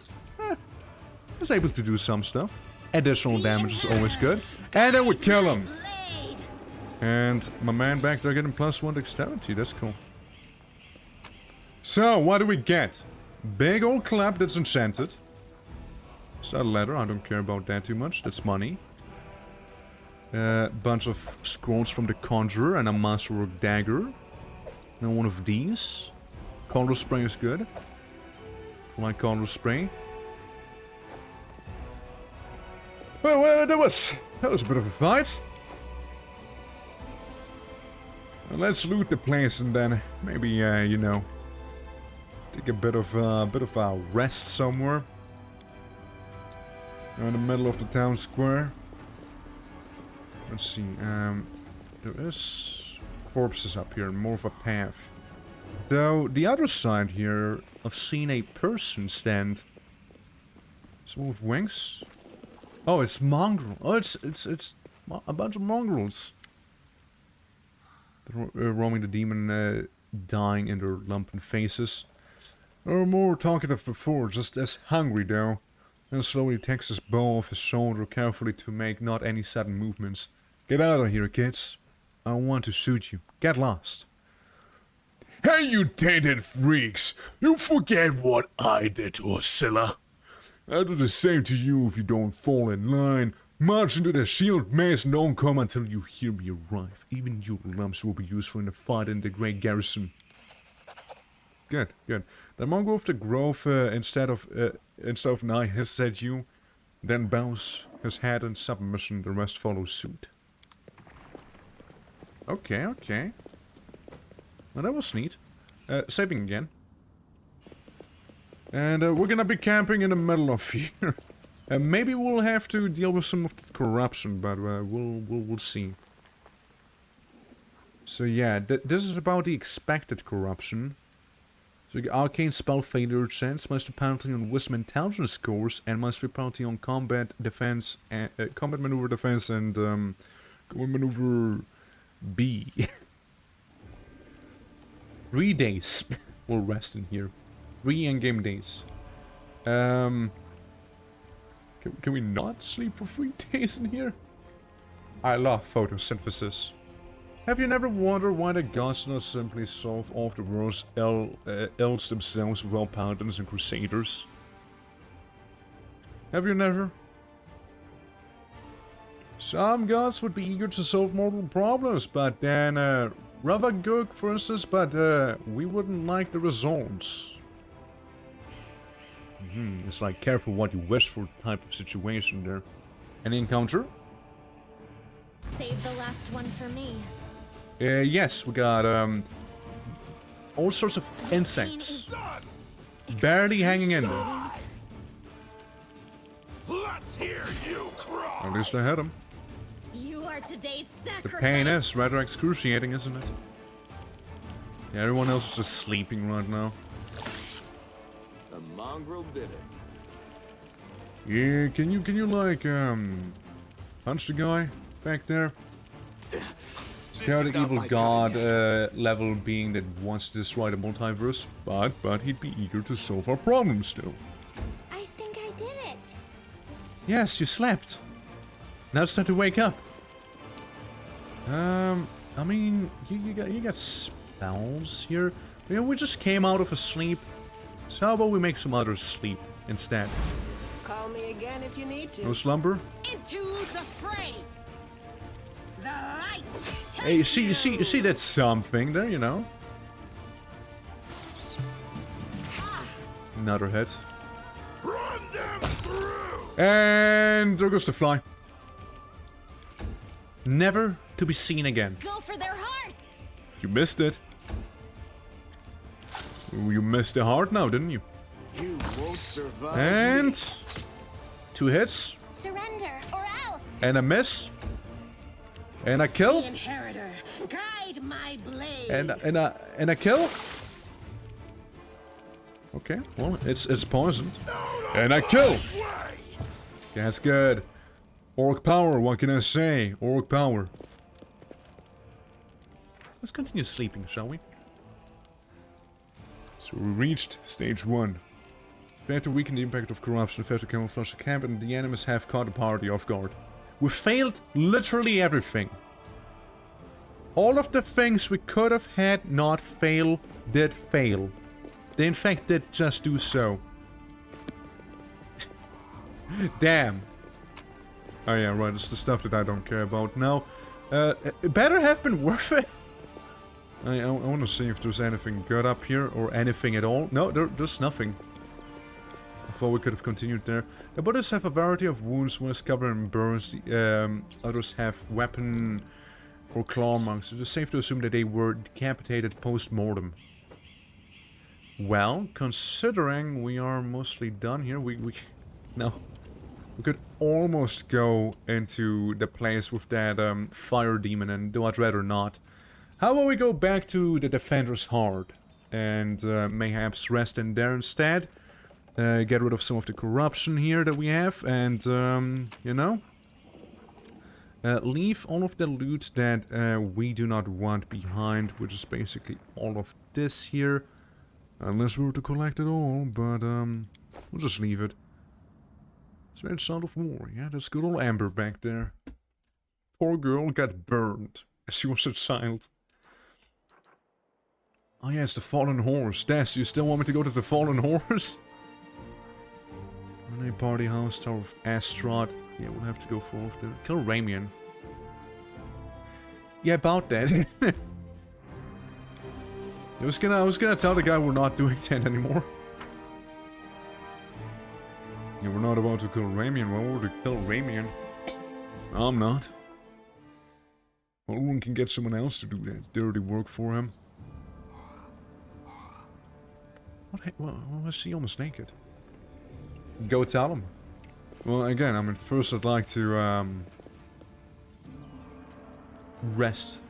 S1: It's able to do some stuff. Additional damage is always good. And then we kill him. And my man back there getting +1 dexterity. That's cool. So, what do we get? Big old club that's enchanted. Is that a letter? I don't care about that too much. That's money. Bunch of scrolls from the Conjurer and a Masterwork dagger. And one of these. Color spray is good. I like color spray. Well, that was a bit of a fight. Well, let's loot the place and then maybe you know, take a bit of a rest somewhere. In the middle of the town square. Let's see. There is corpses up here, more of a path. Though the other side here, I've seen a person stand. Some with wings. Oh, it's mongrel. Oh, it's a bunch of mongrels. They're roaming the demon, dying in their lumpen faces. They're more talkative before, just as hungry though. And slowly takes his bow off his shoulder carefully to make not any sudden movements. Get out of here, kids. I want to shoot you. Get lost.
S11: Hey, you tainted freaks! You forget what I did to Oscilla? I'll do the same to you if you don't fall in line. March into the shield maze and don't come until you hear me arrive. Even your lumps will be useful in the fight in the Great Garrison. Good, good. The mongrel of the grove, instead of now hisses at you, then bows his head in submission. The rest follow suit. Okay, okay. Well, that was neat. Saving again. And we're gonna be camping in the middle of here. Maybe we'll have to deal with some of the corruption, but we'll see. So yeah, this is about the expected corruption. So you get arcane spell failure chance, minus 2 penalty on wisdom intelligence scores, and minus 3 penalty on combat defense, and combat maneuver defense, and combat maneuver B. 3 days we'll rest in here. 3 in-game days. Can we not sleep for 3 days in here? I love photosynthesis. Have you never wondered why the gods do not simply solve all of the world's ills themselves with well paladins and crusaders? Have you never?
S1: Some gods would be eager to solve mortal problems, but then, rather good, for instance, but, we wouldn't like the results. It's like careful what you wish for type of situation there. Any encounter?
S8: Save the last one for me.
S1: Yes, we got, all sorts of insects. Barely hanging in there.
S7: Let's hear you cry.
S1: At least I had him.
S8: You are today's
S1: The
S8: sacrifice.
S1: pain is rather excruciating, isn't it? Yeah, everyone else is just sleeping right now.
S9: The mongrel did it.
S1: Yeah, can you like, punch the guy back there? Chaotic evil god level being that wants to destroy the multiverse, but he'd be eager to solve our problems still.
S8: I think I did it.
S1: Yes, you slept. Now it's time to wake up. I mean, you got spells here. You know, we just came out of a sleep. So how about we make some others sleep instead?
S6: Call me again if you need to.
S1: No slumber?
S6: Into the fray. The light.
S1: Hey, you see that's something there, you know. Another hit.
S7: Run them through.
S1: And there goes the fly. Never to be seen again.
S8: Go for their hearts.
S1: You missed it. You missed the heart now, didn't you?
S9: You won't survive.
S1: And 2 hits.
S8: Surrender or else.
S1: And a miss. And a kill.
S6: Inheritor, guide my blade.
S1: And a kill. Okay, well, it's poisoned. And a kill. That's good. Orc power, what can I say? Orc power. Let's continue sleeping, shall we? So we reached stage 1. We had to weaken the impact of corruption, failed to camouflage the camp, and the enemies have caught the party off guard. We failed literally everything. All of the things we could have had not fail, did fail. They in fact did just do so. Damn. Oh yeah, right, it's the stuff that I don't care about. Now, it better have been worth it. I want to see if there's anything good up here, or anything at all. No, there's nothing. I thought we could have continued there. The Buddhists have a variety of wounds, one is covered in burns, the others have weapon or claw marks. It is safe to assume that they were decapitated post-mortem. Well, considering we are mostly done here, we could almost go into the place with that fire demon, and though I'd rather not. How about we go back to the Defender's Heart and mayhaps rest in there instead? Get rid of some of the corruption here that we have, and you know, leave all of the loot that we do not want behind, which is basically all of this here. Unless we were to collect it all, but we'll just leave it. Strange sound of war. Yeah, there's good old Amber back there. Poor girl got burned as she was a child. Oh yeah, it's the Fallen Horse. Des, you still want me to go to the Fallen Horse? Renee Party House, Tower of Astrod. Yeah, we'll have to go forth there. Kill Ramian. Yeah, about that. I was gonna tell the guy we're not doing 10 anymore. Yeah, we're not about to kill Ramian. Why would we kill Ramian? I'm not. Well, one can get someone else to do that dirty work for him. What was she almost naked? Go tell him. Well, again, I mean, first I'd like to rest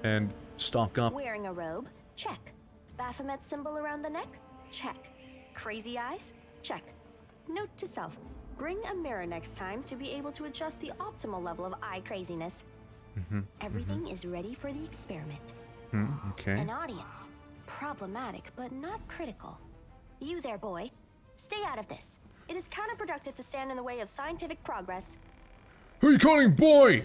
S1: and stock up.
S5: Wearing a robe? Check. Baphomet symbol around the neck? Check. Crazy eyes? Check. Note to self. Bring a mirror next time to be able to adjust the optimal level of eye craziness. Everything is ready for the experiment.
S1: Okay.
S5: An audience. Problematic, but not critical. You there, boy. Stay out of this. It is counterproductive to stand in the way of scientific progress.
S11: Who are you calling boy?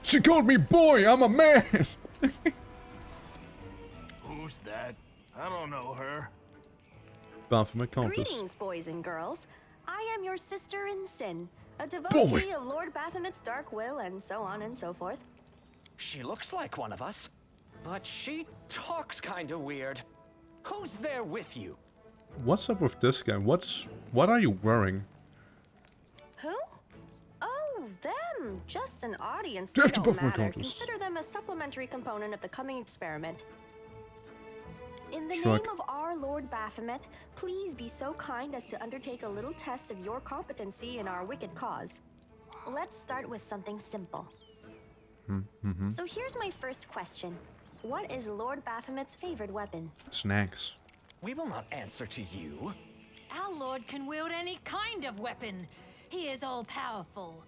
S11: She called me boy, I'm a man!
S10: Who's that? I don't know her.
S1: Baphomet Countess.
S5: Greetings, boys and girls.
S12: I am your sister in sin, a devotee of Lord Baphomet's dark will, and so on and so forth.
S13: She looks like one of us, but she talks kinda weird. Who's there with you?
S1: What's up with this guy? What are you wearing?
S12: Who? Oh, them. Just an audience.
S1: They
S12: They
S1: have to
S12: don't
S1: buff my
S12: matter.
S1: contest.
S12: Consider them a supplementary component of the coming experiment. In the
S1: Shrug.
S12: name of our Lord Baphomet, please be so kind as to undertake a little test of your competency in our wicked cause. Let's start with something simple. So here's my first question. What is Lord Baphomet's favorite weapon?
S1: Snacks.
S13: We will not answer to you.
S8: Our lord can wield any kind of weapon. He is all-powerful.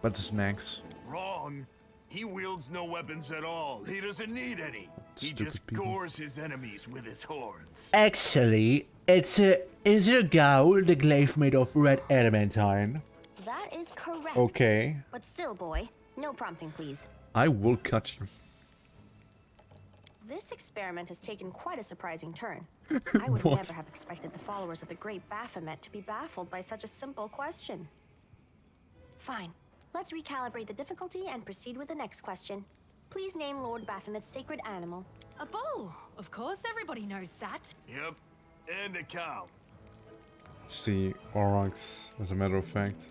S1: But the snacks.
S9: Wrong. He wields no weapons at all. He doesn't need any. He
S1: Stupid
S9: just
S1: people.
S9: gores his enemies with his horns.
S2: Actually, is a gowl the glaive made of red adamantine?
S12: That is correct.
S1: Okay.
S12: But still, boy, no prompting, please.
S1: I will cut you.
S12: This experiment has taken quite a surprising turn. I would
S1: What?
S12: never have expected the followers of the great Baphomet to be baffled by such a simple question. Fine. Let's recalibrate the difficulty and proceed with the next question. Please name Lord Baphomet's sacred animal.
S8: A bull. Of course, everybody knows that.
S9: Yep. And a cow.
S1: It's the Aurochs, as a matter of fact.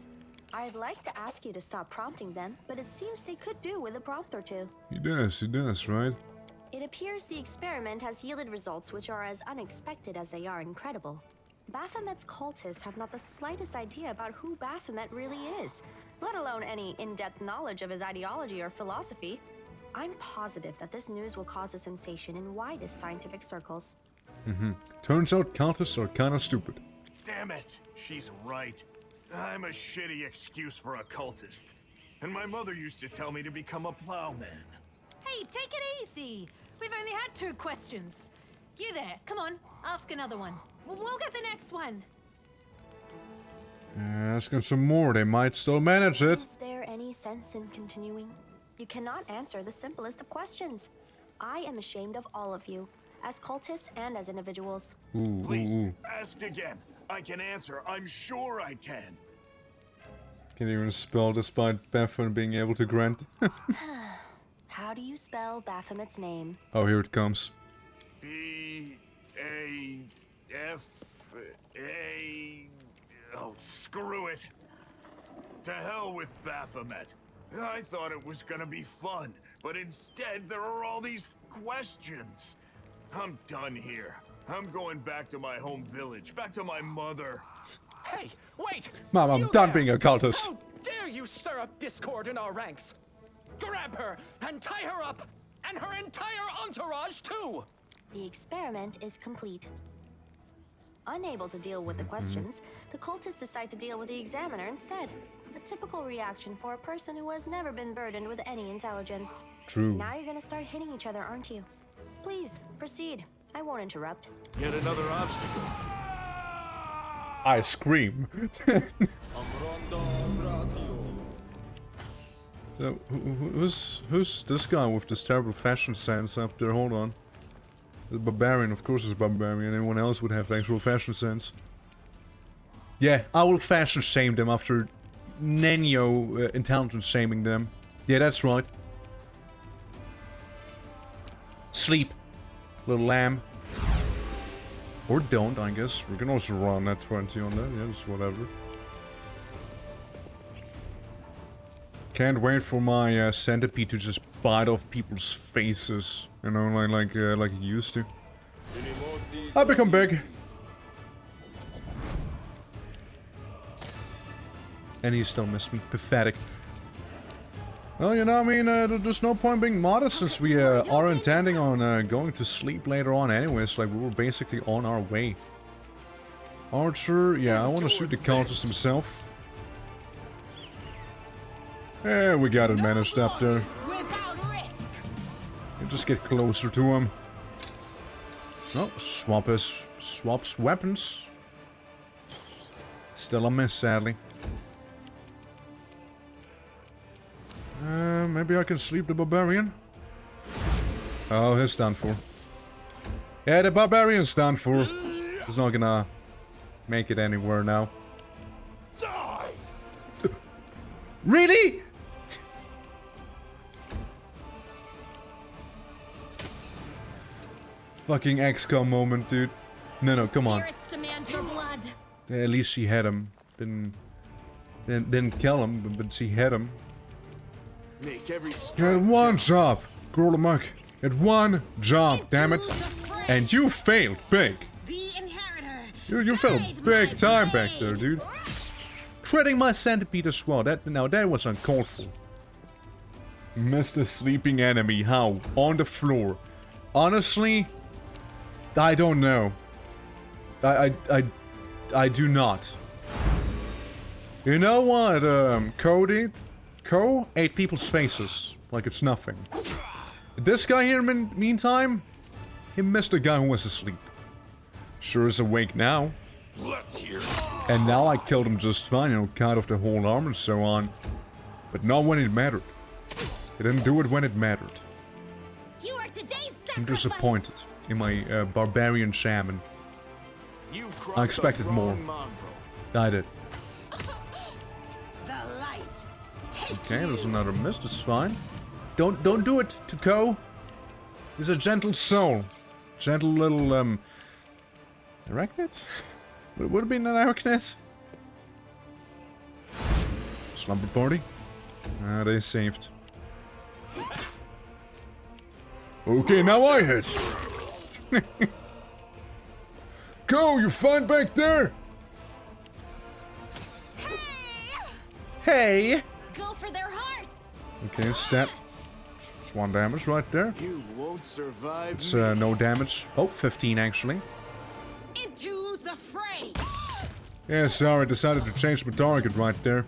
S12: I'd like to ask you to stop prompting them, but it seems they could do with a prompt or two.
S1: He does, right?
S12: It appears the experiment has yielded results which are as unexpected as they are incredible. Baphomet's cultists have not the slightest idea about who Baphomet really is, let alone any in-depth knowledge of his ideology or philosophy. I'm positive that this news will cause a sensation in widest scientific circles.
S1: Turns out cultists are kinda stupid.
S9: Damn it. She's right. I'm a shitty excuse for a cultist. And my mother used to tell me to become a plowman.
S8: Hey, take it easy. We've only had 2 questions. You there, come on, ask another one. We'll get the next one.
S1: Ask them some more, they might still manage it.
S12: Is there any sense in continuing? You cannot answer the simplest of questions. I am ashamed of all of you, as cultists and as individuals.
S9: Please, ask again. I can answer. I'm sure I can.
S1: Can't even spell despite Baphomet being able to grant.
S12: How do you spell Baphomet's name?
S1: Oh, here it comes.
S9: B-A-F-A... Oh, screw it. To hell with Baphomet. I thought it was gonna be fun, but instead there are all these questions. I'm done here. I'm going back to my home village, back to my mother.
S13: Hey, wait!
S1: Mom, I'm
S13: You
S1: done
S13: there!
S1: being a cultist.
S13: How dare you stir up discord in our ranks? Grab her and tie her up, and her entire entourage too!
S12: The experiment is complete. Unable to deal with the questions, the cultists decide to deal with the examiner instead. A typical reaction for a person who has never been burdened with any intelligence.
S1: True.
S12: Now you're gonna start hitting each other, aren't you? Please, proceed. I won't interrupt.
S9: Yet another obstacle.
S1: I scream. So, who's this guy with this terrible fashion sense up there? Hold on. The barbarian, of course, is a barbarian. Anyone else would have actual fashion sense. Yeah, I will fashion shame them after Nenio intelligence shaming them. Yeah, that's right. Sleep, little lamb. Or don't, I guess. We can also run that 20 on that. Yes, whatever. Can't wait for my centipede to just bite off people's faces. You know, like it used to. I become big. And he still missed me. Pathetic. Well, you know, I mean, there's no point being modest since we are intending on going to sleep later on anyways. Like, we were basically on our way. Archer, yeah, I want to shoot the cultist himself. Yeah, we got it managed up there. You just get closer to him. Oh, swaps weapons. Still a miss, sadly. Maybe I can sleep the barbarian? Oh, he's done for. Yeah, the barbarian's done for. He's not gonna make it anywhere now. Really? Fucking XCOM moment, dude. No, come on.
S8: Spirits demand your blood.
S1: At least she had him. Didn't kill him, but she had him.
S10: Make every
S1: You had one job, Gorlamuck. You had one job, damn it. And you failed big.
S6: The inheritor.
S1: You failed big time back there, dude. Treading my centipede as well. That was uncalled for. Missed a sleeping enemy. How? On the floor. Honestly, I don't know. I do not. You know what Ko did? Ko ate people's faces like it's nothing. This guy here, meantime, he missed a guy who was asleep. Sure is awake now. And now I killed him just fine, you know, cut off the whole arm and so on. But not when it mattered. He didn't do it when it mattered.
S8: You are today's
S1: I'm disappointed in my barbarian shaman. I expected more. I did.
S6: The light.
S1: Okay, there's another miss, that's fine. Don't do it to Ko. He's a gentle soul. Gentle little, arachnid? Would it be an arachnid? Slumber party? Ah, they saved. Okay, now I hit. Ko, you fine back there? Hey!
S8: Go for their hearts.
S1: Okay, stab. It's 1 damage right there.
S10: You won't survive.
S1: It's no damage. Oh, 15 actually.
S6: Into the fray.
S1: Yeah, sorry, decided to change my target right there.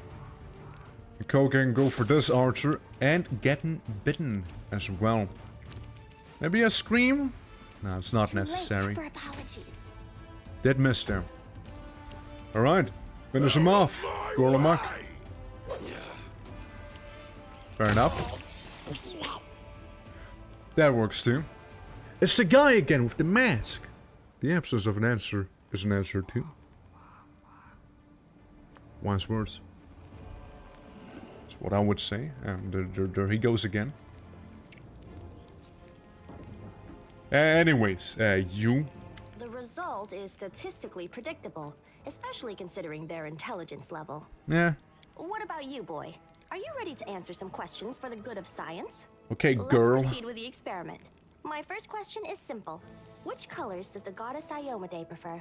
S1: Ko can go for this archer and getting bitten as well. Maybe a scream? No, it's not necessary.
S5: For apologies.
S1: Dead miss there. Alright, finish him off, Gorlamuck. Fair enough. That works too. It's the guy again with the mask. The absence of an answer is an answer too. Wise words. That's what I would say. And there he goes again. Anyways, you.
S12: The result is statistically predictable, especially considering their intelligence level.
S1: Yeah.
S12: What about you, boy? Are you ready to answer some questions for the good of science?
S1: Okay, girl.
S12: Let's proceed with the experiment. My first question is simple. Which colors does the goddess Iomade prefer?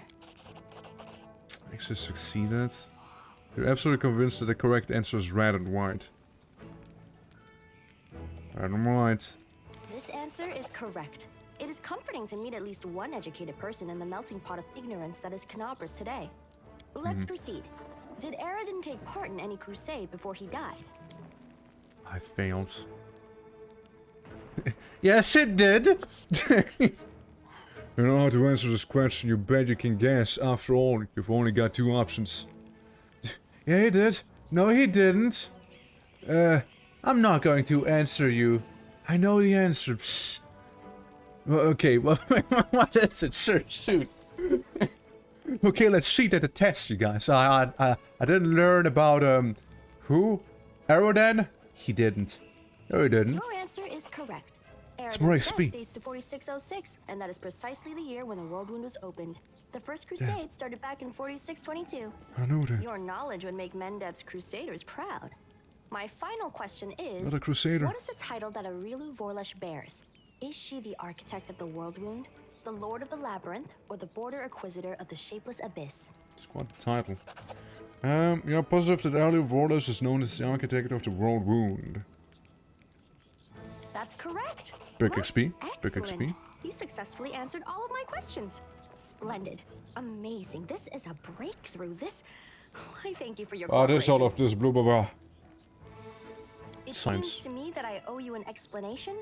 S1: Actually succeeded. You're absolutely convinced that the correct answer is red and white. Red and white.
S12: This answer is correct. It is comforting to meet at least one educated person in the melting pot of ignorance that is Canabras today. Let's proceed. Did Aradin take part in any crusade before he died?
S1: I failed. Yes, it did! You know how to answer this question, you bet you can guess. After all, you've only got 2 options. Yeah, he did. No, he didn't. I'm not going to answer you. I know the answer. Psst. Well, okay, well, what is it? Sure, shoot. Okay, let's cheat at the test, you guys. I didn't learn about, who? Arodan? He didn't. No, he didn't.
S12: Your answer is correct.
S1: It's more
S12: Aradin's
S1: XP.
S12: death dates to 4606, and that is precisely the year when the World Wound was opened. The first crusade started back in 4622.
S1: I know that.
S12: Your knowledge would make Mendev's crusaders proud. My final question is,
S1: Not a crusader.
S12: what is the title that Arilu Vorlesh bears? Is she the architect of the World Wound, the Lord of the Labyrinth, or the Border Acquisitor of the Shapeless Abyss?
S1: It's quite the title. You're positive that Arilu Vorlesh is known as the architect of the World Wound.
S12: That's correct.
S1: Big
S12: Most
S1: XP. Big
S12: excellent.
S1: XP.
S12: You successfully answered all of my questions. Splendid. Amazing. This is a breakthrough. I thank you for your
S1: Ah, there's all
S12: cooperation.
S1: of this blah blah blah.
S12: It
S1: Science.
S12: seems to me that I owe you an explanation.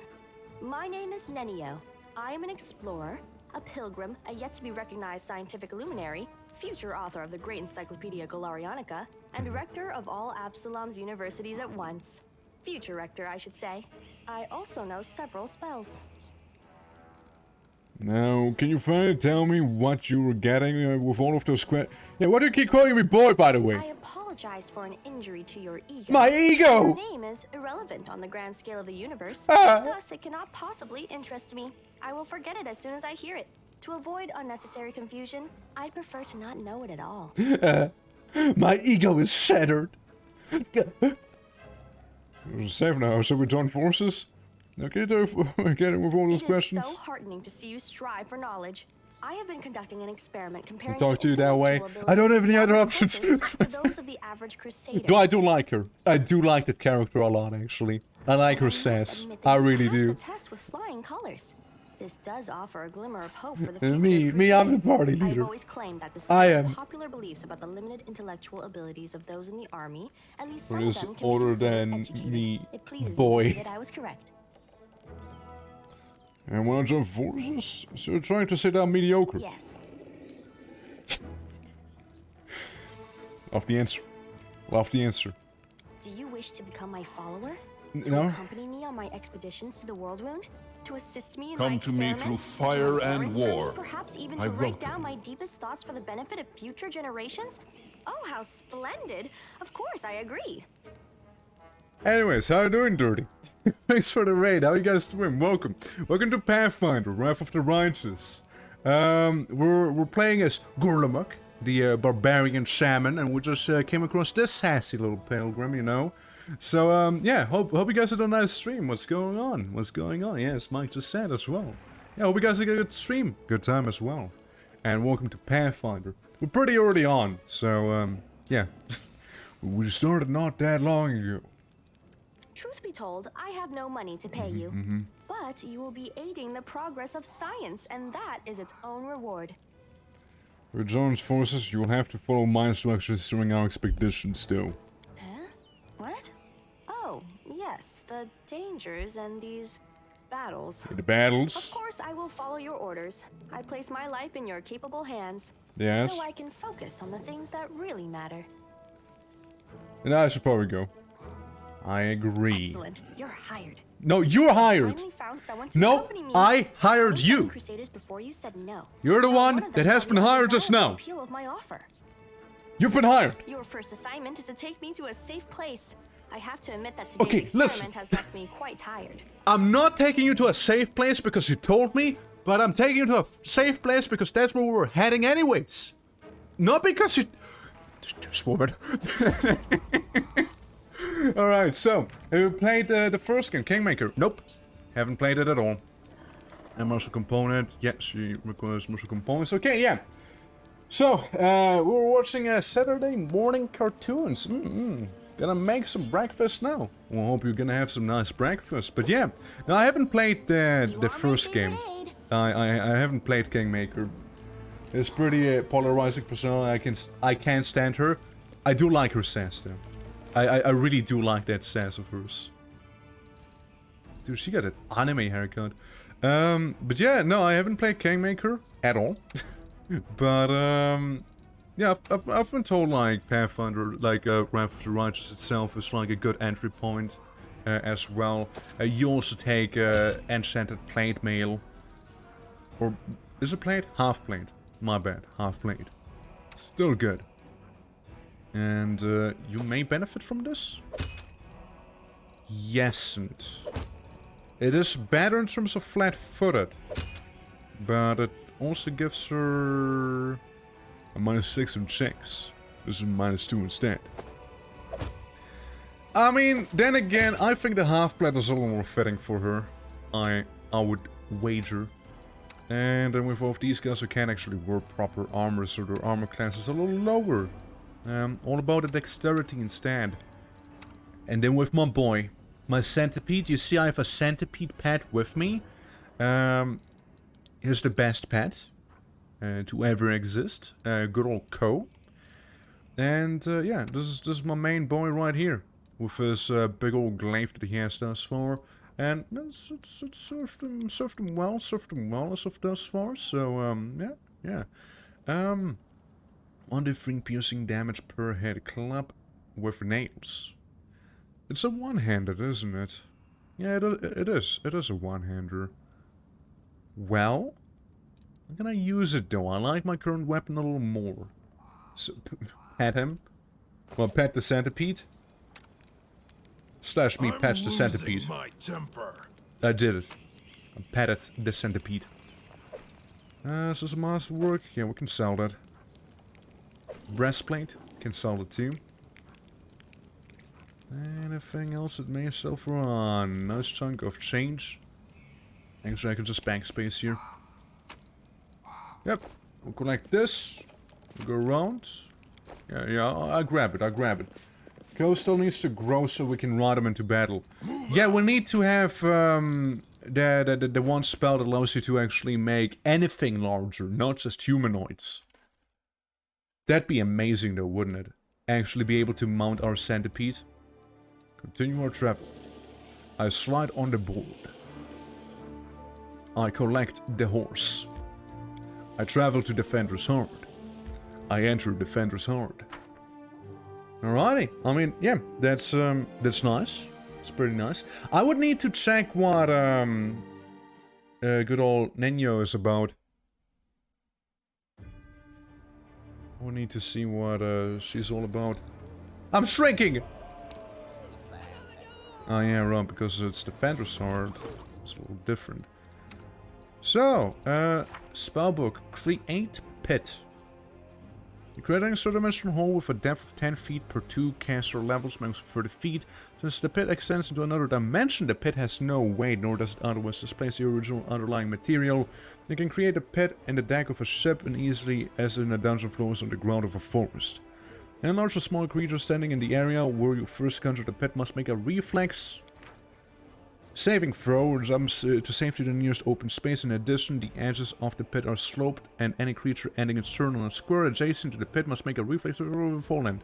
S12: My name is Nenio. I am an explorer, a pilgrim, a yet-to-be-recognized scientific luminary, future author of the great Encyclopedia Galarianica, and rector of all Absalom's universities at once. Future rector, I should say. I also know several spells.
S11: Now, can you finally tell me what you were getting with all of those Yeah, what do you keep calling me boy, by the way?
S12: I apologize for an injury to your ego.
S11: My ego!
S12: Your name is irrelevant on the grand scale of the universe.
S11: Ah.
S12: Thus, it cannot possibly interest me. I will forget it as soon as I hear it. To avoid unnecessary confusion, I'd prefer to not know it at all.
S11: My ego is shattered. We're safe now, so we join forces? Okay, getting with all those questions.
S12: It is so heartening to see you strive for knowledge. I have been conducting an experiment comparing
S11: I talk to you that way.
S12: intellectual
S11: I don't have any other
S12: abilities
S11: options.
S12: to those of the average crusader.
S11: I do like her. I do like that character a lot, actually. I like her sass. I really do.
S12: The test with flying colors. This does offer a glimmer of hope for the future.
S11: Me, I'm the party
S12: I've
S11: leader.
S12: always claimed that
S11: I
S12: despite
S11: am.
S12: popular beliefs about the limited intellectual abilities of those in the army, at least
S11: For
S12: some of
S11: this
S12: them can be
S11: older
S12: considered
S11: than
S12: educated.
S11: me
S12: It pleases
S11: boy.
S12: me to see that I was correct.
S11: And wanna join forces? So you're trying to say that I'm mediocre?
S12: Yes.
S11: Love the answer. Love the answer.
S12: Do you wish to become my follower? To
S11: No.
S12: accompany me on my expeditions to the world wound? To assist me in
S14: Come
S12: my
S14: to me
S12: experiments?
S14: through
S12: To
S14: fire
S12: my
S14: and
S12: parents' journey?
S14: war.
S12: Perhaps even
S14: I
S12: to
S14: welcome
S12: write down my deepest thoughts for the benefit of future generations? Oh, how splendid! Of course, I agree.
S1: Anyways, how you doing, Dirty? Thanks for the raid. How you guys doing? Welcome. Welcome to Pathfinder, Wrath of the Righteous. We're playing as Gorlamuk, the barbarian shaman, and we just came across this sassy little pilgrim, you know. So, yeah, hope you guys had a nice stream. What's going on? What's going on? Yes, Mike just said as well. Yeah, hope you guys had a good stream. Good time as well. And welcome to Pathfinder. We're pretty early on, so, yeah. We started not that long ago.
S12: Truth be told, I have no money to pay you. But you will be aiding the progress of science, and that is its own reward.
S11: For John's forces, you will have to follow my instructions during our expeditions, though.
S12: Huh? What? Oh, yes, the dangers and these battles.
S11: The battles?
S12: Of course, I will follow your orders. I place my life in your capable hands.
S11: Yes.
S12: So I can focus on the things that really matter.
S11: Then I should probably go. I agree.
S12: Excellent. You're hired.
S11: No, you're hired.
S12: Finally found someone to
S11: No,
S12: accompany me.
S11: I hired
S12: 27
S11: you.
S12: Crusaders before you said no.
S11: You're the
S12: Not
S11: one
S12: of them
S11: that has
S12: saw
S11: been
S12: the
S11: hired just now.
S12: appeal of my offer.
S11: You've been hired.
S12: Your first assignment is to take me to a safe place. I have to admit that today's
S1: Okay,
S12: experiment
S1: listen.
S12: has left me quite tired.
S1: I'm not taking you to a safe place because you told me, but I'm taking you to a safe place because that's where we were heading anyways. Not because you... This woman. Alright, so, have you played the first game, Kingmaker? Nope. Haven't played it at all. And muscle component. Yeah, she requires muscle components. Okay, yeah. So, we were watching Saturday morning cartoons. Gonna make some breakfast now. Well, hope you're gonna have some nice breakfast. But yeah, no, I haven't played the first game. I haven't played Kingmaker. It's pretty polarizing personality. I can't stand her. I do like her sass though. I really do like that sass of hers. Dude, she got an anime haircut. But yeah, no, I haven't played Kingmaker at all. But yeah, I've been told like Pathfinder, like Wrath of the Righteous itself is like a good entry point as well. You also take enchanted plate mail, or is it plate? Half plate. My bad, half plate. Still good. And you may benefit from this. Yesn't. It is better in terms of flat-footed, but it also gives her a -6 in checks. This is -2 instead. I mean, then again, I think the half-plate is a little more fitting for her. I would wager. And then with both these guys who can actually wear proper armor, so their armor class is a little lower. All about the dexterity instead. And then with my boy, my centipede. You see I have a centipede pet with me. He's the best pet to ever exist. Good old Co. And yeah, this is my main boy right here. With his big old glaive that he has thus far. And it's served him well as of thus far. So, yeah. 1d3 piercing damage per head club with nails. It's a one-handed, isn't it? Yeah, it is. It is a one-hander. Well, I'm gonna use it though. I like my current weapon a little more. So, pet him. Well, pet the centipede. Slash me pet the centipede.
S7: My temper.
S1: I did it. I petted the centipede. Is this a masterwork? Yeah, we can sell that. Breastplate. Can sell it too. Anything else that may sell for a nice chunk of change? Actually, I can just backspace here. Yep. We'll collect this. We'll go around. Yeah, I'll grab it. I'll grab it. Ghost still needs to grow so we can ride him into battle. Yeah, we need to have the one spell that allows you to actually make anything larger, not just humanoids. That'd be amazing though, wouldn't it? Actually be able to mount our centipede. Continue our travel. I slide on the board. I collect the horse. I travel to Defender's Horde. I enter Defender's Horde. Alrighty. I mean, yeah, that's nice. It's pretty nice. I would need to check what good old Nenyo is about. I would need to see what she's all about. I'm shrinking! Oh yeah, right, because it's Defender's Horde. It's a little different. So, spellbook, create pit. You create a third-dimensional hole with a depth of 10 feet per 2 caster levels, makes 30 feet. Since the pit extends into another dimension, the pit has no weight, nor does it otherwise displace the original underlying material. You can create a pit in the deck of a ship and easily as in a dungeon floors on the ground of a forest. And a large or small creature standing in the area where you first conjure the pit must make a reflex saving throw or jumps to safety to the nearest open space. In addition, the edges of the pit are sloped, and any creature ending its turn on a square adjacent to the pit must make a reflex or fall in.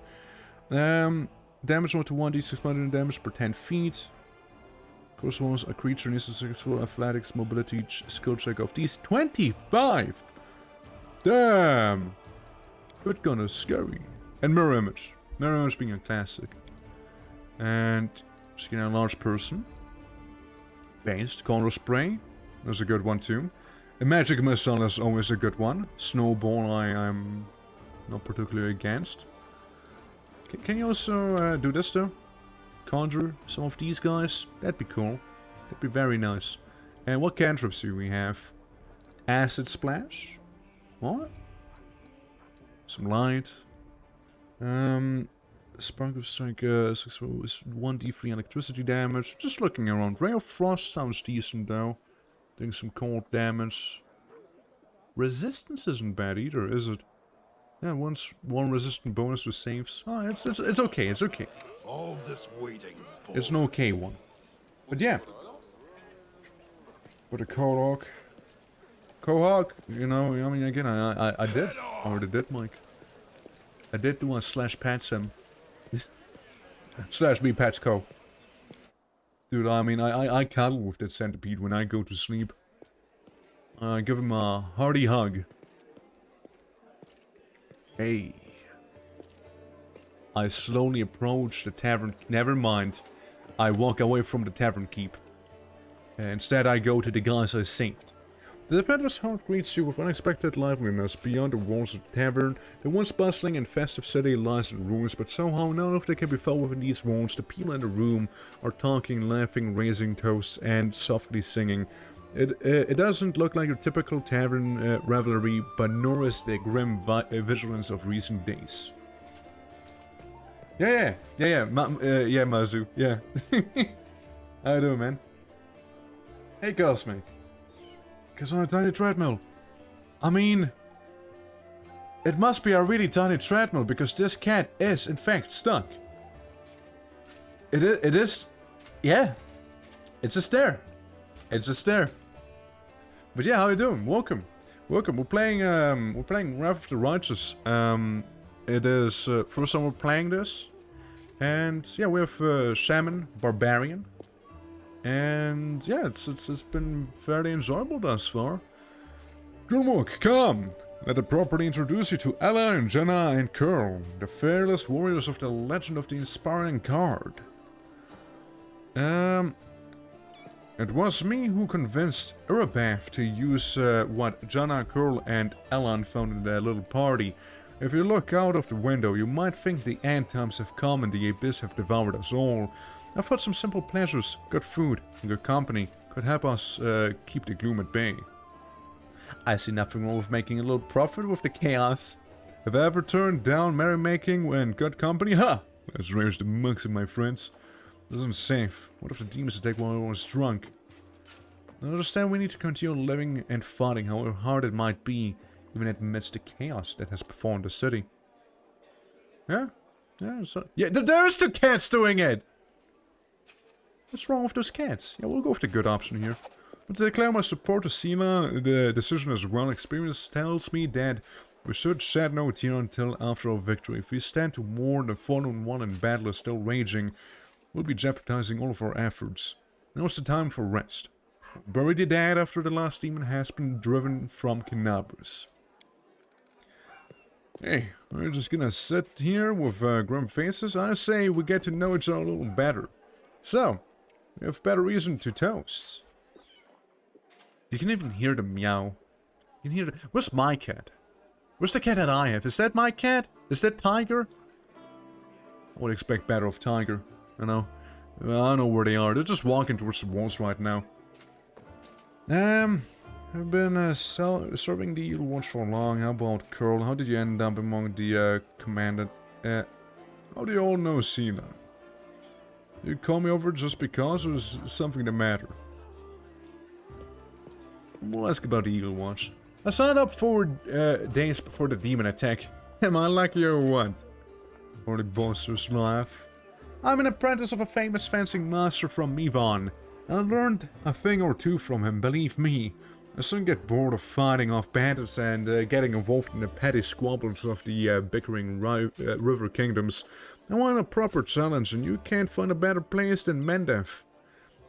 S1: Damage equal to 1d6 minor damage per 10 feet. Corresponds a creature needs a successful athletics mobility skill check of these 25. Damn! But kinda scary. And mirror image. Mirror image being a classic. And she's a large person. Based. Color spray. That's a good one too. A magic missile is always a good one. Snowball I'm not particularly against. Can you also do this though? Conjure some of these guys? That'd be cool. That'd be very nice. And what cantrips do we have? Acid splash? What? Some light. Spark of Strike is 1d3 electricity damage. Just looking around. Ray of Frost sounds decent though. Doing some cold damage. Resistance isn't bad either, is it? Yeah, one resistant bonus to saves. Oh, it's okay, it's okay.
S7: All this waiting.
S1: It's an okay one. But yeah. But a Kohawk. Kohawk, you know, I mean, again, I did. I already did, Mike. I did do a slash pats him. Slash me pats Co. Dude, I mean, I cuddle with that centipede when I go to sleep. I give him a hearty hug. Hey. I slowly approach the tavern. Never mind. I walk away from the tavern keep. Instead, I go to the guys I saved. The Defender's Horde greets you with unexpected liveliness. Beyond the walls of the tavern, the once bustling and festive city lies in ruins, but somehow none of them can be found within these walls. The people in the room are talking, laughing, raising toasts, and softly singing. It doesn't look like your typical tavern revelry, but nor is the grim vigilance of recent days. Yeah, Mazu, yeah. How you doing, man? Hey, girls, mate. Because on a tiny treadmill. I mean, it must be a really tiny treadmill because this cat is, in fact, stuck. It is, yeah. It's a stair. It's a stair. But yeah, how you doing? Welcome. Welcome. We're playing Wrath of the Righteous. It is first time we're playing this. And yeah, we have Shaman, Barbarian. And yeah, it's been fairly enjoyable thus far. Gurmuk, come! Let the property introduce you to Ella and Jenna and Curl, the fearless warriors of the legend of the inspiring card. It was me who convinced Urabath to use what Jana, Curl, and Elan found in their little party. If you look out of the window, you might think the end times have come and the abyss have devoured us all. I thought some simple pleasures, good food, and good company could help us keep the gloom at bay. I see nothing wrong with making a little profit with the chaos. Have I ever turned down merrymaking and good company? Ha! Let's raise the monks and my friends. This isn't safe. What if the demons attack while everyone's drunk? I understand we need to continue living and fighting, however hard it might be, even amidst the chaos that has befallen the city. Yeah? Yeah, so... Yeah, there's the cats doing it! What's wrong with those cats? Yeah, we'll go with the good option here. But to declare my support to Sina, the decision as well experience tells me that we should shed no tear until after our victory. If we stand to mourn the fallen one and battle is still raging, we'll be jeopardizing all of our efforts. Now's the time for rest. Bury the dead after the last demon has been driven from Canabris. Hey, we're just gonna sit here with grim faces. I say we get to know each other a little better. So, we have better reason to toast. You can even hear the meow. You can hear the... Where's my cat? Where's the cat that I have? Is that my cat? Is that Tiger? I would expect better of Tiger. I know. I know where they are. They're just walking towards the walls right now. I've been serving the Evil Watch for long. How about Curl? How did you end up among the commandant? How do you all know Sina? You call me over just because, or is something the matter? We'll ask about the Evil Watch. I signed up 4 days before the demon attack. Am I lucky or what? Or the boasters laugh. I'm an apprentice of a famous fencing master from Mivon. I learned a thing or two from him, believe me. I soon get bored of fighting off bandits and getting involved in the petty squabbles of the bickering river kingdoms. I want a proper challenge, and you can't find a better place than Mendev.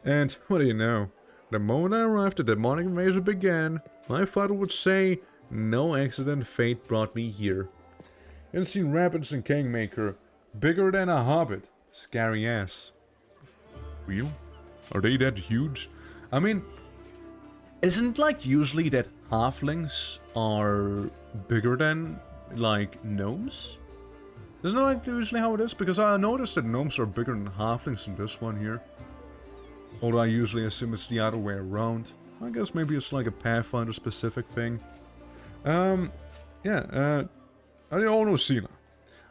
S1: And what do you know? The moment I arrived, the demonic invasion began. My father would say, no accident, fate brought me here. And seen rapids and Kingmaker, bigger than a hobbit. Scary ass. Real? Are they that huge? I mean, isn't like usually that halflings are bigger than like gnomes? Isn't that like usually how it is? Because I noticed that gnomes are bigger than halflings in this one here. Although I usually assume it's the other way around. I guess maybe it's like a Pathfinder specific thing. I all know Sina.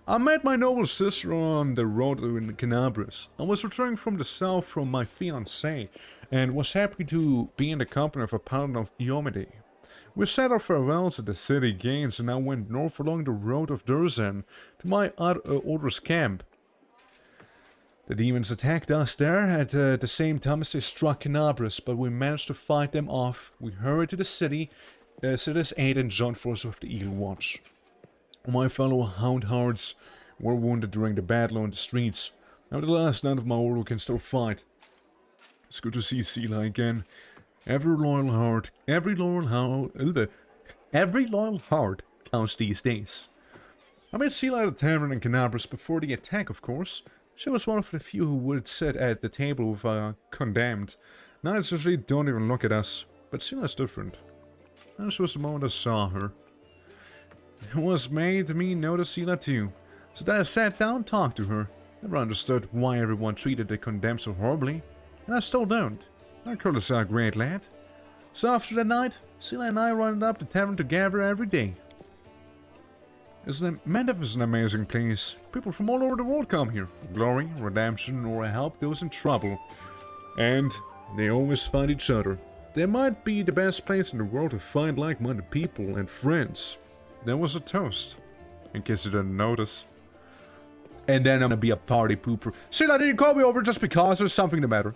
S1: I met my noble sister on the road in Canabris. I was returning from the south from my fiancée, and was happy to be in the company of a paladin of Iomide. We said our farewells at the city gates, and I went north along the road of Durzan to my order's camp. The demons attacked us there at the same time as they struck Canabris, but we managed to fight them off. We hurried to the city's aid and joined forces with the Eagle Watch. My fellow Houndhards were wounded during the battle on the streets. Nevertheless, none of my order can still fight. It's good to see Sila again. Every loyal heart counts these days. I met Sila at a tavern in Canabris before the attack, of course. She was one of the few who would sit at the table with condemned. Knights usually don't even look at us, but Sila's different. This was the moment I saw her. It was made me notice Sila too, so that I sat down and talked to her. Never understood why everyone treated the condemned so horribly, and I still don't. That girl is a great lad. So after the night, Sila and I rounded up the tavern together every day. Mendev is an amazing place. People from all over the world come here for glory, redemption, or help those in trouble. And they always find each other. They might be the best place in the world to find like-minded people and friends. There was a toast, in case you didn't notice. And then I'm gonna be a party pooper. Sila, did you call me over just because there's something the matter?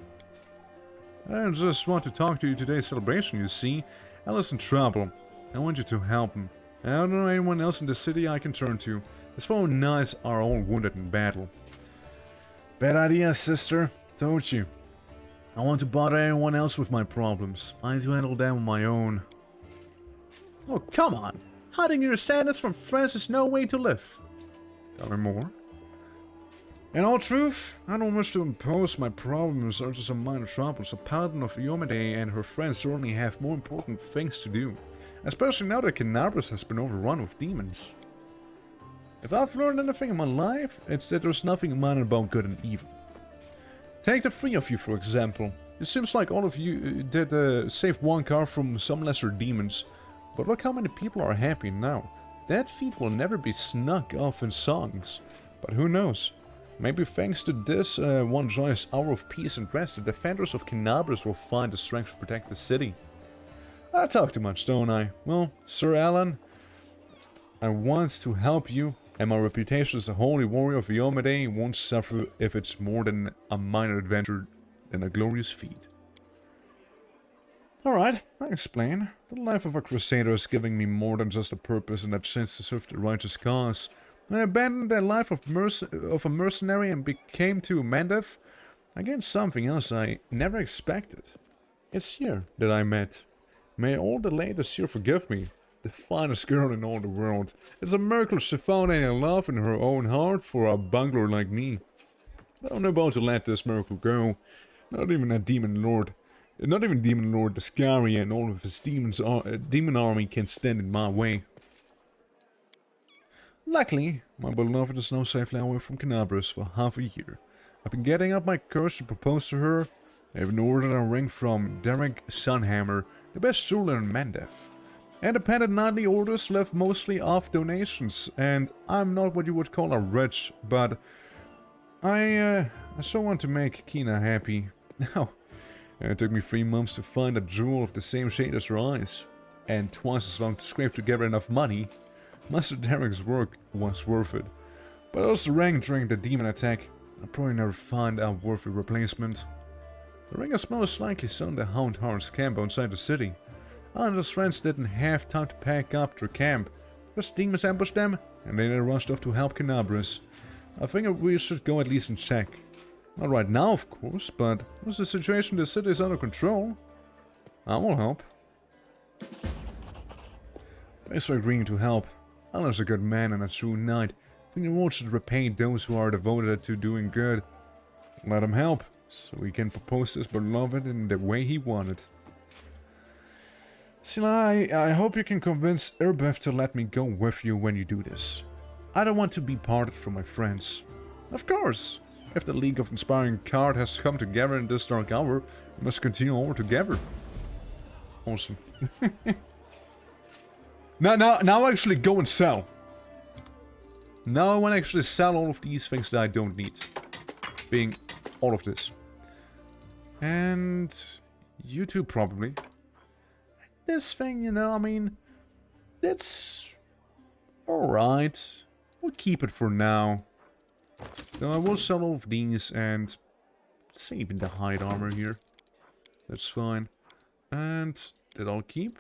S1: I just want to talk to you today's celebration, you see. Ella's in trouble. I want you to help him. I don't know anyone else in the city I can turn to. His fellow knights are all wounded in battle. Bad idea, sister. Don't you? I want to bother anyone else with my problems. I need to handle them on my own. Oh, come on. Hiding your sadness from friends is no way to live. Tell me more. In all truth, I don't wish to impose my problems onto some minor troubles. A paladin of Iomade and her friends certainly have more important things to do. Especially now that Canabras has been overrun with demons. If I've learned anything in my life, it's that there's nothing minor about good and evil. Take the three of you, for example. It seems like all of you did save one car from some lesser demons. But look how many people are happy now. That feat will never be snuck off in songs. But who knows? Maybe thanks to this one joyous hour of peace and rest, the defenders of Canabras will find the strength to protect the city. I talk too much, don't I? Well, Sir Alan, I want to help you, and my reputation as a holy warrior of Iomade won't suffer if it's more than a minor adventure than a glorious feat. Alright, I explain. The life of a crusader is giving me more than just a purpose and a chance to serve the righteous cause. When I abandoned the life of a mercenary and became to Mandev, I gained something else I never expected. It's here that I met. May all the ladies here forgive me. The finest girl in all the world. It's a miracle she found any love in her own heart for a bungler like me. I'm not about to let this miracle go. Not even Demon Lord Descaria and all of his demon army can stand in my way. Luckily, my beloved is now safely away from Canabras for half a year. I've been getting up my courage to propose to her. I even ordered a ring from Derek Sunhammer, the best jeweler in Mandev. Independent nightly orders live mostly off donations, and I'm not what you would call a rich, but I so want to make Kina happy. Now, it took me 3 months to find a jewel of the same shade as her eyes, and twice as long to scrape together enough money. Master Derek's work was worth it, but I also ring during the demon attack. I'll probably never find a worthy replacement. The ring is most likely still in the Hound Heart's camp outside the city. Alan and his friends didn't have time to pack up their camp. Just demons ambushed them, and then they rushed off to help Canabras. I think we should go at least and check. Not right now, of course, but once the situation in the city is under control, I will help. Thanks for agreeing to help. Alan's a good man and a true knight. I think the world should repay those who are devoted to doing good. Let him help, so he can propose his beloved in the way he wanted. Sila, I hope you can convince Urbeth to let me go with you when you do this. I don't want to be parted from my friends. Of course! If the League of Inspiring Card has come together in this dark hour, we must continue on together. Awesome. Now actually go and sell. Now I want to actually sell all of these things that I don't need. Being all of this. And you too, probably. This thing, you know, I mean, it's alright. We'll keep it for now. Though I will sell all of these and save the hide armor here. That's fine. And that I'll keep.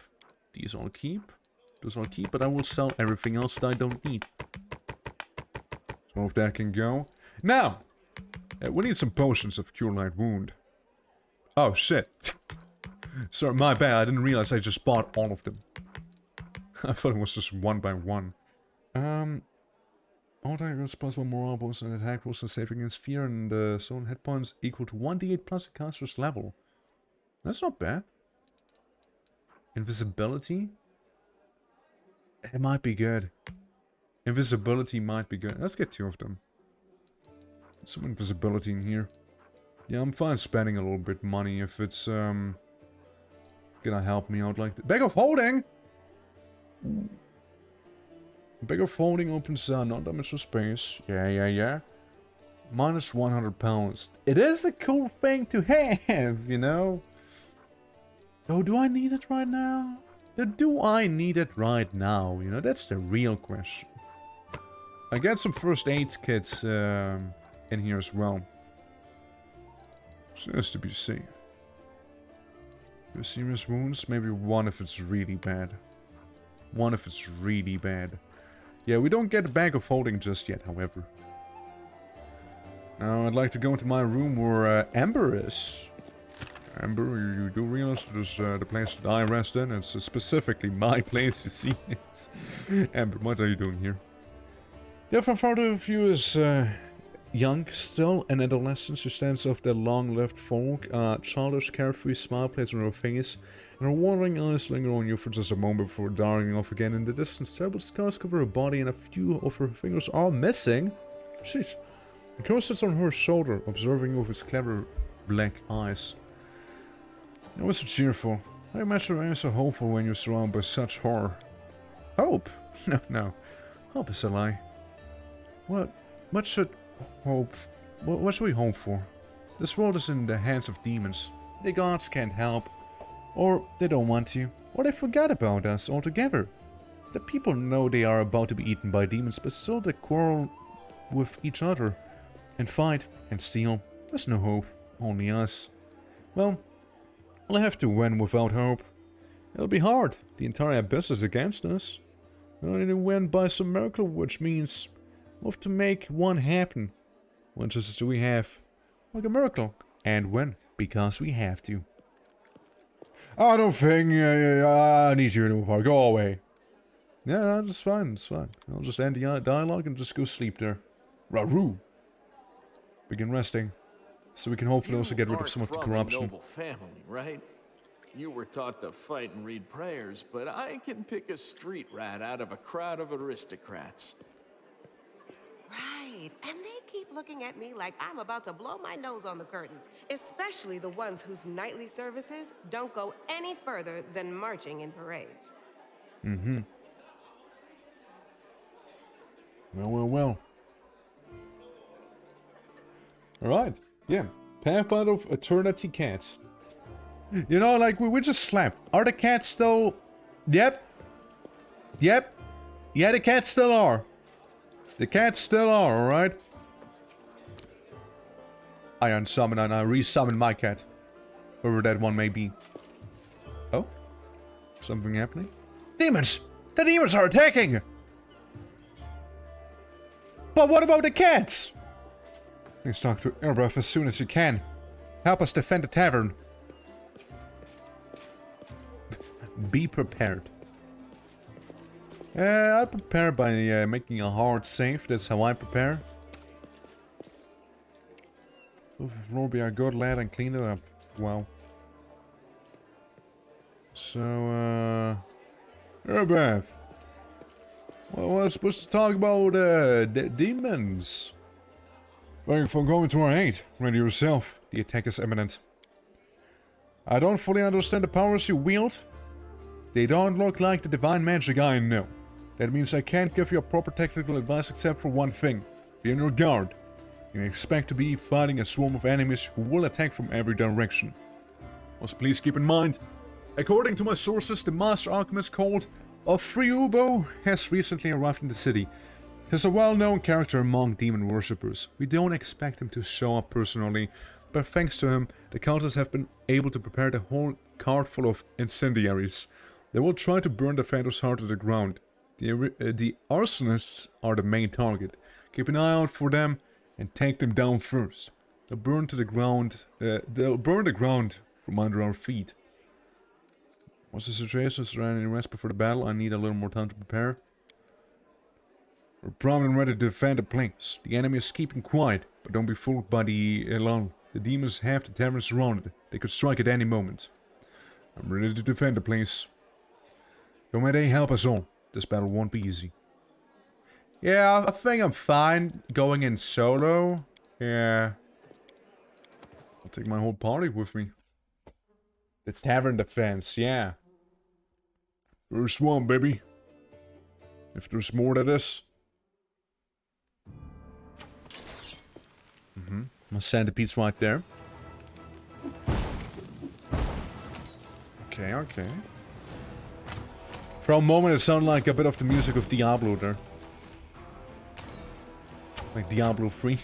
S1: These I'll keep. Those I'll keep, but I will sell everything else that I don't need. So if that can go. Now! We need some potions of Cure Light Wound. Oh, shit. Sorry, my bad. I didn't realize I just bought all of them. I thought it was just one by one. All targets plus 1 more elbows and attack rolls and save against fear and zone hit points equal to 1d8 plus the caster's level. That's not bad. Invisibility? It might be good. Invisibility might be good. Let's get 2 of them. Some invisibility in here. Yeah, I'm fine spending a little bit money if it's gonna help me out like that. Bag of Holding! Bag of Holding opens non-dimensional space. Yeah. Minus 100 pounds. It is a cool thing to have, you know? Oh, do I need it right now? Do I need it right now? You know, that's the real question. I got some first aid kits in here as well. Just to be safe. 2 serious wounds? Maybe 1 if it's really bad. 1 if it's really bad. Yeah, we don't get a bag of holding just yet, however. Now, I'd like to go into my room where Amber is. Amber, you do realize this is the place that I rest in? It's specifically my place, you see it. Amber, what are you doing here? Yeah, from further view is young, still an adolescent, she stands off the long-lived folk. A childish, carefree smile plays on her face, and her wandering eyes linger on you for just a moment before darting off again. In the distance, terrible scars cover her body, and a few of her fingers are missing. Sheesh. The girl sits on her shoulder, observing you with its clever black eyes. You're always so cheerful. I imagine you're so hopeful when you're surrounded by such horror. Hope? No. Hope is a lie. What should we hope for? This world is in the hands of demons. The gods can't help. Or they don't want to. Or they forgot about us altogether. The people know they are about to be eaten by demons, but still they quarrel with each other. And fight and steal. There's no hope. Only us. Well, we'll have to win without hope. It'll be hard. The entire abyss is against us. We only win by some miracle, which means we'll have to make one happen. What chances do we have? Like a miracle. And win, because we have to. I don't think I need you anymore. Go away. Yeah, no, that's fine. It's fine. I'll just end the dialogue and just go sleep there. Raru. Begin resting. So we can hopefully also get rid of some of the corruption.
S10: Noble family, right? You were taught to fight and read prayers, but I can pick a street rat out of a crowd of aristocrats.
S6: Right, and they keep looking at me like I'm about to blow my nose on the curtains, especially the ones whose nightly services don't go any further than marching in parades.
S1: Mm-hmm. Well. Alright, yeah. Pathfinder of Eternity Cats. You know, like, we just slept. Are the cats still... Yep. Yeah, the cats still are. The cats still are, alright? I unsummon and I resummon my cat. Whoever that one may be. Oh? Something happening? Demons! The demons are attacking! But what about the cats? Please talk to Airbrush as soon as you can. Help us defend the tavern. Be prepared. I prepare by making a hard save. That's how I prepare. Floor be a good lad and clean it up. Wow. So, Airbrush. Well, we're supposed to talk about demons. Thank you for coming to our aid. Ready yourself. The attack is imminent. I don't fully understand the powers you wield. They don't look like the divine magic I know. That means I can't give you a proper tactical advice except for one thing. Be on your guard. You can expect to be fighting a swarm of enemies who will attack from every direction. Also, please keep in mind, according to my sources, the master alchemist called Ofriubo has recently arrived in the city. He's a well-known character among demon worshippers. We don't expect him to show up personally, but thanks to him, the countess have been able to prepare the whole cart full of incendiaries. They will try to burn the Phantom's heart to the ground. The arsonists are the main target. Keep an eye out for them and take them down first. They'll burn the ground from under our feet. What's the situation? Is there any rest before the battle? I need a little more time to prepare. We're primed and ready to defend the place. The enemy is keeping quiet, but don't be fooled by the alarm. The demons have the tavern surrounded. They could strike at any moment. I'm ready to defend the place. So may they help us all. This battle won't be easy. Yeah, I think I'm fine going in solo. Yeah. I'll take my whole party with me. The tavern defense, yeah.
S11: There's one, baby. If there's more to this.
S1: My centipede's right there. Okay. For a moment it sounded like a bit of the music of Diablo there. Like Diablo 3.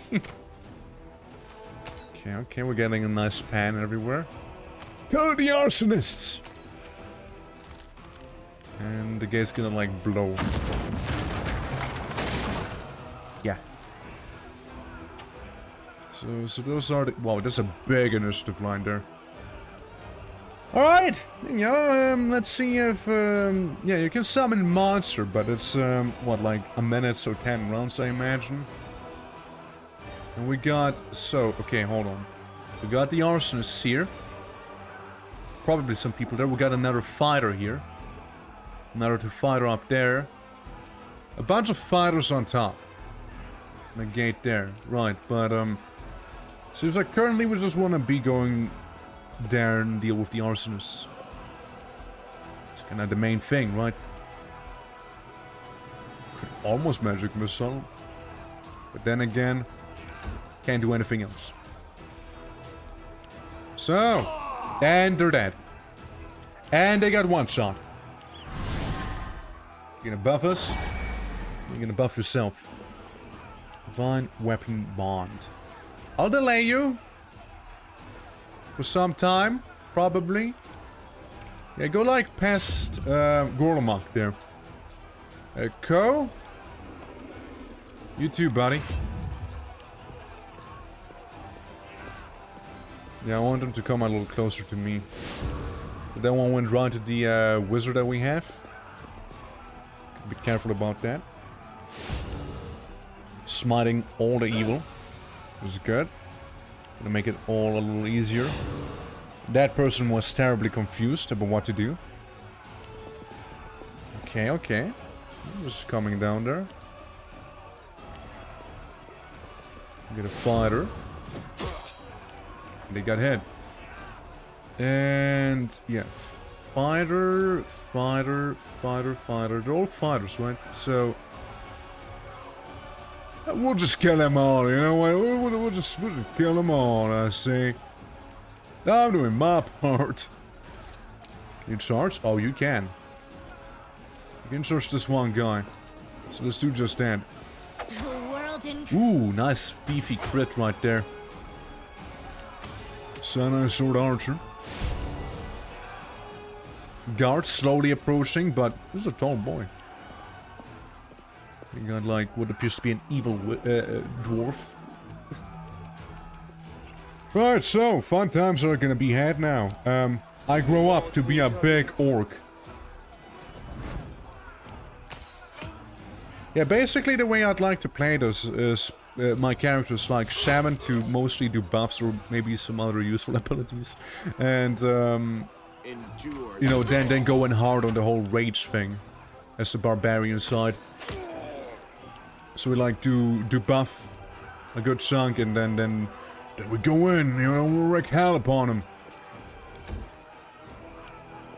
S1: Okay, we're getting a nice pan everywhere.
S11: Tell the arsonists!
S1: And the gate's gonna like blow. Yeah. So those are the... Wow, that's a big initiative line there. Alright! Yeah, let's see if... yeah, you can summon monster, but it's, what, like a minute, so 10 rounds, I imagine? And we got... So, okay, hold on. We got the arsonists here. Probably some people there. We got another fighter here. Another fighter up there. A bunch of fighters on top. And a gate there. Right, but seems like currently we just want to be going there and deal with the arsonists. It's kind of the main thing, right? Almost magic missile. But then again, can't do anything else. So, and they're dead. And they got one shot. You gonna buff us? You're gonna buff yourself. Divine Weapon Bond. I'll delay you. For some time, probably. Yeah, go like past Gorlamak there. Ko? You too, buddy. Yeah, I want them to come a little closer to me. But that one went right to the wizard that we have. Be careful about that. Smiting all the evil. This is good. Gonna make it all a little easier. That person was terribly confused about what to do. Okay, okay. Just coming down there. Get a fighter. They got hit. And yeah. Fighter, fighter, fighter, fighter. They're all fighters, right? So we'll just kill them all, you know what? We'll just kill them all, I say. I'm doing my part. Can you charge? Oh, you can. You can charge this one guy. So let's do just that. Ooh, nice beefy crit right there. So nice sword archer. Guard slowly approaching, but this is a tall boy. You got like what appears to be an evil dwarf. Right, so fun times are gonna be had now. I grow up to be a big orc. Yeah, basically the way I'd like to play this is my characters like shaman to mostly do buffs or maybe some other useful abilities, and you know, then going hard on the whole rage thing as the barbarian side. So we like do buff a good chunk and then we go in, you know, we'll wreak hell upon him.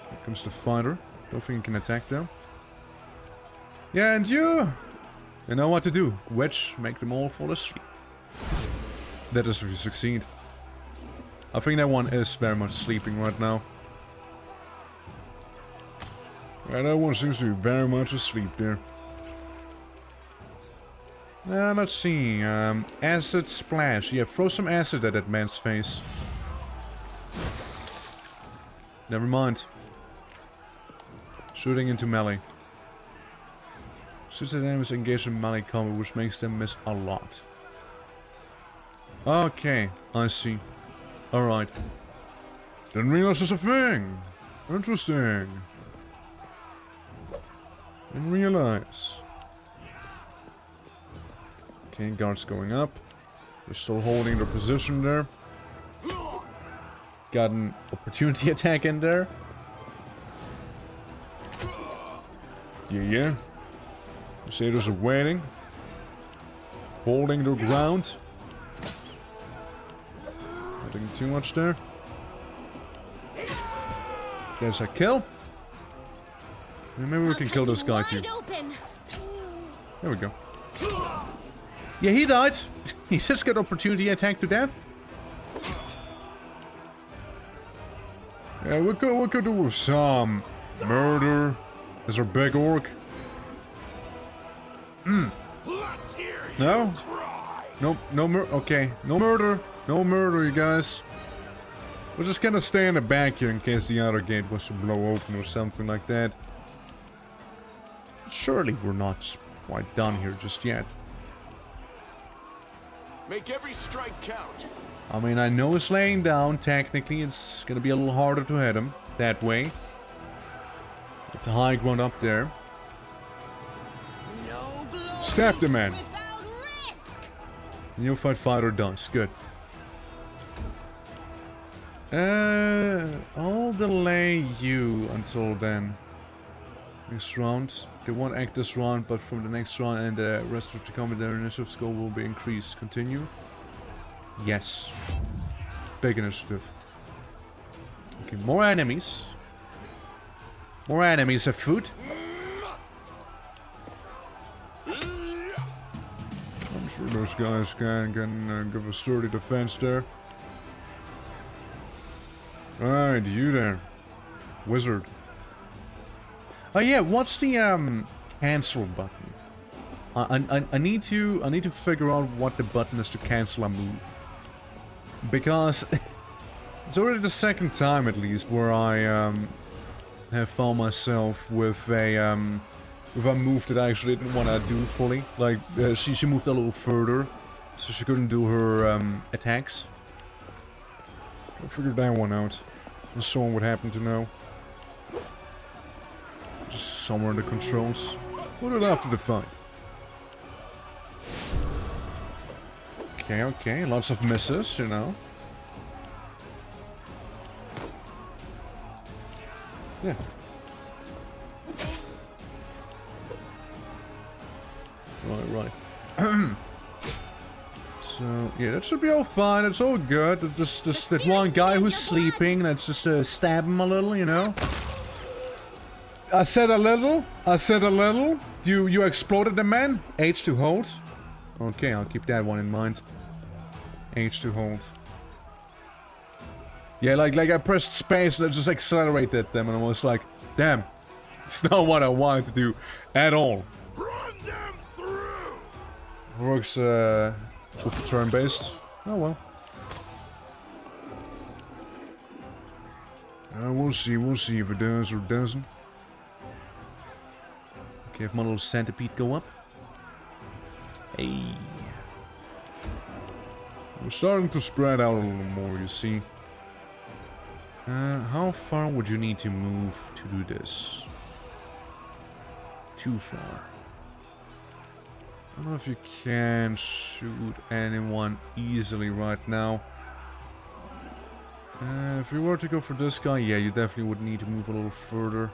S1: Here comes the fighter. Don't think he can attack though. Yeah, and you know what to do. Wedge, make them all fall asleep. That is if you succeed. I think that one is very much sleeping right now. Yeah, that one seems to be very much asleep there. Let's see. Acid splash. Yeah, throw some acid at that man's face. Never mind. Shooting into melee. Shoots at enemies engaged in melee combat, which makes them miss a lot. Okay, I see. Alright. Didn't realize this was a thing. Interesting. Didn't realize. Okay, guards going up. They're still holding their position there. Got an opportunity attack in there. Yeah. Crusaders are waiting. Holding their ground. Not doing too much there. There's a kill. Maybe we can kill this guy too. There we go. Yeah, he died. He just got opportunity attack to death. Yeah, we could do with some murder. Is our big orc? No? Nope, no murder. Okay, no murder. No murder, you guys. We're just gonna stay in the back here in case the other gate was to blow open or something like that. Surely we're not quite done here just yet.
S9: Make every strike count.
S1: I mean, I know it's laying down. Technically, it's gonna be a little harder to hit him that way. With the high ground up there.
S11: Stab the man.
S1: Neophyte fighter dies. Good. I'll delay you until then. Next round. They won't act this round, but from the next round and the rest of the combat, their initiative score will be increased. Continue. Yes. Big initiative. Okay, more enemies. More enemies have food. I'm sure those guys can give a sturdy defense there. Alright, you there. Wizard. Oh yeah, what's the cancel button? I need to figure out what the button is to cancel a move. Because it's already the second time at least where I have found myself with a move that I actually didn't want to do fully. Like she moved a little further, so she couldn't do her attacks. I figured that one out. And someone would happen to know. Just somewhere in the controls. Put it after the fight. Okay, okay. Lots of misses, you know. Yeah. Right, right. So, yeah, that should be all fine. It's all good. Just that one guy who's sleeping. Let's just stab him a little, you know. I said a little. I said a little. You exploded the man. H to hold. Okay, I'll keep that one in mind. H to hold. Yeah, like I pressed space and it just accelerated them, and I was like, damn, it's not what I wanted to do at all.
S9: Run them through.
S1: Works with turn-based. Oh well. We'll see if it does or doesn't. Okay, if my little centipede go up. Hey. We're starting to spread out a little more, you see. How far would you need to move to do this? Too far. I don't know if you can shoot anyone easily right now. If you were to go for this guy, yeah, you definitely would need to move a little further.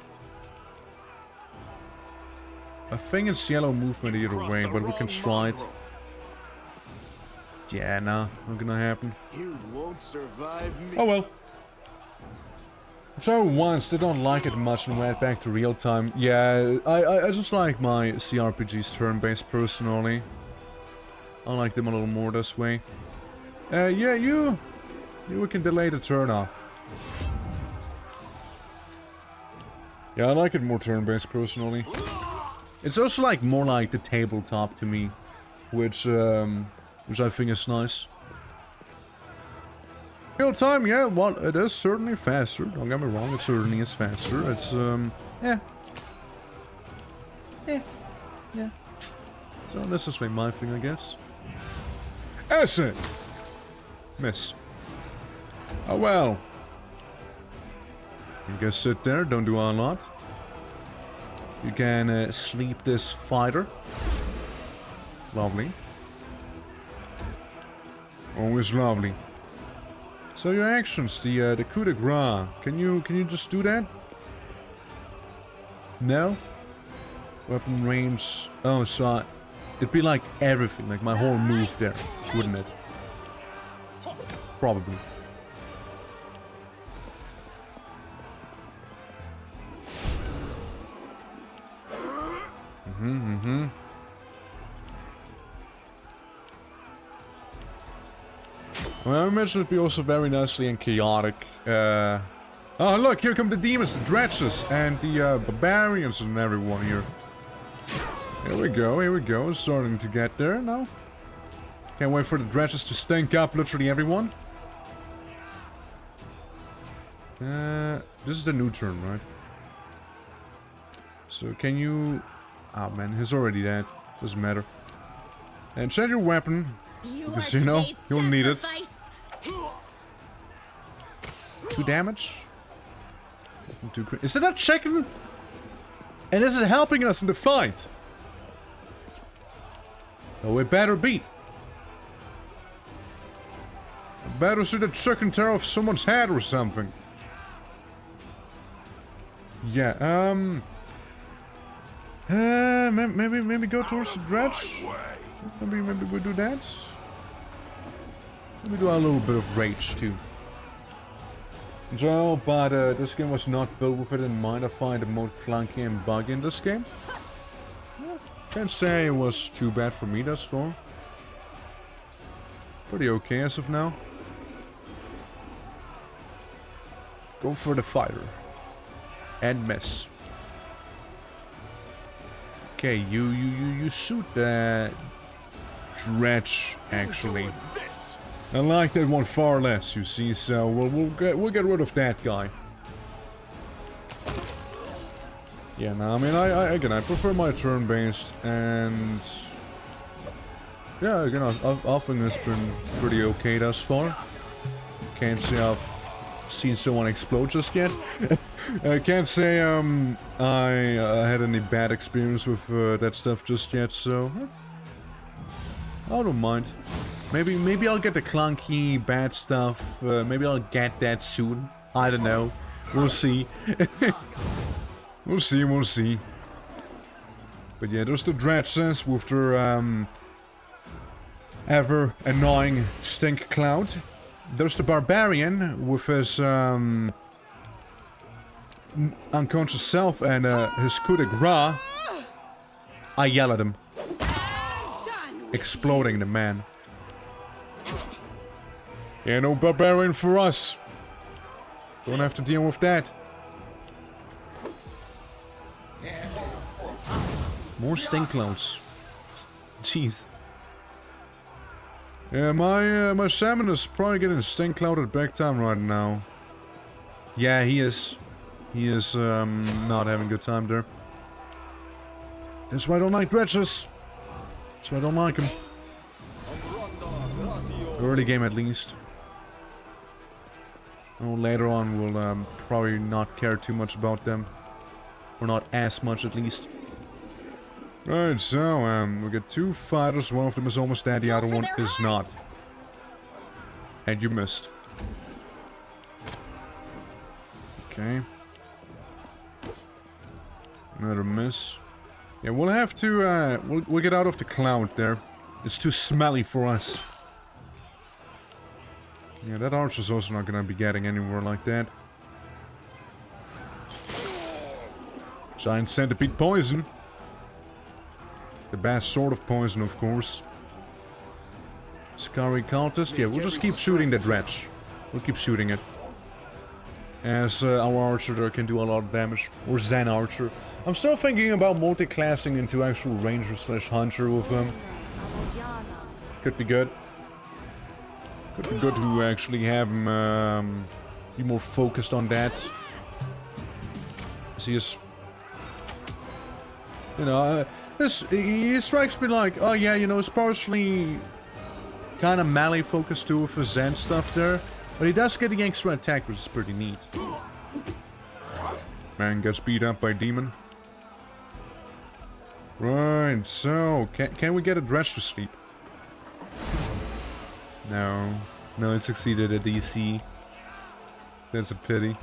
S1: I think it's yellow movement either way, but we can try it. Yeah, nah, not gonna happen.
S9: You won't survive me.
S1: Oh well. I've tried it once, they don't like it much and went back to real time. Yeah, I just like my CRPGs turn-based personally. I like them a little more this way. Yeah, you can delay the turn off. Yeah, I like it more turn-based personally. It's also like more like the tabletop to me, which I think is nice. Real time, yeah, well, it is certainly faster. Don't get me wrong, it certainly is faster. It's yeah. So this is like my thing, I guess. Acid! Miss. Oh well. You can sit there, don't do a lot. You can sleep this fighter. Lovely. Always lovely. So your actions, the coup de grace. Can you just do that? No? Weapon range. Oh, so it'd be like everything, like my whole move there, wouldn't it? Probably. Well, I imagine it'd be also very nicely and chaotic. Oh, look, here come the demons, the dredges, and the barbarians and everyone here. Here we go. It's starting to get there now. Can't wait for the dredges to stink up literally everyone. This is the new turn, right? So can you... Oh man, he's already dead. Doesn't matter. And change your weapon. Because you know, you'll need it. 2 damage. Is it a chicken? And is it helping us in the fight? Oh, it better be. Better shoot a chicken tear off someone's head or something. Yeah, maybe go towards the dredge. Maybe we do that. Maybe do a little bit of rage too. So, but this game was not built with it in mind. I find it more clunky and buggy in this game. Yeah, can't say it was too bad for me thus far. Pretty okay as of now. Go for the fighter. And miss. Okay, you shoot the dredge actually. I like that one far less, you see, so we'll get rid of that guy. Yeah, no, I mean I prefer my turn-based, and yeah, again I think it's been pretty okay thus far. Can't say I've seen someone explode just yet. I can't say I had any bad experience with that stuff just yet, so I don't mind. Maybe I'll get the clunky bad stuff. Maybe I'll get that soon. I don't know. We'll see. We'll see. But yeah, there's the dredges with their ever annoying stink cloud. There's the barbarian with his unconscious self and his coup de grace. I yell at him. Exploding the man. Yeah, no barbarian for us. Don't have to deal with that. More stink clouds. Jeez. Yeah, my salmon is probably getting stink clouded back time right now. Yeah, he is. He is not having a good time there. That's why I don't like dredges. That's why I don't like them. Early game at least. Oh, later on we'll probably not care too much about them. Or not as much at least. Right, so we get two fighters. One of them is almost dead, the other one is not. And you missed. Okay. Another miss. Yeah, we'll have to we'll get out of the cloud there. It's too smelly for us. Yeah, that archer's also not gonna be getting anywhere like that. Giant centipede poison. The best sort of poison, of course. Scary cultist. Yeah, we'll just keep shooting the dredge. We'll keep shooting it. As our archer there can do a lot of damage. Or Zen archer. I'm still thinking about multi-classing into actual ranger slash hunter with him. Could be good. Could be good to actually have him be more focused on that. He is, you know, he strikes me like, oh yeah, you know, it's partially kind of melee focused too with his Zen stuff there, but he does get the extra attack, which is pretty neat. Man gets beat up by demon. Right, so can we get a dredge to sleep? No. No, it succeeded at DC. That's a pity.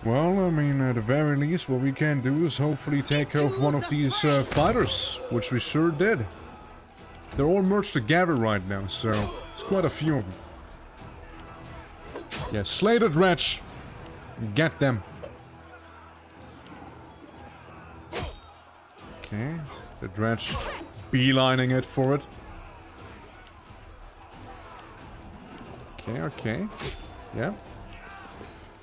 S1: Well, I mean, at the very least, what we can do is hopefully take care of one of these fighters, which we sure did. They're all merged together right now, so it's quite a few of them. Yeah, slay the dredge. Get them. Okay, the dredge beelining it for it. Okay. Yeah.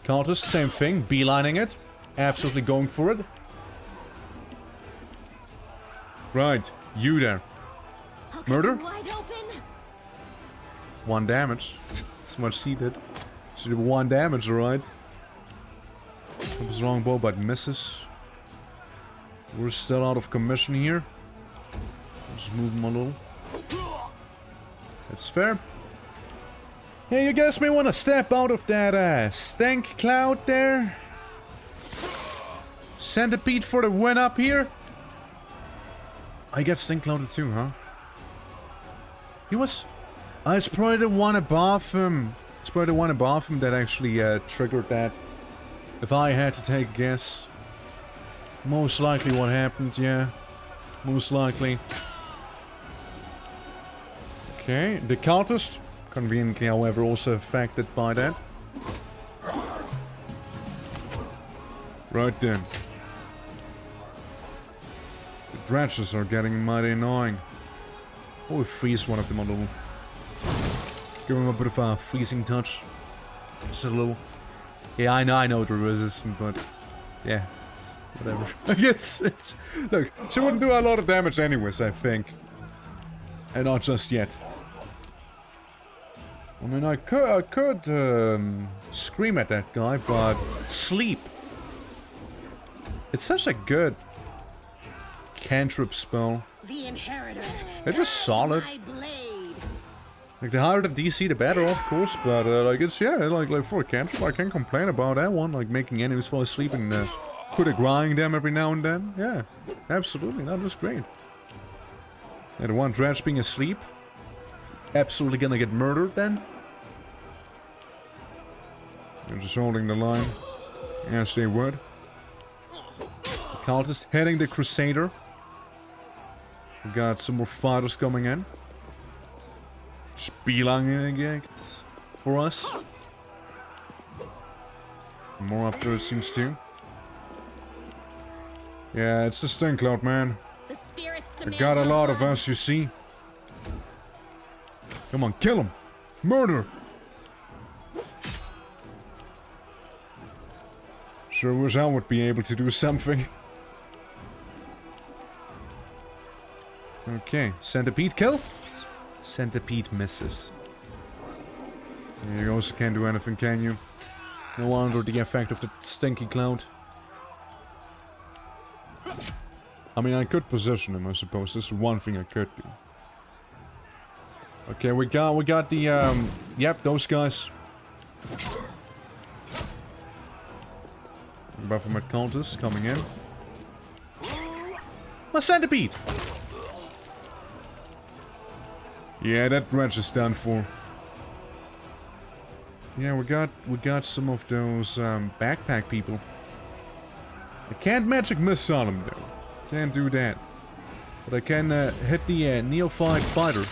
S1: Cultist, same thing. Beelining it. Absolutely going for it. Right. You there. Murder? One damage. That's what she did. She did one damage, alright. Comes longbow but misses. We're still out of commission here. Just move him a little. That's fair. Yeah, you guys may want to step out of that stank cloud there. Centipede for the win up here. I get stink clouded too, huh? He was It's probably the one above him. It's probably the one above him that actually triggered that. If I had to take a guess. Most likely what happened, yeah. Most likely. Okay, the cultist, conveniently however, also affected by that. Right then. The dredges are getting mighty annoying. Oh, we freeze one of them a little. Give him a bit of a freezing touch. Just a little. Yeah, I know they're resistant, but yeah, it's whatever. I guess it's... Look, she wouldn't do a lot of damage anyways, I think. And not just yet. I mean, I could scream at that guy, but sleep. It's such a good cantrip spell.
S6: The inheritor.
S1: They're just solid. Like, the higher the DC, the better, of course, but, like, it's, yeah, like, for a cantrip, I can't complain about that one, like, making enemies fall asleep and, could have grinding them every now and then, yeah, absolutely, that is great. And the one dredge being asleep, absolutely gonna get murdered then. They're just holding the line, as they would. The cultist heading the Crusader. We got some more fighters coming in. Spielangen for us. More up there, it seems to. Yeah, it's the stink cloud, man. I got a lot of us, you see. Come on, kill him. Murder. Sure wish I would be able to do something. Okay, centipede kill. Centipede misses. You also can't do anything, can you? No under the effect of the stinky cloud. I mean, I could position him, I suppose. This is one thing I could do. Okay, we got the, yep, those guys. Baphomet counters coming in. My centipede! Yeah, that dredge is done for. Yeah, we got some of those backpack people. I can't magic missile on them though. Can't do that. But I can hit the neophyte fighter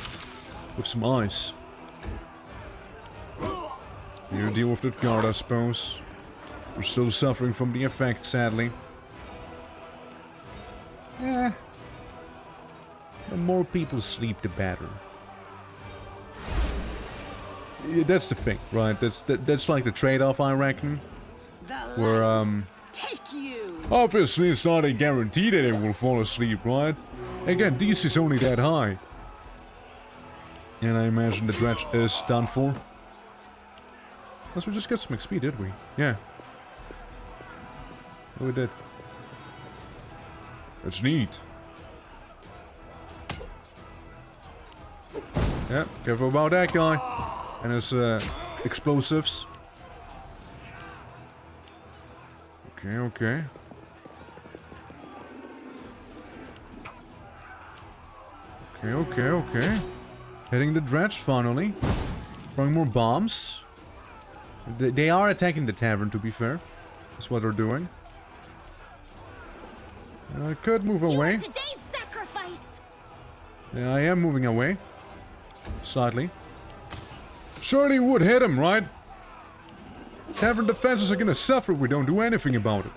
S1: with some ice. You deal with that guard, I suppose. We're still suffering from the effect, sadly. Yeah. The more people sleep, the better. Yeah, that's the thing, right? That's like the trade-off, I reckon. Where obviously it's not a guarantee that it will fall asleep, right? Again, DC is only that high. And I imagine the dredge is done for. Unless we just get some XP, did we? Yeah. Oh, we did. That's neat. Yeah, careful about that guy. And his explosives. Okay, okay. Okay. Hitting the dredge finally. Throwing more bombs. They are attacking the tavern, to be fair. That's what they're doing. I could move away. Yeah, I am moving away. Slightly. Surely would hit him, right? Tavern defenses are gonna suffer if we don't do anything about it.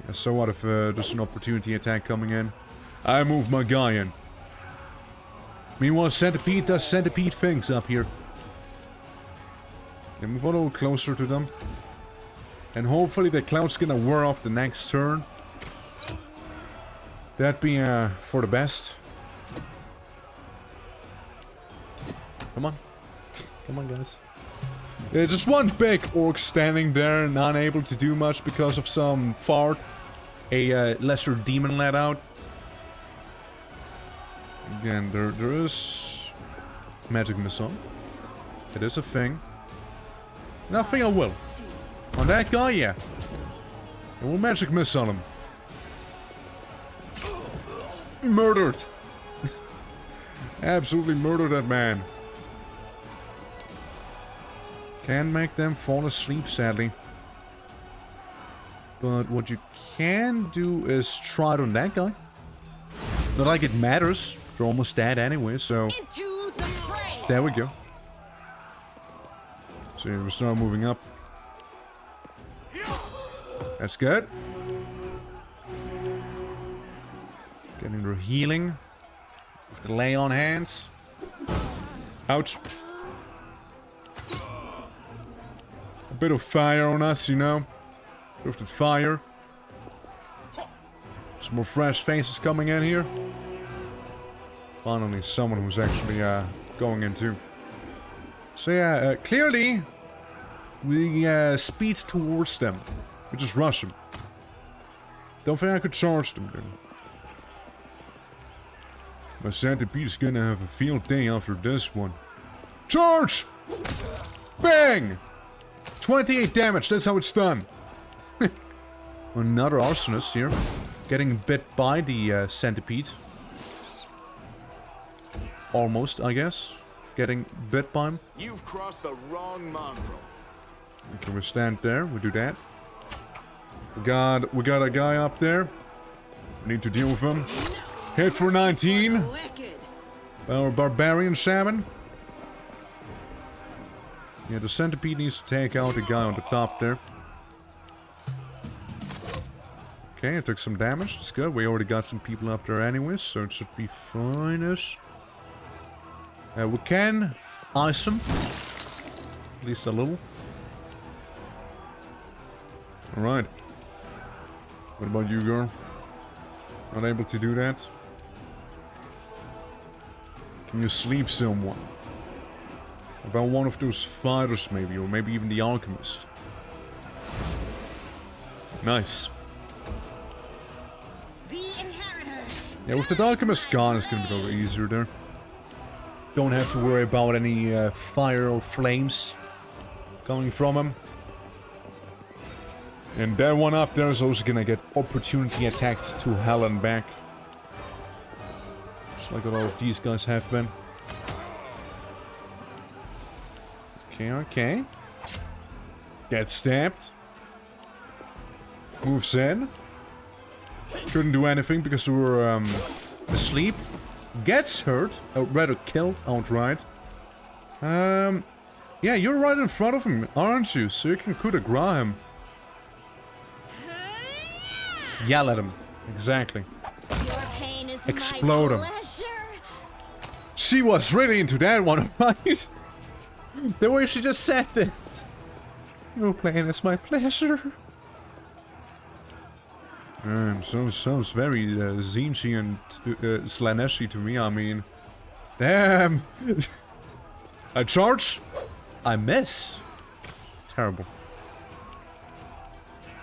S1: Yeah, so what if there's an opportunity attack coming in? I move my guy in. Meanwhile, Centipede does Centipede things up here. Yeah, move a little closer to them. And hopefully the cloud's gonna wear off the next turn. That'd be for the best. Come on. Come on, guys. Yeah, just one big orc standing there and unable to do much because of some fart. A lesser demon let out. Again, there is magic missile. It is a thing. Nothing I will. On that guy, yeah. I will magic missile him. Absolutely murder that man. Can't make them fall asleep, sadly. But what you can do is try it on that guy. Not like it matters. They're almost dead anyway, so... There we go. So we start moving up. That's good. Getting their healing. With the lay on hands. Ouch. A bit of fire on us, you know. With the fire. Some more fresh faces coming in here. Finally, someone who's actually going in too. So yeah, clearly we speed towards them. We just rush them. Don't think I could charge them, dude. My Centipede's gonna have a field day after this one. Charge! Bang! 28 damage, that's how it's done. Another arsonist here. Getting bit by the centipede. Almost, I guess. Getting bit by him.
S10: You've crossed the wrong mongrel.
S1: Okay, we stand there. We do that. We got a guy up there. We need to deal with him. Hit for 19. Our barbarian shaman. Yeah, the centipede needs to take out the guy on the top there. Okay, it took some damage. That's good. We already got some people up there anyways, so it should be fine-ish. We can ice them. At least a little. Alright. What about you, girl? Not able to do that? Can you sleep someone? About one of those fighters maybe, or maybe even the alchemist. Nice. Yeah, with the alchemist gone, it's gonna be a little easier there. Don't have to worry about any fire or flames coming from him. And that one up there is also gonna get opportunity attacked to hell and back. Just like a lot of these guys have been. Okay, okay. Gets stabbed. Moves in. Couldn't do anything because they were asleep. Gets hurt, or rather killed outright. Yeah, you're right in front of him, aren't you? So you can coup de grace him. Yell at him. Exactly. Explode him. She was really into that one, right? The way she just said that. Your pain is my pleasure. Sounds very Zinchi and Slaneshi to me, I mean. Damn! I charge! I miss! Terrible.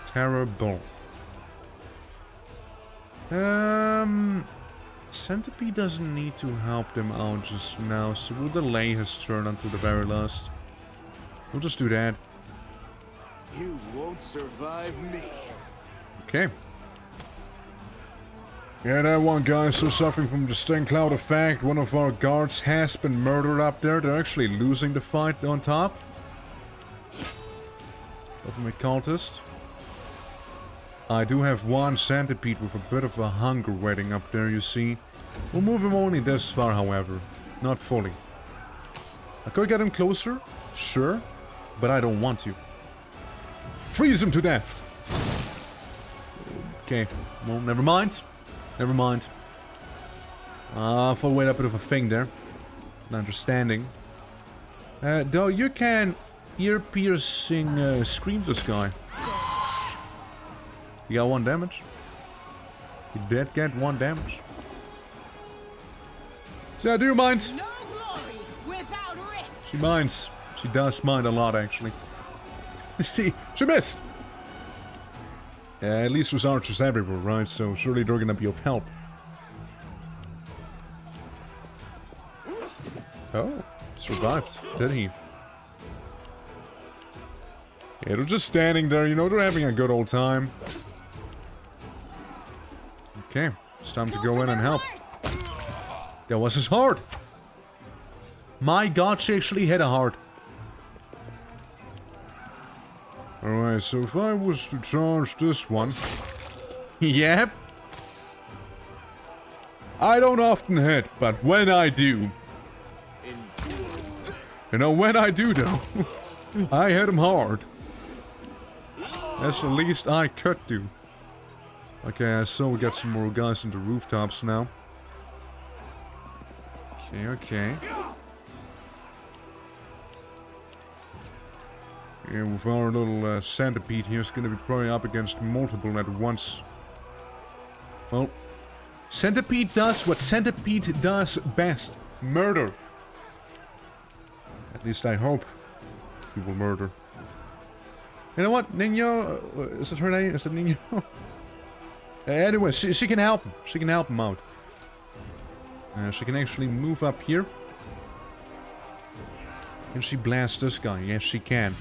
S1: Terrible. Centipede doesn't need to help them out just now, so we'll delay his turn until the very last. We'll just do that.
S10: You won't survive me.
S1: Okay. Yeah, that one guy is still suffering from the stink cloud effect. One of our guards has been murdered up there. They're actually losing the fight on top. Government cultist. I do have one centipede with a bit of a hunger waiting up there, you see. We'll move him only this far, however. Not fully. I could get him closer, sure, but I don't want to. Freeze him to death! Okay, well, never mind. Never mind. I thought we had a bit of a thing there. An understanding. Though you can ear-piercing scream this guy. He got 1 damage. He did get 1 damage. So yeah, do you mind?
S6: No glory without risk.
S1: She minds. She does mind a lot, actually. she missed! At least there's archers everywhere, right? So surely they're gonna be of help. Oh, survived, did he? Yeah, they're just standing there, you know, they're having a good old time. Okay, it's time to go in and help. That was his heart! My god, she actually hit a heart.
S11: Alright, so if I was to charge this one...
S1: Yep.
S11: I don't often hit, but when I do... You know, when I do though, I hit him hard.
S1: That's the least I could do. Okay, so we got some more guys on the rooftops now. Okay, okay.
S11: Yeah, with our little centipede here, it's gonna be probably up against multiple at once.
S1: Well, Centipede does what Centipede does best. Murder. At least I hope he will murder. You know what? Nino? Is it her name? Is it Nino? Anyway, she can help him. She can help him out. She can actually move up here. Can she blast this guy? Yes, she can.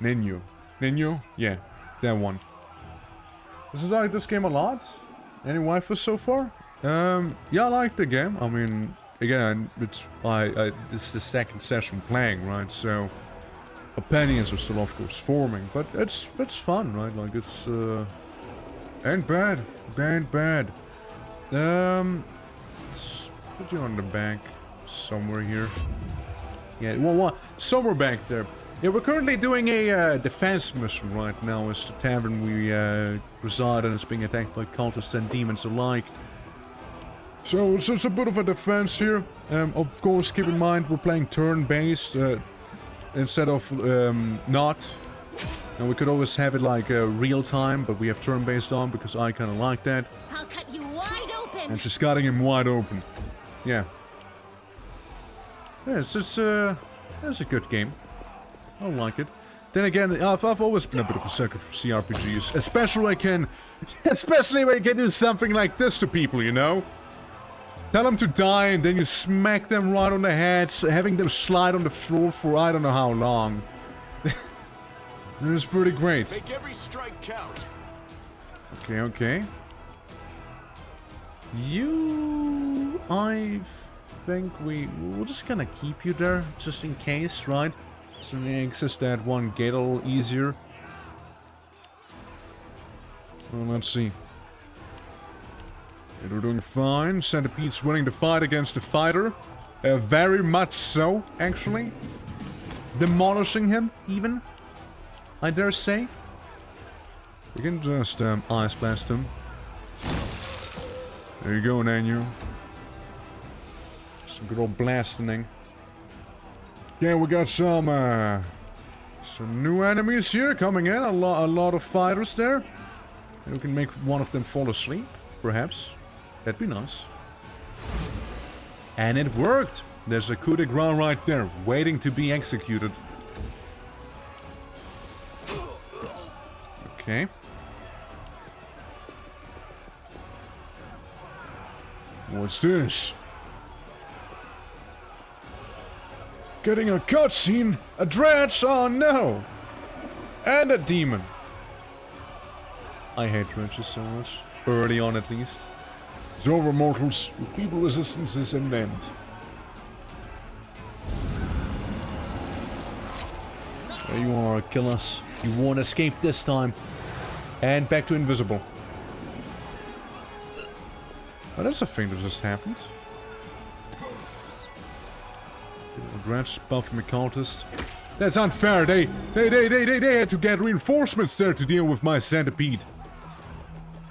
S1: Nino. Nino? Yeah, that one. Does it like this game a lot? Any waifus so far? Yeah, I like the game. I mean, again, it's this is the second session playing, right? So opinions are still, of course, forming, but it's fun, right? Like it's ain't bad, ain't bad. Let's put you on the back somewhere here. Yeah, well, somewhere back there. Yeah, we're currently doing a defense mission right now. It's the tavern we reside in. It's being attacked by cultists and demons alike.
S11: So it's a bit of a defense here. Of course, keep in mind we're playing turn-based instead of not.
S1: And we could always have it like real time, but we have turn-based on because I kind of like that.
S8: I'll cut you wide open.
S11: And she's cutting him wide open.
S1: Yeah. Yeah, it's a good game. I like it. Then again, I've always been a bit of a sucker for CRPGs, especially when I can do something like this to people, you know? Tell them to die and then you smack them right on the heads, having them slide on the floor for I don't know how long. It's pretty great.
S9: Make every strike count.
S1: Okay, okay. I think we're just gonna keep you there, just in case, right? So it makes us that one gate a little easier.
S11: Well, let's see. You're doing fine. Centipede's winning the fight against the fighter.
S1: Very much so, actually. Demolishing him, even. I dare say.
S11: We can just ice blast him. There you go, Nanu.
S1: Some good old blasting.
S11: Yeah, we got some new enemies here coming in. A lot of fighters there.
S1: And we can make one of them fall asleep, perhaps. That'd be nice. And it worked! There's a coup de grace right there, waiting to be executed. Okay.
S11: What's this? Getting a cutscene, a dredge, oh no!
S1: And a demon. I hate dredges so much. Early on at least.
S11: It's over, mortals. Your feeble resistance is an end.
S1: There you are, Achilles. You won't escape this time. And back to invisible. Oh, that's a thing that just happened. Dredge buffing the cultist. That's unfair. They had to get reinforcements there to deal with my centipede.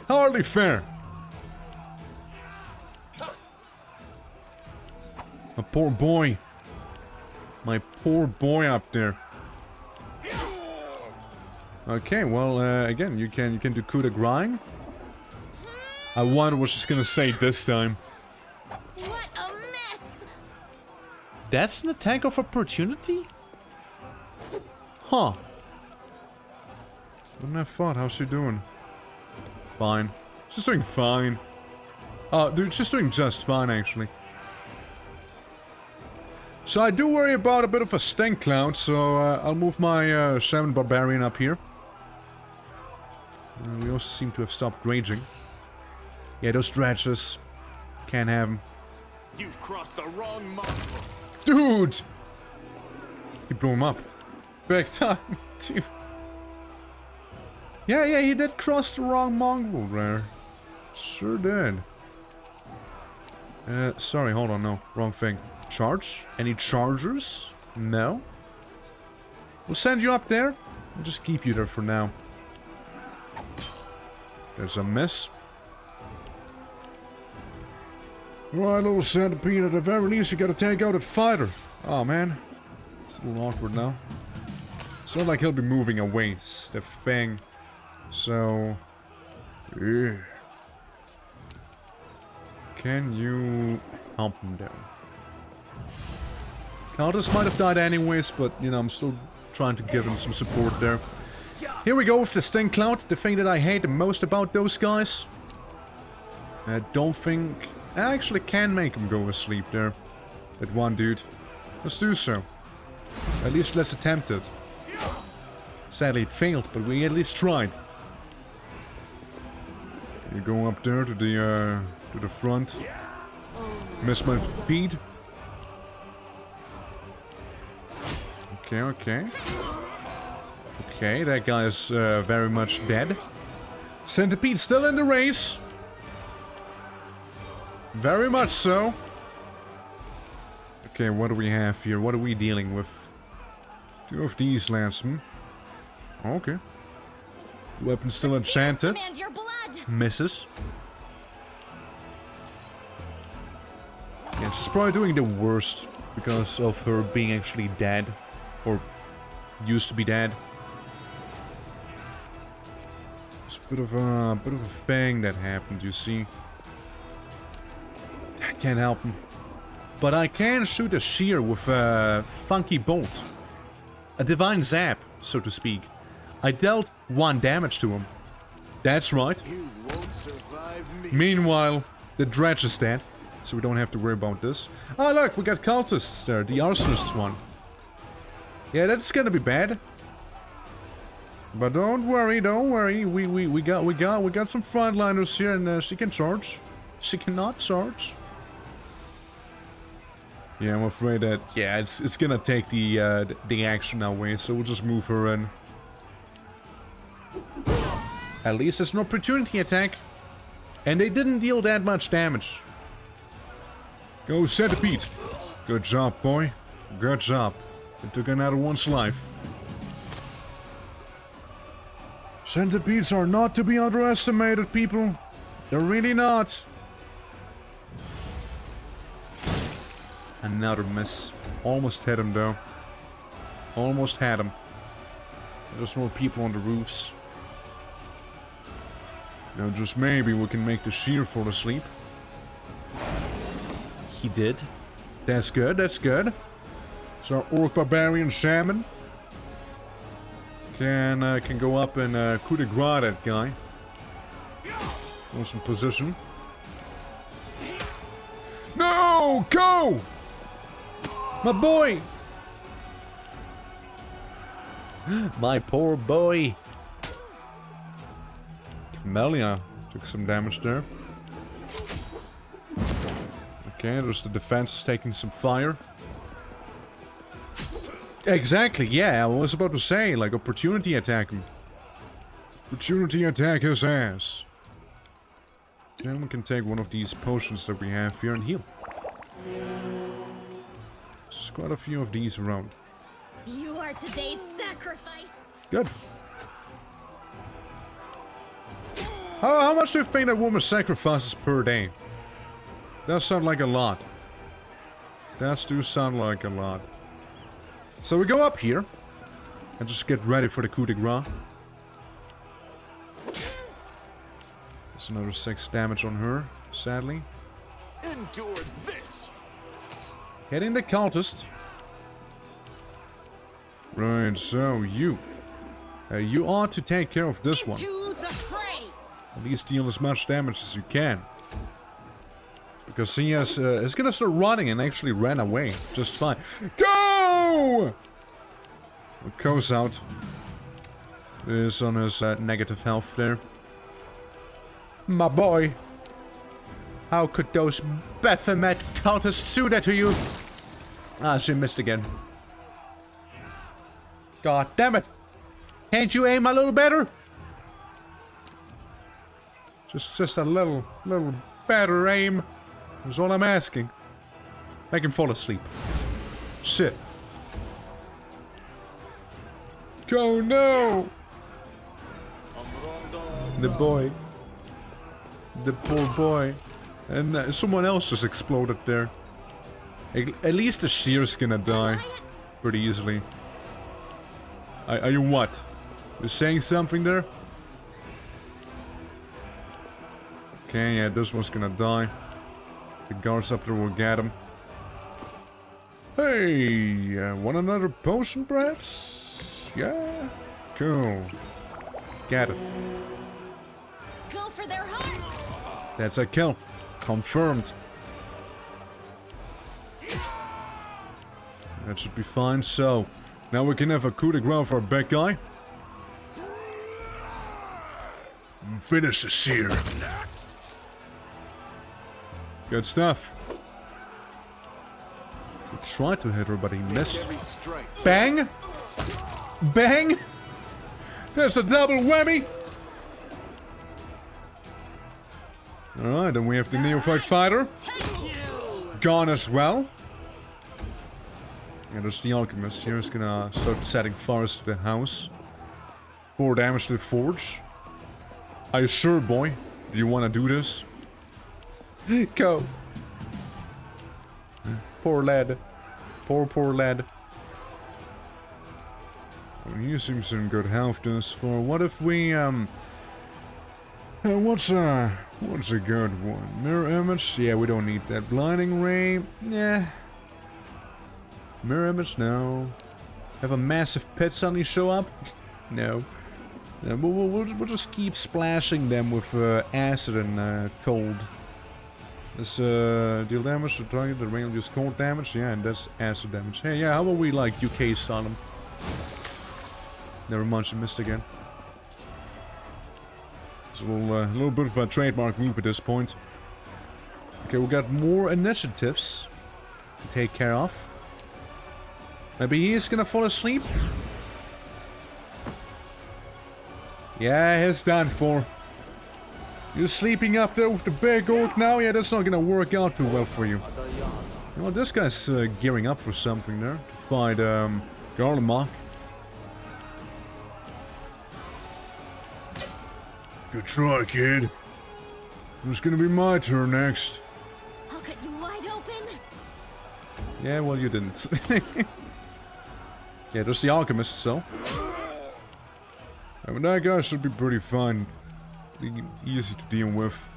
S1: Hardly fair. My poor boy. My poor boy up there. Okay, well, again, you can do coup de grace. I wonder what she's gonna say this time.
S8: What a mess!
S1: That's an attack of opportunity? Huh.
S11: Wouldn't have thought. How's she doing?
S1: Fine.
S11: She's doing fine.
S1: Dude, she's doing just fine, actually. So I do worry about a bit of a stank cloud, so I'll move my 7 barbarian up here. We also seem to have stopped raging. Yeah, those dredges. Can't have them.
S9: You've crossed the wrong mongrel.
S1: Dude! He blew him up. Big time, dude. Yeah, he did cross the wrong mongrel there. Sure did. Sorry, hold on, no. Wrong thing. Charge? Any chargers? No. We'll send you up there. We'll just keep you there for now. There's a miss. Right, little centipede, at the very least you gotta take out that fighter. Oh, man. It's a little awkward now. It's not like he'll be moving away, the thing. So... yeah. Can you help him down? Countess might have died anyways, but, you know, I'm still trying to give him some support there. Here we go with the Stink Cloud, the thing that I hate the most about those guys. I don't think... I actually can make him go asleep there. That one dude. Let's do so. At least let's attempt it. Sadly it failed, but we at least tried. You go up there to the front. Miss my feet. Okay. Okay, that guy is very much dead. Centipede still in the race. Very much so. Okay, what do we have here? What are we dealing with? Two of these lands, Okay. Weapon still enchanted. Misses. Yeah, she's probably doing the worst because of her being actually dead. Or used to be dead. It's a bit of a thing that happened, you see. I can't help him. But I can shoot a shear with a funky bolt. A divine zap, so to speak. I dealt 1 damage to him. That's right.
S9: You won't survive me.
S1: Meanwhile, the dredge is dead. So we don't have to worry about this. Oh look, we got cultists there. The arsonist one. Yeah, that's gonna be bad. But don't worry. We got some frontliners here, and she can charge. She cannot charge. Yeah, I'm afraid that it's gonna take the action away, so we'll just move her in. At least it's an opportunity attack, and they didn't deal that much damage. Go centipede. Good job, boy. Good job. It took another one's life. Centipedes are not to be underestimated, people. They're really not. Another miss. Almost hit him, though. Almost had him. There's more people on the roofs. Now, just maybe we can make the shear fall asleep. He did. That's good, that's good. So our Orc Barbarian Shaman can go up and coup de grace that guy. On some position. No! Go! My boy! My poor boy. Camellia took some damage there. Okay, there's the defense taking some fire. Exactly, yeah, I was about to say, like, opportunity attack him. Opportunity attack his ass. Then we can take one of these potions that we have here and heal. There's quite a few of these around.
S8: You are today's sacrifice.
S1: Good. How much do you think that woman sacrifices per day? That sounds like a lot. That do sound like a lot. So we go up here and just get ready for the coup de grace. There's another 6 damage on her, sadly.
S9: Endure this.
S1: Hitting the cultist. Right, so you ought to take care of this one. At least deal as much damage as you can. Because he has, he's gonna start running and actually ran away just fine. Go! Goes out. Is on his negative health there. My boy.
S2: How could those Baphomet cultists do that to you? Ah, she missed again. God damn it! Can't you aim a little better? Just a little better aim. Is all I'm asking. Make him fall asleep. Shit. Go no! The boy. The poor boy. And someone else just exploded there. At least the shear's gonna die. Pretty easily. Are you what? You're saying something there? Okay, yeah, this one's gonna die. The guards up there will get him. Hey, want another potion perhaps? Yeah? Cool. Get it.
S8: Go for their heart!
S2: That's a kill. Confirmed. That should be fine, so... Now we can have a coup de grace for our bad guy.
S11: Finish the seer.
S2: Good stuff. He tried to hit her, but he missed. Bang! Bang! There's a double whammy! Alright, then we have the Neophyte Fighter. Gone as well. Yeah, there's the Alchemist here. He's gonna start setting fires to the house. 4 damage to the forge. Are you sure, boy? Do you want to do this? Go. Poor lad. Poor lad. Well, he seems in good health thus far. What if we, what's a good one? Mirror image? Yeah, we don't need that. Blinding ray? Yeah. Mirror image? No. Have a massive pit suddenly show up? No. We'll just keep splashing them with acid and cold. This deal damage to target, the rain deals cold damage, yeah, and that's acid damage. Hey, yeah, how about we like UK style them? Never mind, she missed again. It's a little bit of a trademark move at this point. Okay, we got more initiatives to take care of. Maybe he is gonna fall asleep. Yeah, he's done for. You're sleeping up there with the big orc now? Yeah, that's not gonna work out too well for you. Well, this guy's gearing up for something there. To fight, Garlemach.
S11: Good try, kid. It's gonna be my turn next.
S8: I'll cut you wide open.
S2: Yeah, well, you didn't. Yeah, there's the Alchemist, so. I mean, that guy should be pretty fine. Easy to deal with.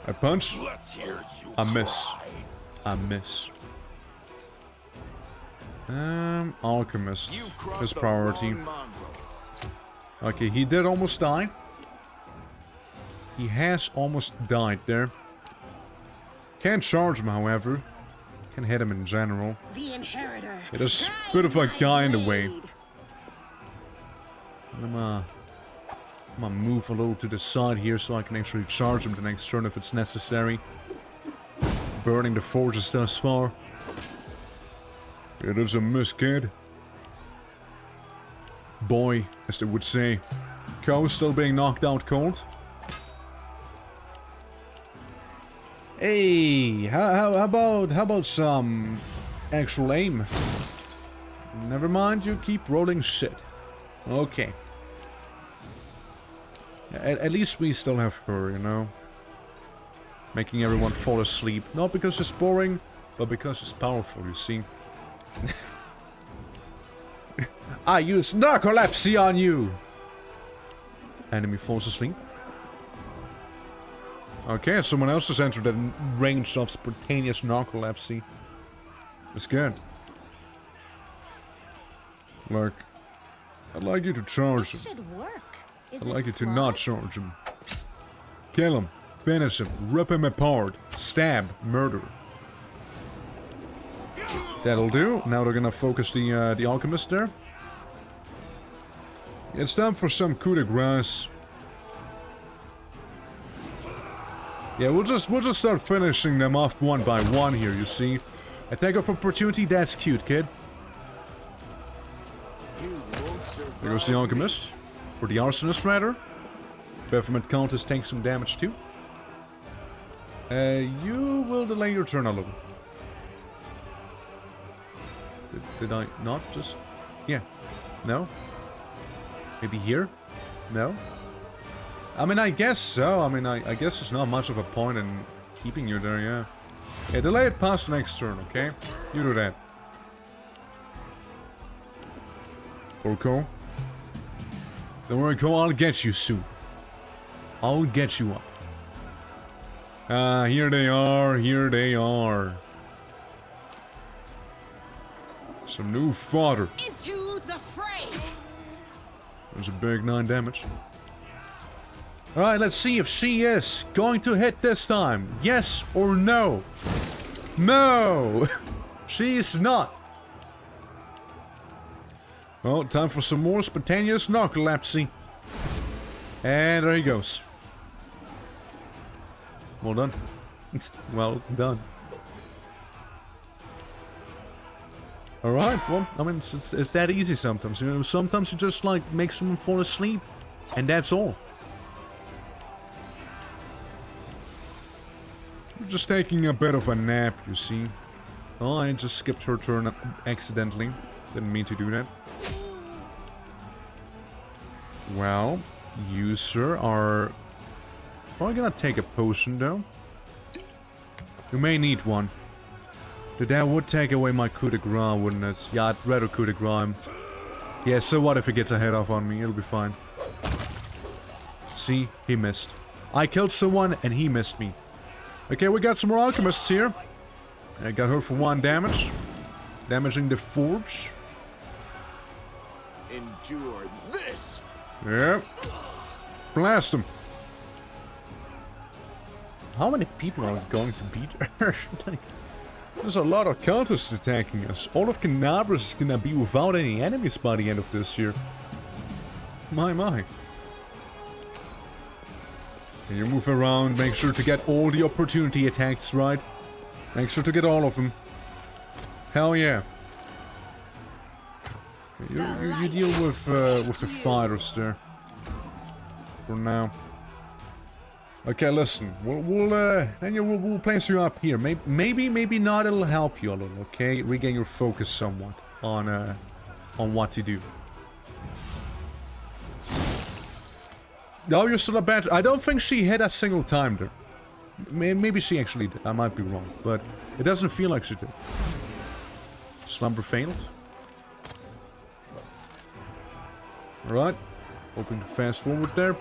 S2: I punch. I miss. I miss. Alchemist. His priority. Okay, he did almost die. He has almost died there. Can't charge him, however. Can hit him in general.
S6: The inheritor.
S2: Yeah, there's a bit of a guy in the way. I'm gonna move a little to the side here so I can actually charge him the next turn if it's necessary. Burning the forges thus far.
S11: It is a miss, kid.
S2: Boy, as they would say. Ko still being knocked out cold. Hey, how about some actual aim? Never mind, you keep rolling shit. Okay. At least we still have her, you know? Making everyone fall asleep. Not because it's boring, but because it's powerful, you see? I use narcolepsy on you! Enemy falls asleep. Okay, someone else has entered the range of spontaneous narcolepsy. That's good.
S11: Look, I'd like you to charge him.
S8: Should work.
S11: I'd like you to not charge him. Kill him, finish him, rip him apart,
S2: stab, murder. That'll do. Now they're gonna focus the Alchemist there.
S11: It's time for some coup de grace.
S1: Yeah, we'll just start finishing them off one by one here, you see. Attack of opportunity, that's cute, kid. There goes the Alchemist. Or the Arsonist, rather. Baphomet Countess takes some damage too. You will delay your turn a little. Did I not just... Yeah. No? Maybe here? No? I mean, I guess so. I mean, I guess there's not much of a point in keeping you there, yeah. Yeah, delay it past the next turn, okay? You do that. Orko. Don't worry, Ko, I'll get you soon. I'll get you up. Ah, here they are, here they are. Some new fodder.
S6: Into the fray!
S1: There's a big 9 damage. Alright, let's see if she is going to hit this time. Yes or no? No! She's not. Well, time for some more spontaneous narcolepsy. And there he goes. Well done. Well done. Alright, well, I mean, it's that easy sometimes. You know, sometimes you just, like, make someone fall asleep. And that's all. We're just taking a bit of a nap, you see. Oh, I just skipped her turn accidentally. Didn't mean to do that. Well, you, sir, are probably gonna take a potion, though. You may need one. That would take away my coup de grace, wouldn't it? Yeah, I'd rather coup de grace him. Yeah, so what if he gets a head off on me? It'll be fine. See? He missed. I killed someone, and he missed me. Okay, we got some more alchemists here. I got her for 1 damage. Damaging the forge.
S10: Endure this!
S1: Yep. Blast him. How many people are going to beat her? There's a lot of counters attacking us. All of Canabras is gonna be without any enemies by the end of this year. My. Can you move around? Make sure to get all the opportunity attacks, right? Make sure to get all of them. Hell yeah. You deal with the fighters there. For now. Okay, listen. We'll place you up here. Maybe not. It'll help you a little. Okay, regain your focus somewhat on what to do. No, you're still a bad. I don't think she hit a single time there. Maybe she actually did. I might be wrong, but it doesn't feel like she did. Slumber failed. Alright. Hoping to fast forward there.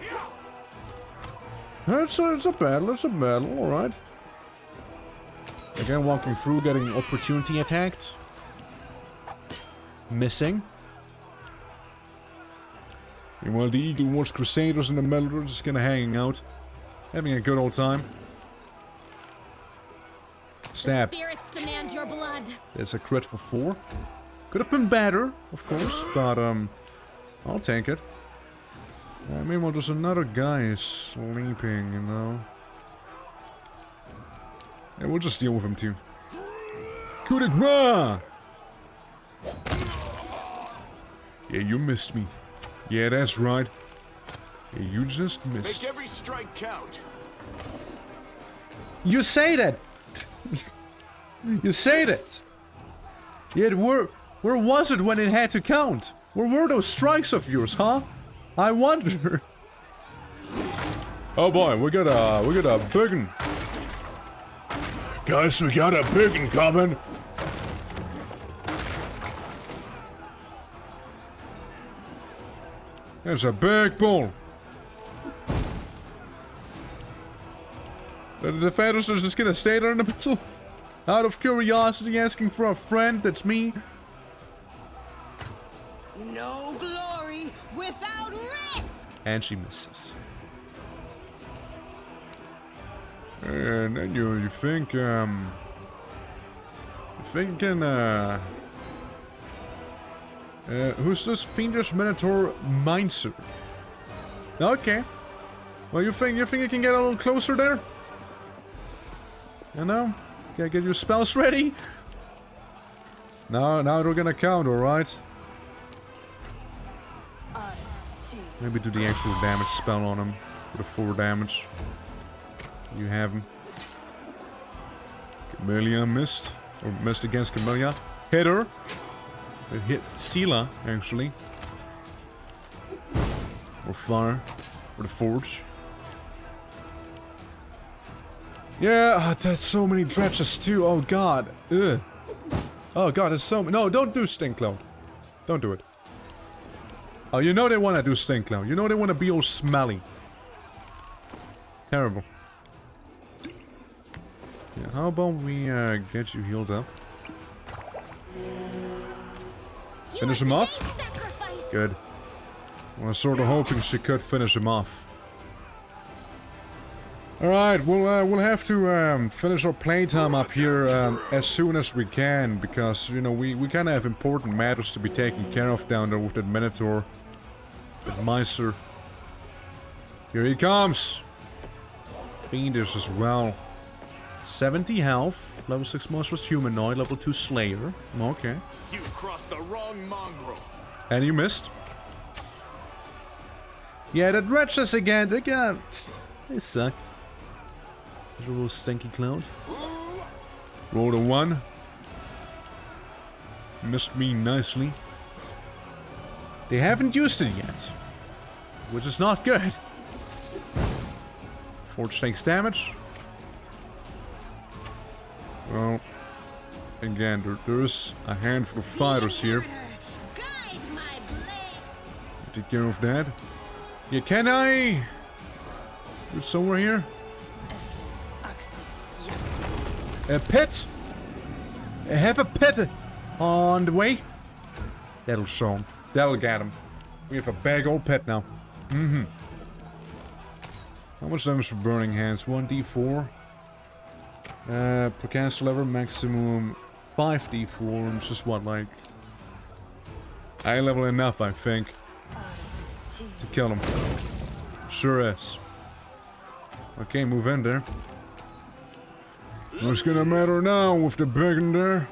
S1: It's a battle, alright. Again, walking through, getting opportunity attacked. Missing. Meanwhile, the Eagle Wars Crusaders and the Melder are just kinda hanging out. Having a good old time. Stab.
S8: The spirits demand your blood.
S1: That's a crit for 4. Could have been better, of course, but I'll take it. Meanwhile, there's another guy sleeping, you know. Yeah, we'll just deal with him too. Coup de grace! Yeah, you missed me. Yeah, that's right. Yeah, you just missed.
S10: Make every strike count.
S1: You say that! You say that! Yet where was it when it had to count? Where were those strikes of yours, huh? I wonder. Oh boy, we got a big one.
S11: Guys, we got a big one coming.
S1: There's a big bull. The defenders are just gonna stay there in the middle. Out of curiosity, asking for a friend. That's me.
S6: No glory without risk!
S1: And she misses. And then you think, who's this fiendish Minotaur Mindser? Okay. Well, you think you can get a little closer there? You know? Gotta get your spells ready. Now they're gonna count, alright? Maybe do the actual damage spell on him. For the 4 damage. You have him. Camellia missed. Or missed against Camellia. Hit her. It hit Sela, actually. Or fire. Or the forge. Yeah, that's so many dredges too. Oh god. Ugh. Oh god, there's so many. No, don't do Stink Cloud. Don't do it. Oh, you know they want to do Stink Cloud. You know they want to be all smelly. Terrible. Yeah, how about we get you healed up? Finish him off? Good. I was sort of hoping she could finish him off. Alright, we'll have to finish our playtime up here as soon as we can, because, you know, we kind of have important matters to be taken care of down there with that Minotaur. That Miser. Here he comes! Fiendish as well. 70 health. Level 6 monstrous humanoid. Level 2 slayer. Okay.
S9: You crossed the wrong mongrel.
S1: And you missed. Yeah, the dredges again. They suck. There's a little stinky cloud. Roll a 1. Missed me nicely. They haven't used it yet. Which is not good. Forge takes damage. Well, again, there's a handful of fighters here. Take care of that. Yeah, can I? There's somewhere here. A pit? I have a pit on the way. That'll show him. That'll get him. We have a big old pit now. Mm-hmm. How much damage for Burning Hands? 1d4. Per caster level, maximum 5d4. It's just what, like... high level enough, I think. To kill him. Sure is. Okay, move in there. What's gonna matter now with the big in there?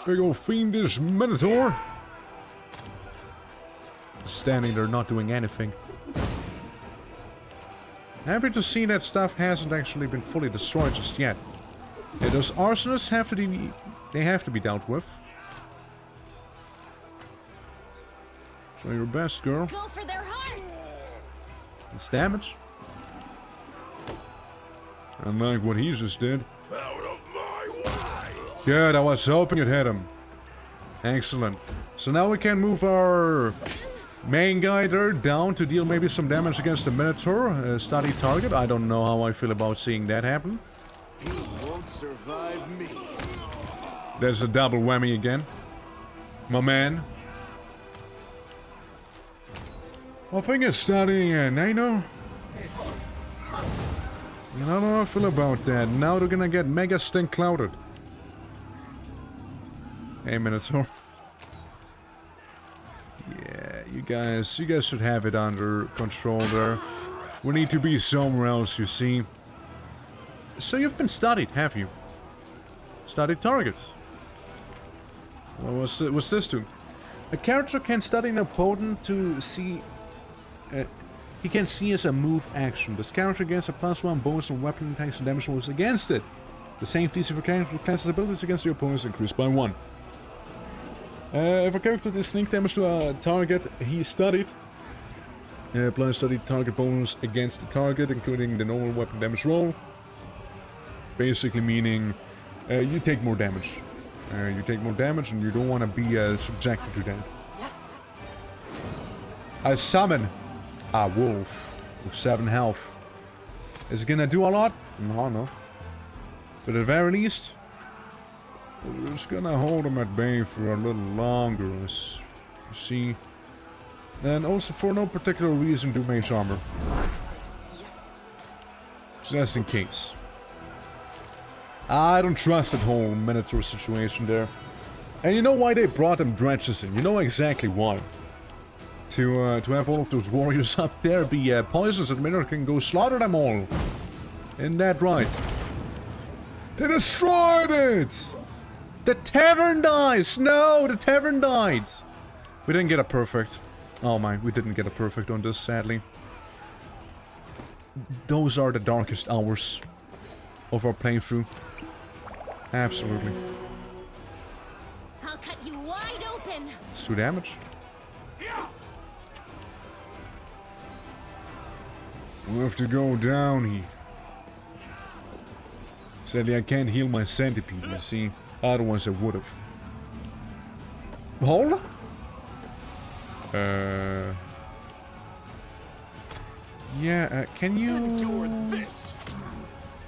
S1: Big old fiendish Minotaur. Standing there not doing anything. Happy to see that stuff hasn't actually been fully destroyed just yet. Yeah, those arsonists have to be... they have to be dealt with. Show your best, girl.
S8: Go for their hearts.
S1: It's damage. Unlike what he just did.
S7: Out of my way!
S1: Good, I was hoping you'd hit him. Excellent. So now we can move our main guy there down to deal maybe some damage against the Minotaur. Study target. I don't know how I feel about seeing that happen.
S9: He won't survive me.
S1: There's a double whammy again. My man. I think it's studying Nano. I don't know how I feel about that. Now they're gonna get mega stink clouded. Hey, Minotaur. Yeah, you guys should have it under control there. We need to be somewhere else, you see. So you've been studied, have you? Studied targets. Well, what's this do? A character can study an opponent to see... he can see as a move action. This character gets a +1 bonus on weapon attacks and damage rolls against it. The same DC for character classes abilities against your opponents increased by 1. If a character did sneak damage to a target he studied, apply studied target bonus against the target, including the normal weapon damage roll. Basically meaning you take more damage. You take more damage and you don't want to be subjected to that.
S6: Yes.
S1: I summon a wolf with 7 health. Is it gonna do a lot? No. But at the very least, we're just gonna hold him at bay for a little longer, as you see. And also for no particular reason do mage armor. Just in case. I don't trust that whole Minotaur situation there. And you know why they brought them dredges in. You know exactly why. To have all of those warriors up there be poisons and Minotaur can go slaughter them all. Isn't that right?
S11: They destroyed it!
S1: The tavern dies! No, the tavern died! We didn't get a perfect. Oh my, we didn't get a perfect on this, sadly. Those are the darkest hours of our playthrough. Absolutely.
S14: I'll cut you wide open.
S1: It's 2 damage.
S11: We'll have to go down here. Sadly, I can't heal my centipede, you see. Otherwise I would've.
S1: Hold? Yeah, can you...
S9: Endure this.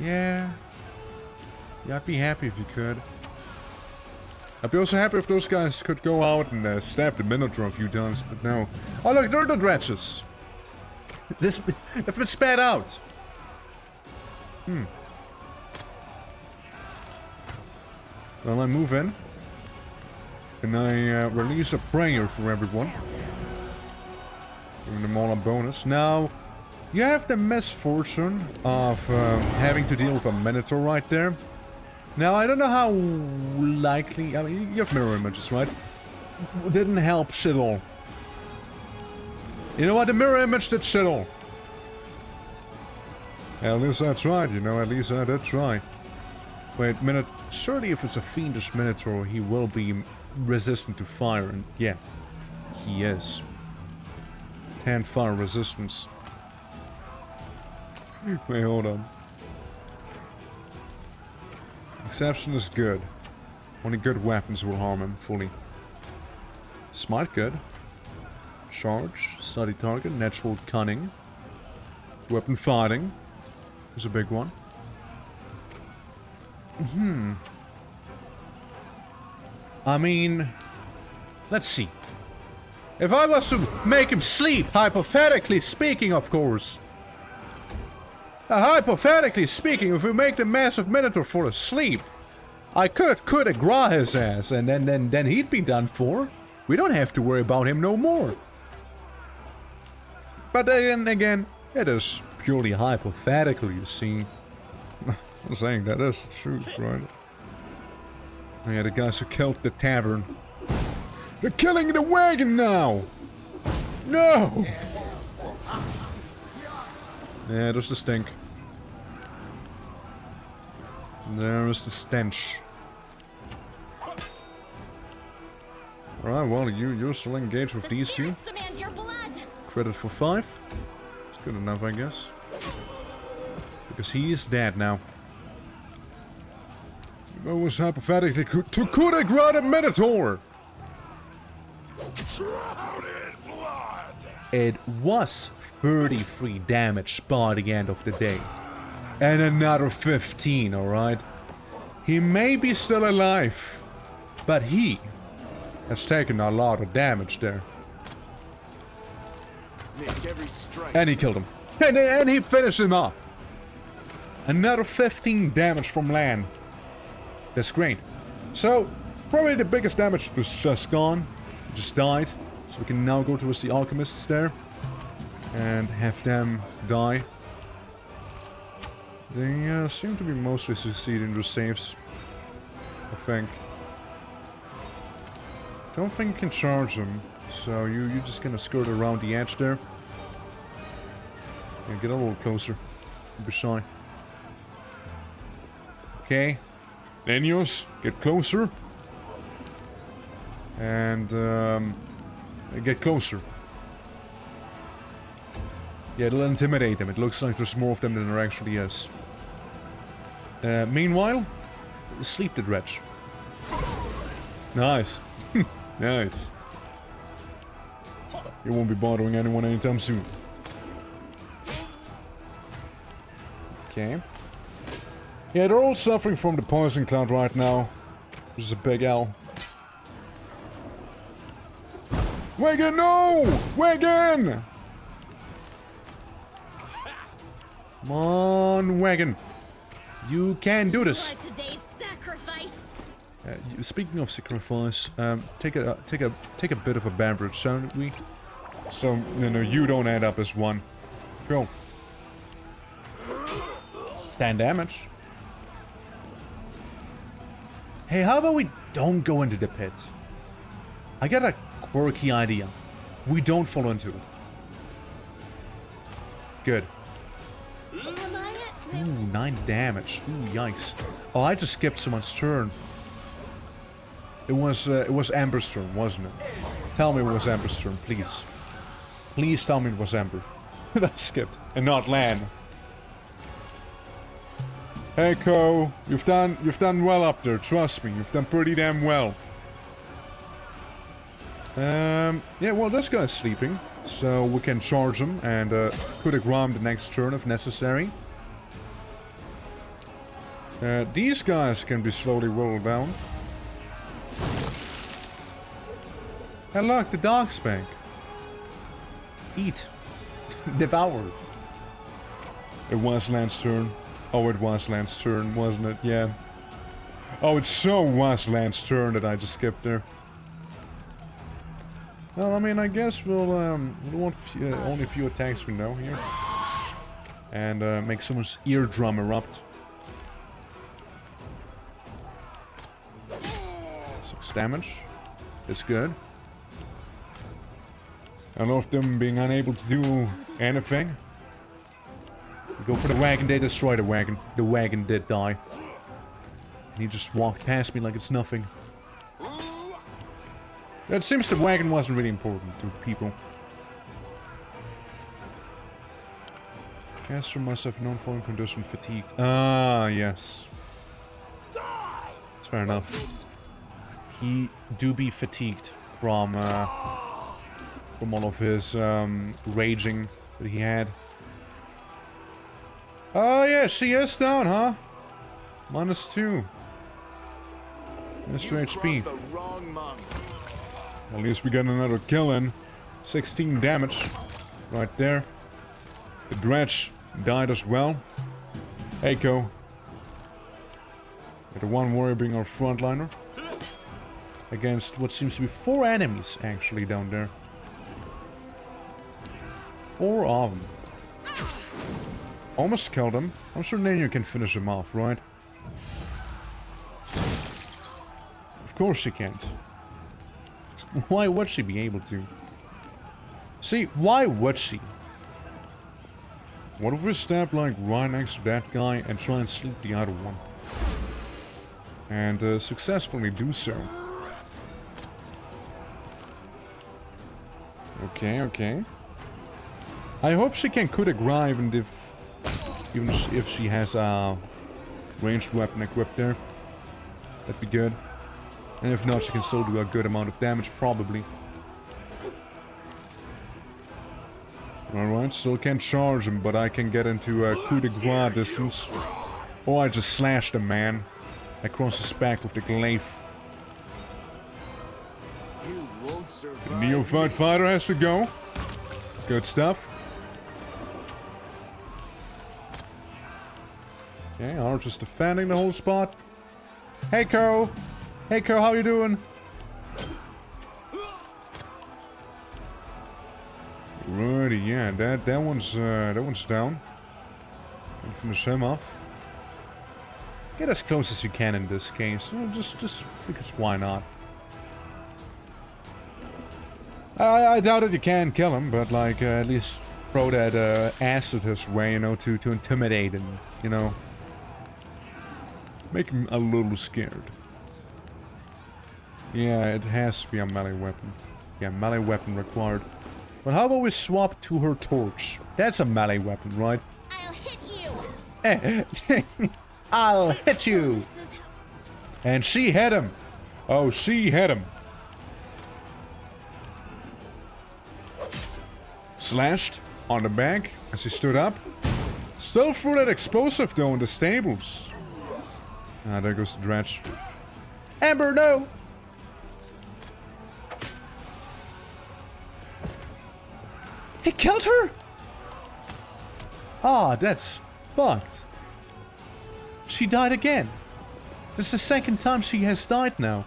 S1: Yeah. Yeah, I'd be happy if you could. I'd be also happy if those guys could go out and stab the Minotaur a few times, but no. Oh look, they're the dredges! They've been spat out! Well, I move in. And I release a prayer for everyone. Giving them all a bonus. Now, you have the misfortune of having to deal with a Minotaur right there. Now, I don't know how likely... I mean, you have mirror images, right? Didn't help shit all. You know what? The mirror image did shit all. At least I tried, you know, at least I did try. Wait, surely if it's a fiendish Minotaur, he will be resistant to fire, and yeah, he is. 10 fire resistance. Wait, hold on. Exception is good. Only good weapons will harm him fully. Smite good. Charge, study target, natural cunning. Weapon fighting is a big one. I mean, let's see. If I was to make him sleep, hypothetically speaking, of course. Hypothetically speaking, if we make the massive Minotaur fall asleep, I could agra his ass, and then he'd be done for. We don't have to worry about him no more. But then again, it is purely hypothetical, you see. I'm saying that is the truth, right? Yeah, the guys who killed the tavern.
S11: They're killing the wagon now!
S1: No! Yeah, there's the stink. There is the stench. Alright, well, you're still engaged with these two. Credit for 5. It's good enough, I guess. Because he is dead now.
S11: It was hypothetically could have grown a Minotaur!
S1: It was 33 damage by the end of the day. And another 15, alright? He may be still alive, but he has taken a lot of damage there. And he killed him. And he finished him off. Another 15 damage from land. That's great. So, probably the biggest damage was just gone. He just died. So we can now go towards the alchemists there. And have them die. They seem to be mostly succeeding in their saves. I think. Don't think you can charge them. So you're just gonna skirt around the edge there. Yeah, get a little closer. Don't be shy. Okay.
S11: Daniels, get closer.
S1: And get closer. Yeah, it'll intimidate them. It looks like there's more of them than there actually is. Meanwhile, sleep the dredge. Nice. Nice.
S11: You won't be bothering anyone anytime soon.
S1: Okay. Yeah, they're all suffering from the poison cloud right now. Which is a big L.
S11: Wagon, no! Wagon!
S1: Come on, wagon. You can do this. Speaking of sacrifice, take a bit of a beverage, shall we? So, you don't end up as one. Go.
S2: Stand damage. Hey, how about we don't go into the pit? I got a quirky idea. We don't fall into it. Good. Ooh, 9 damage. Ooh, yikes. Oh, I just skipped someone's turn. It was Amber's turn, wasn't it? Tell me it was Amber's turn, please. Please tell me it was Amber. That skipped. And not Lan. Hey, Ko. You've done well up there, trust me. You've done pretty damn well. Yeah, well, this guy's sleeping. So we can charge him and coup de grace the next turn if necessary. These guys can be slowly rolled down. And look, the dog's back. Eat. Devour. It was Lan's turn. Oh, it was Lan's turn, wasn't it? Yeah. Oh, it so was Lan's turn that I just skipped there. Well, I mean, I guess we'll want only a few attacks we know here. And make someone's eardrum erupt. 6 damage. It's good. I love them being unable to do anything. We go for the wagon, they destroy the wagon. The wagon did die. And he just walked past me like it's nothing. It seems the wagon wasn't really important to people. Caster must have non-falling condition fatigued. Ah, yes. That's fair enough. He do be fatigued from all of his raging that he had. Oh yeah, she is down, huh? -2. -2 HP. At least we got another kill in. 16 damage. Right there. The dredge died as well. Eiko. The one warrior being our frontliner. Against what seems to be 4 enemies actually down there. 4 of them. Almost killed him. I'm sure then you can finish him off, right? Of course she can't. Why would she be able to? See, why would she? What if we step like right next to that guy and try and sleep the other one? And successfully do so. Okay, okay. I hope she can coup de grace even if she has a ranged weapon equipped there. That'd be good. And if not, she can still do a good amount of damage, probably. Alright, still can't charge him, but I can get into a coup de grace distance. Or I just slash the man across his back with the glaive. The neophyte fighter has to go. Good stuff. Okay, Archer's defending the whole spot. Hey, Ko! Hey, Ko, how you doing? Righty, yeah, that one's down. Can finish him off. Get as close as you can in this case. Just because why not? I doubt that you can kill him, but like at least throw that acid his way, you know, to intimidate him, you know. Make him a little scared. Yeah, it has to be a melee weapon. Yeah, melee weapon required. But how about we swap to her torch? That's a melee weapon, right?
S14: I'll hit you.
S2: I'll hit you. And she hit him. Oh, she hit him. Slashed on the back as he stood up. Still threw that explosive though in the stables. Ah, there goes the dredge. Amber, no! He killed her? Ah, that's fucked. She died again. This is the second time she has died now.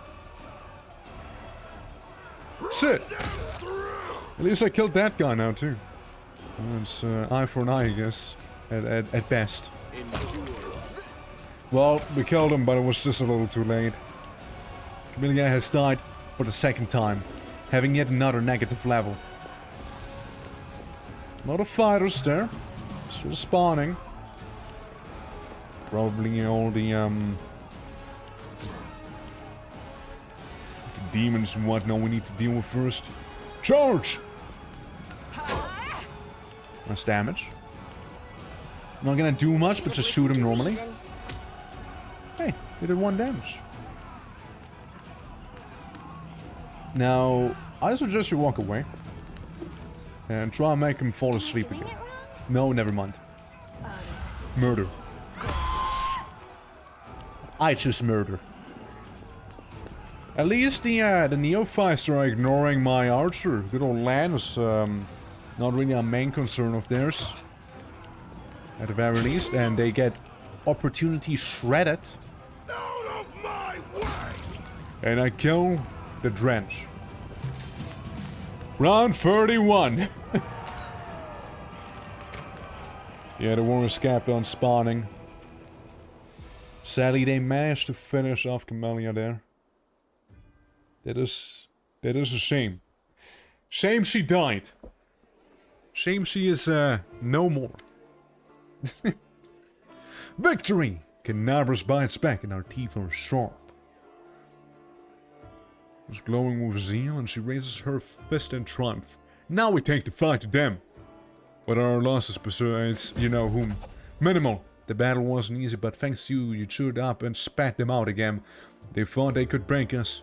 S2: Shit. At least I killed that guy now too. It's eye for an eye, I guess. At best.
S10: Endure.
S1: Well, we killed him, but it was just a little too late. Camellia has died for the second time, having yet another negative level. Not a fighters there. Still spawning. Probably all the demons and whatnot we need to deal with first. Charge! Nice damage. Not gonna do much, but just shoot him normally. Hey, he did 1 damage. Now, I suggest you walk away. And try and make him fall asleep again. No, never mind. Murder. I choose murder. At least the neophytes are ignoring my archer. Good old Lan is not really a main concern of theirs. At the very least. And they get opportunity shredded.
S9: Out of my way!
S1: And I kill the drench. Round 31. Yeah, the warriors kept on spawning. Sadly, they managed to finish off Camellia there. That is a shame. Shame she died. Shame she is no more. Victory! Canabra's bites back and our teeth are sharp. Was glowing with zeal and she raises her fist in triumph. Now we take the fight to them. What are our losses besides, you know whom? Minimal. The battle wasn't easy, but thanks to you, you chewed up and spat them out again. They thought they could break us,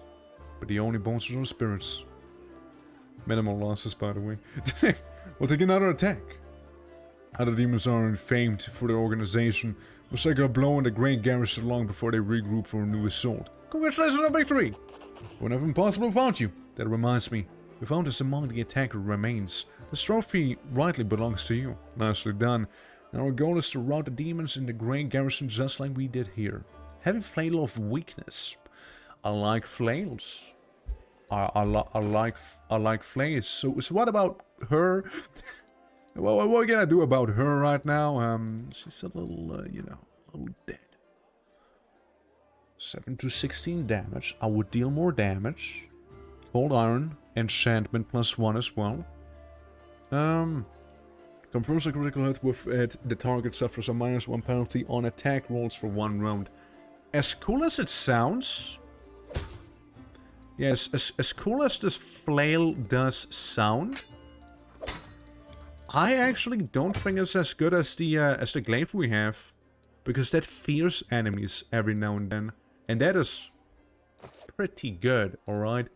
S1: but the only bones were our spirits. Minimal losses, by the way. We'll take another attack. Other demons are famed for their organization. We'll take a blow in the Great Garrison long before they regroup for a new assault. Congratulations on victory! Whenever impossible found you. That reminds me, we found us among the attacker remains. This trophy rightly belongs to you. Nicely done. Now our goal is to rout the demons in the Great Garrison just like we did here. Heavy flail of weakness. I like flails. I like flails. So what about her? What are we gonna do about her right now? She's a little, you know, a little dead. 7 to 16 damage. I would deal more damage. Cold Iron. Enchantment +1 as well. Confirms a critical hit with it. The target suffers a -1 penalty on attack rolls for 1 round. As cool as it sounds... Yes, as cool as this flail does sound... I actually don't think it's as good as the glaive we have. Because that fears enemies every now and then. And that is pretty good, alright?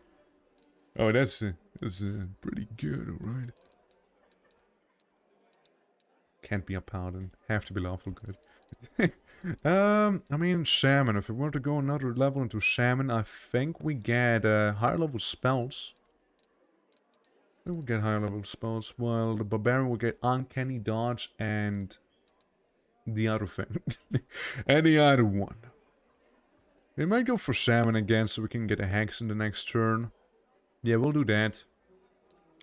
S1: Oh, that's pretty good, alright? Can't be a paladin. Have to be lawful good. I mean, Shaman. If we were to go another level into Shaman, I think we get higher level spells. We will get higher level spells, while the Barbarian will get Uncanny Dodge and the other thing. Any other one. We might go for Shaman again so we can get a Hex in the next turn. Yeah, we'll do that.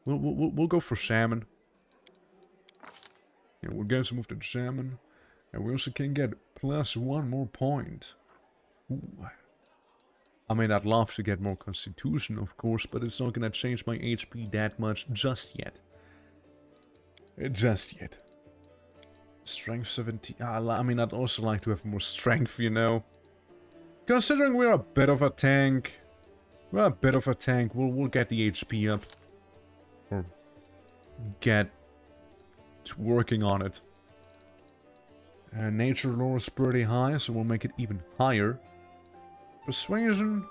S1: We'll go for Shaman. Yeah, we'll get some of the Shaman. And we also can get +1 more point. Ooh. I mean, I'd love to get more Constitution, of course, but it's not gonna change my HP that much just yet. Just yet. Strength 70. I mean, I'd also like to have more strength, you know. Considering we're a bit of a tank. We'll get the HP up. Or get working on it. Nature lore is pretty high, so we'll make it even higher. Persuasion.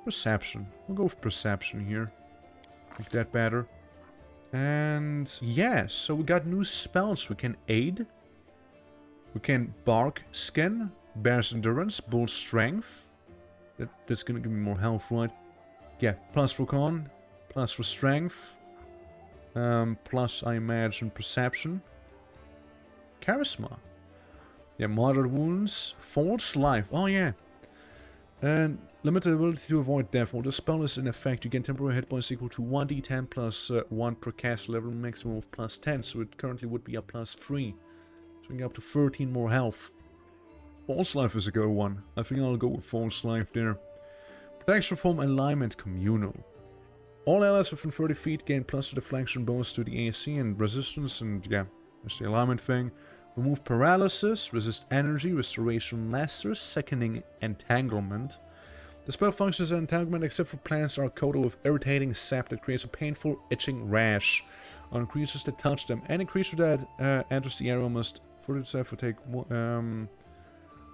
S1: Perception. We'll go for perception here. Make that better. And yeah, so we got new spells. We can aid. We can bark skin. Bear's endurance. Bull strength. That's gonna give me more health, right? Yeah, plus for con. Plus for strength. Plus I imagine perception. Charisma. Yeah, moderate wounds. False life. Oh yeah. And limited ability to avoid death. While the spell is in effect, you get temporary hit points equal to 1d10 plus 1 per cast level, maximum of +10. So it currently would be a +3. So we get up to 13 more health. False Life is a good one. I think I'll go with False Life there. Protection from Alignment Communal. All allies within 30 feet gain plus to deflection bonus to the AC and resistance, and yeah, there's the alignment thing. Remove paralysis, resist energy, restoration lessers, seconding entanglement. The spell functions as entanglement except for plants are coated with irritating sap that creates a painful itching rash on creatures that touch them. Any creature that enters the area must further itself will take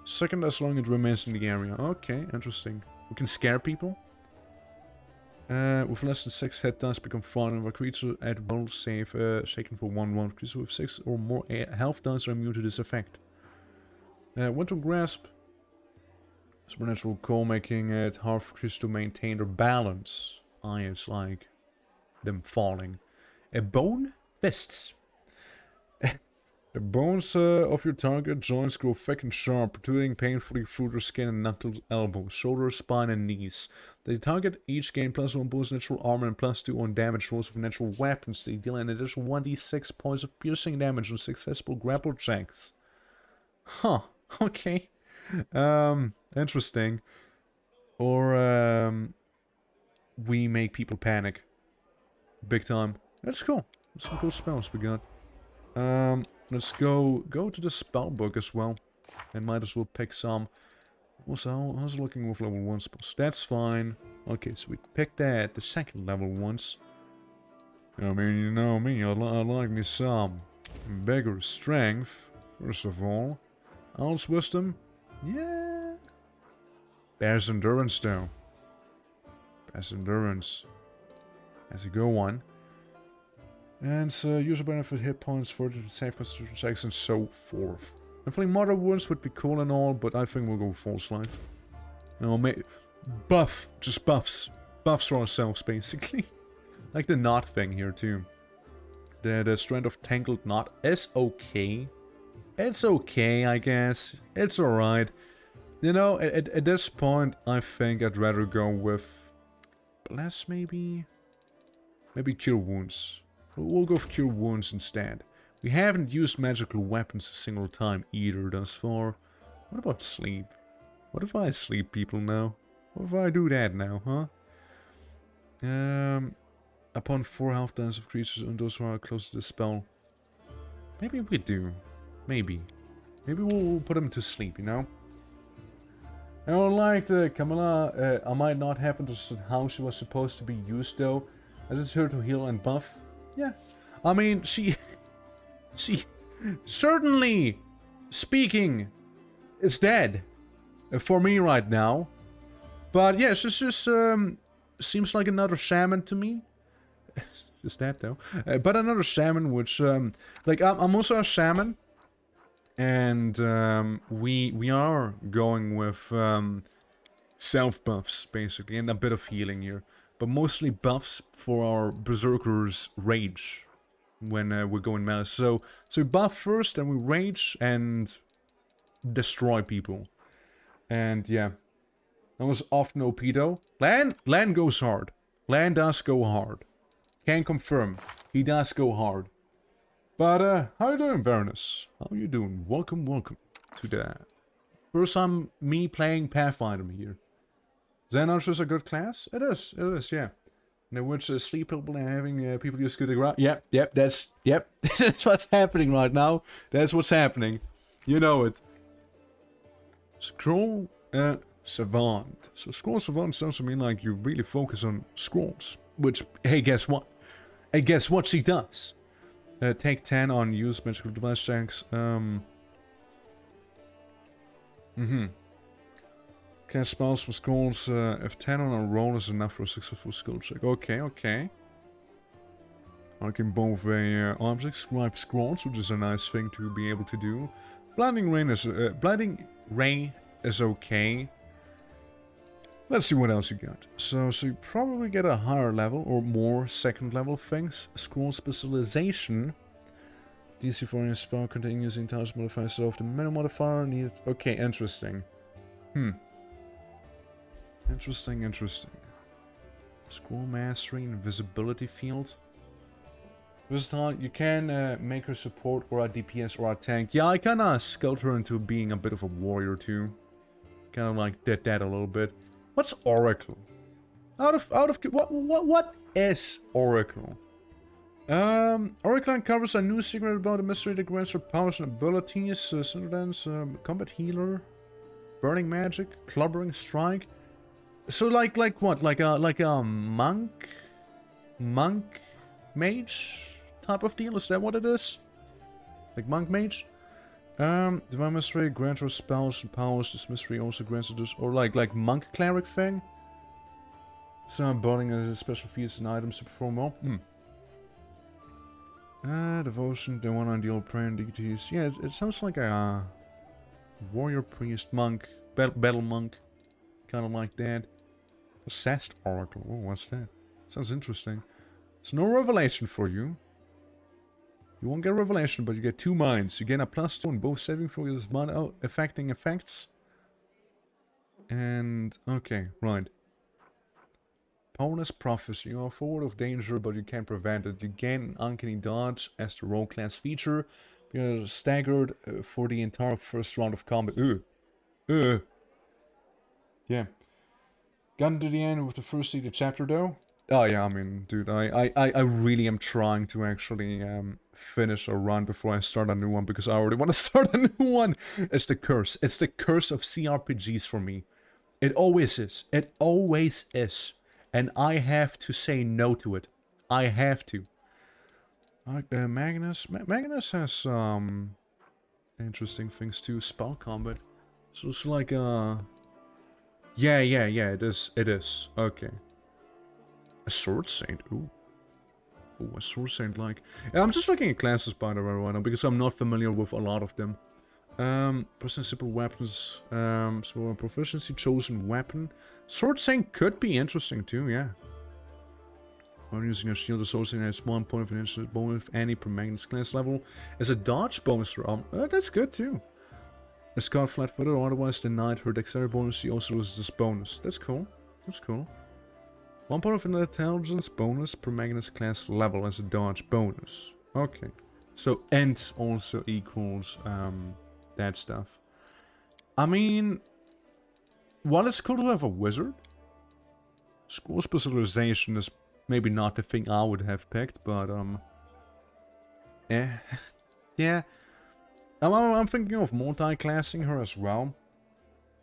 S1: second as long as it remains in the area. Okay, interesting. We can scare people. With less than 6 hit dice become frightened of a creature at will save shaken for 1/1. Creatures with 6 or more health dice are immune to this effect. Winter Grasp. Supernatural call, making it hard for creatures to maintain their balance. It's like them falling. Bone Fists. The bones of your target joints grow thick and sharp, protruding painfully through their skin and knuckles, elbows, shoulders, spine, and knees. The target each gain +1 boost natural armor and +2 on damage rolls with natural weapons. They deal an additional 1d6 points of piercing damage on successful grapple checks. Huh, okay. Interesting. Or, we make people panic. Big time. That's cool. That's some cool spells we got. Let's go to the spell book as well. And might as well pick some. Also, how's it looking with level 1 spells? That's fine. Okay, so we picked that, the second level ones. I mean, you know me, I like me some bigger strength, first of all. Owl's Wisdom, yeah. Bear's Endurance, though. Bear's Endurance. That's a good one. And user benefit hit points, further to save constitution checks, and so forth. I think Mother Wounds would be cool and all, but I think we'll go False Life. You know, just buffs. Buffs for ourselves, basically. Like the knot thing here, too. The strength of Tangled Knot is okay. It's okay, I guess. It's alright. You know, at this point, I think I'd rather go with Bless, maybe? Maybe Cure Wounds. We'll go for Cure Wounds instead. We haven't used magical weapons a single time either thus far. What about sleep? What if I sleep people now? What if I do that now, huh? Upon 4 health dice of creatures and those who are close to the spell. Maybe we do. Maybe. Maybe we'll put them to sleep, you know? I don't like the Kamala. I might not have understood how she was supposed to be used though. As it's her to heal and buff. Yeah. I mean, she certainly speaking is dead for me right now. But yeah, she's just seems like another shaman to me. Just that though. But another shaman, which like I'm also a shaman, and we are going with self buffs basically, and a bit of healing here, but mostly buffs for our berserker's rage when we're going melee. So we buff first, and we rage and destroy people. And yeah, that was often OP though. Lan goes hard. Lan does go hard. Can confirm, he does go hard. But how you doing, Varanus? How you doing? Welcome to the first time me playing Pathfinder here. Xenos is a good class. It is, yeah. In which sleep people and having people use good ground. Yep. That's what's happening right now. That's what's happening. You know it. Scroll Savant. So Scroll Savant sounds to me like you really focus on scrolls. Which, hey, guess what? Hey, guess what she does? Take 10 on use magical device checks. Cast spells from scrolls. If 10 on a roll is enough for a successful skill check. Okay. I can both objects scribe scrolls, which is a nice thing to be able to do. Blinding Ray is okay. Let's see what else you got. So you probably get a higher level or more second level things. Scroll specialization. DC for your spell containing using intelligence modifier instead of the meta modifier needed. Okay, interesting. Interesting. Scroll mastery, invisibility field. Versatile, you can make her support or a DPS or a tank. Yeah, I kinda sculpt her into being a bit of a warrior too. Kinda like did that a little bit. What's Oracle? Out of what is Oracle? Oracle uncovers a new secret about a mystery that grants her powers and abilities. Synodance, combat healer, burning magic, clobbering strike. So like what? Like a monk mage type of deal? Is that what it is? Like monk mage? Divine mystery grants her spells and powers. This mystery also grants her this, or like monk cleric thing. Some burning as a special feats and items to perform well. Devotion, they want ideal prayer and deities. Yeah, it sounds like a warrior priest monk, battle monk, kind of like that. Assessed oracle. Oh, what's that? Sounds interesting. So no revelation for you. You won't get a revelation, but you get 2 minds. You gain a +2 in both saving throws and affecting effects. And okay, right. Powerless prophecy. You are forward of danger, but you can't prevent it. You gain an uncanny dodge as the role class feature. You're staggered for the entire first round of combat. Yeah. Gotten to the end with the first seed of chapter though. Oh yeah, I mean, dude, I really am trying to actually finish a run before I start a new one because I already want to start a new one. It's the curse. It's the curse of CRPGs for me. It always is. It always is. And I have to say no to it. I have to. Magnus has interesting things too. Spell combat. So it's like yeah, it is. Okay. A sword saint. Ooh, a sword saint like. Yeah, I'm just looking at classes by the way right now because I'm not familiar with a lot of them. Personal simple weapons. So a proficiency chosen weapon. Sword saint could be interesting too, yeah. When using a shield, associated has 1 point of an instant bonus if any per Magnus class level. As a dodge bonus round, that's good too. A Scout flat-footed or otherwise denied her dexterity bonus, she also loses this bonus. That's cool. That's cool. 1 point of an intelligence bonus per Magnus class level as a dodge bonus. Okay. So ent also equals that stuff. I mean, while it's cool to have a wizard, school specialization is maybe not the thing I would have picked, but yeah. I'm thinking of multi-classing her as well.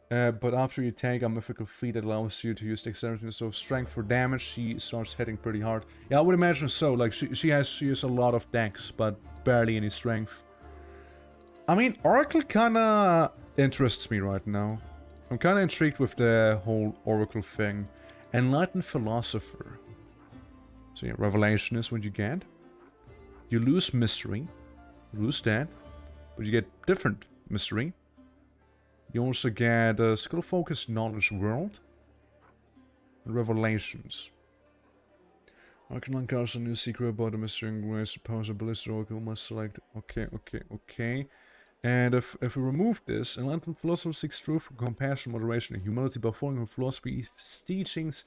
S1: But after you take a mythical feat that allows you to use dexterity instead of strength for damage, she starts hitting pretty hard. Yeah, I would imagine so. Like she has a lot of dex, but barely any strength. I mean, Oracle kinda interests me right now. I'm kinda intrigued with the whole Oracle thing. Enlightened Philosopher. So yeah, Revelation is what you get. You lose Mystery. You lose that. But you get different Mystery. You also get Skill Focused Knowledge World. And Revelations. Oracle uncovers a new secret about the mystery and grace powers abilities. Oracle must select. Okay. And if we remove this, Enlightened Philosopher seeks truth, compassion, moderation, and humility by following her philosophy's teachings.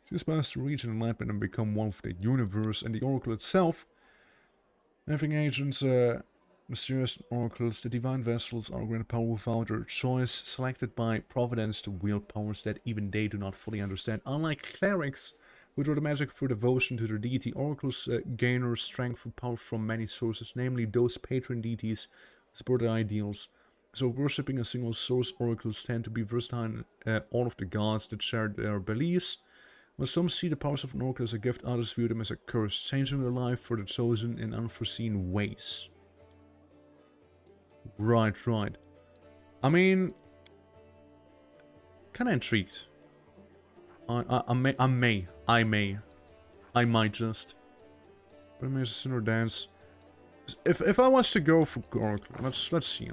S1: She aspires to reach enlightenment and become one with the universe and the Oracle itself. Having agents, mysterious oracles, the divine vessels are granted power without their choice, selected by providence to wield powers that even they do not fully understand. Unlike clerics, who draw the magic through devotion to their deity, oracles gain their strength and power from many sources, namely those patron deities who support their ideals. So worshipping a single source, oracles tend to be versatile in all of the gods that share their beliefs. While some see the powers of an oracle as a gift, others view them as a curse, changing their life for the chosen in unforeseen ways. Right. I mean, kinda intrigued. I might just. But I may sooner dance. If I was to go for Oracle, let's see.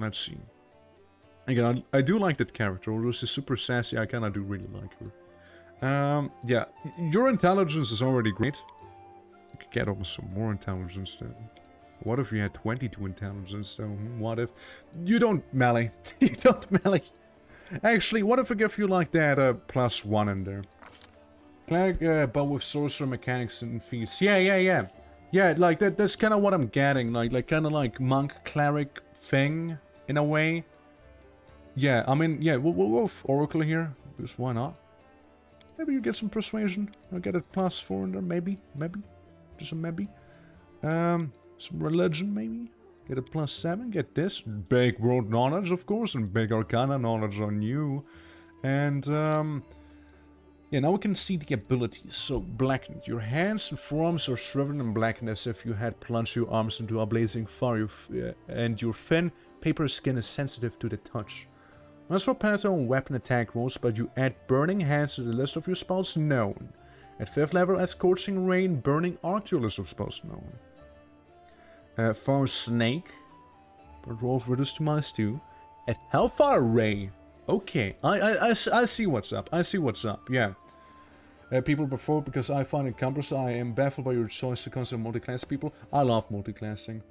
S1: Again, I do like that character, although she's super sassy, I kinda do really like her. Yeah, your intelligence is already great. You could get almost some more intelligence then. What if you had 22 intelligence though? What if... You don't melee. You don't melee. Actually, what if I give you like that +1 in there? Cleric, but with sorcerer mechanics and feats. Yeah. Yeah, like that's kind of what I'm getting, like kind of like monk cleric thing in a way. Yeah, I mean, yeah, we'll go with Oracle here, because why not? Maybe you get some persuasion. I'll get a +4 in there, maybe, just a maybe. Some religion, maybe. Get a +7. Get this big world knowledge, of course, and big arcana knowledge on you. And yeah, now we can see the abilities. So, blackened. Your hands and forearms are shriveled and blackened as if you had plunged your arms into a blazing fire, and your thin, paper skin is sensitive to the touch. Must for penalty on weapon attack rolls, but you add Burning Hands to the list of your spells known. At 5th level, add Scorching Rain, Burning Arc to your list of spells known. Fire Snake, but rolls reduced to -2. At Hellfire Ray. Okay, I see what's up. I see what's up, yeah. People prefer because I find it cumbersome. I am baffled by your choice to consider multi-class people. I love multi-classing.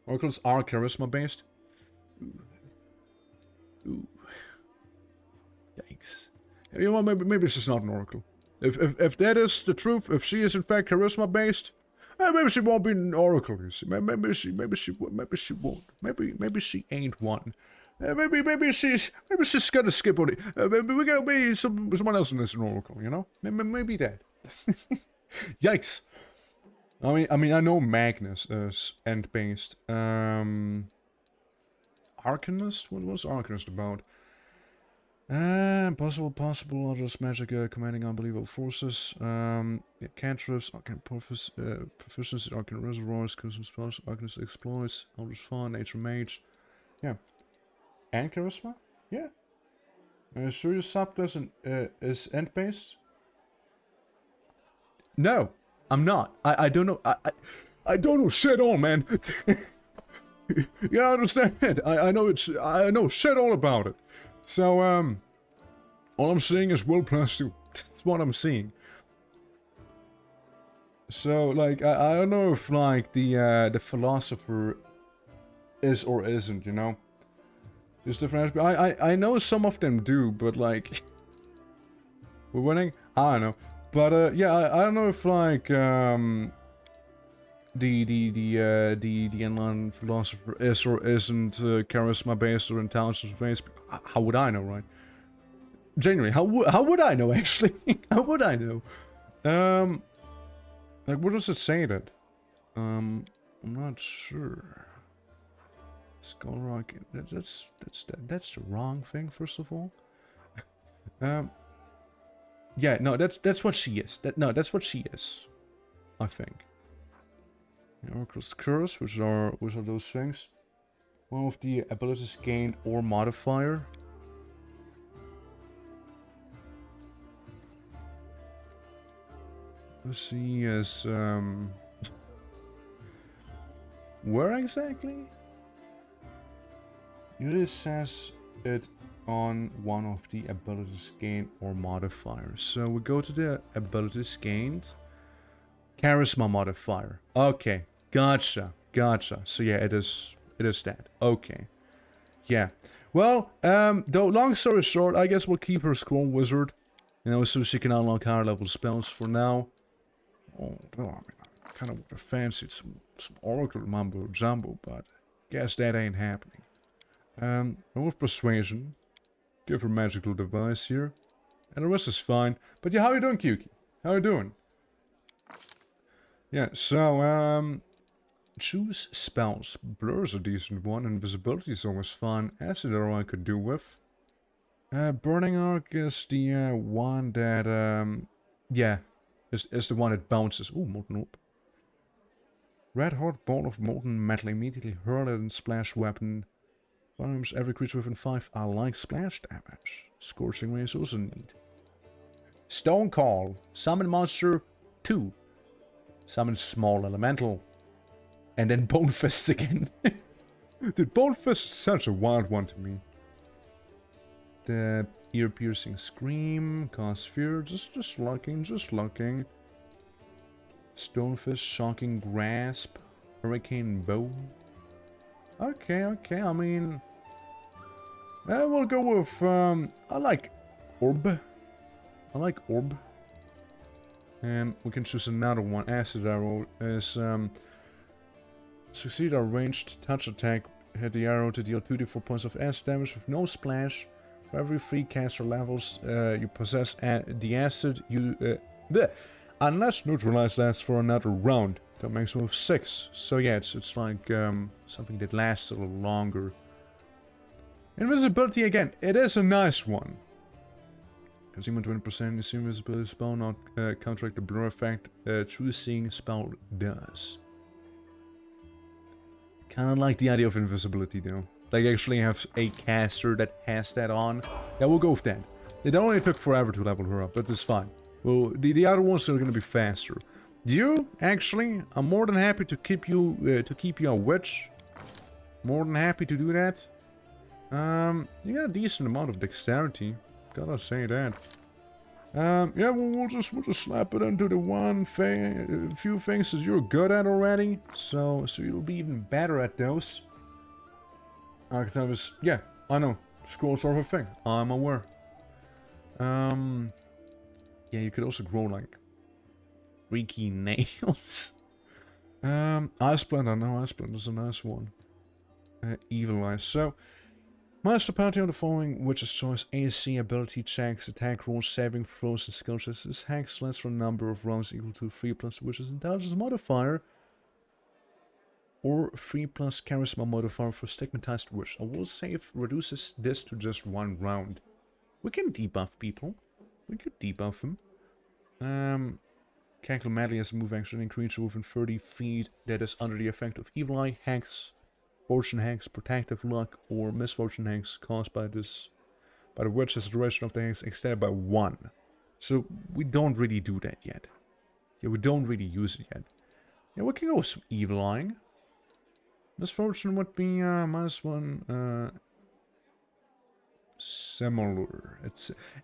S1: Oracles are charisma based. Ooh. Yikes. You know, maybe she's not an oracle. If that is the truth, if she is in fact charisma based, maybe she won't be an oracle. You see. Maybe she won't. Maybe she ain't one. Maybe she's gonna skip on it. Maybe we gotta be someone else in this oracle, you know? Maybe that. Yikes. I mean, I know Magnus is end based. Arcanist? What was Arcanist about? Possible others magic commanding unbelievable forces. Yeah, cantrips, arcane proficiency, arcane reservoirs, custom spells, arcanist exploits, eldritch fire, nature mage. Yeah. And charisma? Yeah. Sure your sub doesn't is end based? No, I'm not. I don't know. I don't know shit all, man. Yeah, I understand. I know shit all about it. So all I'm seeing is will +2. That's what I'm seeing. So like I don't know if like the philosopher is or isn't, you know. There's different. I know some of them do, but like we're winning. I don't know, but yeah, I don't know if like the inland philosopher is or isn't charisma based or intelligence based. How would I know, right? Genuinely, how would I know actually? How would I know? Like what does it say that? I'm not sure. Skull Rock. That's the wrong thing. First of all. Yeah, no, that's what she is. That's what she is. I think. Oracle's Curse, which are those things. One of the abilities gained or modifier. Let's see as where exactly? It says it on one of the abilities gained or modifiers. So we go to the abilities gained. Charisma modifier. Okay. Gotcha. So yeah, it is that. Okay. Yeah. Well, though long story short, I guess we'll keep her Scroll Wizard. You know, so she can unlock higher level spells for now. Oh, well, I mean, I kind of would have fancied some Oracle mumbo jumbo, but guess that ain't happening. With Persuasion, give her magical device here, and the rest is fine. But yeah, how you doing, Kyuki? How you doing? Yeah, so choose spells. Blur's a decent one, invisibility is always fun, acid arrow I could do with. Burning Arc is the one that yeah, is the one that bounces. Ooh, molten orb. Red hot ball of molten metal immediately hurl it and splash weapon. Arms every creature within 5 are like splash damage. Scorching Ray is also neat. Stone Call. Summon monster 2. Summon small elemental. And then Bone Fists again. Dude, Bone Fist is such a wild one to me. The ear-piercing scream. Cast fear. Just locking. Stone Fist. Shocking grasp. Hurricane bow. Okay, I mean... we'll go with, I like Orb. And we can choose another one. Acid arrow is succeed our ranged touch attack. Hit the arrow to deal 2d4 points of acid damage with no splash. For every 3 caster levels you possess the acid, unless neutralized lasts for another round. That makes move 6. So yeah, it's like something that lasts a little longer. Invisibility again, it is a nice one. Consume 20%, assume invisibility spell not counteract the blur effect true seeing spell does. Kinda like the idea of invisibility though. Like actually have a caster that has that on. Yeah, we'll go with that. It only took forever to level her up, but it's fine. Well, the other ones are gonna be faster. You, actually, I'm more than happy to keep you a witch. More than happy to do that. You got a decent amount of dexterity. Gotta say that. Yeah, we'll just slap it into the one thing, a few things that you're good at already. So you'll be even better at those. Archetype is, yeah, I know. Scrolls are a thing. I'm aware. Yeah, you could also grow like freaky nails. Ice Splendor, I know Ice Splendor is a nice one. Evil Eye. So, master party on the following, which is choice AC, ability checks, attack rolls, saving throws, and skill checks. This hex lasts for a number of rounds equal to 3 plus which is intelligence modifier, or 3 plus charisma modifier for stigmatized wish. I will say it reduces this to just 1 round. We can debuff people. We could debuff them. Cackle Madly has a move action and creature within 30 feet that is under the effect of Evil Eye, Hex, Fortune Hex, Protective Luck, or Misfortune Hex caused by the witch has the duration of the hex extended by 1. So we don't really do that yet. Yeah, we don't really use it yet. Yeah, we can go with some Evil Eye. Misfortune would be -1. Similar.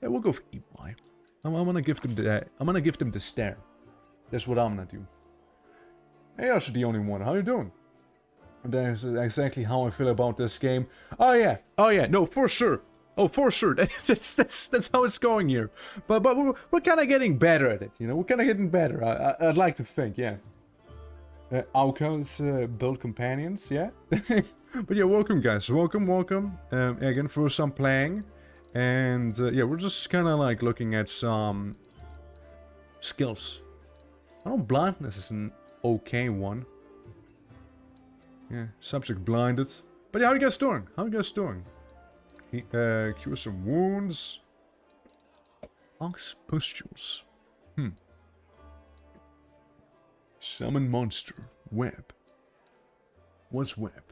S1: Yeah, we'll go for Evil Eye. I'm gonna give them the stare. That's what I'm gonna do. Hey, you're the only one. How you doing? That's exactly how I feel about this game. Oh yeah, no, for sure. Oh, for sure. That's how it's going here. But we're kind of getting better at it. You know, we're kind of getting better. I'd like to think, yeah. Auka's build companions, yeah. But yeah, welcome guys. Welcome. Again, first time playing, and yeah, we're just kind of like looking at some skills. I know blindness is an okay one. Yeah, subject blinded. But yeah, how you guys doing? Cure some wounds. Ox pustules. Summon monster. Web. What's web?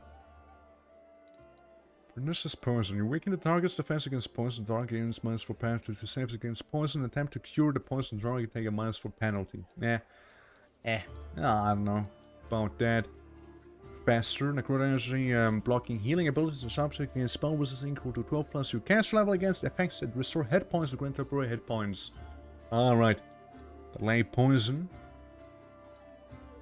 S1: Pernicious poison. You weaken the target's defense against poison. The target gains -4 penalty to saves against poison. Attempt to cure the poison target, take a -4 penalty. I don't know about that. Faster, necrotic energy, blocking healing abilities of subject against spell resistance equal to 12 plus your caster level against effects that restore hit points or grant temporary hit points. Alright. Delay poison.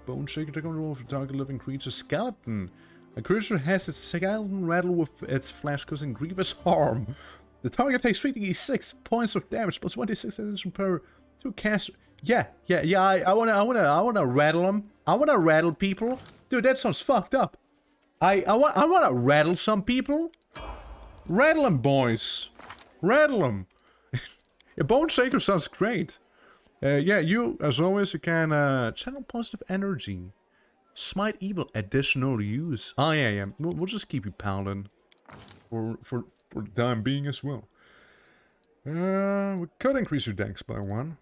S1: Bone shaker, take control of the target living creature skeleton. A creature has its skeleton rattle with its flesh causing grievous harm. The target takes 3d6 points of damage plus 1d6 addition per to caster. Yeah, I wanna rattle them. I wanna rattle people. Dude, that sounds fucked up. I wanna rattle some people. Rattle them, boys. Rattle them. Yeah, Bone Shaker sounds great. Yeah, you, as always, you can channel positive energy. Smite evil, additional use. Oh, yeah. We'll just keep you paladin. For the time being as well. We could increase your dex by 1.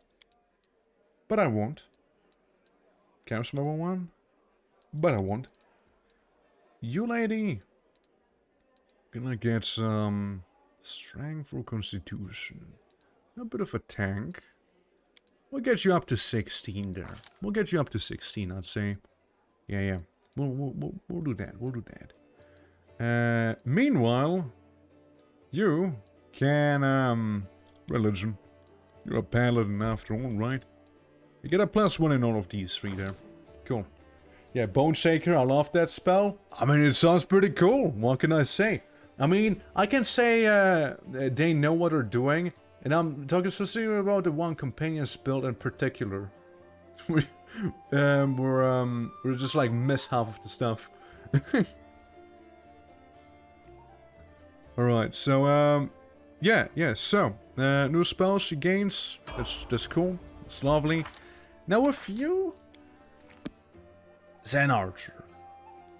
S1: But I won't. Charisma by 1. But I won't. You lady. Gonna get some strength or constitution. A bit of a tank. We'll get you up to 16 there. We'll get you up to 16, I'd say. Yeah. We'll do that. Meanwhile, you can religion. You're a paladin after all, right? You get a +1 in all of these 3 there. Cool. Yeah, Bone Shaker, I love that spell. I mean, it sounds pretty cool. What can I say? I mean, I can say they know what they're doing. And I'm talking specifically about the one companion's build in particular. we're just like miss half of the stuff. Alright, so, so, new spells she gains, that's cool, it's lovely. Now with you, Zen Archer.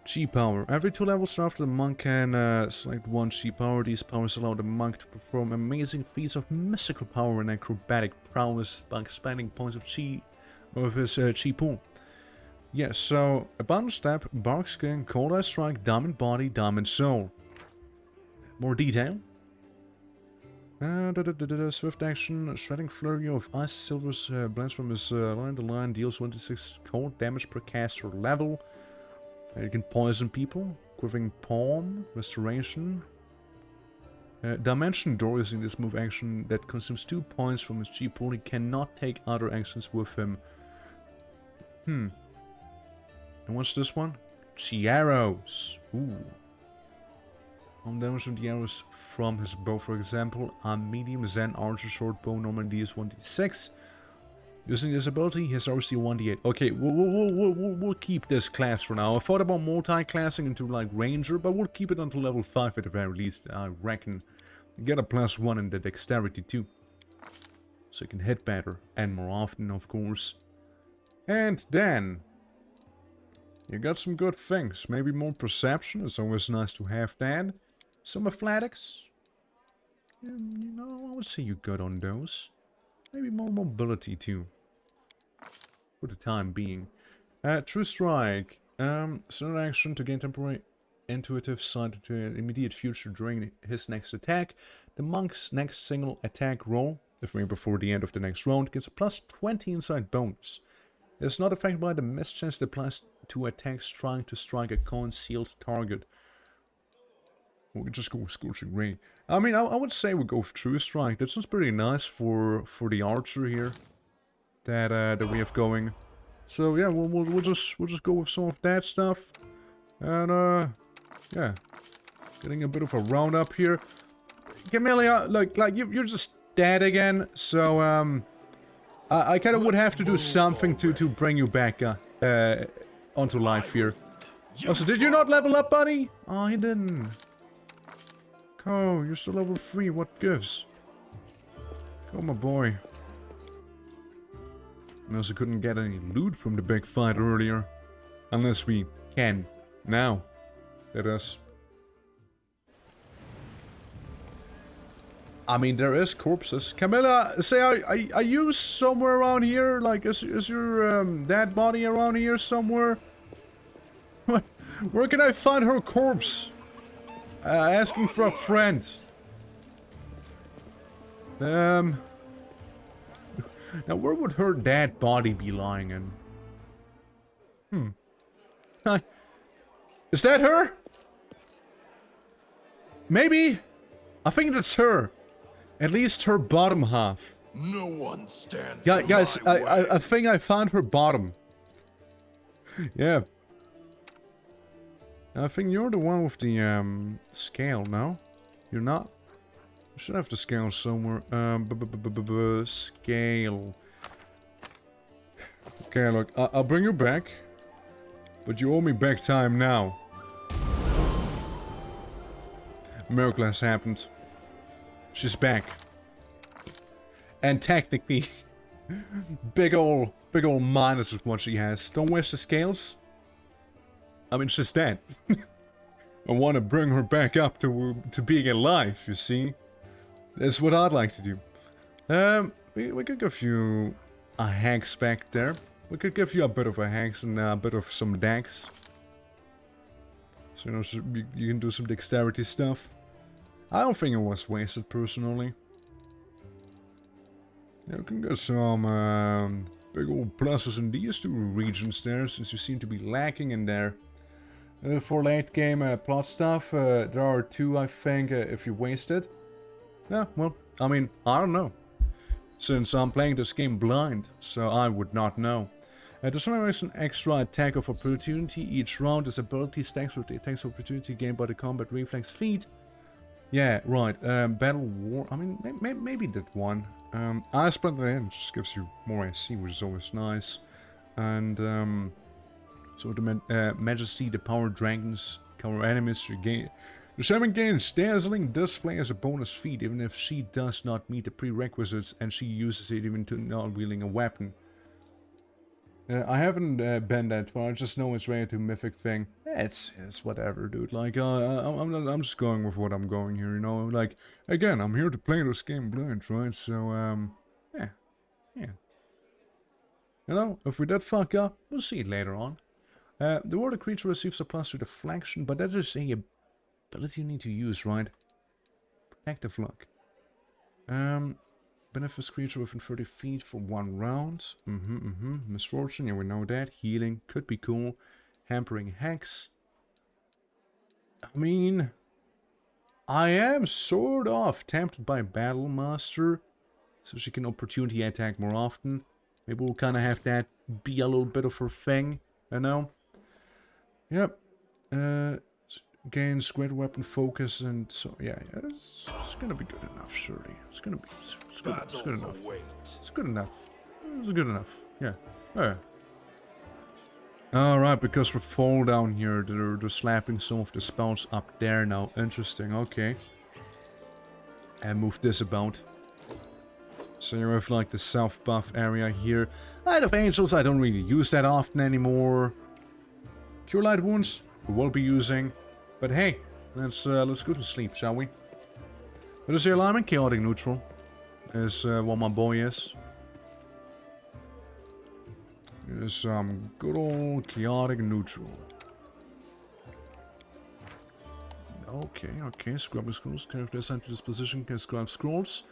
S1: Chi power. Every 2 levels after the monk can select 1 chi power. These powers allow the monk to perform amazing feats of mystical power and acrobatic prowess by expanding points of chi of his chi pool. Yes, so Abundant Step, Bark Skin, Cold Eye Strike, Diamond Body, Diamond Soul. More detail. Swift action, Shredding Flurry of Ice Silvers blends from his line to line, deals 1d6 cold damage per caster level. You can poison people. Quivering Palm, Restoration. Dimension Door is in this move action that consumes 2 points from his chi pool. He cannot take other actions with him. And what's this one? Chi Arrows. Ooh. On damage of the arrows from his bow, for example, a medium Zen Archer short bow normally is 1d6. Using this ability, his RC 1d8. Okay, we'll keep this class for now. I thought about multi-classing into like Ranger, but we'll keep it until level 5 at the very least, I reckon. Get a +1 in the dexterity too. So you can hit better, and more often, of course. And then you got some good things. Maybe more perception, it's always nice to have that. Some athletics. You know, I would say you're good on those. Maybe more mobility too. For the time being. True Strike. Certain action to gain temporary intuitive sight to an immediate future during his next attack. The monk's next single attack roll, if made before the end of the next round, gets a +20 insight bonus. It's not affected by the mischance that applies to attacks trying to strike a concealed target. We could just go with Scorching Ray. I mean, I would say we go with True Strike. That sounds pretty nice for the Archer here. That we have going. So yeah, we'll just go with some of that stuff. And yeah, getting a bit of a roundup here. Camellia, like you're just dead again. So I kind of would have to do something to bring you back onto life here. Also, did you not level up, buddy? Oh, he didn't. Oh, you're still level 3. What gives? Go, my boy. I also couldn't get any loot from the big fight earlier. Unless we can. Now. That is. I mean, there is corpses. Camilla, say, are you somewhere around here? Like, is your dead body around here somewhere? Where can I find her corpse? Asking for a friend. Now, where would her dead body be lying in? Is that her? Maybe. I think that's her. At least her bottom half.
S7: No one stands.
S1: Guys, I think I found her bottom. Yeah. I think you're the one with the scale, no? You're not? You should have the scale somewhere. Scale. Okay, look, I'll bring you back. But you owe me back time now. Miracle has happened. She's back. And technically, big ol' minus is what she has. Don't waste the scales. I mean, she's dead. I want to bring her back up to being alive, you see? That's what I'd like to do. We could give you a hex back there. We could give you a bit of a hex and a bit of some dex. So, you know, so you can do some dexterity stuff. I don't think it was wasted, personally. Yeah, we can get some big old pluses in these two regions there, since you seem to be lacking in there. For late game plot stuff, there are 2, I think, if you waste it. Yeah, well, I mean, I don't know. Since I'm playing this game blind, so I would not know. There's always an extra attack of opportunity each round. This ability stacks with the attacks of opportunity gained by the combat reflex feat. Yeah, right. Battle War. I mean, maybe that one. I split it in. Just gives you more AC, which is always nice. And so the Majesty, the power dragons, cover enemies. The shaman gains dazzling display as a bonus feat, even if she does not meet the prerequisites, and she uses it even to not wielding a weapon. I haven't been that far. I just know it's related to mythic thing. It's whatever, dude. Like, I'm just going with what I'm going here, you know. Like, again, I'm here to play this game blind, right? So, yeah. You know, if we did fuck up, we'll see it later on. The water creature receives a plus to deflection, but that is a ability you need to use, right? Protective luck. Benefits creature within 30 feet for 1 round. Misfortune, yeah, we know that. Healing could be cool. Hampering hex. I mean, I am sort of tempted by Battle Master, so she can opportunity attack more often. Maybe we'll kind of have that be a little bit of her thing, you know? Yep. Gains great weapon focus, and so yeah, it's gonna be good enough, surely. It's good enough. It's good enough. It's good enough. Yeah. Alright, because we're fall down here, they're slapping some of the spells up there now. Interesting, okay. And move this about. So you have like the south buff area here. Light of Angels, I don't really use that often anymore. Cure Light Wounds, we will be using. But hey, let's go to sleep, shall we? What is the alignment? Chaotic Neutral is what my boy is. Is good old Chaotic Neutral. Okay, scrub scrolls. Character assigned to this position can scrub scrolls.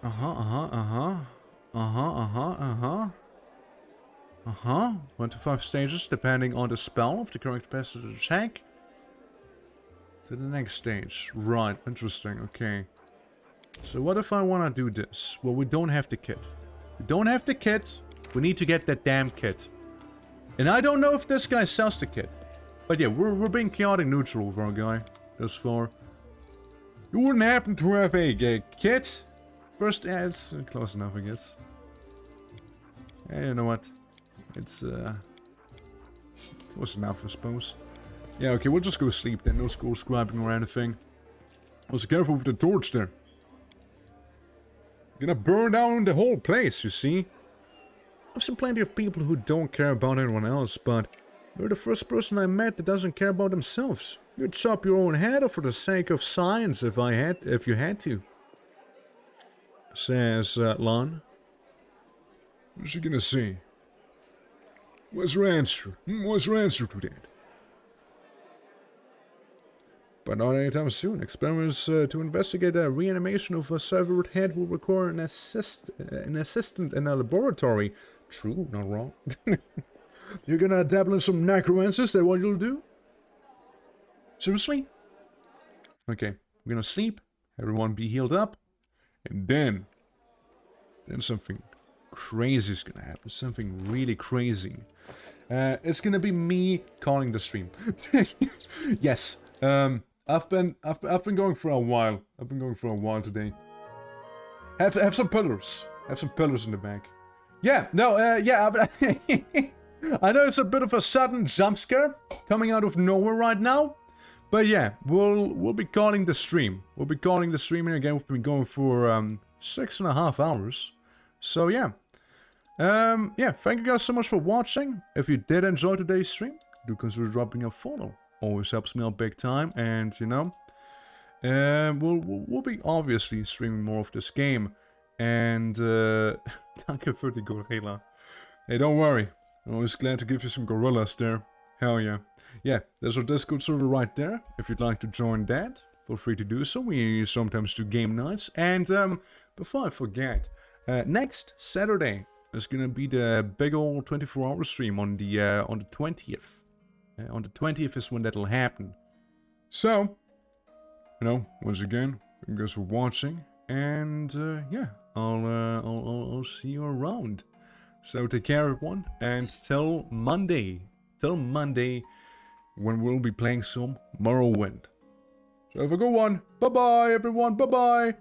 S1: Uh-huh. 1 to 5 stages, depending on the spell of the character passes the check. To the next stage. Right, interesting, okay. So what if I want to do this? Well, we don't have the kit. We don't have the kit. We need to get that damn kit. And I don't know if this guy sells the kit. But yeah, we're being chaotic neutral with our guy. Thus far. You wouldn't happen to have a kit? First, yeah, it's close enough, I guess. Yeah, you know what? It's close enough, I suppose. Yeah, okay, we'll just go sleep then. No scroll scribing or anything. Also, careful with the torch there. You're gonna burn down the whole place, you see? I've seen plenty of people who don't care about anyone else, but you're the first person I met that doesn't care about themselves. You'd chop your own head off for the sake of science if you had to. Says Lon. What's she gonna say? What's her answer? What's her answer to that? But not anytime soon. Experiments to investigate a reanimation of a severed head will require an assistant in a laboratory. True, not wrong. You're gonna dabble in some necromancy, is that what you'll do? Seriously? Okay, we're gonna sleep, everyone be healed up, and then something crazy is gonna happen. Something really crazy. It's gonna be me calling the stream. Yes. I've been going for a while. I've been going for a while today. Have some pillars. Have some pillars in the back. Yeah. No. Yeah. I know it's a bit of a sudden jump scare coming out of nowhere right now, but yeah, we'll be calling the stream. We'll be calling the stream here again. We've been going for 6.5 hours. So yeah. Yeah. Thank you guys so much for watching. If you did enjoy today's stream, do consider dropping a follow. Always helps me out big time, and you know, we'll be obviously streaming more of this game. And danke für die gorilla. Hey, don't worry, I'm always glad to give you some gorillas there. Hell yeah. Yeah, there's our Discord server right there. If you'd like to join that, feel free to do so. We sometimes do game nights. And before I forget, next Saturday is gonna be the big old 24-hour stream on the 20th. On the 20th is when that'll happen. So, you know, once again, thank you guys for watching, and yeah, I'll see you around. So take care, everyone, and till Monday, when we'll be playing some Morrowind. So have a good one. Bye bye, everyone. Bye bye.